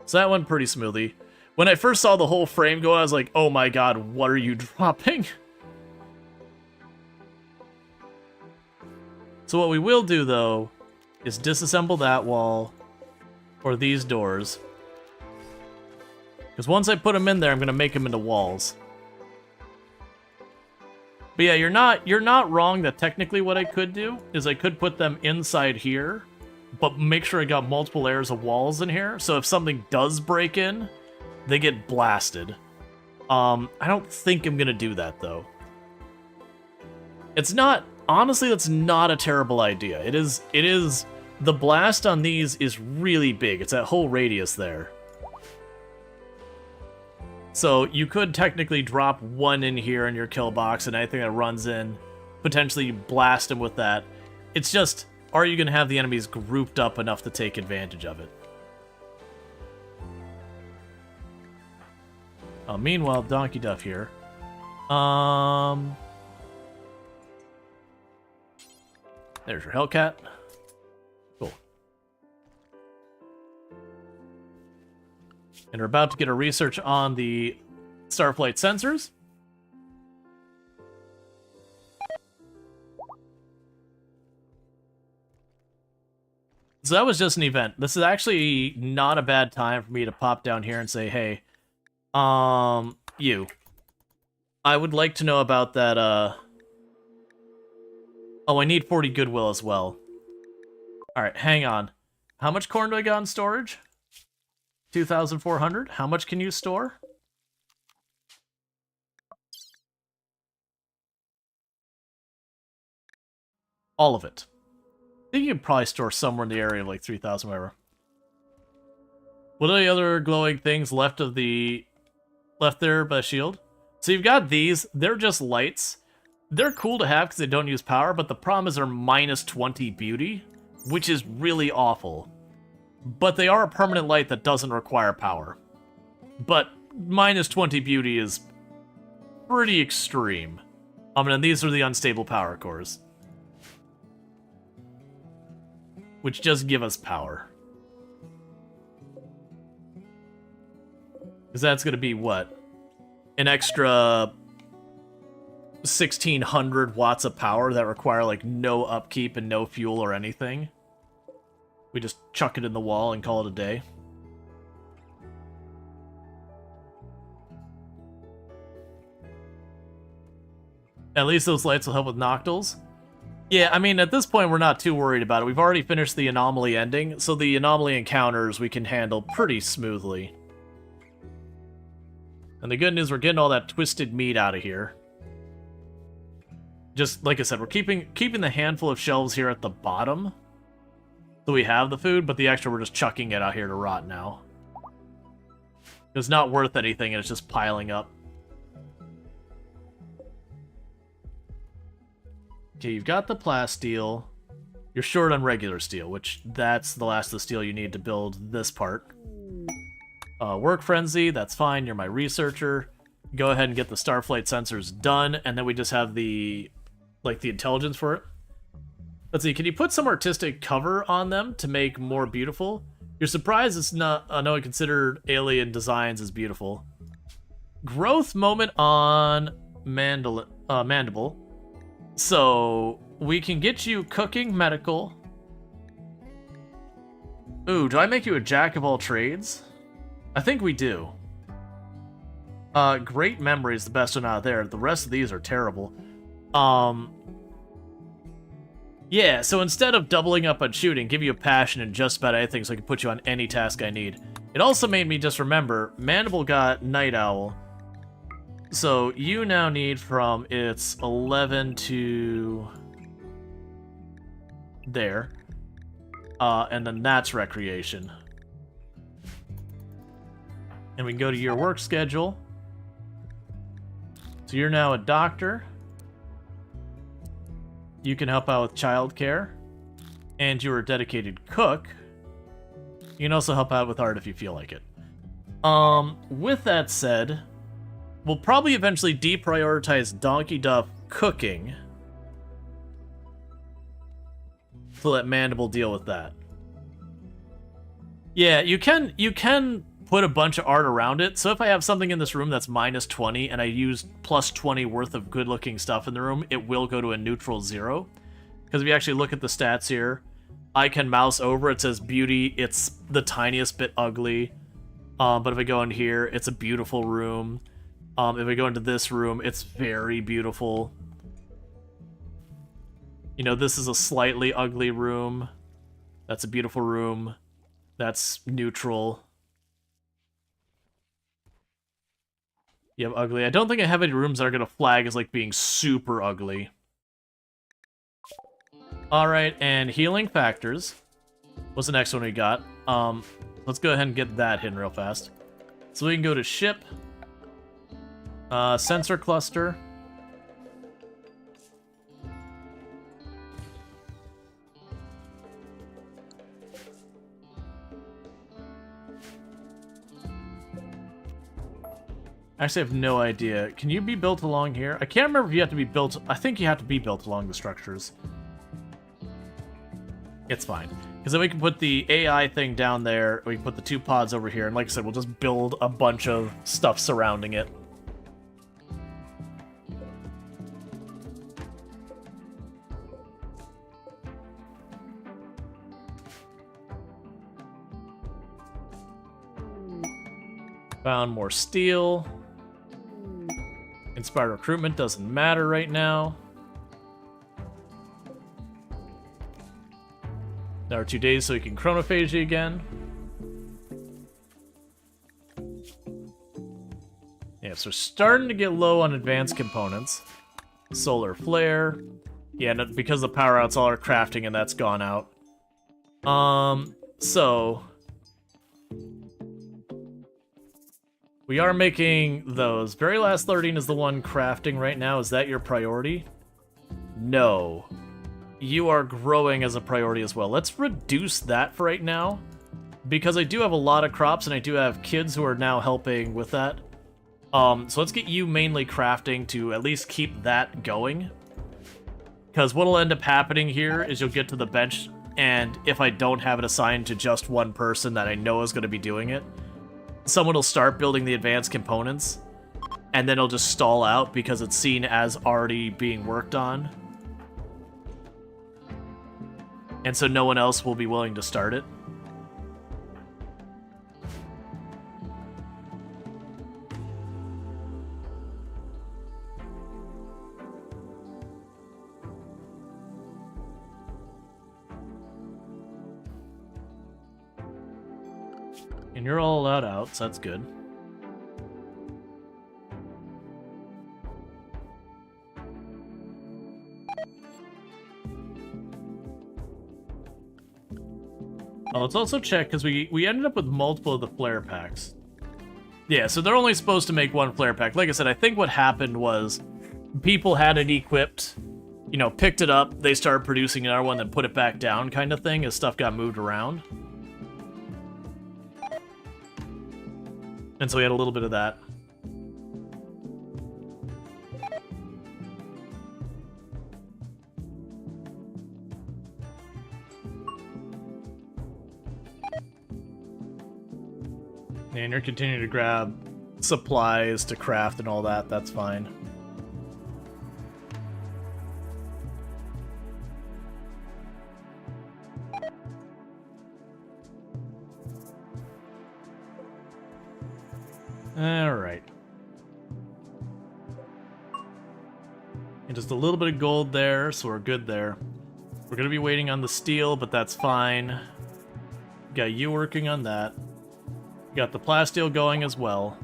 So that went pretty smoothly. When I first saw the whole frame go, I was like, oh my god, what are you dropping? So what we will do, though, is disassemble that wall, or these doors. Because once I put them in there, I'm going to make them into walls. But yeah, you're not wrong that technically what I could do is I could put them inside here, but make sure I got multiple layers of walls in here, so if something does break in, they get blasted. I don't think I'm gonna do that, though. It's not... Honestly, that's not a terrible idea. It is... The blast on these is really big. It's that whole radius there. So you could technically drop one in here in your kill box, and anything that runs in, potentially blast them with that. It's just, are you gonna have the enemies grouped up enough to take advantage of it? Meanwhile, Donkey Duff here. There's your Hellcat. Cool. And we're about to get a research on the Starflight sensors. So that was just an event. This is actually not a bad time for me to pop down here and say, hey, you. I would like to know about that, Oh, I need 40 goodwill as well. Alright, hang on. How much corn do I got in storage? 2,400? How much can you store? All of it. I think you can probably store somewhere in the area of like 3,000, whatever. What are the other glowing things left of the... left there by the shield? So you've got these. They're just lights. They're cool to have because they don't use power, but the problem is they're minus 20 beauty, which is really awful. But they are a permanent light that doesn't require power. But minus 20 beauty is pretty extreme. And these are the unstable power cores, which just give us power. Because that's going to be, what? An extra 1,600 watts of power that require, like, no upkeep and no fuel or anything. We just chuck it in the wall and call it a day. At least those lights will help with Noctils. Yeah, I mean, at this point, we're not too worried about it. We've already finished the anomaly ending, so the anomaly encounters we can handle pretty smoothly. And the good news, we're getting all that twisted meat out of here. Just, like I said, we're keeping the handful of shelves here at the bottom. So we have the food, but the extra we're just chucking it out here to rot now. It's not worth anything, and it's just piling up. Okay, you've got the plasteel. You're short on regular steel, which that's the last of the steel you need to build this part. Work frenzy, that's fine. You're my researcher. Go ahead and get the starflight sensors done, and then we just have the intelligence for it. Let's see, can you put some artistic cover on them to make more beautiful? You're surprised it's not no one considered alien designs as beautiful. Growth moment on mandible. So we can get you cooking, medical. Ooh, do I make you a jack of all trades? I think we do. Great memory is the best one out of there. The rest of these are terrible. Yeah, so instead of doubling up on shooting, give you a passion in just about anything so I can put you on any task I need. It also made me just remember, Mandible got Night Owl. So you now need from its 11 to there. And then that's recreation. And we can go to your work schedule. So you're now a doctor. You can help out with childcare. And you're a dedicated cook. You can also help out with art if you feel like it. With that said, we'll probably eventually deprioritize Donkey Duff cooking to let Mandible deal with that. Yeah, you can put a bunch of art around it. So if I have something in this room that's minus 20 and I use plus 20 worth of good looking stuff in the room, it will go to a neutral 0. Because if you actually look at the stats here, I can mouse over, it says beauty, it's the tiniest bit ugly. But if I go in here, it's a beautiful room. If I go into this room, it's very beautiful. You know, this is a slightly ugly room. That's a beautiful room. That's neutral. You have ugly. I don't think I have any rooms that are going to flag as, like, being super ugly. Alright, and healing factors. What's the next one we got? Let's go ahead and get that hidden real fast. So we can go to ship. Sensor cluster. Actually, I have no idea. Can you be built along here? I can't remember if you have to be built... I think you have to be built along the structures. It's fine. Because then we can put the AI thing down there, we can put the 2 pods over here, and like I said, we'll just build a bunch of stuff surrounding it. Found more steel. Inspired recruitment doesn't matter right now. Another 2 days so we can chronophage again. Yeah, so we're starting to get low on advanced components. Solar flare. Yeah, no, because the power out's all our crafting and that's gone out. So we are making those. Very last 13 is the one crafting right now. Is that your priority? No. You are growing as a priority as well. Let's reduce that for right now, because I do have a lot of crops and I do have kids who are now helping with that. So let's get you mainly crafting to at least keep that going. Because what'll end up happening here is you'll get to the bench, and if I don't have it assigned to just one person that I know is going to be doing it, someone will start building the advanced components, and then it'll just stall out because it's seen as already being worked on. And so no one else will be willing to start it. And you're all allowed out, so that's good. Oh, let's also check, because we ended up with multiple of the flare packs. Yeah, so they're only supposed to make one flare pack. Like I said, I think what happened was people had it equipped, you know, picked it up, they started producing another one, then put it back down kind of thing as stuff got moved around. And so we had a little bit of that. And you're continuing to grab supplies to craft and all that, that's fine. Alright. And just a little bit of gold there, so we're good there. We're gonna be waiting on the steel, but that's fine. Got you working on that. Got the plasteel going as well.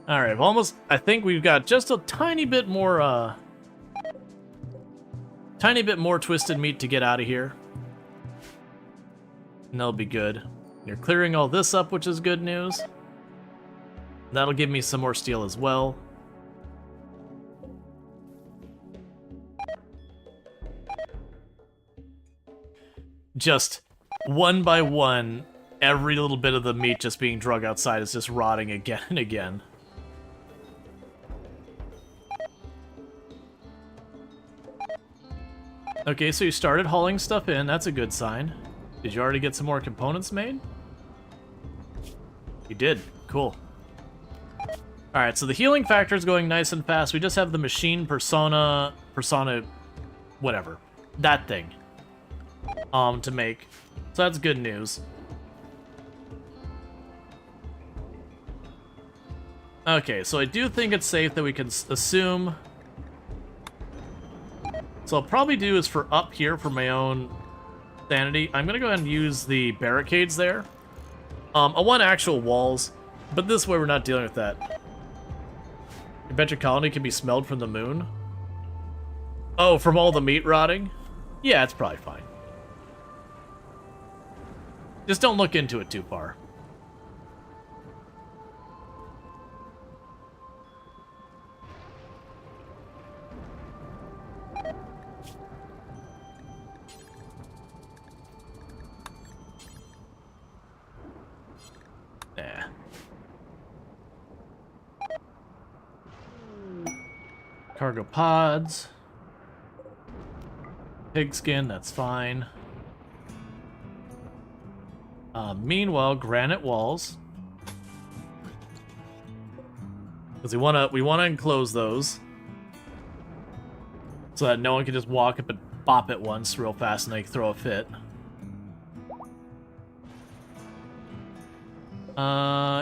Alright, almost, I think we've got just a tiny bit more twisted meat to get out of here. And that'll be good. You're clearing all this up, which is good news. That'll give me some more steel as well. Just one by one, every little bit of the meat just being drug outside is just rotting again and again. Okay, so you started hauling stuff in. That's a good sign. Did you already get some more components made? You did. Cool. Alright, so the healing factor is going nice and fast. We just have the machine persona, whatever. That thing. To make. So that's good news. Okay, so I do think it's safe that we can assume... So I'll probably do is for up here for my own sanity. I'm going to go ahead and use the barricades there. I want actual walls, but this way we're not dealing with that. Adventure colony can be smelled from the moon. Oh, from all the meat rotting? Yeah, it's probably fine. Just don't look into it too far. Yeah. Cargo pods. Pigskin, that's fine. Meanwhile, granite walls. Because we wanna enclose those. So that no one can just walk up and bop it once real fast and they throw a fit.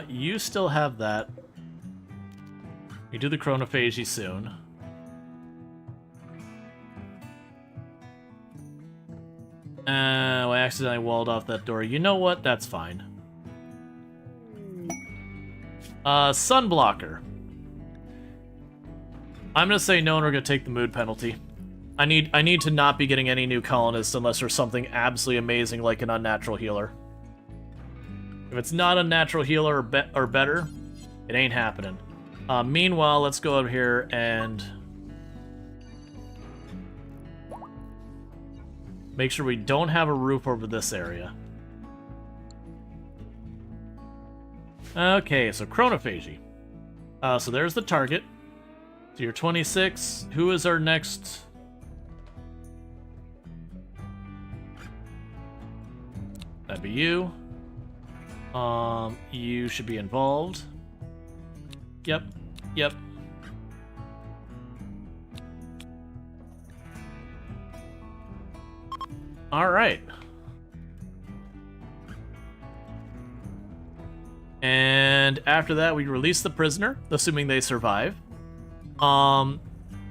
You still have that. You do the chronophagy soon. I accidentally walled off that door. You know what? That's fine. Sunblocker. I'm gonna say no, and we're gonna take the mood penalty. I need to not be getting any new colonists unless there's something absolutely amazing like an unnatural healer. If it's not a natural healer or better, it ain't happening. Meanwhile, let's go over here and make sure we don't have a roof over this area. Okay, so chronophagy. So there's the target. So you're 26. Who is our next? That'd be you. You should be involved. Yep. Yep. Alright. And after that, we release the prisoner, assuming they survive. And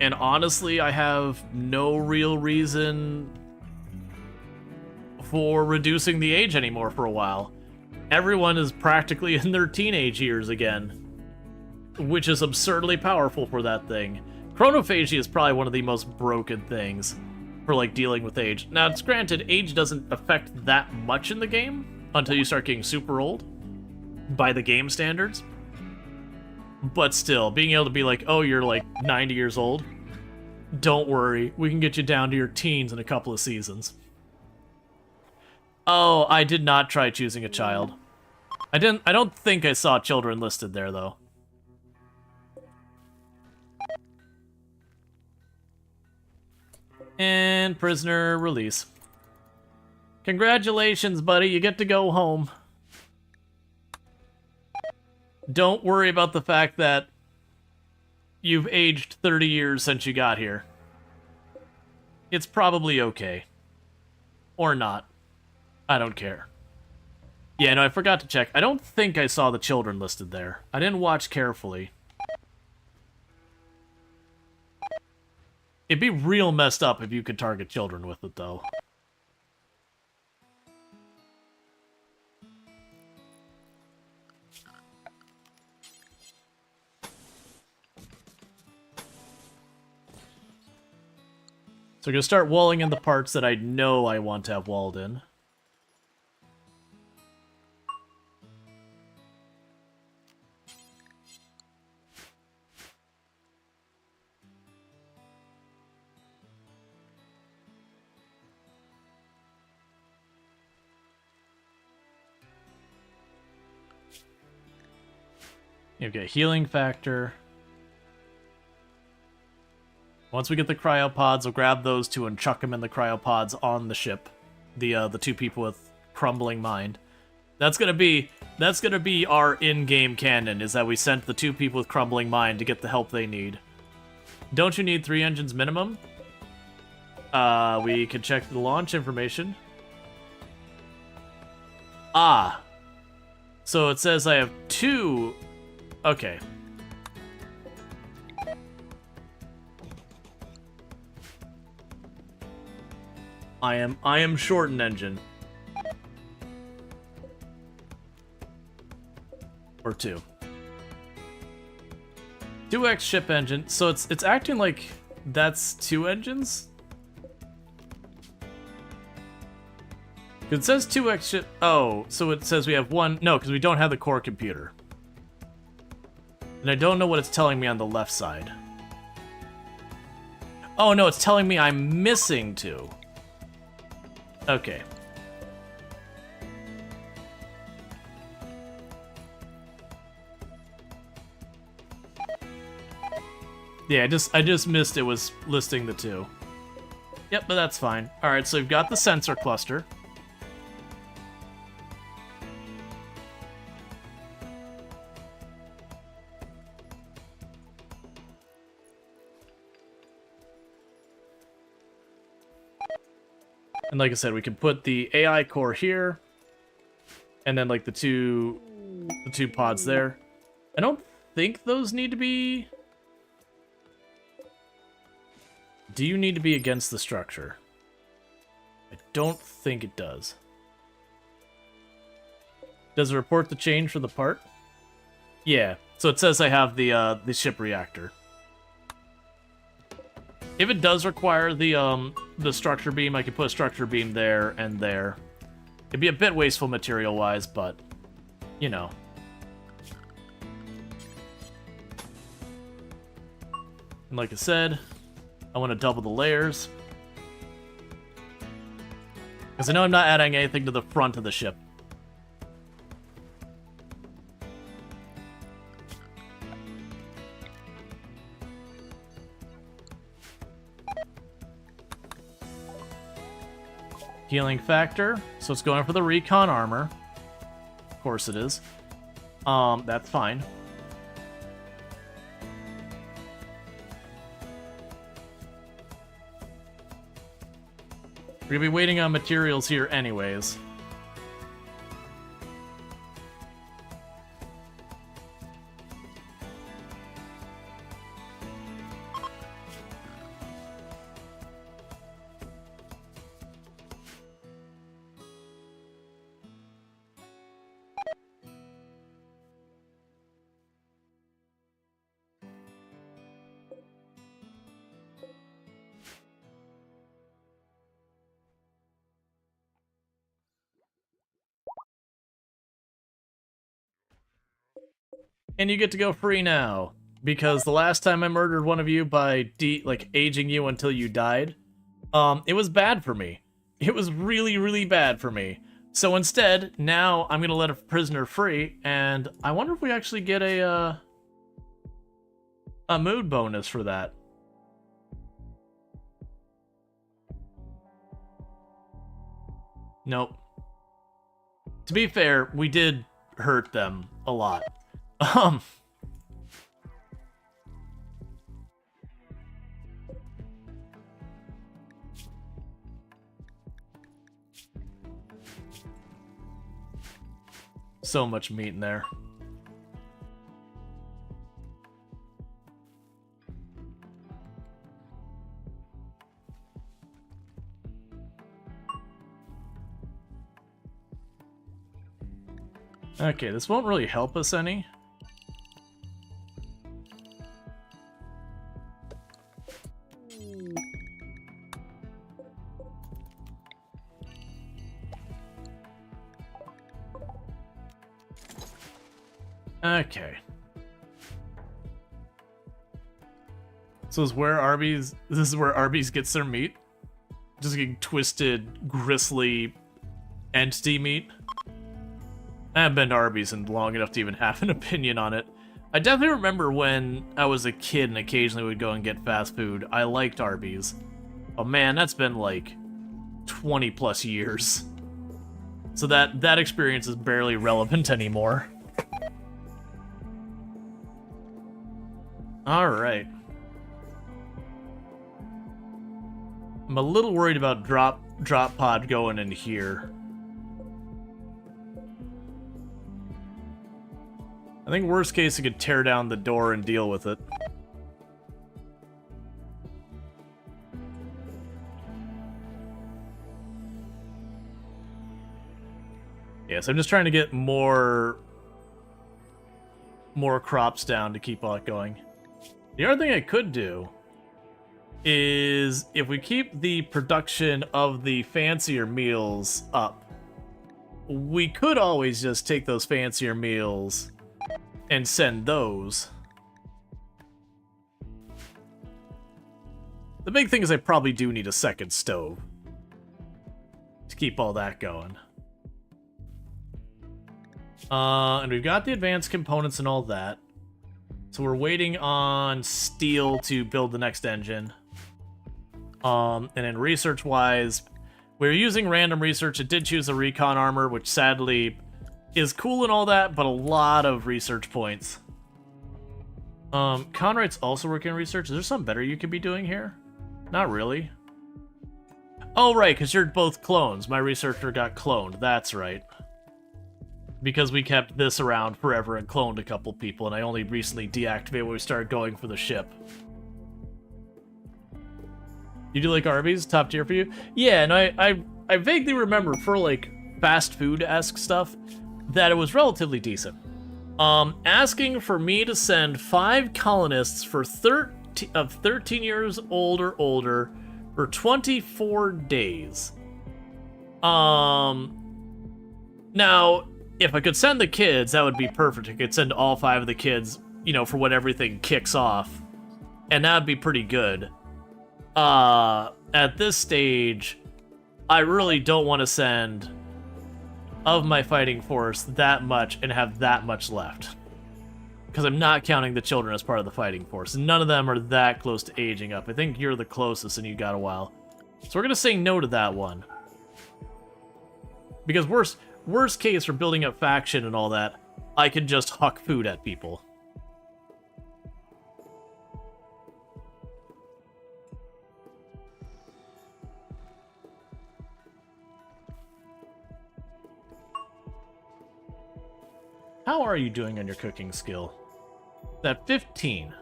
honestly, I have no real reason for reducing the age anymore for a while. Everyone is practically in their teenage years again, which is absurdly powerful for that thing. Chronophagy is probably one of the most broken things for, like, dealing with age. Now, it's granted, age doesn't affect that much in the game, until you start getting super old by the game standards. But still, being able to be like, oh, you're like 90 years old, don't worry, we can get you down to your teens in a couple of seasons. Oh, I did not try choosing a child. I don't think I saw children listed there, though. And prisoner release. Congratulations, buddy, you get to go home. Don't worry about the fact that you've aged 30 years since you got here. It's probably okay. Or not. I don't care. Yeah, no, I forgot to check. I don't think I saw the children listed there. I didn't watch carefully. It'd be real messed up if you could target children with it, though. So I'm going to start walling in the parts that I know I want to have walled in. You've got healing factor. Once we get the cryopods, we'll grab those two and chuck them in the cryopods on the ship. The two people with crumbling mind. That's gonna be our in-game canon, is that we sent the two people with crumbling mind to get the help they need. Don't you need 3 engines minimum? We can check the launch information. Ah. So it says I have 2. Okay. I am short an engine. Or 2. 2x ship engine. So it's acting like that's 2 engines? It says 2x ship. Oh, so it says we have 1. No, because we don't have the core computer. And I don't know what it's telling me on the left side. Oh no, it's telling me I'm missing 2. Okay. Yeah, I just missed it was listing the 2. Yep, but that's fine. Alright, so we've got the sensor cluster. And like I said, we can put the AI core here, and then like the two pods there. I don't think those need to be. Do you need to be against the structure? I don't think it does. Does it report the change for the part? Yeah. So it says I have the ship reactor. If it does require the structure beam, I could put a structure beam there and there. It'd be a bit wasteful material-wise, but, you know. And like I said, I want to double the layers. Because I know I'm not adding anything to the front of the ship. Healing factor, so it's going for the recon armor. Of course it is. That's fine. We're gonna be waiting on materials here anyways. And you get to go free now. Because the last time I murdered one of you by aging you until you died, it was bad for me. It was really, really bad for me. So instead, now I'm gonna let a prisoner free, and I wonder if we actually get a mood bonus for that. Nope. To be fair, we did hurt them a lot. So much meat in there. Okay, this won't really help us any. Okay. So this is where Arby's gets their meat? Just getting twisted, gristly entity meat? I haven't been to Arby's in long enough to even have an opinion on it. I definitely remember when I was a kid and occasionally would go and get fast food. I liked Arby's. Oh man, that's been like 20 plus years. So that experience is barely relevant anymore. Alright. I'm a little worried about drop pod going in here. I think worst case it could tear down the door and deal with it. Yes, I'm just trying to get more crops down to keep all it going. The other thing I could do is if we keep the production of the fancier meals up, we could always just take those fancier meals and send those. The big thing is I probably do need a second stove to keep all that going. And we've got the advanced components and all that. So we're waiting on steel to build the next engine. And then research-wise, we're using random research. It did choose a recon armor, which sadly is cool and all that, but a lot of research points. Conright's also working on research. Is there something better you could be doing here? Not really. Oh, right, because you're both clones. My researcher got cloned. That's right. Because we kept this around forever and cloned a couple people, and I only recently deactivated when we started going for the ship. You do like Arby's? Top tier for you? Yeah, and I vaguely remember for, like, fast food-esque stuff, that it was relatively decent. Asking for me to send 5 colonists for 13 years old or older for 24 days. Now, if I could send the kids, that would be perfect. I could send all 5 of the kids, you know, for when everything kicks off. And that would be pretty good. At this stage, I really don't want to send of my fighting force that much and have that much left. Because I'm not counting the children as part of the fighting force. None of them are that close to aging up. I think you're the closest and you got a while. So we're going to say no to that one. Because worst case for building up faction and all that, I could just huck food at people. How are you doing on your cooking skill? That 15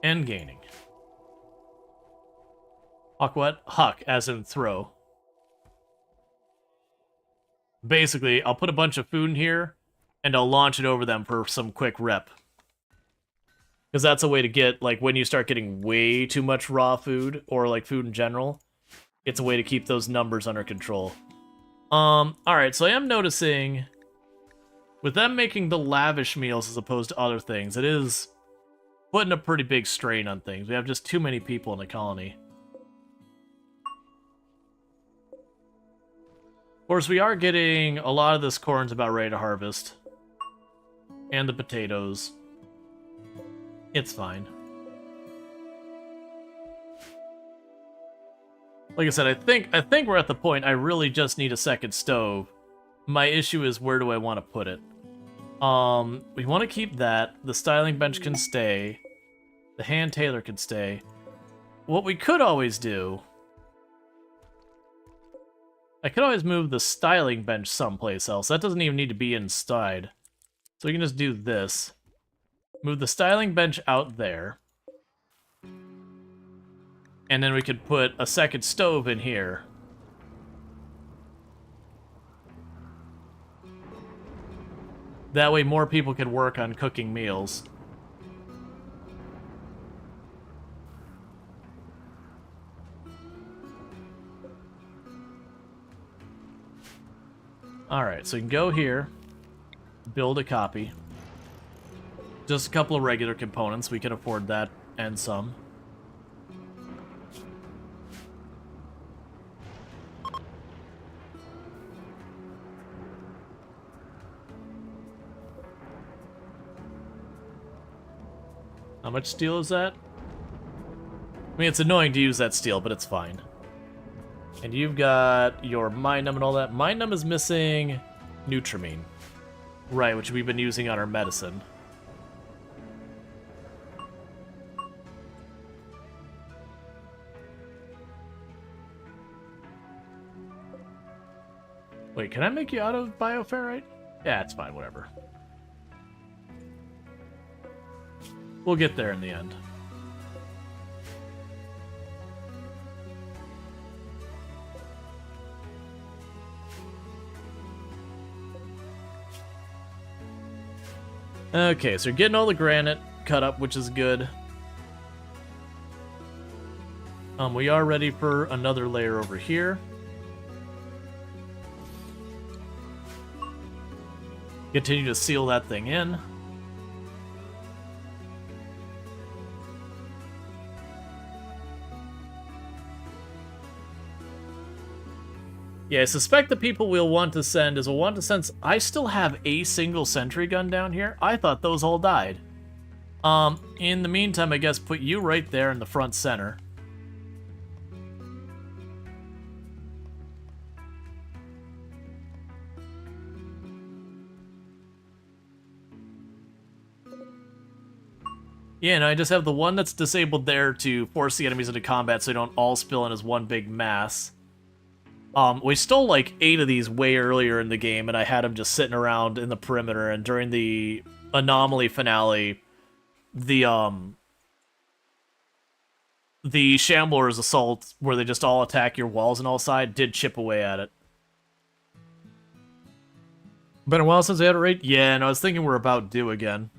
and gaining. Huck what? Huck, as in throw. Basically, I'll put a bunch of food in here, and I'll launch it over them for some quick rep. Because that's a way to get, like, when you start getting way too much raw food, or, like, food in general, it's a way to keep those numbers under control. Alright, so I am noticing with them making the lavish meals as opposed to other things, it is putting a pretty big strain on things. We have just too many people in the colony. Of course, we are getting a lot of this corn's about ready to harvest. And the potatoes. It's fine. Like I said, I think we're at the point I really just need a second stove. My issue is, where do I want to put it? We want to keep that. The styling bench can stay. The hand tailor can stay. What we could always do... I could always move the styling bench someplace else. That doesn't even need to be inside. So we can just do this. Move the styling bench out there. And then we could put a second stove in here. That way more people can work on cooking meals. Alright, so you can go here, build a copy. Just a couple of regular components, we can afford that and some. How much steel is that? I mean, it's annoying to use that steel, but it's fine. And you've got your Mind Numb and all that. Mind Numb is missing Nutramine. Right, which we've been using on our medicine. Wait, can I make you out of bioferrite? Yeah, it's fine, whatever. We'll get there in the end. Okay, so you're getting all the granite cut up, which is good. We are ready for another layer over here. Continue to seal that thing in. Yeah, I suspect the people we'll want to send is we'll want to send... I still have a single sentry gun down here. I thought those all died. In the meantime, I guess put you right there in the front center. Yeah, no, I just have the one that's disabled there to force the enemies into combat so they don't all spill in as one big mass. We stole like 8 of these way earlier in the game, and I had them just sitting around in the perimeter, and during the anomaly finale, the Shambler's assault, where they just all attack your walls on all sides, did chip away at it. Been a while since I had a raid? Yeah, and I was thinking we're about due again.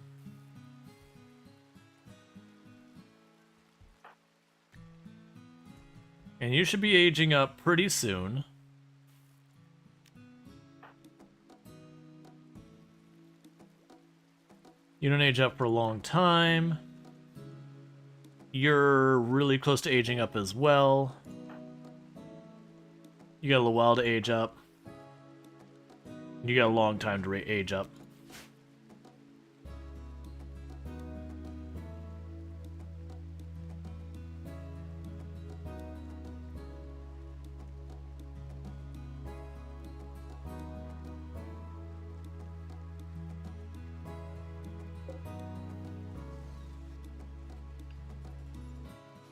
And you should be aging up pretty soon. You don't age up for a long time. You're really close to aging up as well. You got a little while to age up. You got a long time to age up.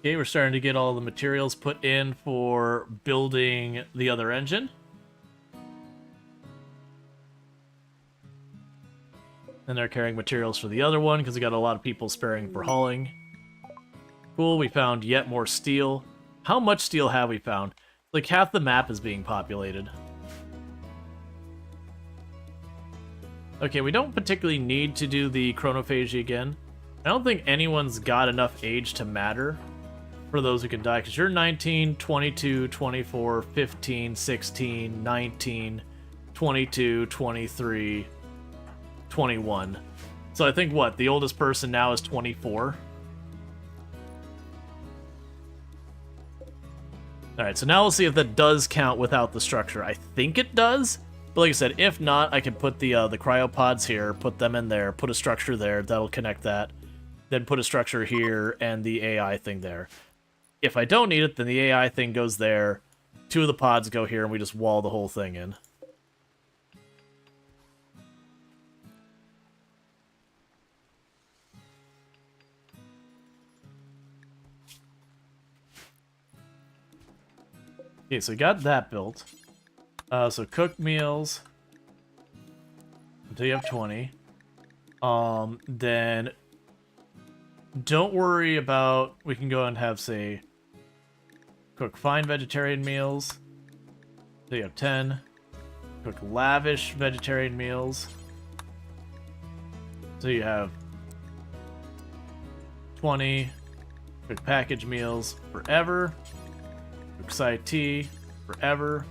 Okay, we're starting to get all the materials put in for building the other engine. And they're carrying materials for the other one because we got a lot of people sparing for hauling. Cool, we found yet more steel. How much steel have we found? Like half the map is being populated. Okay, we don't particularly need to do the chronophagy again. I don't think anyone's got enough age to matter for those who can die, because you're 19, 22, 24, 15, 16, 19, 22, 23. 21. So I think, what, the oldest person now is 24? Alright, so now we'll see if that does count without the structure. I think it does, but like I said, if not, I can put the cryopods here, put them in there, put a structure there, that'll connect that, then put a structure here, and the AI thing there. If I don't need it, then the AI thing goes there, 2 of the pods go here, and we just wall the whole thing in. Okay, so we got that built. So cooked meals until you have 20. Then don't worry about, we can go and have, say, cook fine vegetarian meals until you have 10. Cook lavish vegetarian meals so you have 20. Cook package meals forever. Cook side tea forever.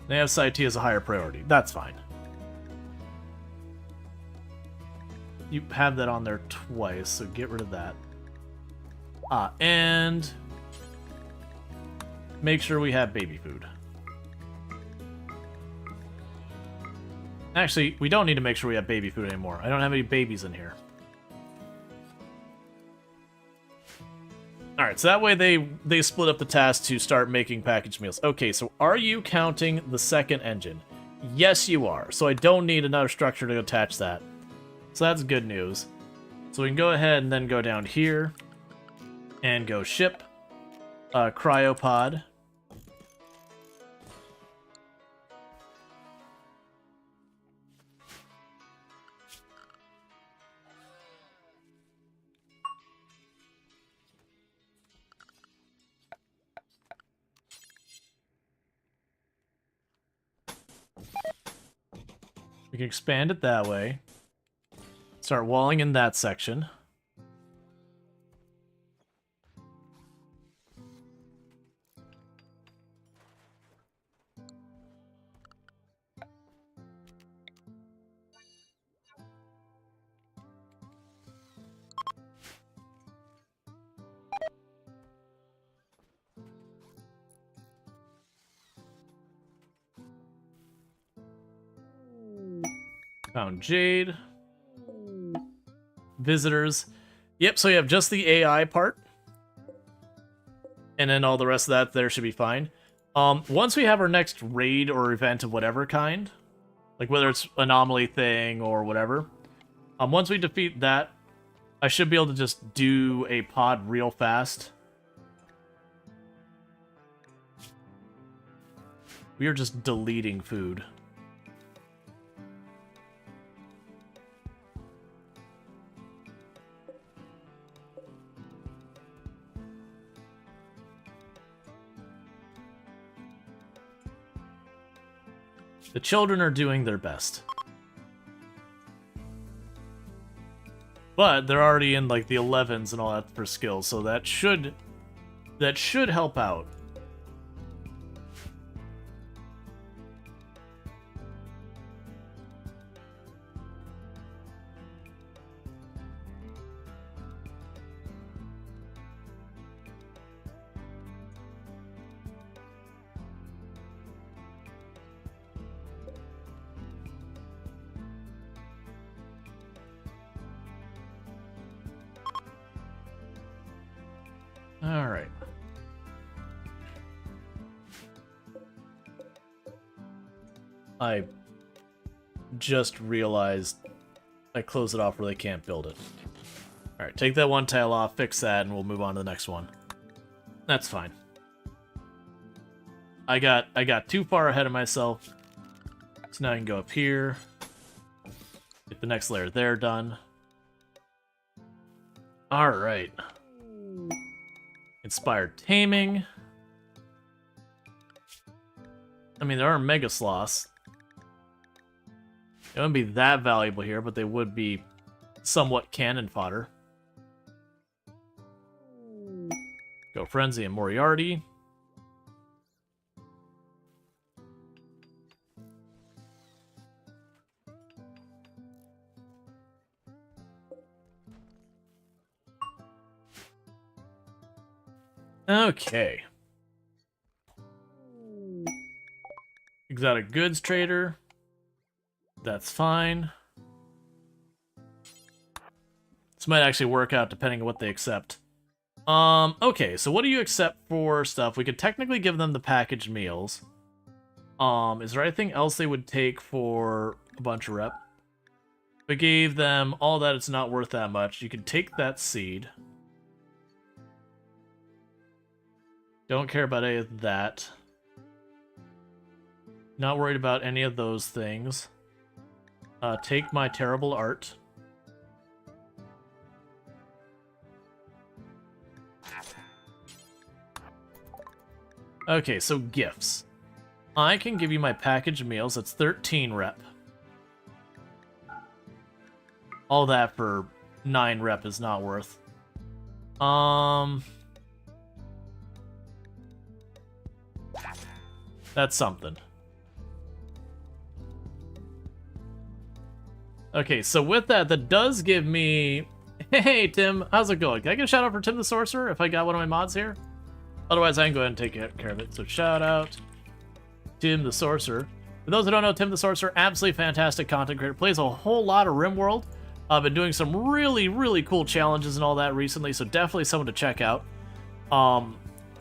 They have side tea as a higher priority. That's fine. You have that on there twice, so get rid of that. And make sure we have baby food. Actually, we don't need to make sure we have baby food anymore. I don't have any babies in here. Alright, so that way they split up the task to start making packaged meals. Okay, so are you counting the second engine? Yes, you are. So I don't need another structure to attach that. So that's good news. So we can go ahead and then go down here and go ship cryopod. We can expand it that way. Start walling in that section. Found Jade. Visitors. Yep, so you have just the AI part. And then all the rest of that there should be fine. Once we have our next raid or event of whatever kind, like whether it's anomaly thing or whatever, once we defeat that, I should be able to just do a pod real fast. We are just deleting food. The children are doing their best. But they're already in like the 11s and all that for skills, so that should help out. Alright. I just realized I closed it off where they can't build it. Alright, take that one tile off, fix that, and we'll move on to the next one. That's fine. I got too far ahead of myself. So now I can go up here. Get the next layer there done. Alright. Inspired taming. I mean, there are mega sloths. They wouldn't be that valuable here, but they would be somewhat cannon fodder. Go Frenzy and Moriarty. Okay. Exotic goods trader. That's fine. This might actually work out depending on what they accept. Okay, so what do you accept for stuff? We could technically give them the packaged meals. Is there anything else they would take for a bunch of rep? If we gave them all that, it's not worth that much. You can take that seed. Don't care about any of that. Not worried about any of those things. Take my terrible art. Okay, so gifts. I can give you my packaged meals. That's 13 rep. All that for 9 rep is not worth. That's something. Okay, so with that, that does give me... Hey, Tim, how's it going? Can I get a shout out for Tim the Sorcerer if I got one of my mods here? Otherwise, I can go ahead and take care of it. So shout out Tim the Sorcerer. For those who don't know, Tim the Sorcerer, absolutely fantastic content creator. Plays a whole lot of RimWorld. I've been doing some really, really cool challenges and all that recently, so definitely someone to check out.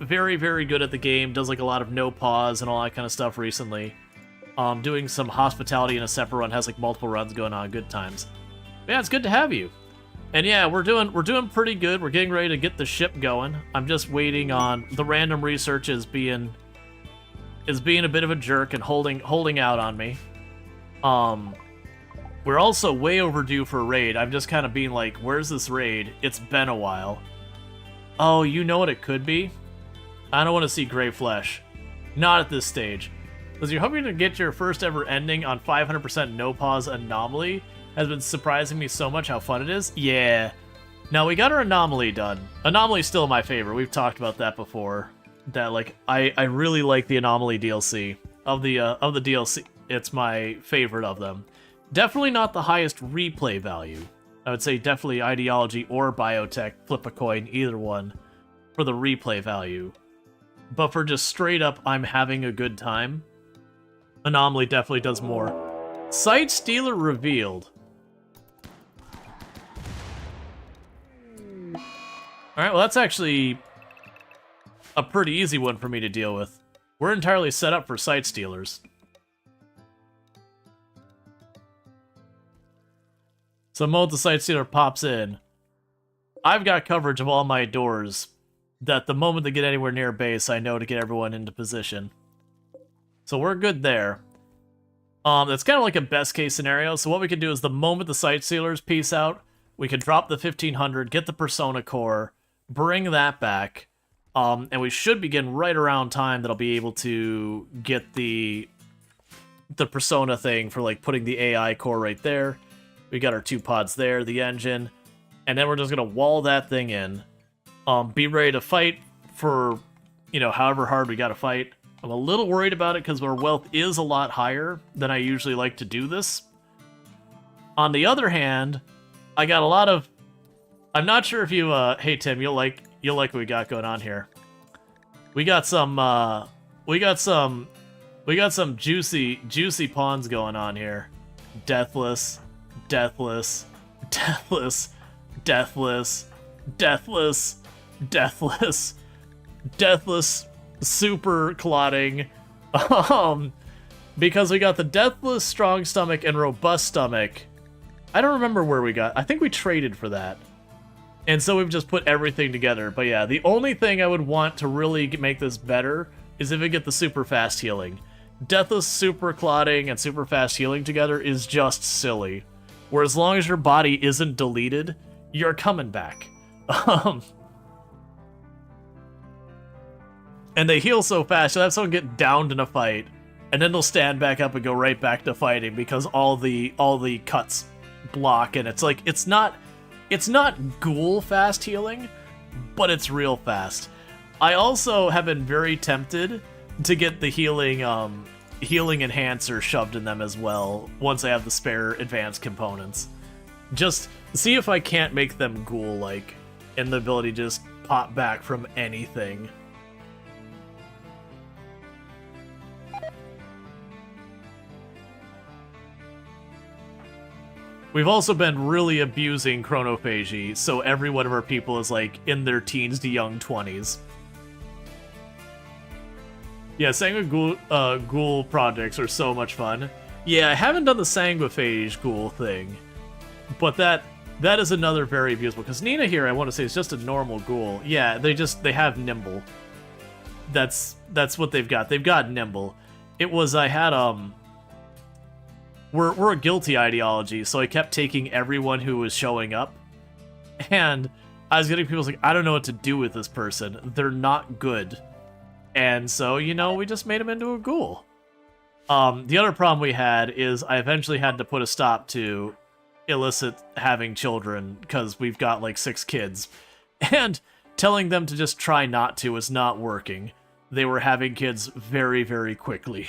Very, very good at the game. Does like a lot of no pause and all that kind of stuff recently. Doing some hospitality in a separate run. Has like multiple runs going on. Good times. But yeah, it's good to have you. And yeah, we're doing pretty good. We're getting ready to get the ship going. I'm just waiting on the random research is being a bit of a jerk and holding out on me. We're also way overdue for a raid. I'm just kind of being like, where's this raid? It's been a while. Oh, you know what it could be? I don't want to see gray flesh. Not at this stage. Because you're hoping to get your first ever ending on 500% no pause anomaly has been surprising me so much how fun it is. Yeah. Now we got our anomaly done. Anomaly's still my favorite. We've talked about that before. That like I really like the anomaly DLC of the DLC. It's my favorite of them. Definitely not the highest replay value. I would say definitely ideology or biotech, flip a coin, either one for the replay value. But for just straight up I'm having a good time, Anomaly definitely does more. Sight Stealer revealed. Alright, well that's actually a pretty easy one for me to deal with. We're entirely set up for Sight Stealers. So the moment the Sight Stealer pops in, I've got coverage of all my doors that the moment they get anywhere near base, I know to get everyone into position. So we're good there. That's kind of like a best case scenario. So what we can do is the moment the Sight Stealers piece out, we can drop the 1500, get the Persona Core, bring that back, and we should begin right around time that I'll be able to get the Persona thing for like putting the AI core right there. We got our 2 pods there, the engine, and then we're just gonna wall that thing in. Be ready to fight for, however hard we gotta fight. I'm a little worried about it because our wealth is a lot higher than I usually like to do this. On the other hand, I got a lot of... I'm not sure if you... hey, Tim, you'll like what we got going on here. We got some... We got some juicy pawns going on here. Deathless. Deathless. Deathless. Deathless. Deathless. Deathless. Deathless. Super clotting. Because we got the Deathless, Strong Stomach, and Robust Stomach. I don't remember where we got... I think we traded for that. And so we've just put everything together. But yeah, the only thing I would want to really make this better is if we get the super fast healing. Deathless, super clotting, and super fast healing together is just silly. Where as long as your body isn't deleted, you're coming back. And they heal so fast, you'll have someone get downed in a fight, and then they'll stand back up and go right back to fighting because all the cuts block, and it's like it's not ghoul fast healing, but it's real fast. I also have been very tempted to get the healing enhancer shoved in them as well once I have the spare advanced components. Just see if I can't make them ghoul-like, and the ability to just pop back from anything. We've also been really abusing chronophagy, so every one of our people is like in their teens to young 20s. Yeah, Sanguine Ghoul projects are so much fun. Yeah, I haven't done the Sanguiphage Ghoul thing, but that is another very abusable, because Nina here, I want to say, is just a normal ghoul. Yeah, they have Nimble. That's what they've got. They've got Nimble. It was, I had, We're a guilty ideology, so I kept taking everyone who was showing up, and I was getting people like, I don't know what to do with this person. They're not good. And so, you know, we just made him into a ghoul. The other problem we had is I eventually had to put a stop to illicit having children, because we've got like 6 kids. And telling them to just try not to is not working. They were having kids very, very quickly.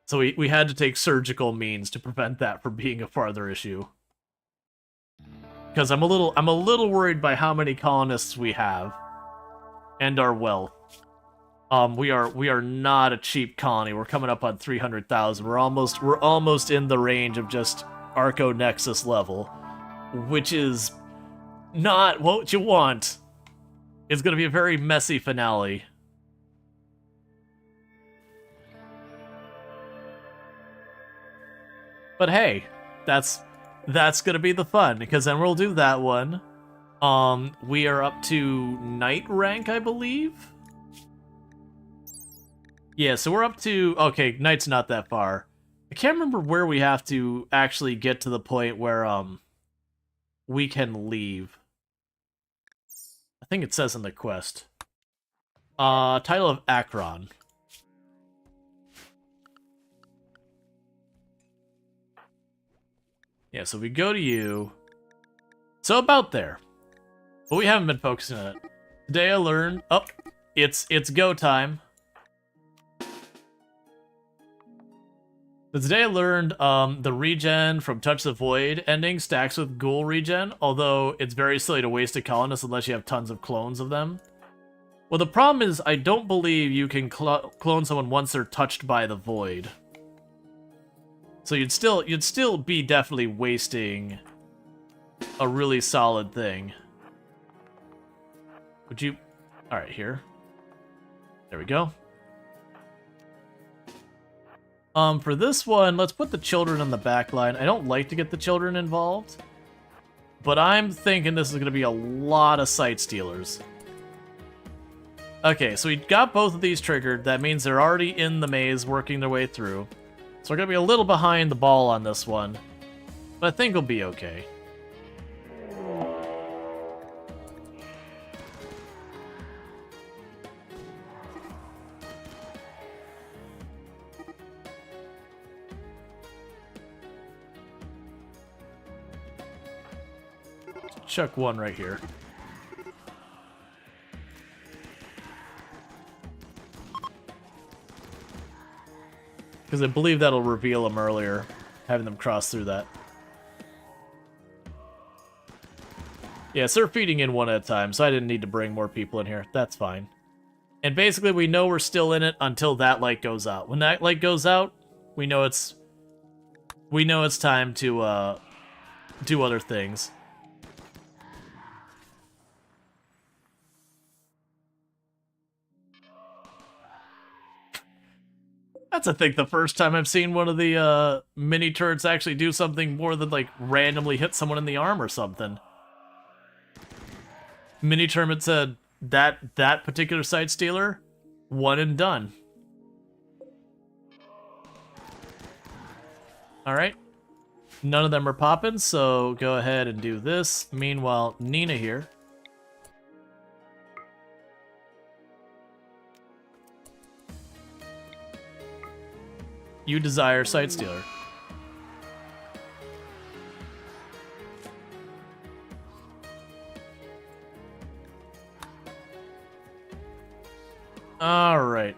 So we had to take surgical means to prevent that from being a farther issue. Because I'm a little worried by how many colonists we have. And our wealth. We are not a cheap colony. We're coming up on 300,000. We're almost in the range of just Arco Nexus level, which is not what you want. It's going to be a very messy finale. But hey, that's going to be the fun, because then we'll do that one. We are up to Knight rank, I believe. Yeah, so we're up to... Okay, Knight's not that far. I can't remember where we have to actually get to the point where, we can leave. I think it says in the quest. Title of Akron. Yeah, so we go to you. So about there. But we haven't been focusing on it. Today I learned... Oh, it's go time. So today I learned the regen from Touch the Void ending stacks with Ghoul regen, although it's very silly to waste a colonist unless you have tons of clones of them. Well, the problem is I don't believe you can clone someone once they're touched by the Void. So you'd still be definitely wasting a really solid thing. Would you... Alright, here. There we go. For this one, let's put the children on the back line. I don't like to get the children involved, but I'm thinking this is going to be a lot of sight stealers. Okay, so we got both of these triggered. That means they're already in the maze, working their way through. So we're going to be a little behind the ball on this one, but I think we'll be okay. Chuck one right here. Because I believe that'll reveal them earlier, having them cross through that. Yeah, so they're feeding in one at a time, so I didn't need to bring more people in here. That's fine. And basically, we know we're still in it until that light goes out. When that light goes out, we know it's time to do other things. That's, I think, the first time I've seen one of the mini turrets actually do something more than, like, randomly hit someone in the arm or something. Mini tournament said that particular sight stealer, one and done. Alright. None of them are popping, so go ahead and do this. Meanwhile, Nina here. You desire sight stealer. All right.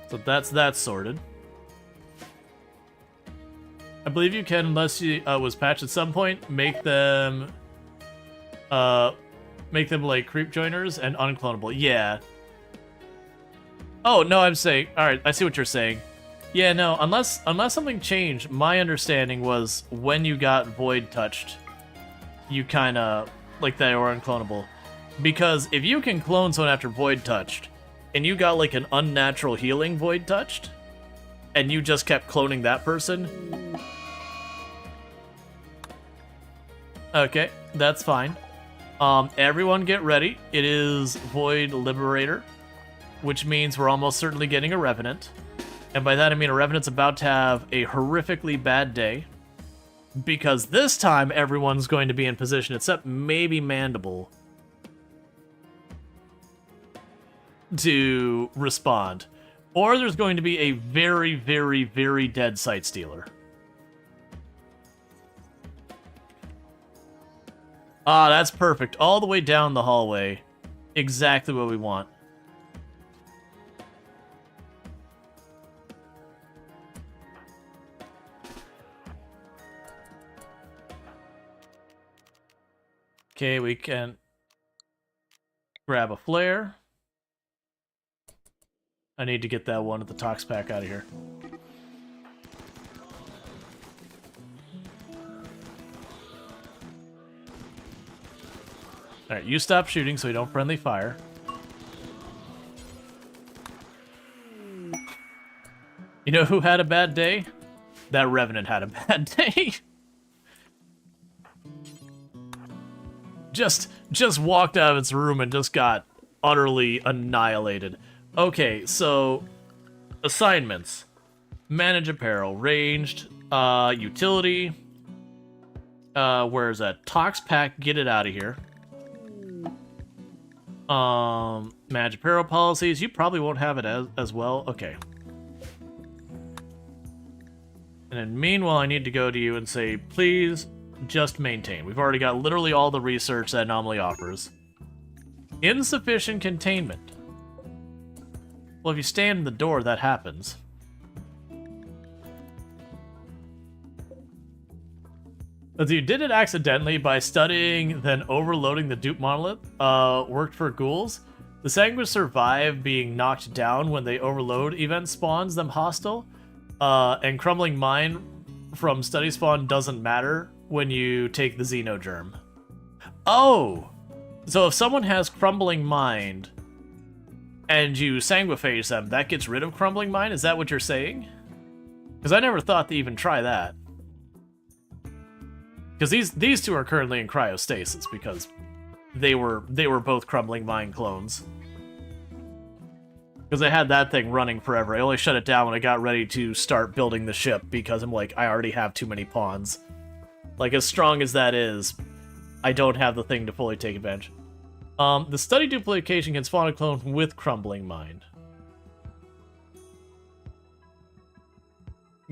So that's that sorted. I believe you can, unless you was patched at some point, make them like creep joiners and unclonable. Yeah. Oh, no, I'm saying... Alright, I see what you're saying. Yeah, no, unless something changed, my understanding was when you got Void touched, you kind of, like, they were unclonable. Because if you can clone someone after Void touched, and you got, like, an unnatural healing Void touched, and you just kept cloning that person... Okay, that's fine. Everyone get ready. It is Void Liberator, which means we're almost certainly getting a Revenant. And by that I mean a Revenant's about to have a horrifically bad day, because this time everyone's going to be in position, except maybe Mandible, to respond. Or there's going to be a very, very, very dead Sight Stealer. Ah, that's perfect. All the way down the hallway. Exactly what we want. Okay, we can grab a flare. I need to get that one at the Tox Pack out of here. Alright, you stop shooting so we don't friendly fire. You know who had a bad day? That Revenant had a bad day. just walked out of its room and just got utterly annihilated. Okay, so assignments. Manage apparel, ranged, utility. Where's that? Tox Pack, get it out of here. Manage apparel policies. You probably won't have it as well. Okay. And then meanwhile, I need to go to you and say, please just maintain. We've already got literally all the research that Anomaly offers. Insufficient containment. Well, if you stand in the door, that happens. But you did it accidentally by studying, then overloading the dupe monolith. Worked for ghouls. The Sanguine survive being knocked down when they overload event spawns them hostile. And Crumbling Mind from study spawn doesn't matter when you take the Xenogerm. Oh! So if someone has Crumbling Mind and you sanguiphage them, that gets rid of Crumbling Mind? Is that what you're saying? Because I never thought to even try that. Because these two are currently in cryostasis because they were both Crumbling Mind clones. Because I had that thing running forever. I only shut it down when I got ready to start building the ship because I'm like, I already have too many pawns. Like, as strong as that is, I don't have the thing to fully take advantage. The study duplication can spawn a clone with Crumbling Mind.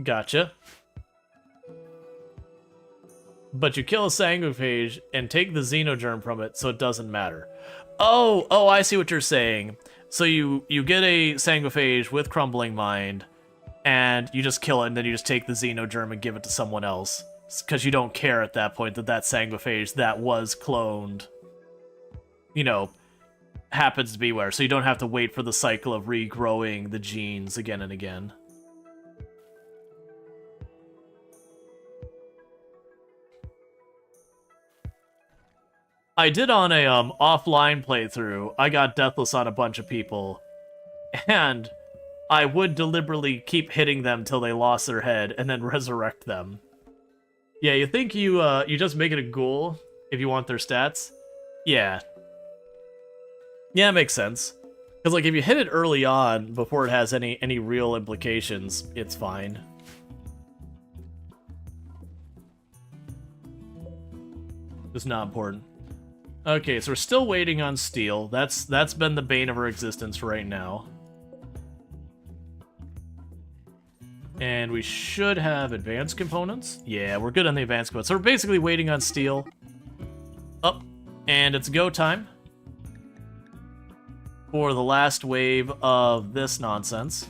Gotcha. But you kill a Sanguiphage and take the Xenogerm from it, so it doesn't matter. Oh, I see what you're saying. So you get a Sanguiphage with Crumbling Mind, and you just kill it, and then you just take the Xenogerm and give it to someone else. Because you don't care at that point that Sanguiphage that was cloned, you know, happens to be where. So you don't have to wait for the cycle of regrowing the genes again and again. I did on a offline playthrough. I got Deathless on a bunch of people, and I would deliberately keep hitting them till they lost their head, and then resurrect them. Yeah, you think you just make it a ghoul if you want their stats? Yeah. Yeah, it makes sense. Because like if you hit it early on before it has any real implications, it's fine. It's not important. Okay, so we're still waiting on steel. That's been the bane of our existence right now. And we should have advanced components. Yeah, we're good on the advanced components. So we're basically waiting on steel. Up, and it's go time for the last wave of this nonsense.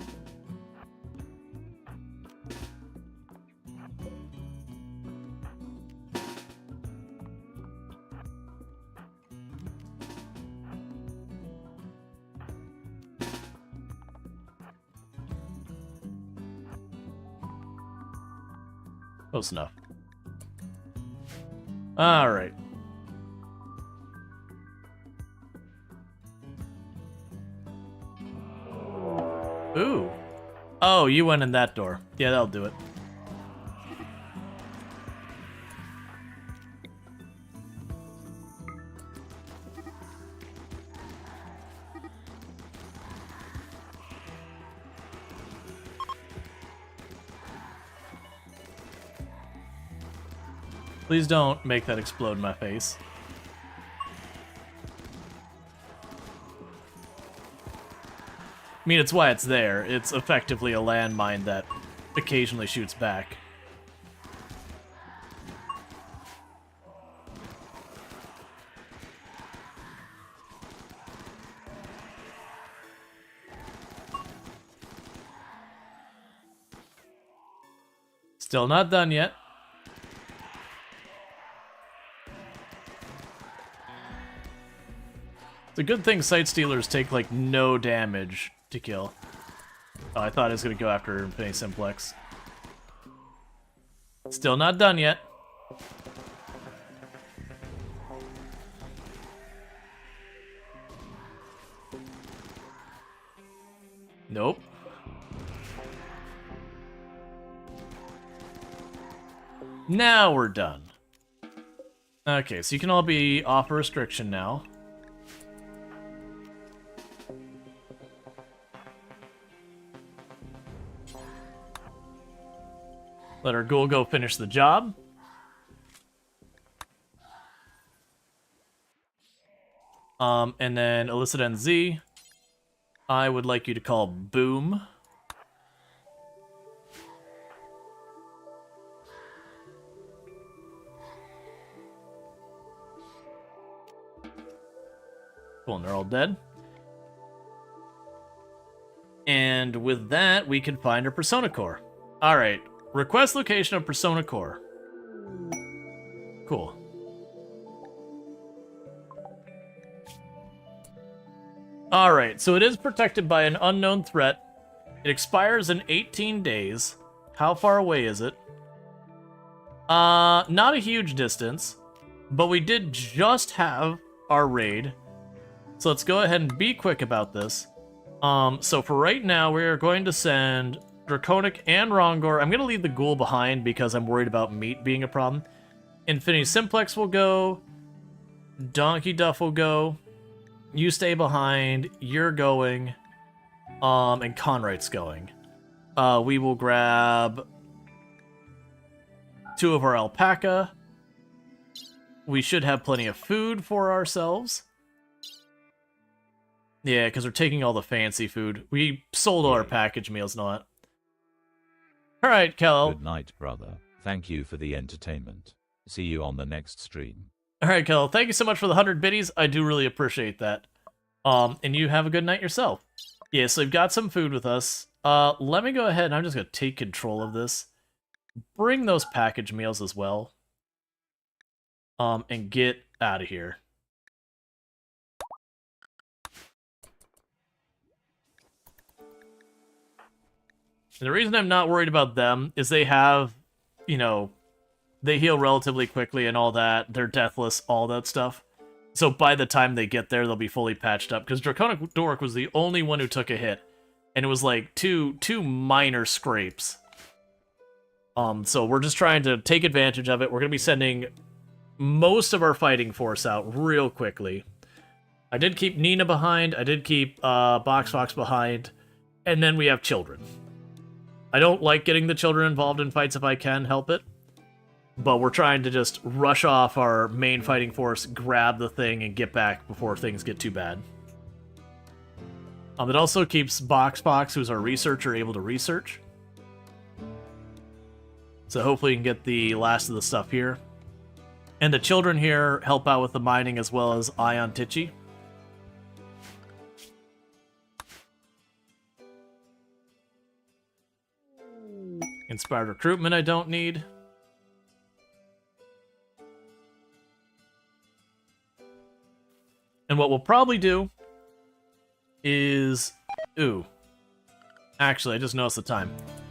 Close enough. Alright. Ooh. Oh, you went in that door. Yeah, that'll do it. Please don't make that explode in my face. I mean, it's why it's there. It's effectively a landmine that occasionally shoots back. Still not done yet. It's a good thing Sight Stealers take, like, no damage to kill. Oh, I thought I was gonna go after Infinity Simplex. Still not done yet. Nope. Now we're done. Okay, so you can all be off a restriction now. Let our ghoul go finish the job. And then Elicit NZ, I would like you to call Boom. Cool, and they're all dead. And with that, we can find our Persona Core. Alright. Request location of Persona Core. Cool. Alright, so it is protected by an unknown threat. It expires in 18 days. How far away is it? Not a huge distance, but we did just have our raid. So let's go ahead and be quick about this. So for right now, we are going to send Draconic and Rongor. I'm going to leave the Ghoul behind because I'm worried about meat being a problem. Infinity Simplex will go. Donkey Duff will go. You stay behind. You're going. And Conright's going. We will grab 2 of our alpaca. We should have plenty of food for ourselves. Yeah, because we're taking all the fancy food. We sold all our package meals and all that. Alright, Kel. Good night, brother. Thank you for the entertainment. See you on the next stream. Alright, Kel. Thank you so much for the 100 biddies. I do really appreciate that. And you have a good night yourself. Yeah, so we've got some food with us. Let me go ahead and I'm just going to take control of this. Bring those package meals as well. And get out of here. And the reason I'm not worried about them is they have, you know, they heal relatively quickly and all that. They're deathless, all that stuff. So by the time they get there, they'll be fully patched up. Because Draconic Dork was the only one who took a hit. And it was like two minor scrapes. So we're just trying to take advantage of it. We're going to be sending most of our fighting force out real quickly. I did keep Nina behind. I did keep Box Fox behind. And then we have children. I don't like getting the children involved in fights if I can help it. But we're trying to just rush off our main fighting force, grab the thing, and get back before things get too bad. It also keeps Box Fox, who's our researcher, able to research. So hopefully we can get the last of the stuff here. And the children here help out with the mining as well as Ion Tichy. Inspired recruitment I don't need. And what we'll probably do is... Ooh. Actually, I just noticed the time.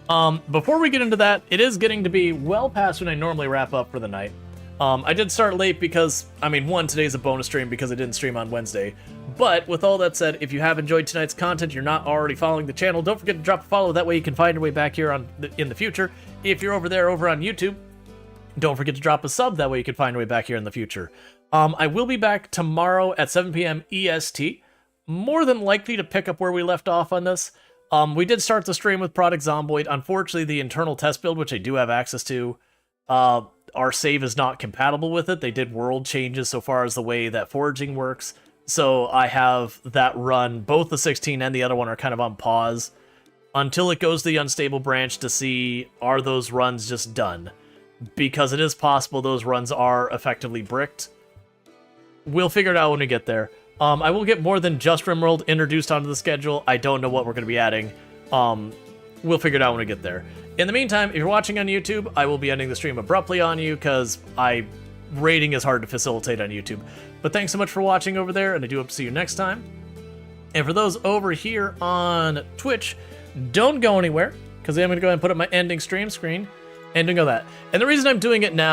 Before we get into that, it is getting to be well past when I normally wrap up for the night. I did start late because, I mean, one, today's a bonus stream because I didn't stream on Wednesday. But with all that said, if you have enjoyed tonight's content, you're not already following the channel, don't forget to drop a follow. That way you can find your way back here in the future. If you're over there over on YouTube, don't forget to drop a sub. That way you can find your way back here in the future. I will be back tomorrow at 7 p.m. EST. More than likely to pick up where we left off on this. We did start the stream with Product Zomboid. Unfortunately, the internal test build, which I do have access to, our save is not compatible with it. They did world changes so far as the way that foraging works. So I have that run. Both the 16 and the other one are kind of on pause until it goes to the unstable branch to see, are those runs just done? Because it is possible those runs are effectively bricked. We'll figure it out when we get there. I will get more than just RimWorld introduced onto the schedule. I don't know what we're going to be adding. We'll figure it out when we get there. In the meantime, if you're watching on YouTube, I will be ending the stream abruptly on you because rating is hard to facilitate on YouTube. But thanks so much for watching over there, and I do hope to see you next time. And for those over here on Twitch, don't go anywhere, because I'm going to go ahead and put up my ending stream screen, and go that. And the reason I'm doing it now